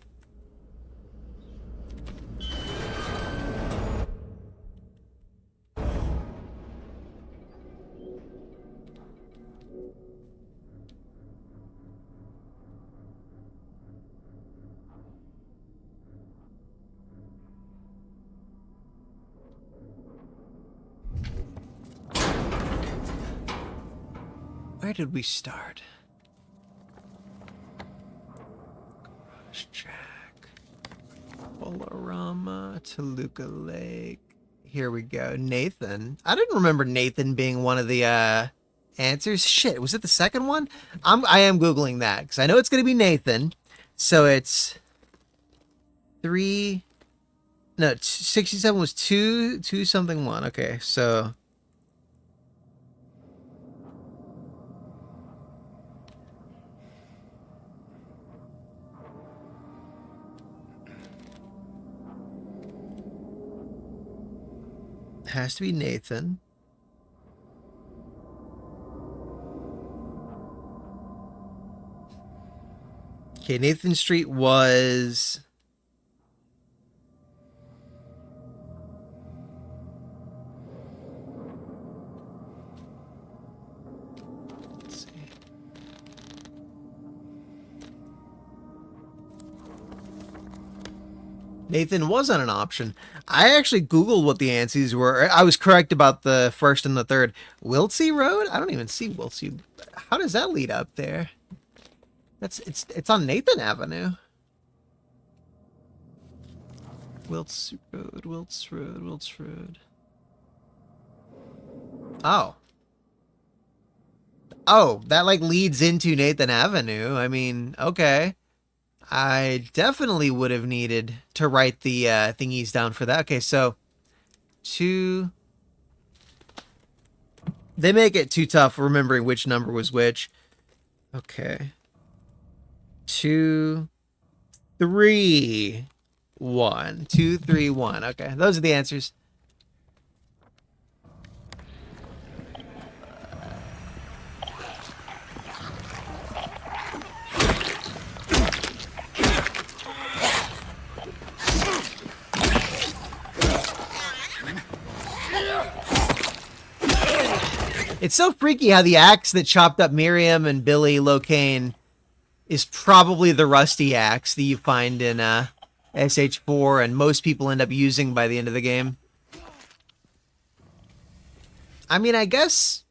Where did we start? Garage Jack, Bolorama, Toluca Lake. Here we go. Nathan. I didn't remember Nathan being one of the answers. Shit, was it the second one? I am Googling that because I know it's going to be Nathan. So it's 3. No, 67 was 2 something 1. Okay, so. Has to be Nathan. Okay, Nathan Street was... Let's see. Nathan wasn't an option. I actually Googled what the answers were. I was correct about the first and the third. Wiltsey Road? I don't even see Wiltsey. How does that lead up there? It's on Nathan Avenue. Wilts Road, Wilts Road, Wilts Road. Oh. Oh, that like leads into Nathan Avenue. I mean, okay. I definitely would have needed to write the thingies down for that. Okay, so 2. They make it too tough remembering which number was which. Okay. 2, 3, 1. 2, 3, 1. Okay, those are the answers. It's so freaky how the axe that chopped up Miriam and Billy Locane is probably the rusty axe that you find in SH4 and most people end up using by the end of the game. I mean, I guess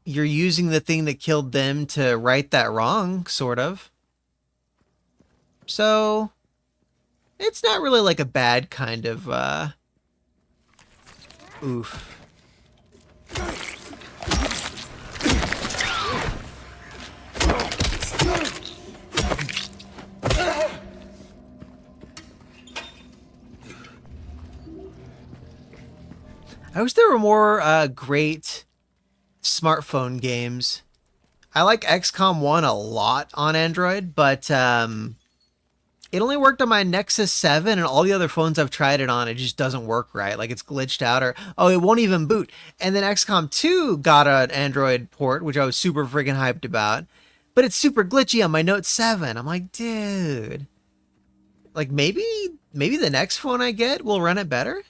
you're using the thing that killed them to right that wrong, sort of. So, it's not really like a bad kind of, oof. I wish there were more great smartphone games. I like XCOM 1 a lot on Android, but it only worked on my Nexus 7 and all the other phones I've tried it on, it just doesn't work right. Like it's glitched out or, oh, it won't even boot. And then XCOM 2 got an Android port, which I was super freaking hyped about, but it's super glitchy on my Note 7. I'm like, dude, like maybe the next phone I get will run it better.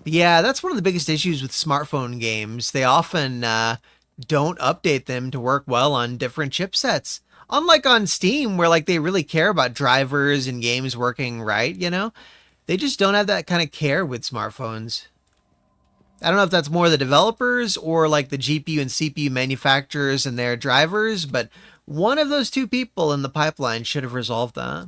Yeah, that's one of the biggest issues with smartphone games. They often don't update them to work well on different chipsets. Unlike on Steam, where like they really care about drivers and games working right, you know? They just don't have that kind of care with smartphones. I don't know if that's more the developers or like the GPU and CPU manufacturers and their drivers, but one of those two people in the pipeline should have resolved that.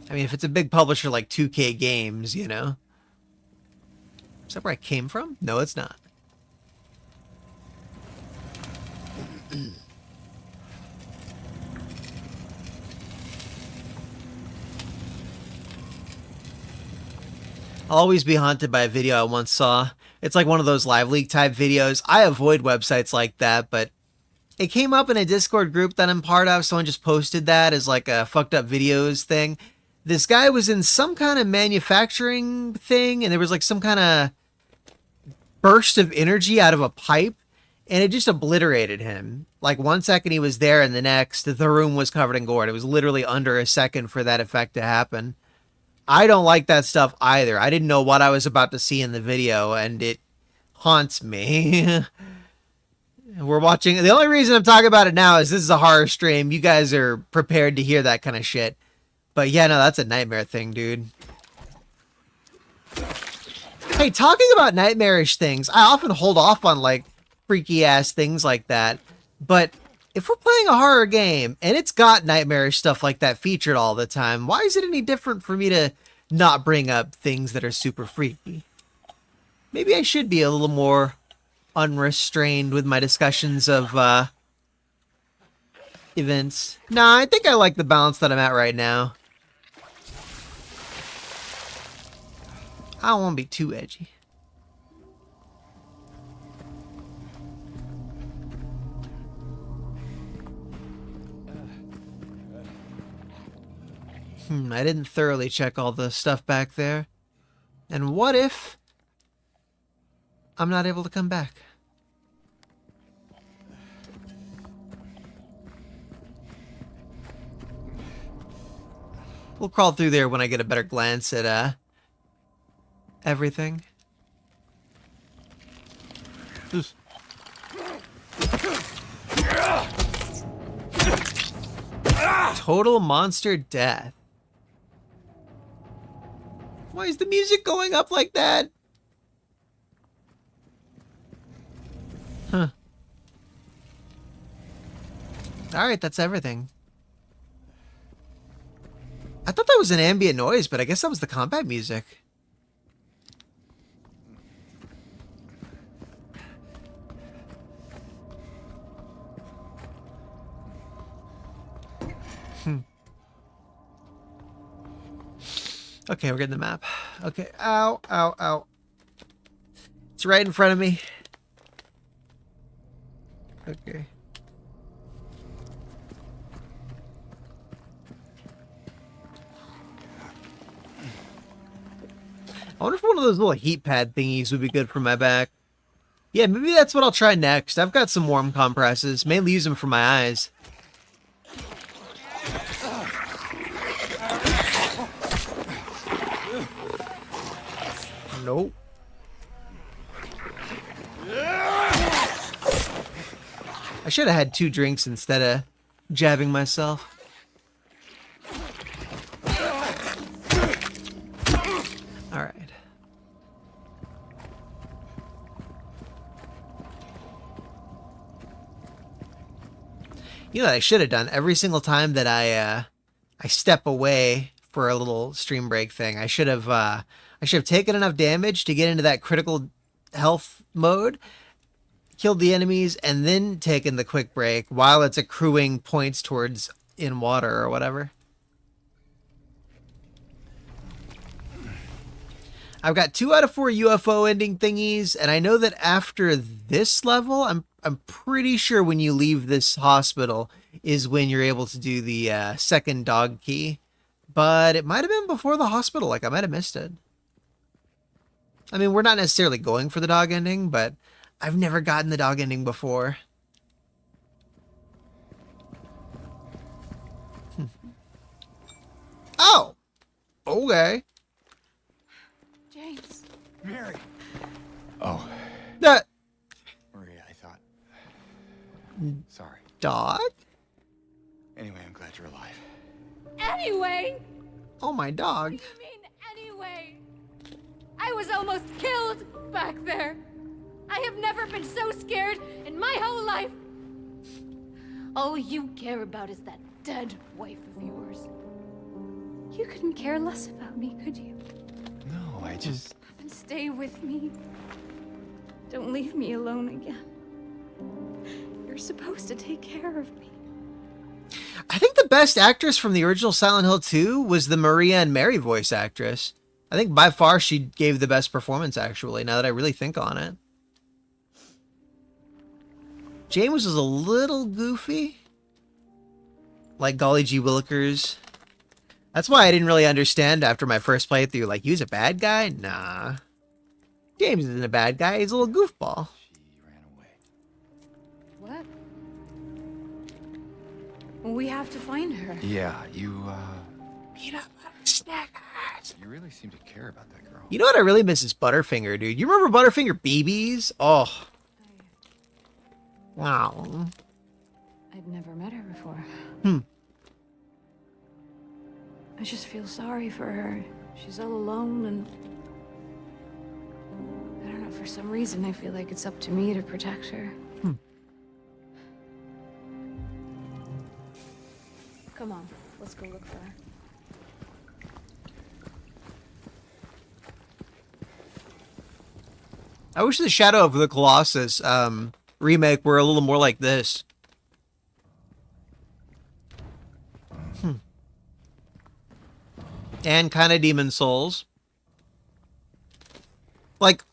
I mean, if it's a big publisher like 2K Games, you know. Is that where I came from? No, it's not. I'll always be haunted by a video I once saw. It's like one of those live leak type videos. I avoid websites like that, but it came up in a Discord group that I'm part of. Someone just posted that as like a fucked up videos thing. This guy was in some kind of manufacturing thing, and there was like some kind of burst of energy out of a pipe, and it just obliterated him. Like 1 second he was there, and the next, the room was covered in gore. It was literally under a second for that effect to happen. I don't like that stuff either. I didn't know what I was about to see in the video, and it haunts me. We're watching. The only reason I'm talking about it now is this is a horror stream. You guys are prepared to hear that kind of shit. But yeah, no, that's a nightmare thing, dude. Hey, talking about nightmarish things, I often hold off on like freaky ass things like that. But if we're playing a horror game and it's got nightmarish stuff like that featured all the time, why is it any different for me to not bring up things that are super freaky? Maybe I should be a little more unrestrained with my discussions of events. Nah, I think I like the balance that I'm at right now. I don't want to be too edgy. I didn't thoroughly check all the stuff back there. And what if I'm not able to come back? We'll crawl through there when I get a better glance at everything. Oof. Total monster death. Why is the music going up like that? Huh. Alright, that's everything. I thought that was an ambient noise, but I guess that was the combat music. Okay, we're getting the map. Okay, ow, ow, ow. It's right in front of me. Okay. I wonder if one of those little heat pad thingies would be good for my back. Yeah, maybe that's what I'll try next. I've got some warm compresses. Mainly use them for my eyes. Nope. I should have had 2 drinks instead of jabbing myself. All right. You know what I should have done every single time that I step away for a little stream break thing. I should have taken enough damage to get into that critical health mode, killed the enemies, and then taken the quick break while it's accruing points towards in water or whatever. I've got 2 out of 4 UFO ending thingies, and I know that after this level, I'm pretty sure when you leave this hospital is when you're able to do the second dog key. But it might have been before the hospital, like I might have missed it. I mean, we're not necessarily going for the dog ending, but I've never gotten the dog ending before. Oh! Okay. James. Mary. Oh. That Maria, I thought. Sorry. dog? Anyway, I'm glad you're alive. Anyway? Oh, my dog. What do you mean, anyway? I was almost killed back there. I have never been so scared in my whole life. All you care about is that dead wife of yours. You couldn't care less about me, could you? No, I just... Come and stay with me. Don't leave me alone again. You're supposed to take care of me. I think the best actress from the original Silent Hill 2 was the Maria and Mary voice actress. I think by far she gave the best performance, actually, now that I really think on it. James was a little goofy. Like Golly Gee Willikers. That's why I didn't really understand after my first playthrough. Like, he was a bad guy? Nah. James isn't a bad guy. He's a little goofball. She ran away. What? Well, we have to find her. Yeah, you Snackers. you really seem to care about that girl. You know what I really miss is Butterfinger, dude. You remember Butterfinger BBs? Oh. Wow. I'd never met her before. Hmm. I just feel sorry for her. She's all alone and... I don't know, for some reason I feel like it's up to me to protect her. Hmm. Come on, let's go look for her. I wish the Shadow of the Colossus remake were a little more like this. And kind of Demon Souls. Like,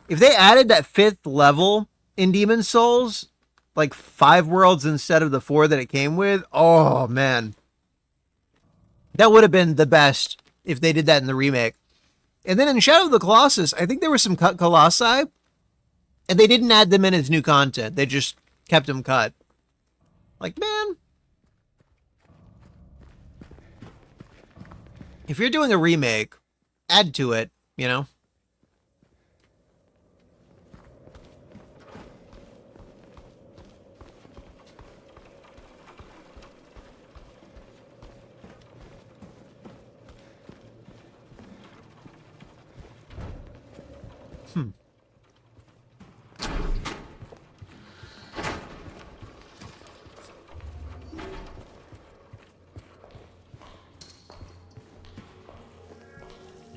if they added that 5th level in Demon Souls, like 5 worlds instead of the 4 that it came with, oh man. That would have been the best if they did that in the remake. And then in Shadow of the Colossus, I think there were some cut colossi, and they didn't add them in as new content. They just kept them cut. Like, man. If you're doing a remake, add to it, you know?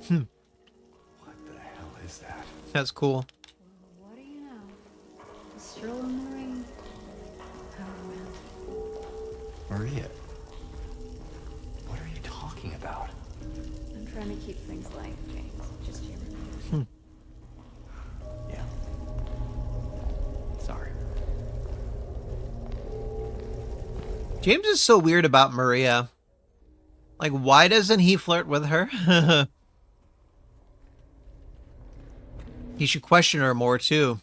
What the hell is that? That's cool. What do you know? A stroll in the rain. How romantic. Maria. What are you talking about? I'm trying to keep things light, James. Just humor. Yeah. Sorry. James is so weird about Maria. Like, why doesn't he flirt with her? He should question her more, too.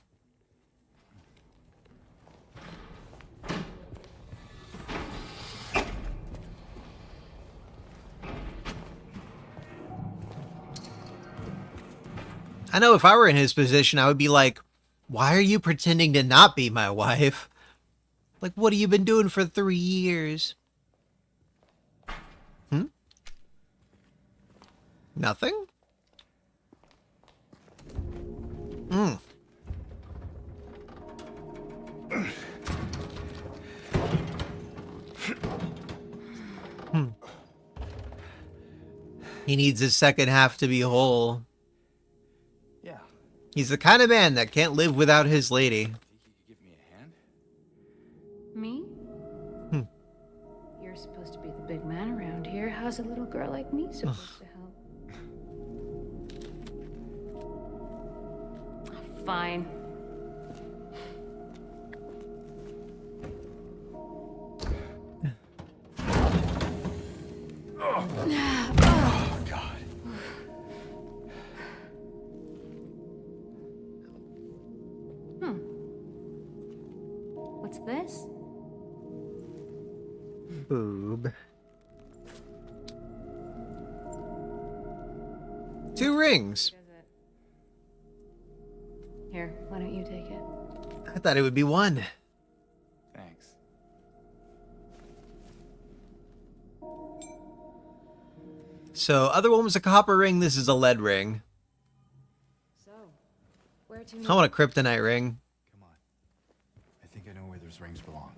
I know if I were in his position, I would be like, why are you pretending to not be my wife? Like, what have you been doing for 3 years? Nothing? He needs his second half to be whole. Yeah. He's the kind of man that can't live without his lady. Think you could give me a hand? Me? You're supposed to be the big man around here. How's a little girl like me supposed to help? Fine. Oh, God. What's this? Boob. 2 rings. Here, why don't you take it? I thought it would be 1. Thanks. So, other one was a copper ring. This is a lead ring. So, where to I want a kryptonite ring. Come on. I think I know where those rings belong.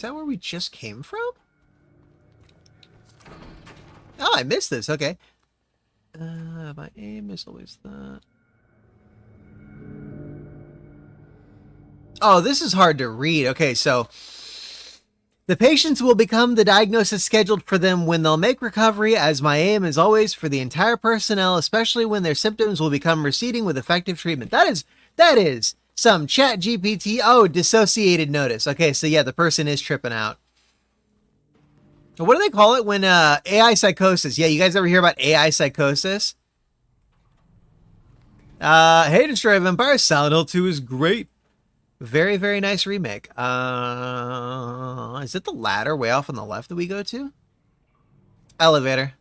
that where we just came from? Oh, I missed this. Okay. My aim is always that. Oh, this is hard to read. Okay, so the patients will become the diagnosis scheduled for them when they'll make recovery, as my aim is always for the entire personnel, especially when their symptoms will become receding with effective treatment. That is some chat GPT. Oh, dissociated notice. Okay, so yeah, the person is tripping out. What do they call it when AI psychosis? Yeah, you guys ever hear about AI psychosis? Hey, Destroy Vampire, Silent Hill 2 is great. Very, very nice remake. Is it the ladder way off on the left that we go to? Elevator.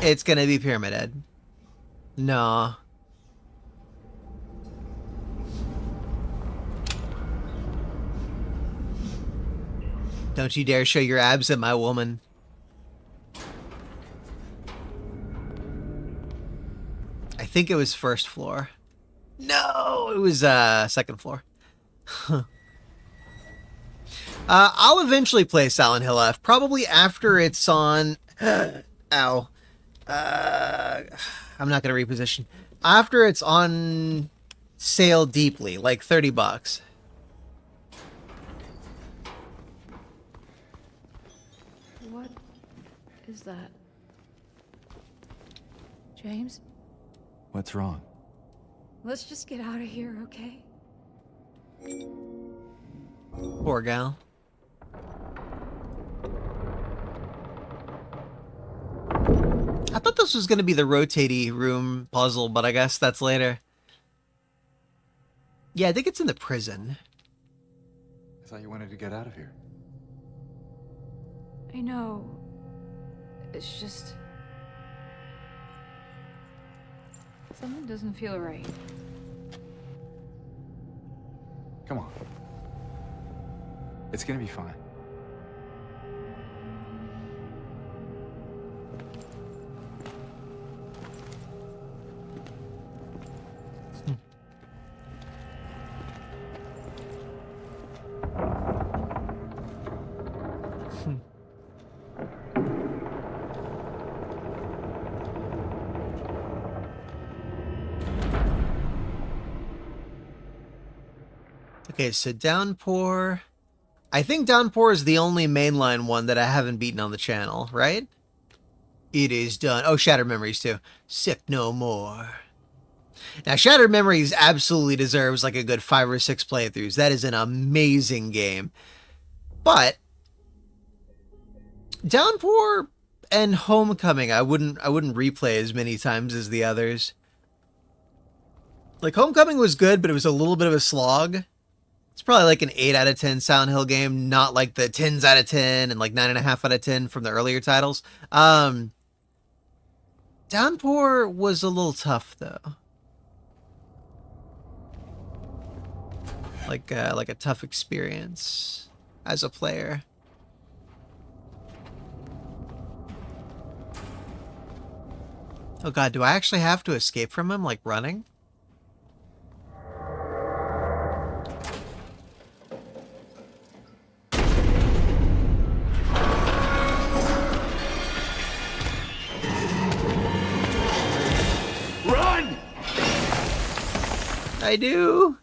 It's gonna be Pyramid Head. No. Don't you dare show your abs at my woman. I think it was first floor. No, it was second floor. I'll eventually play Silent Hill F, probably after it's on... Ow. I'm not going to reposition. After it's on sale deeply, like $30. What is that? James? What's wrong? Let's just get out of here, okay? Poor gal. I thought this was going to be the rotatey room puzzle, but I guess that's later. Yeah, I think it's in the prison. I thought you wanted to get out of here. I know. It's just... something doesn't feel right. Come on. It's gonna be fine. Okay, so Downpour... I think Downpour is the only mainline one that I haven't beaten on the channel, right? It is done. Oh, Shattered Memories too. Sick no more. Now, Shattered Memories absolutely deserves like a good 5 or 6 playthroughs. That is an amazing game. But Downpour and Homecoming, I wouldn't replay as many times as the others. Like, Homecoming was good, but it was a little bit of a slog. It's probably like an 8 out of 10 Silent Hill game, not like the 10s out of 10 and like 9.5 out of 10 from the earlier titles. Downpour was a little tough though. Like a tough experience as a player. Oh god, do I actually have to escape from him like running? Run! I do.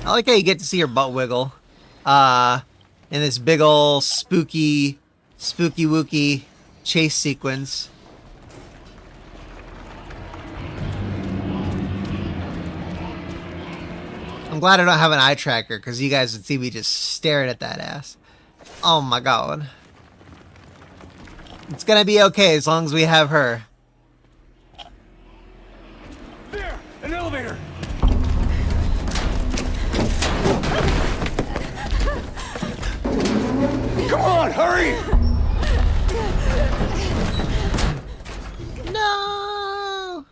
I like how you get to see your butt wiggle. In this big ol' spooky wooky chase sequence. I'm glad I don't have an eye tracker because you guys would see me just staring at that ass. Oh my god. It's gonna be okay as long as we have her. There! An elevator! Come on, hurry! No!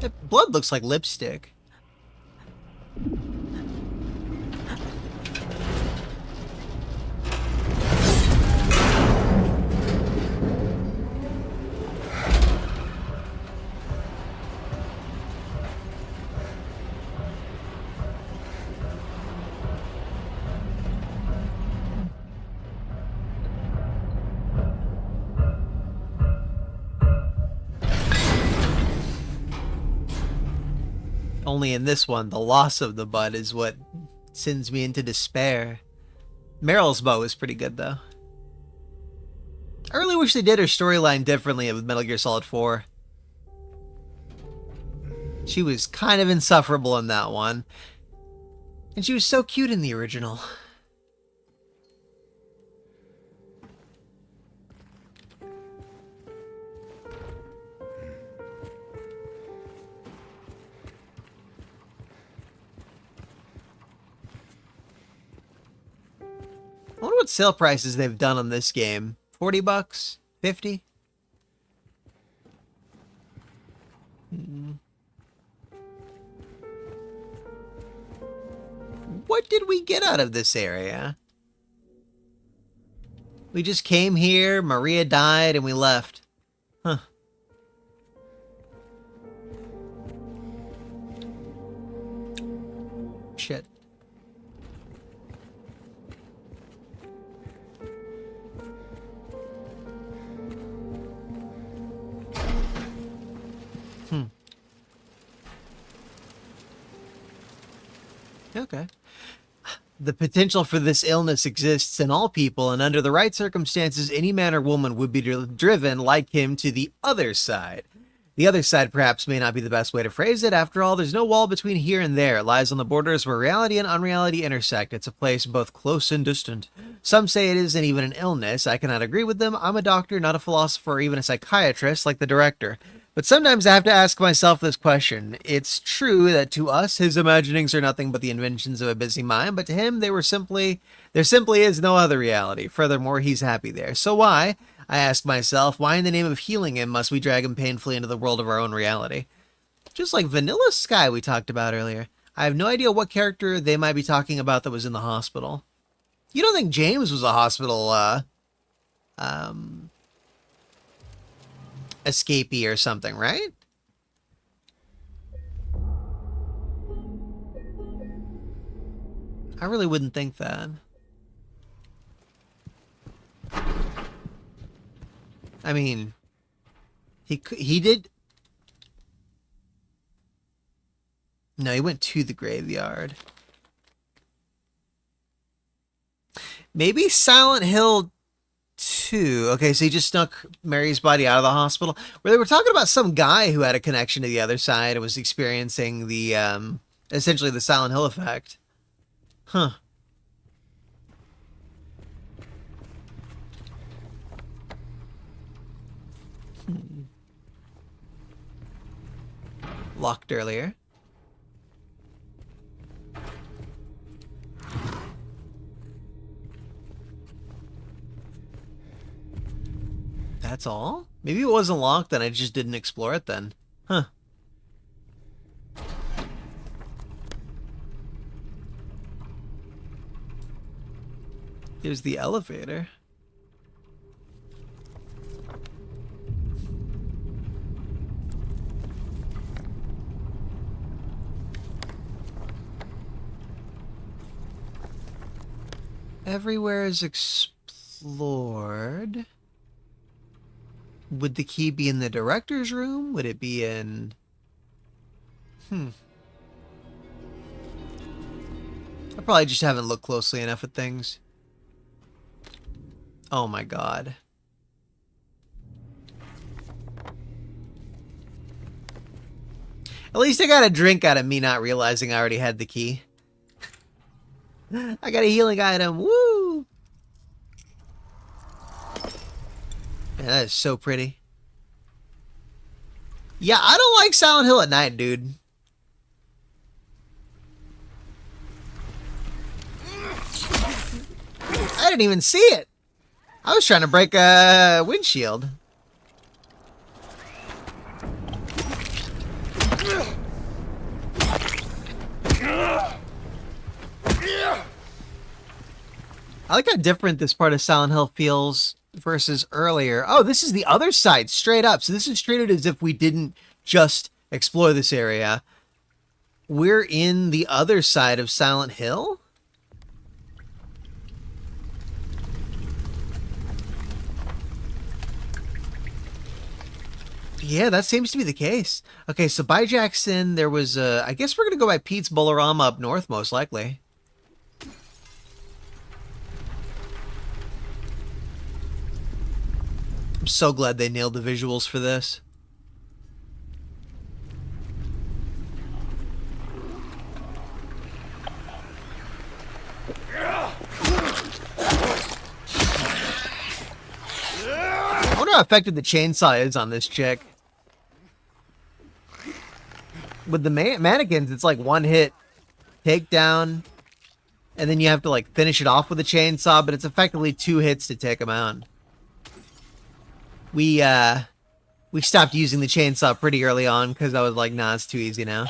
That blood looks like lipstick. Only in this one, the loss of the bud is what sends me into despair. Meryl's bow is pretty good, though. I really wish they did her storyline differently with Metal Gear Solid 4. She was kind of insufferable in that one. And she was so cute in the original. I wonder what sale prices they've done on this game. 40 bucks? 50? What did we get out of this area? We just came here, Maria died, and we left. Huh. Shit. Okay. The potential for this illness exists in all people, and under the right circumstances, any man or woman would be driven, like him, to the other side. The other side perhaps may not be the best way to phrase it. After all, there's no wall between here and there. It lies on the borders where reality and unreality intersect. It's a place both close and distant. Some say it isn't even an illness. I cannot agree with them. I'm a doctor, not a philosopher or even a psychiatrist like the director. But sometimes I have to ask myself this question. It's true that to us, his imaginings are nothing but the inventions of a busy mind, but to him, there simply is no other reality. Furthermore, he's happy there. So why, I ask myself, why in the name of healing him must we drag him painfully into the world of our own reality? Just like Vanilla Sky we talked about earlier. I have no idea what character they might be talking about that was in the hospital. You don't think James was a hospital, escapee or something, right? I really wouldn't think that. I mean, he did. No, he went to the graveyard. Maybe Silent Hill 2. Okay, so he just snuck Mary's body out of the hospital. Where they were talking about some guy who had a connection to the other side and was experiencing the, essentially the Silent Hill effect. Huh. Locked earlier. That's all? Maybe it wasn't locked and I just didn't explore it then. Huh. Here's the elevator. Everywhere is explored. Would the key be in the director's room? Would it be in... I probably just haven't looked closely enough at things. Oh my god. At least I got a drink out of me not realizing I already had the key. I got a healing item. Woo! Man, that is so pretty. Yeah, I don't like Silent Hill at night, dude. I didn't even see it. I was trying to break a windshield. I like how different this part of Silent Hill feels versus earlier. Oh, this is the other side, straight up. So this is treated as if we didn't just explore this area. We're in the other side of Silent Hill? Yeah, that seems to be the case. Okay, so by Jackson, there was I guess we're going to go by Pete's Bolorama up north, most likely. I'm so glad they nailed the visuals for this. I wonder how effective the chainsaw is on this chick. With the mannequins, it's like one hit takedown, and then you have to like finish it off with a chainsaw, but it's effectively 2 hits to take them out. We stopped using the chainsaw pretty early on because I was like, nah, it's too easy now.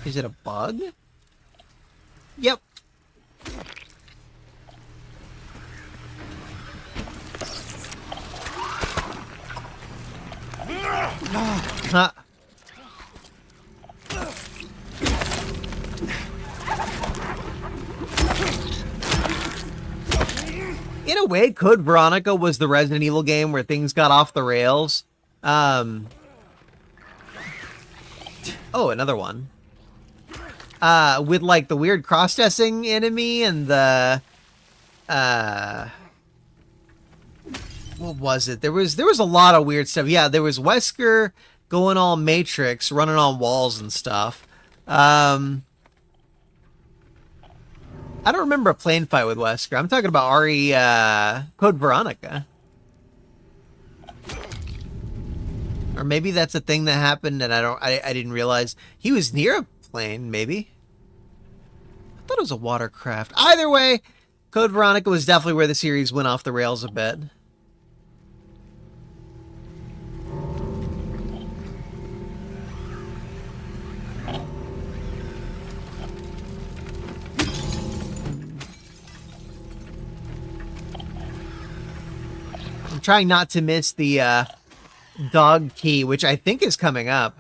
Is it a bug? Yep. Huh. In a way, Code Veronica was the Resident Evil game where things got off the rails. Oh, another one. With like the weird cross-dressing enemy and the what was it? There was a lot of weird stuff. Yeah, there was Wesker going all Matrix, running on walls and stuff. I don't remember a plane fight with Wesker. I'm talking about RE Code Veronica. Or maybe that's a thing that happened and I didn't realize. He was near a plane, maybe. I thought it was a watercraft. Either way, Code Veronica was definitely where the series went off the rails a bit. I'm trying not to miss the dog key, which I think is coming up.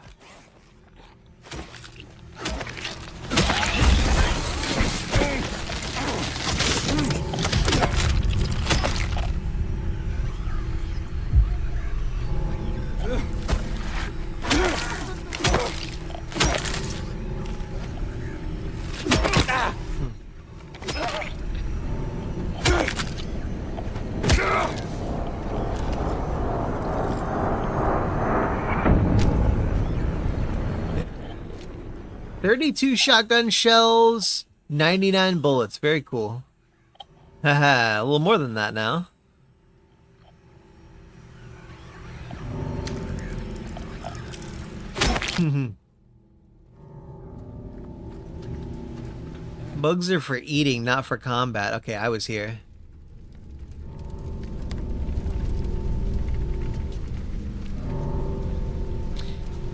.32 shotgun shells, 99 bullets. Very cool. Haha, a little more than that now. Bugs are for eating, not for combat. Okay, I was here.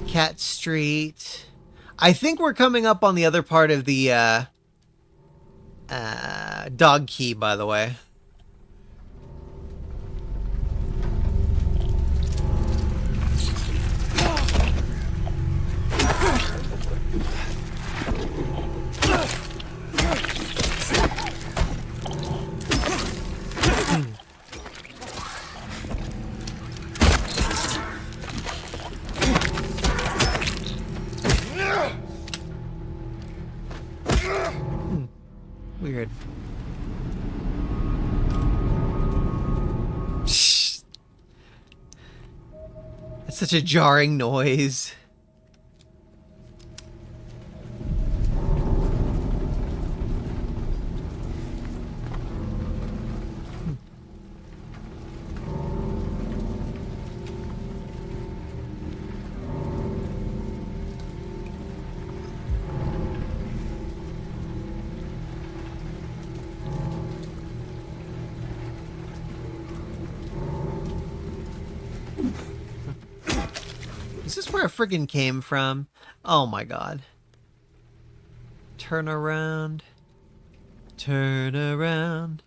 Cat Street. I think we're coming up on the other part of the dog key, by the way. Weird. It's such a jarring noise. Is this where I friggin' came from? Oh my god. Turn around. Turn around.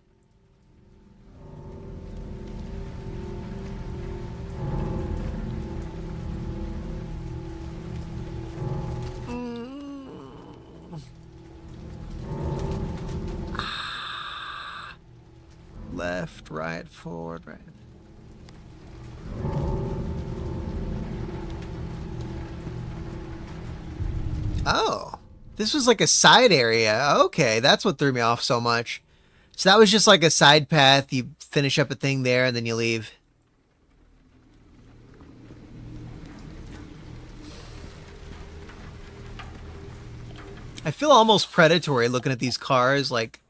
Left, right, forward, right. Oh, this was like a side area. Okay, that's what threw me off so much. So that was just like a side path. You finish up a thing there and then you leave. I feel almost predatory looking at these cars, like,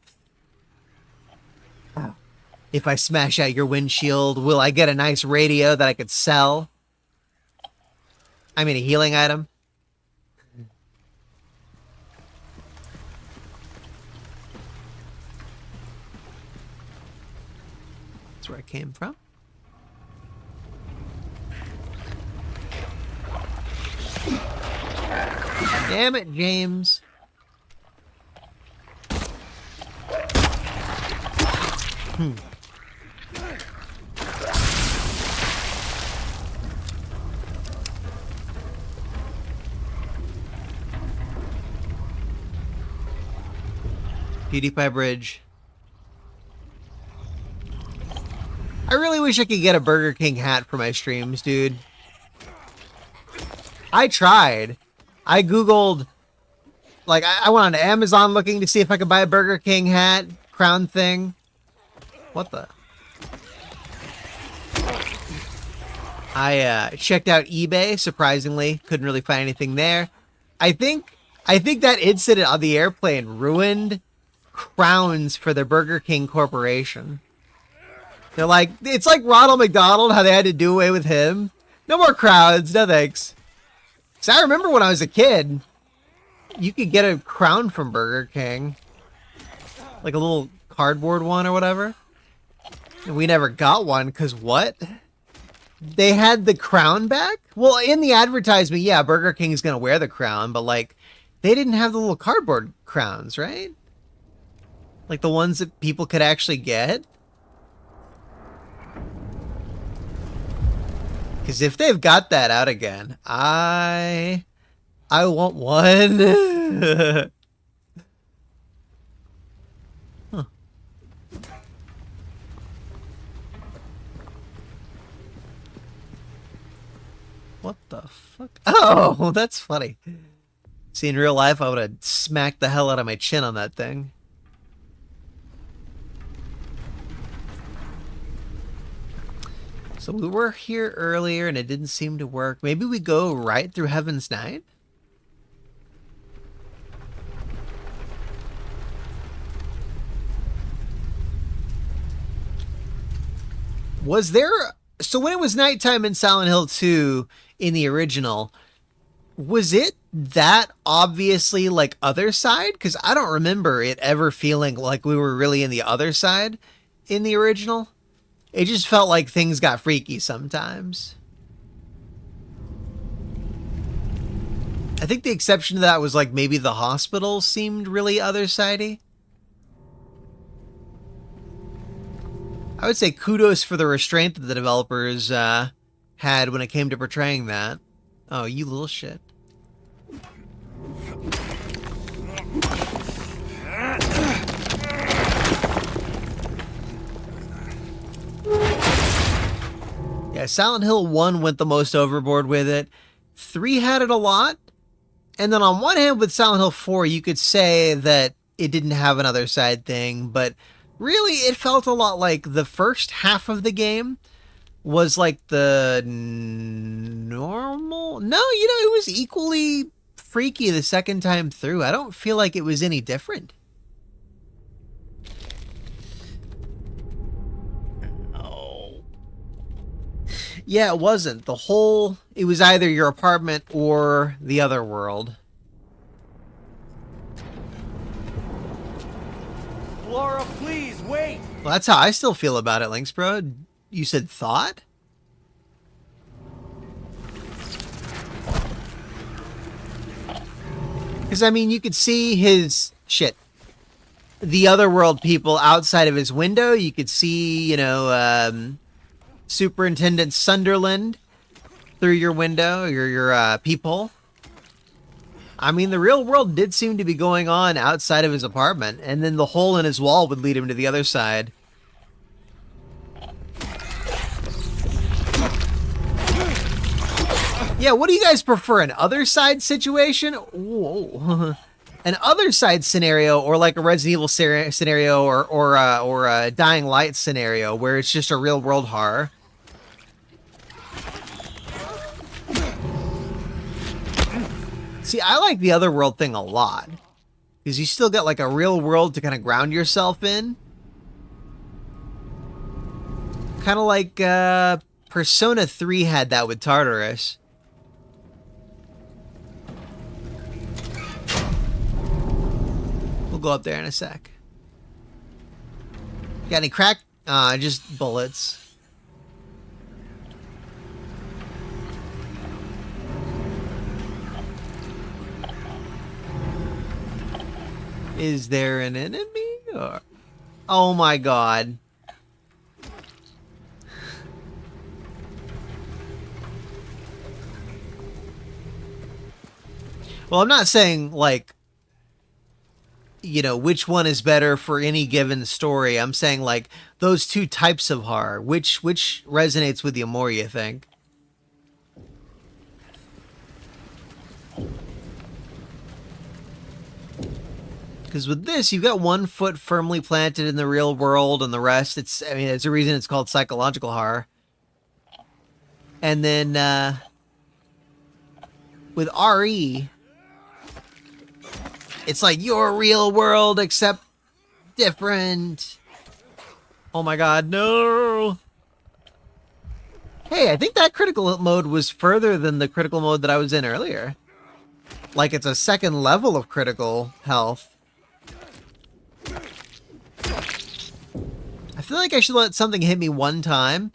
if I smash out your windshield, will I get a nice radio that I could sell? I mean, a healing item. That's where I came from. Damn it, James. PewDiePie Bridge. I really wish I could get a Burger King hat for my streams, dude. I tried. I Googled, like, I went on Amazon looking to see if I could buy a Burger King hat, crown thing. What the? I checked out eBay, surprisingly. Couldn't really find anything there. I think that incident on the airplane ruined crowns for the Burger King Corporation. They're like, it's like Ronald McDonald, how they had to do away with him. No more crowns, no thanks. So I remember when I was a kid, you could get a crown from Burger King. Like a little cardboard one or whatever. And we never got one, because what? They had the crown back? Well, in the advertisement, yeah, Burger King is going to wear the crown, but like, they didn't have the little cardboard crowns, right? Like the ones that people could actually get? Because if they've got that out again, I want one. Huh. What the fuck? Oh, that's funny. See, in real life, I would have smacked the hell out of my chin on that thing. So we were here earlier and it didn't seem to work. Maybe we go right through Heaven's Night? Was there... So when it was nighttime in Silent Hill 2 in the original, was it that obviously like other side? Because I don't remember it ever feeling like we were really in the other side in the original. It just felt like things got freaky sometimes. I think the exception to that was like maybe the hospital seemed really other-sidey. I would say kudos for the restraint that the developers had when it came to portraying that. Oh, you little shit. Yeah, Silent Hill 1 went the most overboard with it. 3 had it a lot. And then on one hand with Silent Hill 4, you could say that it didn't have another side thing, but really it felt a lot like the first half of the game was like the normal. No, you know, it was equally freaky the second time through. I don't feel like it was any different. Yeah, it wasn't. It was either your apartment or the other world. Laura, please, wait! Well, that's how I still feel about it, Lynx Bro. You said thought? Because, I mean, you could see his... Shit. The otherworld people outside of his window. You could see, you know, Superintendent Sunderland through your window, your peephole. I mean, the real world did seem to be going on outside of his apartment, and then the hole in his wall would lead him to the other side. Yeah, what do you guys prefer? An other side situation? Whoa. An other side scenario, or like a Resident Evil scenario, or a Dying Light scenario, where it's just a real world horror? See, I like the otherworld thing a lot. Because you still got like a real world to kind of ground yourself in. Kind of like Persona 3 had that with Tartarus. We'll go up there in a sec. Got any crack? Just bullets. Is there an enemy? Or... Oh my god. Well, I'm not saying, like, you know, which one is better for any given story. I'm saying, like, those two types of horror. Which resonates with you more, you think? Because with this, you've got one foot firmly planted in the real world, and the rest, it's a reason it's called psychological horror. And then, with RE, it's like your real world, except different. Oh my god, no! Hey, I think that critical mode was further than the critical mode that I was in earlier. Like, it's a second level of critical health. I feel like I should let something hit me one time,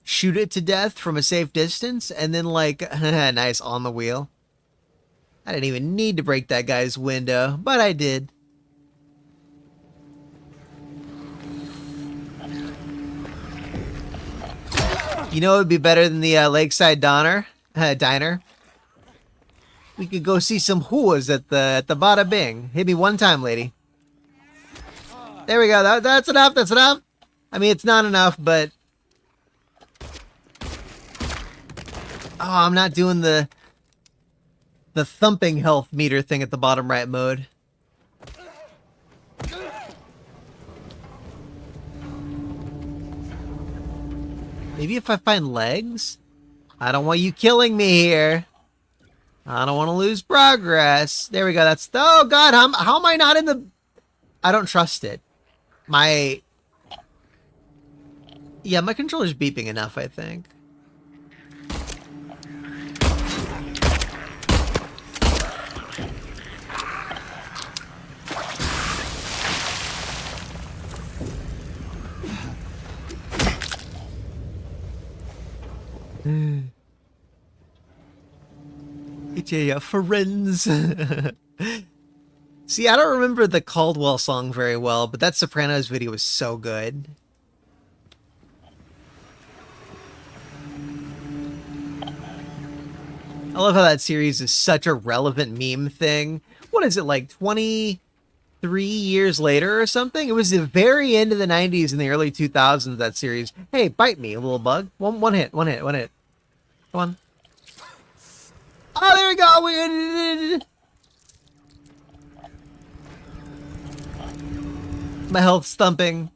shoot it to death from a safe distance, and then, like, nice, on the wheel. I didn't even need to break that guy's window, but I did. You know what would be better than the Lakeside Diner? We could go see some whores at the Bada Bing. Hit me one time, lady. There we go. That's enough. That's enough. I mean, it's not enough, but... Oh, I'm not doing the thumping health meter thing at the bottom right mode. Maybe if I find legs? I don't want you killing me here. I don't want to lose progress. There we go. That's... Oh, God. How am I not in the... I don't trust it. Yeah, my controller's beeping enough, I think. It's a friends. See, I don't remember the Caldwell song very well, but that Sopranos video was so good. I love how that series is such a relevant meme thing. What is it, like 23 years later or something? It was the very end of the 90s and the early 2000s, that series. Hey, bite me, little bug. One hit. Come on. Oh, there we go. My health's thumping.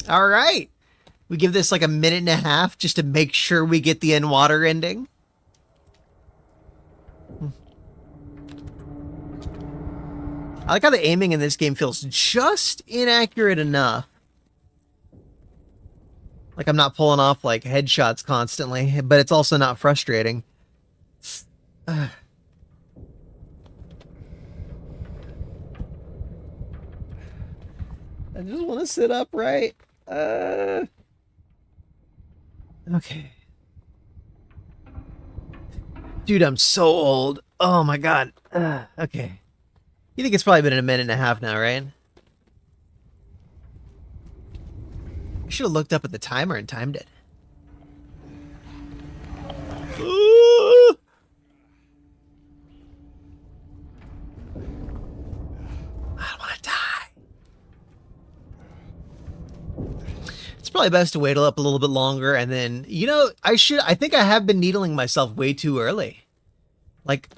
All right. We give this like a minute and a half just to make sure we get the end water ending. I like how the aiming in this game feels just inaccurate enough. Like I'm not pulling off like headshots constantly, but it's also not frustrating. I just want to sit upright. Okay. Dude, I'm so old. Oh my god. Okay. You think it's probably been a minute and a half now, right? I should have looked up at the timer and timed it. Ooh. I don't want to die. It's probably best to wait up a little bit longer, and then, you know, I think I have been needling myself way too early. Like,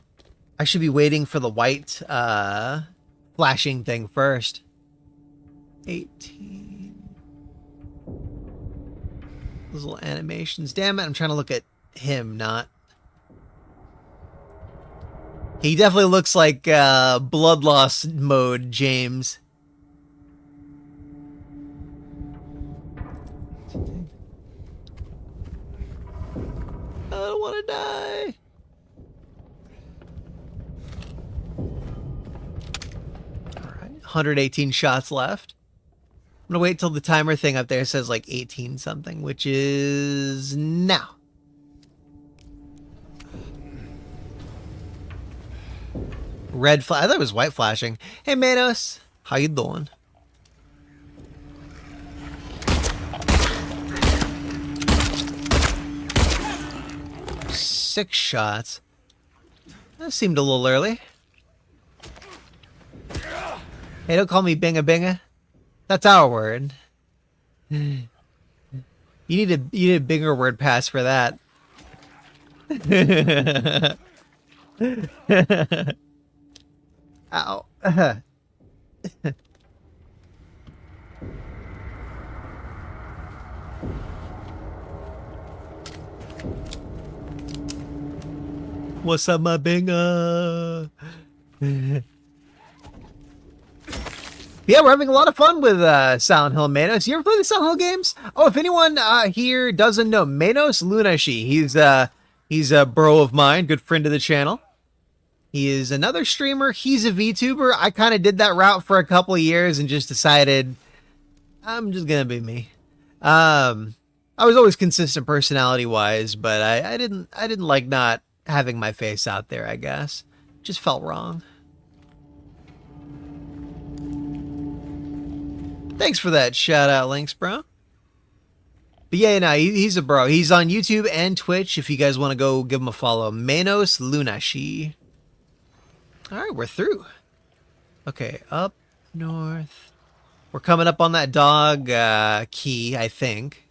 I should be waiting for the white, flashing thing first. 18. Those little animations. Damn it, I'm trying to look at him, not... He definitely looks like, blood loss mode, James. I don't want to die. All right, 118 shots left. I'm gonna wait till the timer thing up there says like 18 something, which is now. Red flash. I thought it was white flashing. Hey Manos, how you doing? Six shots. That seemed a little early. Hey, don't call me Binga Binga. That's our word. You need a bigger word pass for that. Ow. What's up, my Binga? Yeah, we're having a lot of fun with Silent Hill Manos. You ever play the Silent Hill games? Oh, if anyone here doesn't know, Manos Lunashi. He's a bro of mine, good friend of the channel. He is another streamer. He's a VTuber. I kind of did that route for a couple of years and just decided I'm just gonna be me. I was always consistent personality-wise, but I didn't like not having my face out there. I guess just felt wrong. Thanks for that shout out, Links, bro. But yeah, no, he's a bro. He's on YouTube and Twitch. If you guys want to go give him a follow, Manos Lunashi. All right, we're through. Okay, up north. We're coming up on that dog key, I think.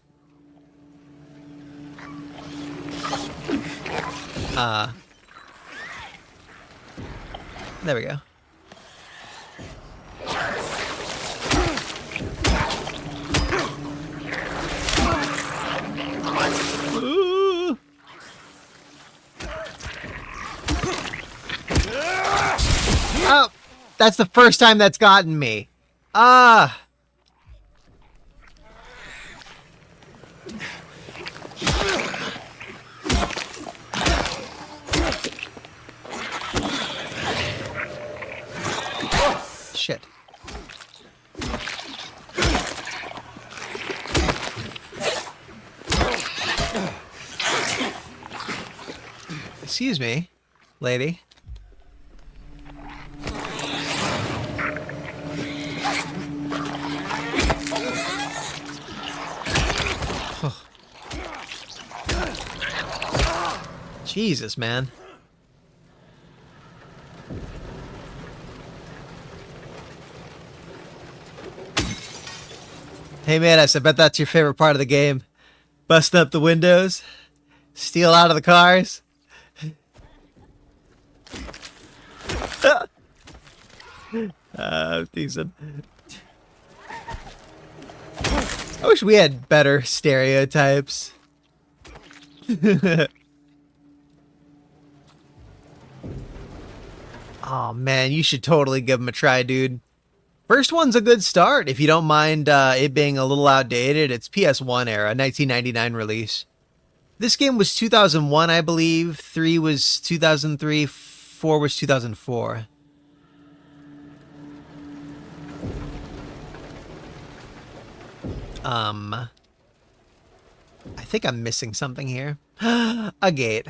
There we go. Ooh. Oh, that's the first time that's gotten me. Ah. Shit. Excuse me, lady. Oh. Jesus, man. Hey, Manos, I bet that's your favorite part of the game. Busting up the windows, steal out of the cars. Decent. I wish we had better stereotypes. Oh man, you should totally give them a try, dude. First one's a good start if you don't mind it being a little outdated. It's PS1 era, 1999 release. This game was 2001, I believe. 3 was 2003. 4 was 2004. I think I'm missing something here. A gate.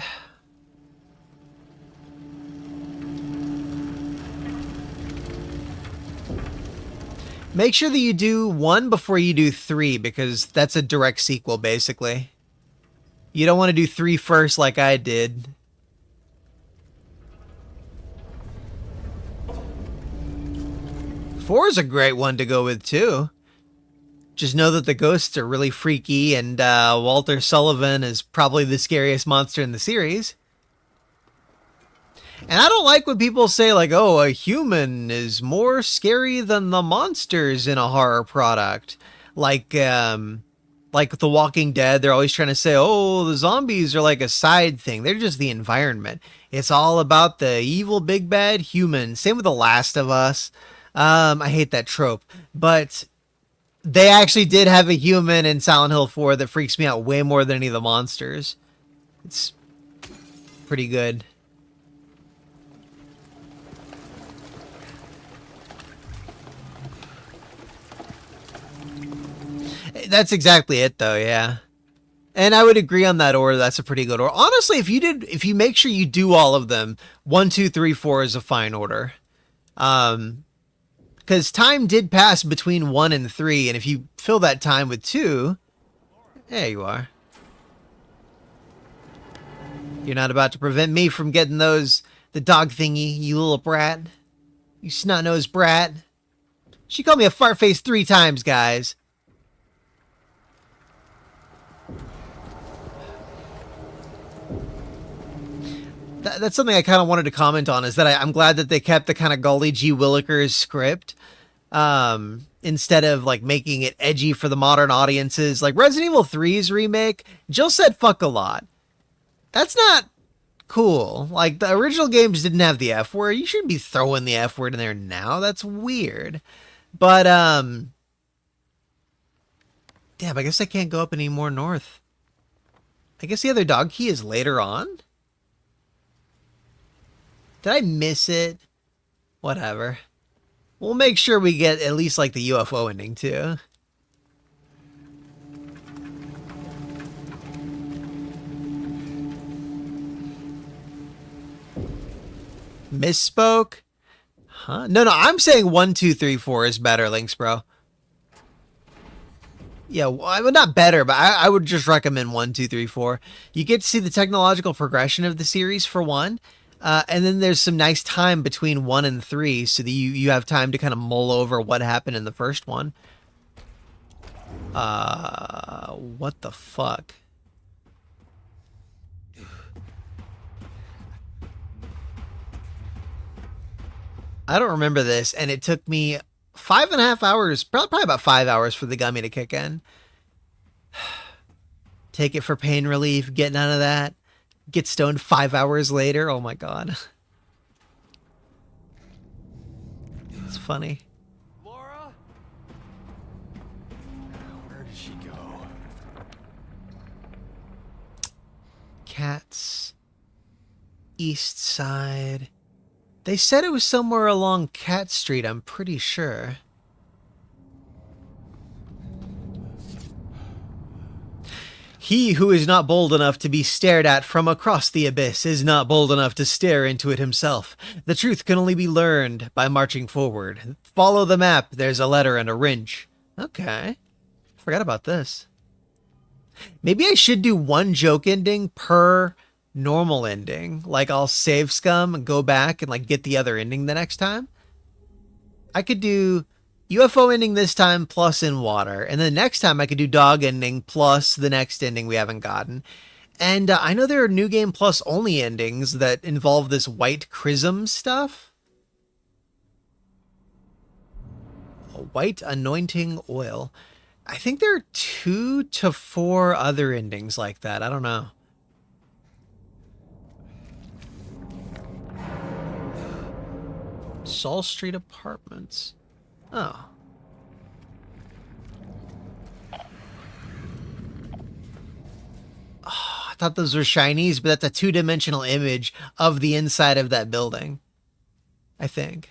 Make sure that you do 1 before you do 3, because that's a direct sequel, basically. You don't want to do 3 first like I did. Four is a great one to go with, too. Just know that the ghosts are really freaky, and Walter Sullivan is probably the scariest monster in the series. And I don't like when people say, like, oh, a human is more scary than the monsters in a horror product. Like The Walking Dead, they're always trying to say, oh, the zombies are like a side thing. They're just the environment. It's all about the evil big bad human. Same with The Last of Us. I hate that trope. But they actually did have a human in Silent Hill 4 that freaks me out way more than any of the monsters. It's pretty good. That's exactly it, though, yeah. And I would agree on that order. That's a pretty good order. Honestly, if you make sure you do all of them, 1, 2, 3, 4 is a fine order. Because time did pass between 1 and 3, and if you fill that time with 2, there you are. You're not about to prevent me from getting the dog thingy, you little brat. You snot-nosed brat. She called me a fart face 3 times, guys. That's something I kind of wanted to comment on, is that I'm glad that they kept the kind of Golly G. Willikers script instead of like making it edgy for the modern audiences. Like Resident Evil 3's remake, Jill said fuck a lot. That's not cool. Like the original games didn't have the F word. You shouldn't be throwing the F word in there now. That's weird. But damn, I guess I can't go up any more north. I guess the other dog key is later on. Did I miss it? Whatever. We'll make sure we get at least like the UFO ending too. Misspoke? Huh? No, I'm saying 1, 2, 3, 4 is better, Links, bro. Yeah, well, not better, but I would just recommend 1, 2, 3, 4. You get to see the technological progression of the series for one. And then there's some nice time between 1 and 3, so that you have time to kind of mull over what happened in the first one. What the fuck? I don't remember this, and it took me 5.5 hours, probably about 5 hours for the gummy to kick in. Take it for pain relief, get none of that. Get stoned 5 hours later. Oh my god. It's funny. Laura? Where did she go? Cats. East Side. They said it was somewhere along Cat Street, I'm pretty sure. He who is not bold enough to be stared at from across the abyss is not bold enough to stare into it himself. The truth can only be learned by marching forward. Follow the map. There's a letter and a wrench. Okay. Forgot about this. Maybe I should do 1 joke ending per normal ending. Like I'll save scum and go back and like get the other ending the next time. I could do UFO ending this time plus in water, and then next time I could do dog ending plus the next ending we haven't gotten. And I know there are new game plus only endings that involve this white chrism stuff. A white anointing oil. I think there are 2 to 4 other endings like that. I don't know. Saul Street Apartments. Oh. I thought those were shinies, but that's a 2-dimensional image of the inside of that building. I think.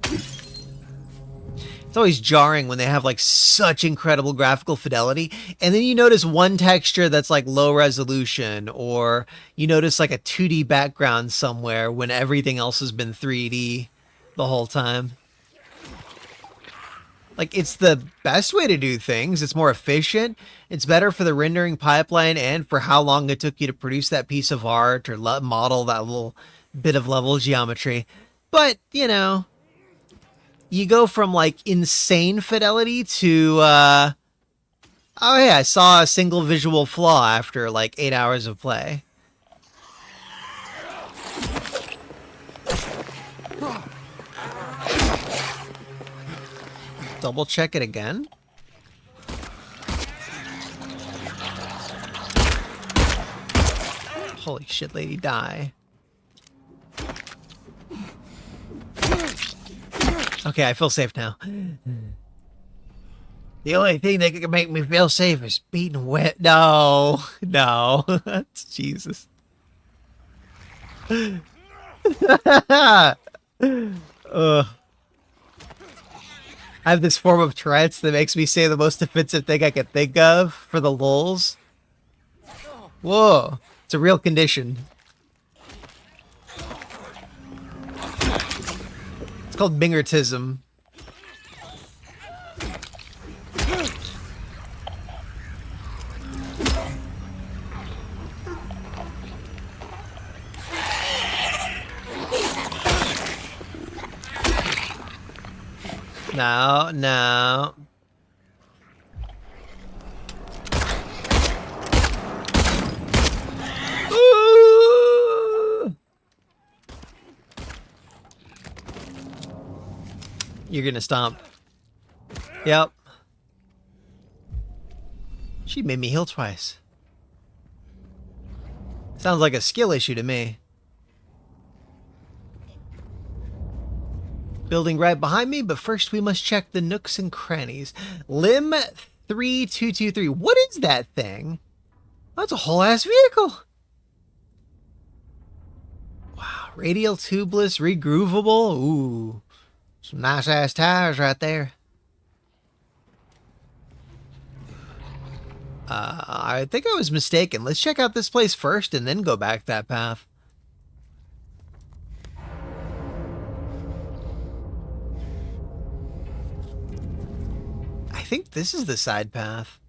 It's always jarring when they have like such incredible graphical fidelity, and then you notice one texture that's like low resolution, or you notice like a 2D background somewhere when everything else has been 3D the whole time. Like, it's the best way to do things. It's more efficient. It's better for the rendering pipeline and for how long it took you to produce that piece of art or model that little bit of level geometry. But, you know, you go from, like, insane fidelity to, oh, yeah, I saw a single visual flaw after, like, 8 hours of play. Double check it again. Holy shit, lady, die. Okay, I feel safe now. The only thing that can make me feel safe is being wet. No, no. Jesus. Ugh. I have this form of Tourette's that makes me say the most offensive thing I can think of for the lulz. Whoa. It's a real condition. It's called Bingertism. No, no. Ooh. You're gonna stomp. Yep. She made me heal twice. Sounds like a skill issue to me. Building right behind me, but first we must check the nooks and crannies. Lim 3223. What is that thing? That's a whole ass vehicle. Wow. Radial tubeless, regroovable. Ooh. Some nice ass tires right there. I think I was mistaken. Let's check out this place first and then go back that path. I think this is the side path.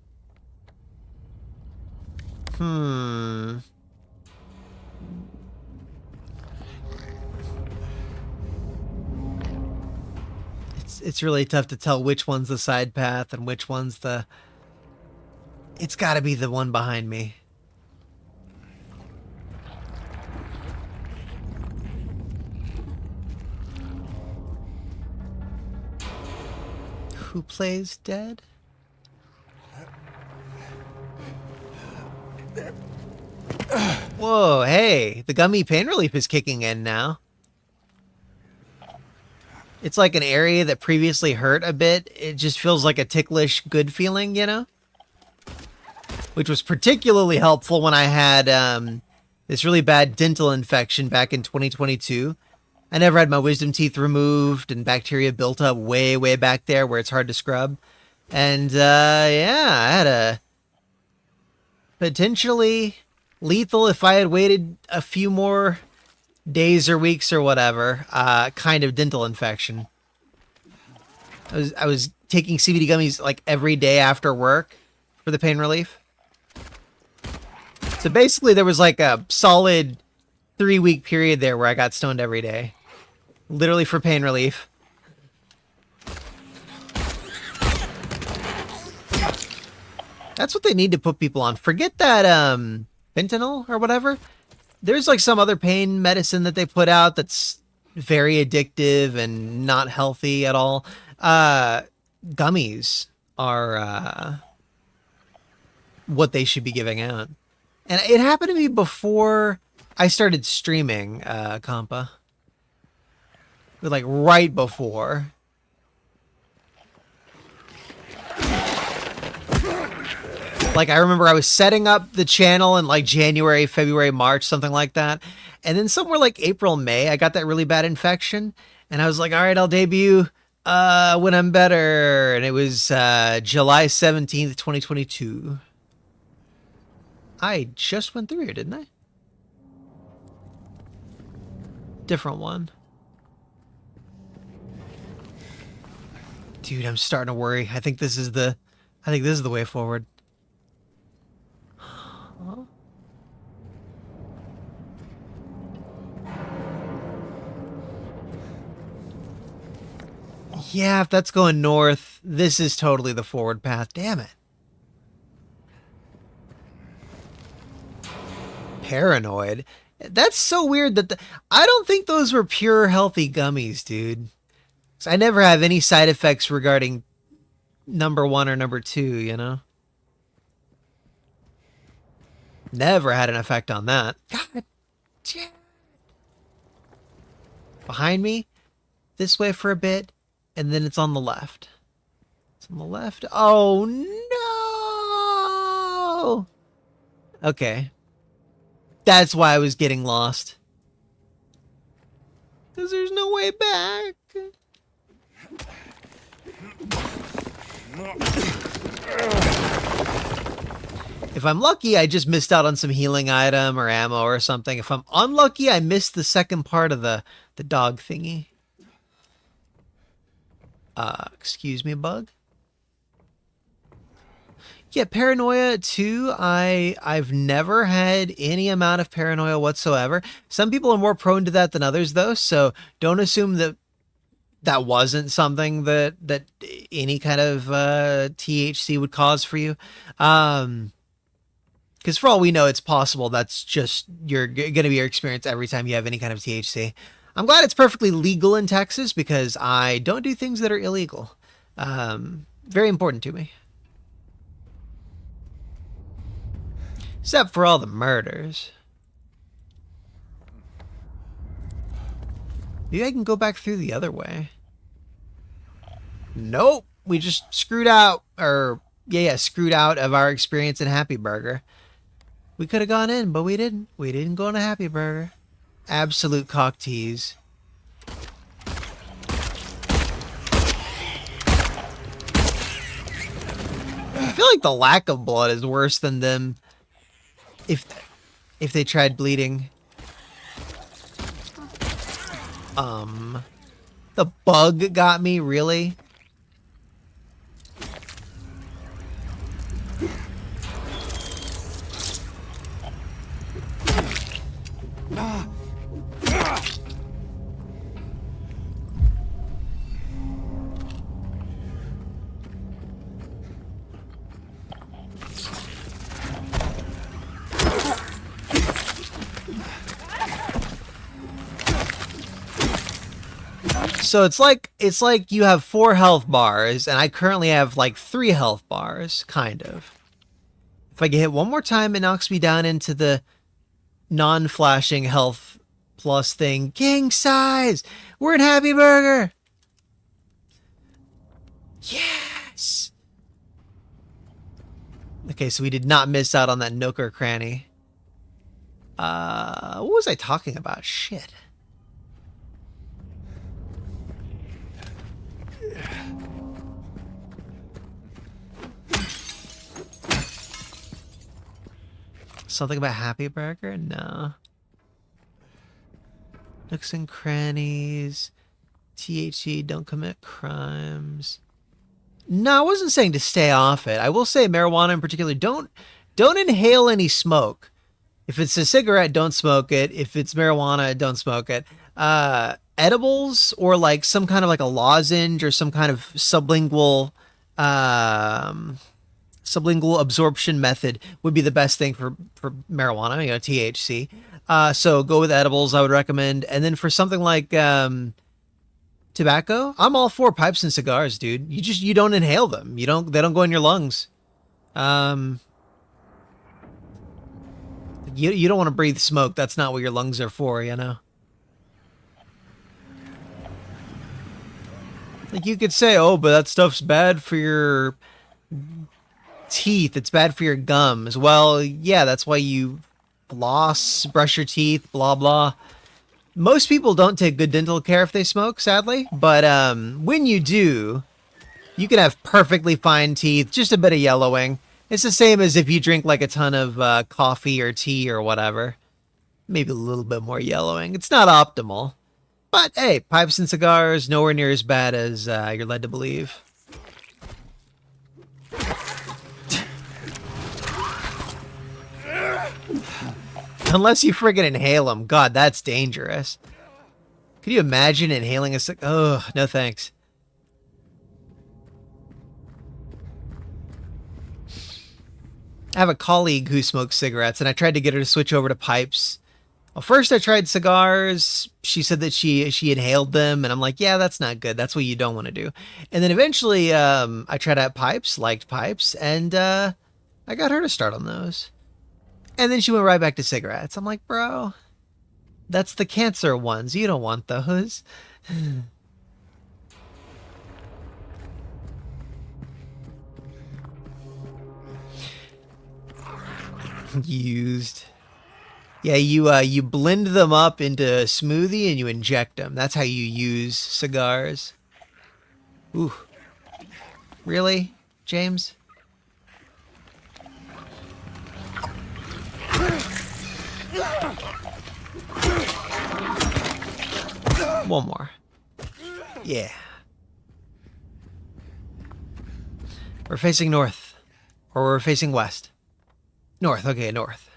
It's really tough to tell which one's the side path and which one's the... It's gotta be the one behind me. Who plays dead? Whoa, hey, the gummy pain relief is kicking in now. It's like an area that previously hurt a bit. It just feels like a ticklish good feeling, you know? Which was particularly helpful when I had this really bad dental infection back in 2022. I never had my wisdom teeth removed and bacteria built up way, way back there where it's hard to scrub. And, yeah, I had a potentially lethal, if I had waited a few more days or weeks or whatever, kind of dental infection. I was taking CBD gummies like every day after work for the pain relief. So basically there was like a solid 3-week period there where I got stoned every day. Literally for pain relief. That's what they need to put people on. Forget that fentanyl or whatever. There's like some other pain medicine that they put out that's very addictive and not healthy at all. Gummies are what they should be giving out. And it happened to me before I started streaming, Compa. Like right before. Like I remember I was setting up the channel in like January, February, March, something like that. And then somewhere like April, May, I got that really bad infection. And I was like, all right, I'll debut when I'm better. And it was July 17th, 2022. I just went through here, didn't I? Different one. Dude, I'm starting to worry. I think this is the way forward. Yeah, if that's going north, this is totally the forward path. Damn it. Paranoid. That's so weird that I don't think those were pure healthy gummies, dude. 'Cause I never have any side effects regarding number 1 or number 2, you know? Never had an effect on that. God damn. Behind me, this way for a bit, and then it's on the left. It's on the left. Oh no! Okay. That's why I was getting lost. Because there's no way back. If I'm lucky, I just missed out on some healing item or ammo or something. If I'm unlucky, I missed the second part of the dog thingy. Excuse me, bug? Yeah, paranoia too. I've never had any amount of paranoia whatsoever. Some people are more prone to that than others, though. So don't assume that that wasn't something that any kind of THC would cause for you. Because for all we know, it's possible that's just going to be your experience every time you have any kind of THC. I'm glad it's perfectly legal in Texas because I don't do things that are illegal. Very important to me. Except for all the murders. Maybe I can go back through the other way. Nope. We just screwed out. Or, yeah, screwed out of our experience in Happy Burger. We could have gone in, but we didn't. We didn't go in a Happy Burger. Absolute cock tease. I feel like the lack of blood is worse than them if they tried bleeding. The bug got me, really? So it's like you have 4 health bars, and I currently have like 3 health bars, kind of. If I get hit one more time, it knocks me down into the non-flashing health plus thing. King size! We're in Happy Burger! Yes! Okay, so we did not miss out on that nook or cranny. What was I talking about? Shit. Something about Happy Burger? No. Nooks and crannies. THC, don't commit crimes. No, I wasn't saying to stay off it. I will say marijuana in particular, don't inhale any smoke. If it's a cigarette, don't smoke it. If it's marijuana, don't smoke it. Edibles or like some kind of like a lozenge or some kind of sublingual absorption method would be the best thing for marijuana, THC. So go with edibles, I would recommend. And then for something like tobacco, I'm all for pipes and cigars, dude. You don't inhale them. They don't go in your lungs. You don't want to breathe smoke. That's not what your lungs are for, you know? Like you could say, oh, but that stuff's bad for your teeth. It's bad for your gums. Well, yeah, that's why you floss, brush your teeth, blah, blah. Most people don't take good dental care if they smoke, sadly. But when you do, you can have perfectly fine teeth, just a bit of yellowing. It's the same as if you drink like a ton of coffee or tea or whatever. Maybe a little bit more yellowing. It's not optimal. But hey, pipes and cigars, nowhere near as bad as you're led to believe. Unless you friggin' inhale them. God, that's dangerous. Could you imagine inhaling a oh, no thanks. I have a colleague who smokes cigarettes, and I tried to get her to switch over to pipes. Well, first I tried cigars. She said that she inhaled them, and I'm like, yeah, that's not good. That's what you don't want to do. And then eventually I tried out pipes, liked pipes, and I got her to start on those. And then she went right back to cigarettes. I'm like, bro, that's the cancer ones. You don't want those. Used. Yeah, you blend them up into a smoothie and you inject them. That's how you use cigars. Ooh. Really, James? One more. Yeah. We're facing north. Or we're facing west. North, okay, north.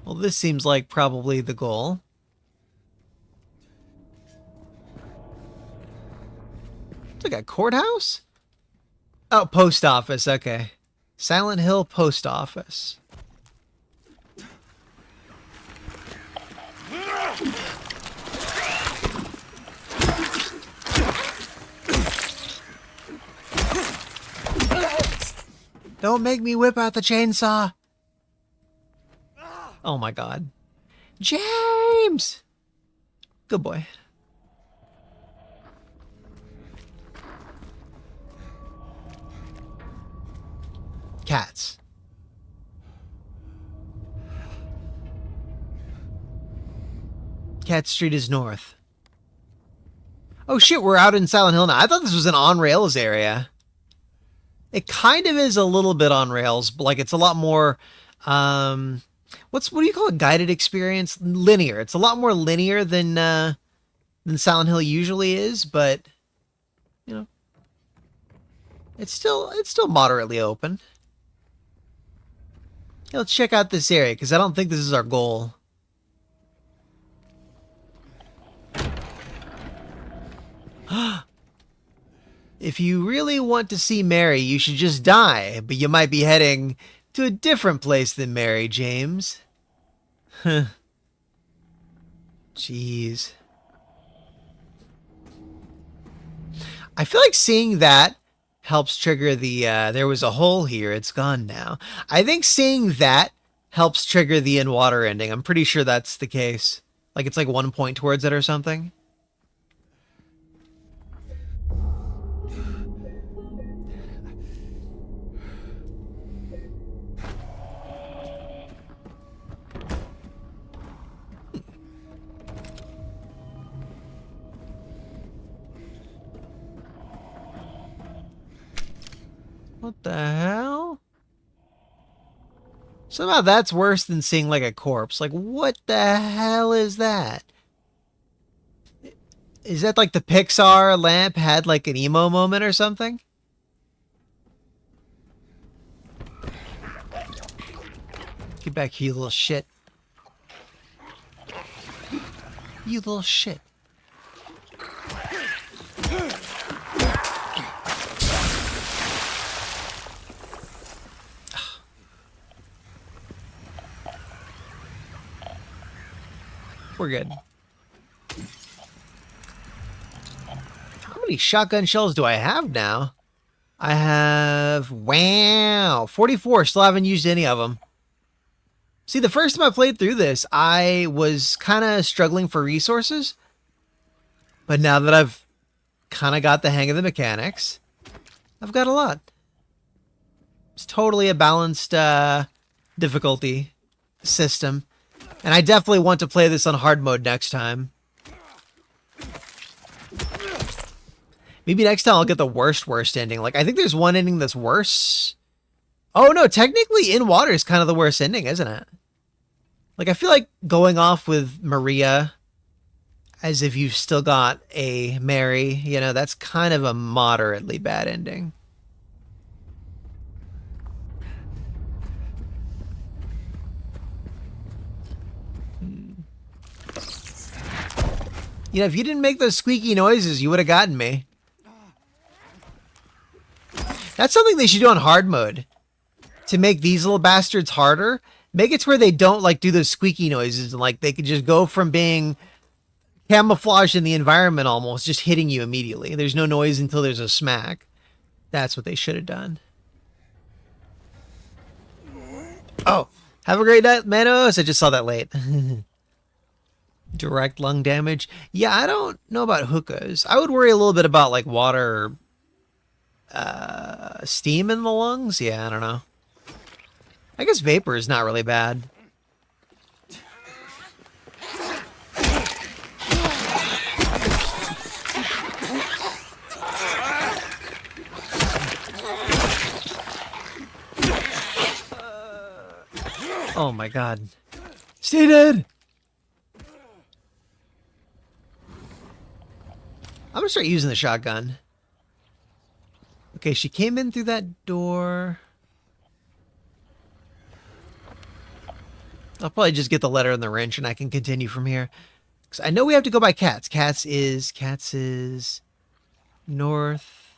Well, this seems like probably the goal. It's like a courthouse? Oh, post office, okay. Silent Hill Post Office. Don't make me whip out the chainsaw. Oh my God. James! Good boy. Cats. Cat Street is north. Oh shit, we're out in Silent Hill now. I thought this was an on-rails area. It kind of is a little bit on rails, but like it's a lot more what do you call it? Guided experience? Linear. It's a lot more linear than Silent Hill usually is, but you know, it's still moderately open. Yeah, let's check out this area because I don't think this is our goal. If you really want to see Mary, you should just die, but you might be heading to a different place than Mary, James. Huh. Jeez. I feel like seeing that helps trigger the, there was a hole here, it's gone now. I think seeing that helps trigger the in-water ending. I'm pretty sure that's the case. Like it's like 1 point towards it or something. What the hell? Somehow that's worse than seeing like a corpse. Like, what the hell is that? Is that like the Pixar lamp had like an emo moment or something? Get back here, you little shit. You little shit. We're good. How many shotgun shells do I have now? I have, wow, 44. Still haven't used any of them. See, the first time I played through this, I was kind of struggling for resources. But now that I've kind of got the hang of the mechanics, I've got a lot. It's totally a balanced difficulty system. And I definitely want to play this on hard mode next time. Maybe next time I'll get the worst ending. Like, I think there's one ending that's worse. Oh, no, technically in water is kind of the worst ending, isn't it? Like, I feel like going off with Maria as if you've still got a Mary, you know, that's kind of a moderately bad ending. You know, if you didn't make those squeaky noises, you would have gotten me. That's something they should do on hard mode. To make these little bastards harder, make it to where they don't like do those squeaky noises and like they could just go from being camouflaged in the environment almost, just hitting you immediately. There's no noise until there's a smack. That's what they should have done. Oh, have a great night, Manos. I just saw that late. Direct lung damage. Yeah, I don't know about hookahs. I would worry a little bit about like water, steam in the lungs. Yeah, I don't know. I guess vapor is not really bad. Oh my god. Stay dead! I'm gonna start using the shotgun. Okay, she came in through that door. I'll probably just get the letter and the wrench and I can continue from here. Because I know we have to go by Cats. Cats is north.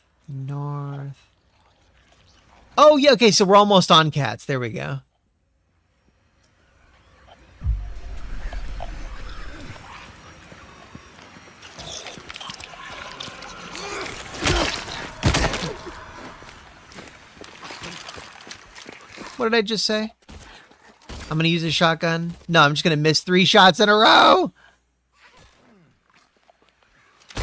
Oh, yeah, okay, so we're almost on Cats. There we go. What did I just say? I'm going to use a shotgun? No, I'm just going to miss 3 shots in a row! I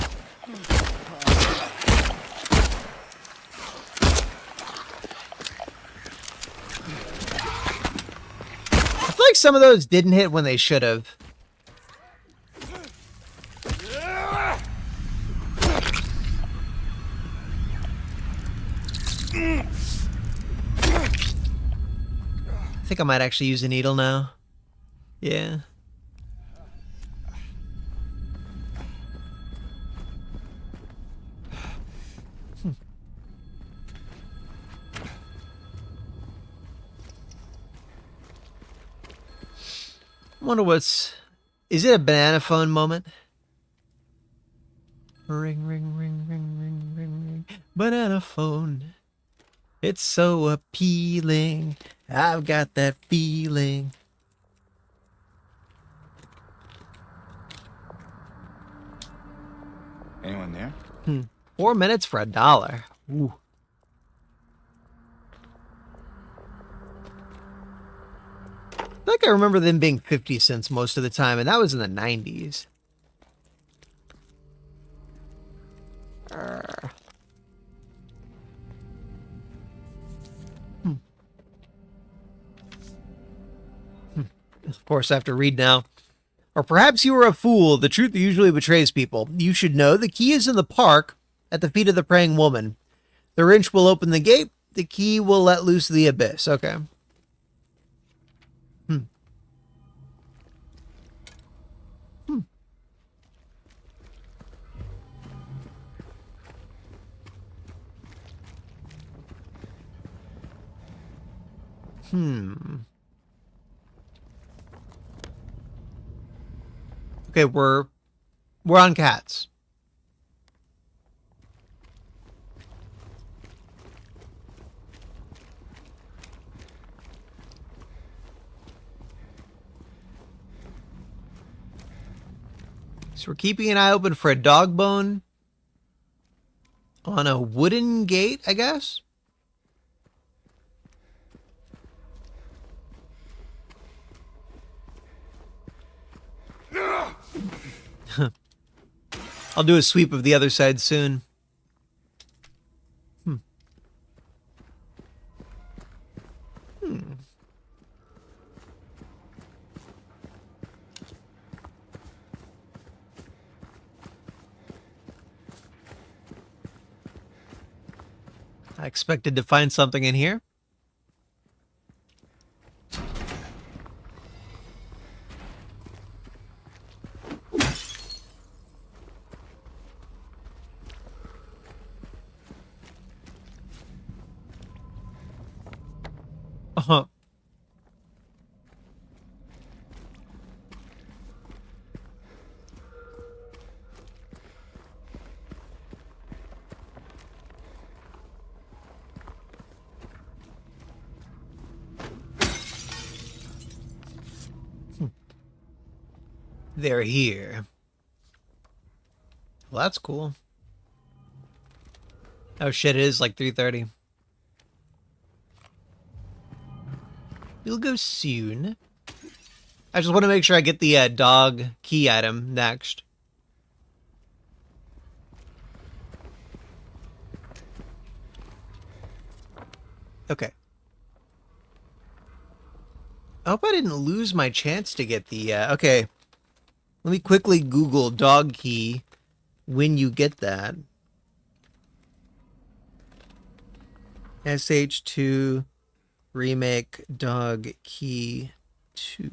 feel like some of those didn't hit when they should have. I think I might actually use a needle now. Yeah. I wonder what's... Is it a banana phone moment? Ring, ring, ring, ring, ring, ring, ring. Banana phone. It's so appealing. I've got that feeling. Anyone there? 4 minutes for $1. Ooh. I feel like I remember them being 50 cents most of the time, and that was in the 90s. Of course, I have to read now. Or perhaps you are a fool. The truth usually betrays people. You should know the key is in the park at the feet of the praying woman. The wrench will open the gate. The key will let loose the abyss. Okay. Okay, we're on Cats. So we're keeping an eye open for a dog bone on a wooden gate, I guess. I'll do a sweep of the other side soon. I expected to find something in here. Uh-huh. they're here. Well, that's cool. Oh shit, it is like 3:30. We'll go soon. I just want to make sure I get the dog key item next. Okay. I hope I didn't lose my chance to get the, okay. Let me quickly Google dog key when you get that. SH2 Remake dog key 2.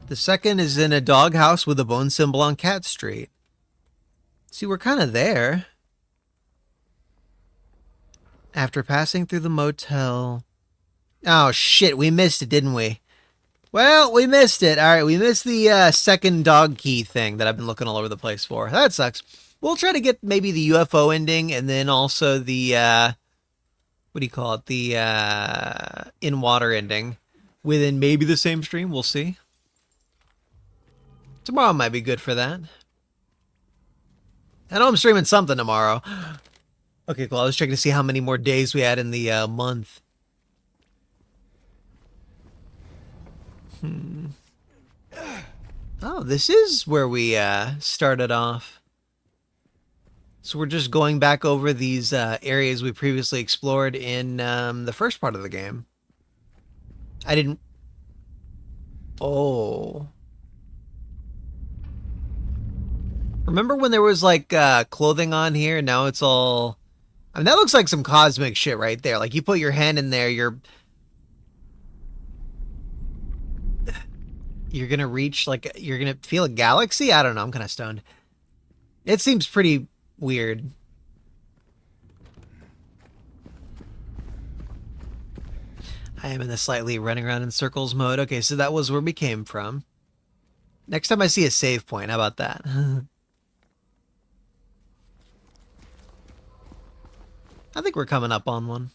The second is in a doghouse with a bone symbol on Cat Street. See, we're kind of there. After passing through the motel. Oh, shit, we missed it, didn't we? Well, we missed it. All right, we missed the second dog key thing that I've been looking all over the place for. That sucks. We'll try to get maybe the UFO ending and then also the, what do you call it? The in-water ending within maybe the same stream. We'll see. Tomorrow might be good for that. I know I'm streaming something tomorrow. Okay, cool. I was checking to see how many more days we had in the month. Oh, this is where we started off. So we're just going back over these areas we previously explored in the first part of the game. I didn't... Oh... Remember when there was, like, clothing on here? Now it's all... I mean, that looks like some cosmic shit right there. Like, you put your hand in there, you're gonna reach, like, you're gonna feel a galaxy? I don't know, I'm kind of stoned. It seems pretty weird. I am in the slightly running around in circles mode. Okay, so that was where we came from. Next time I see a save point, how about that? I think we're coming up on one.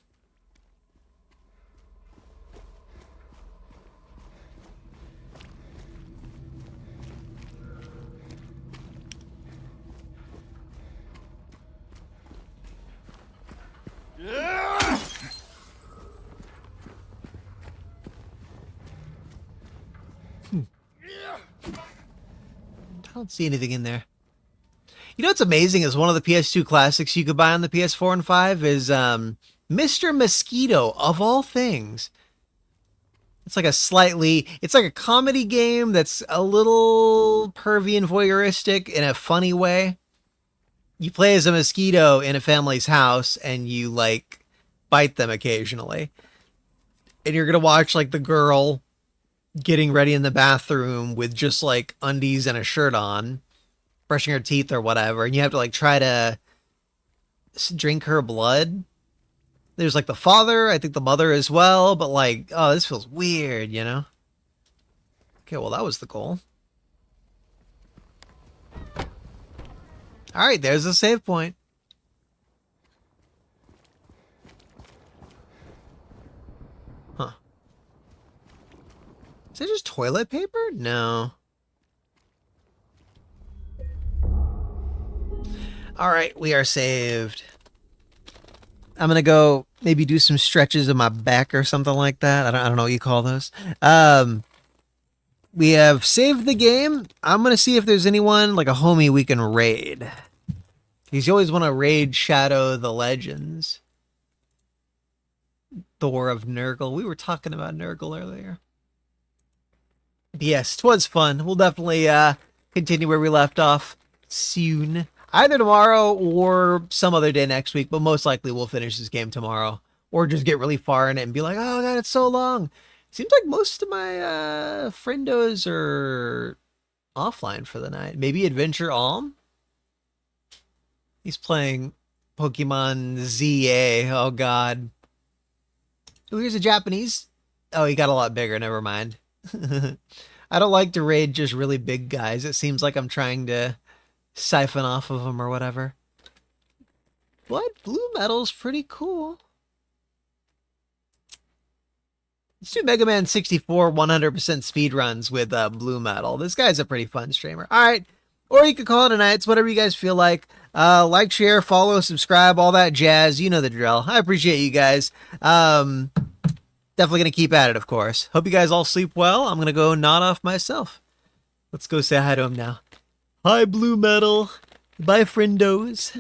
I don't see anything in there. You know what's amazing is one of the PS2 classics you could buy on the PS4 and 5 is Mr. Mosquito, of all things. It's like a comedy game that's a little pervy and voyeuristic in a funny way. You play as a mosquito in a family's house and you, like, bite them occasionally. And you're gonna watch, like, the girl getting ready in the bathroom with just, like, undies and a shirt on, brushing her teeth or whatever, and you have to, like, try to drink her blood. There's, like, the father, I think the mother as well, but, like, oh, this feels weird, you know? Okay, well, that was the goal. Alright, there's the save point. Huh. Is it just toilet paper? No. Alright, we are saved. I'm gonna go maybe do some stretches of my back or something like that. I don't know what you call those. We have saved the game. I'm gonna see if there's anyone, like a homie, we can raid. Because you always want to raid Shadow the Legends. Thor of Nurgle. We were talking about Nurgle earlier. But yes, it was fun. We'll definitely continue where we left off soon. Either tomorrow or some other day next week, but most likely we'll finish this game tomorrow. Or just get really far in it and be like, oh god, it's so long. Seems like most of my friendos are offline for the night. Maybe Adventure Alm? He's playing Pokemon ZA. Oh god. Oh, here's a Japanese. Oh, he got a lot bigger. Never mind. I don't like to raid just really big guys. It seems like I'm trying to siphon off of them or whatever. But blue metal's pretty cool. Let's do Mega Man 64 100% speed runs with Blue Metal. This guy's a pretty fun streamer. All right. Or you could call it a night. It's whatever you guys feel like. Like, share, follow, subscribe, all that jazz. You know the drill. I appreciate you guys. Definitely going to keep at it, of course. Hope you guys all sleep well. I'm going to go nod off myself. Let's go say hi to him now. Hi, Blue Metal. Bye, friendos.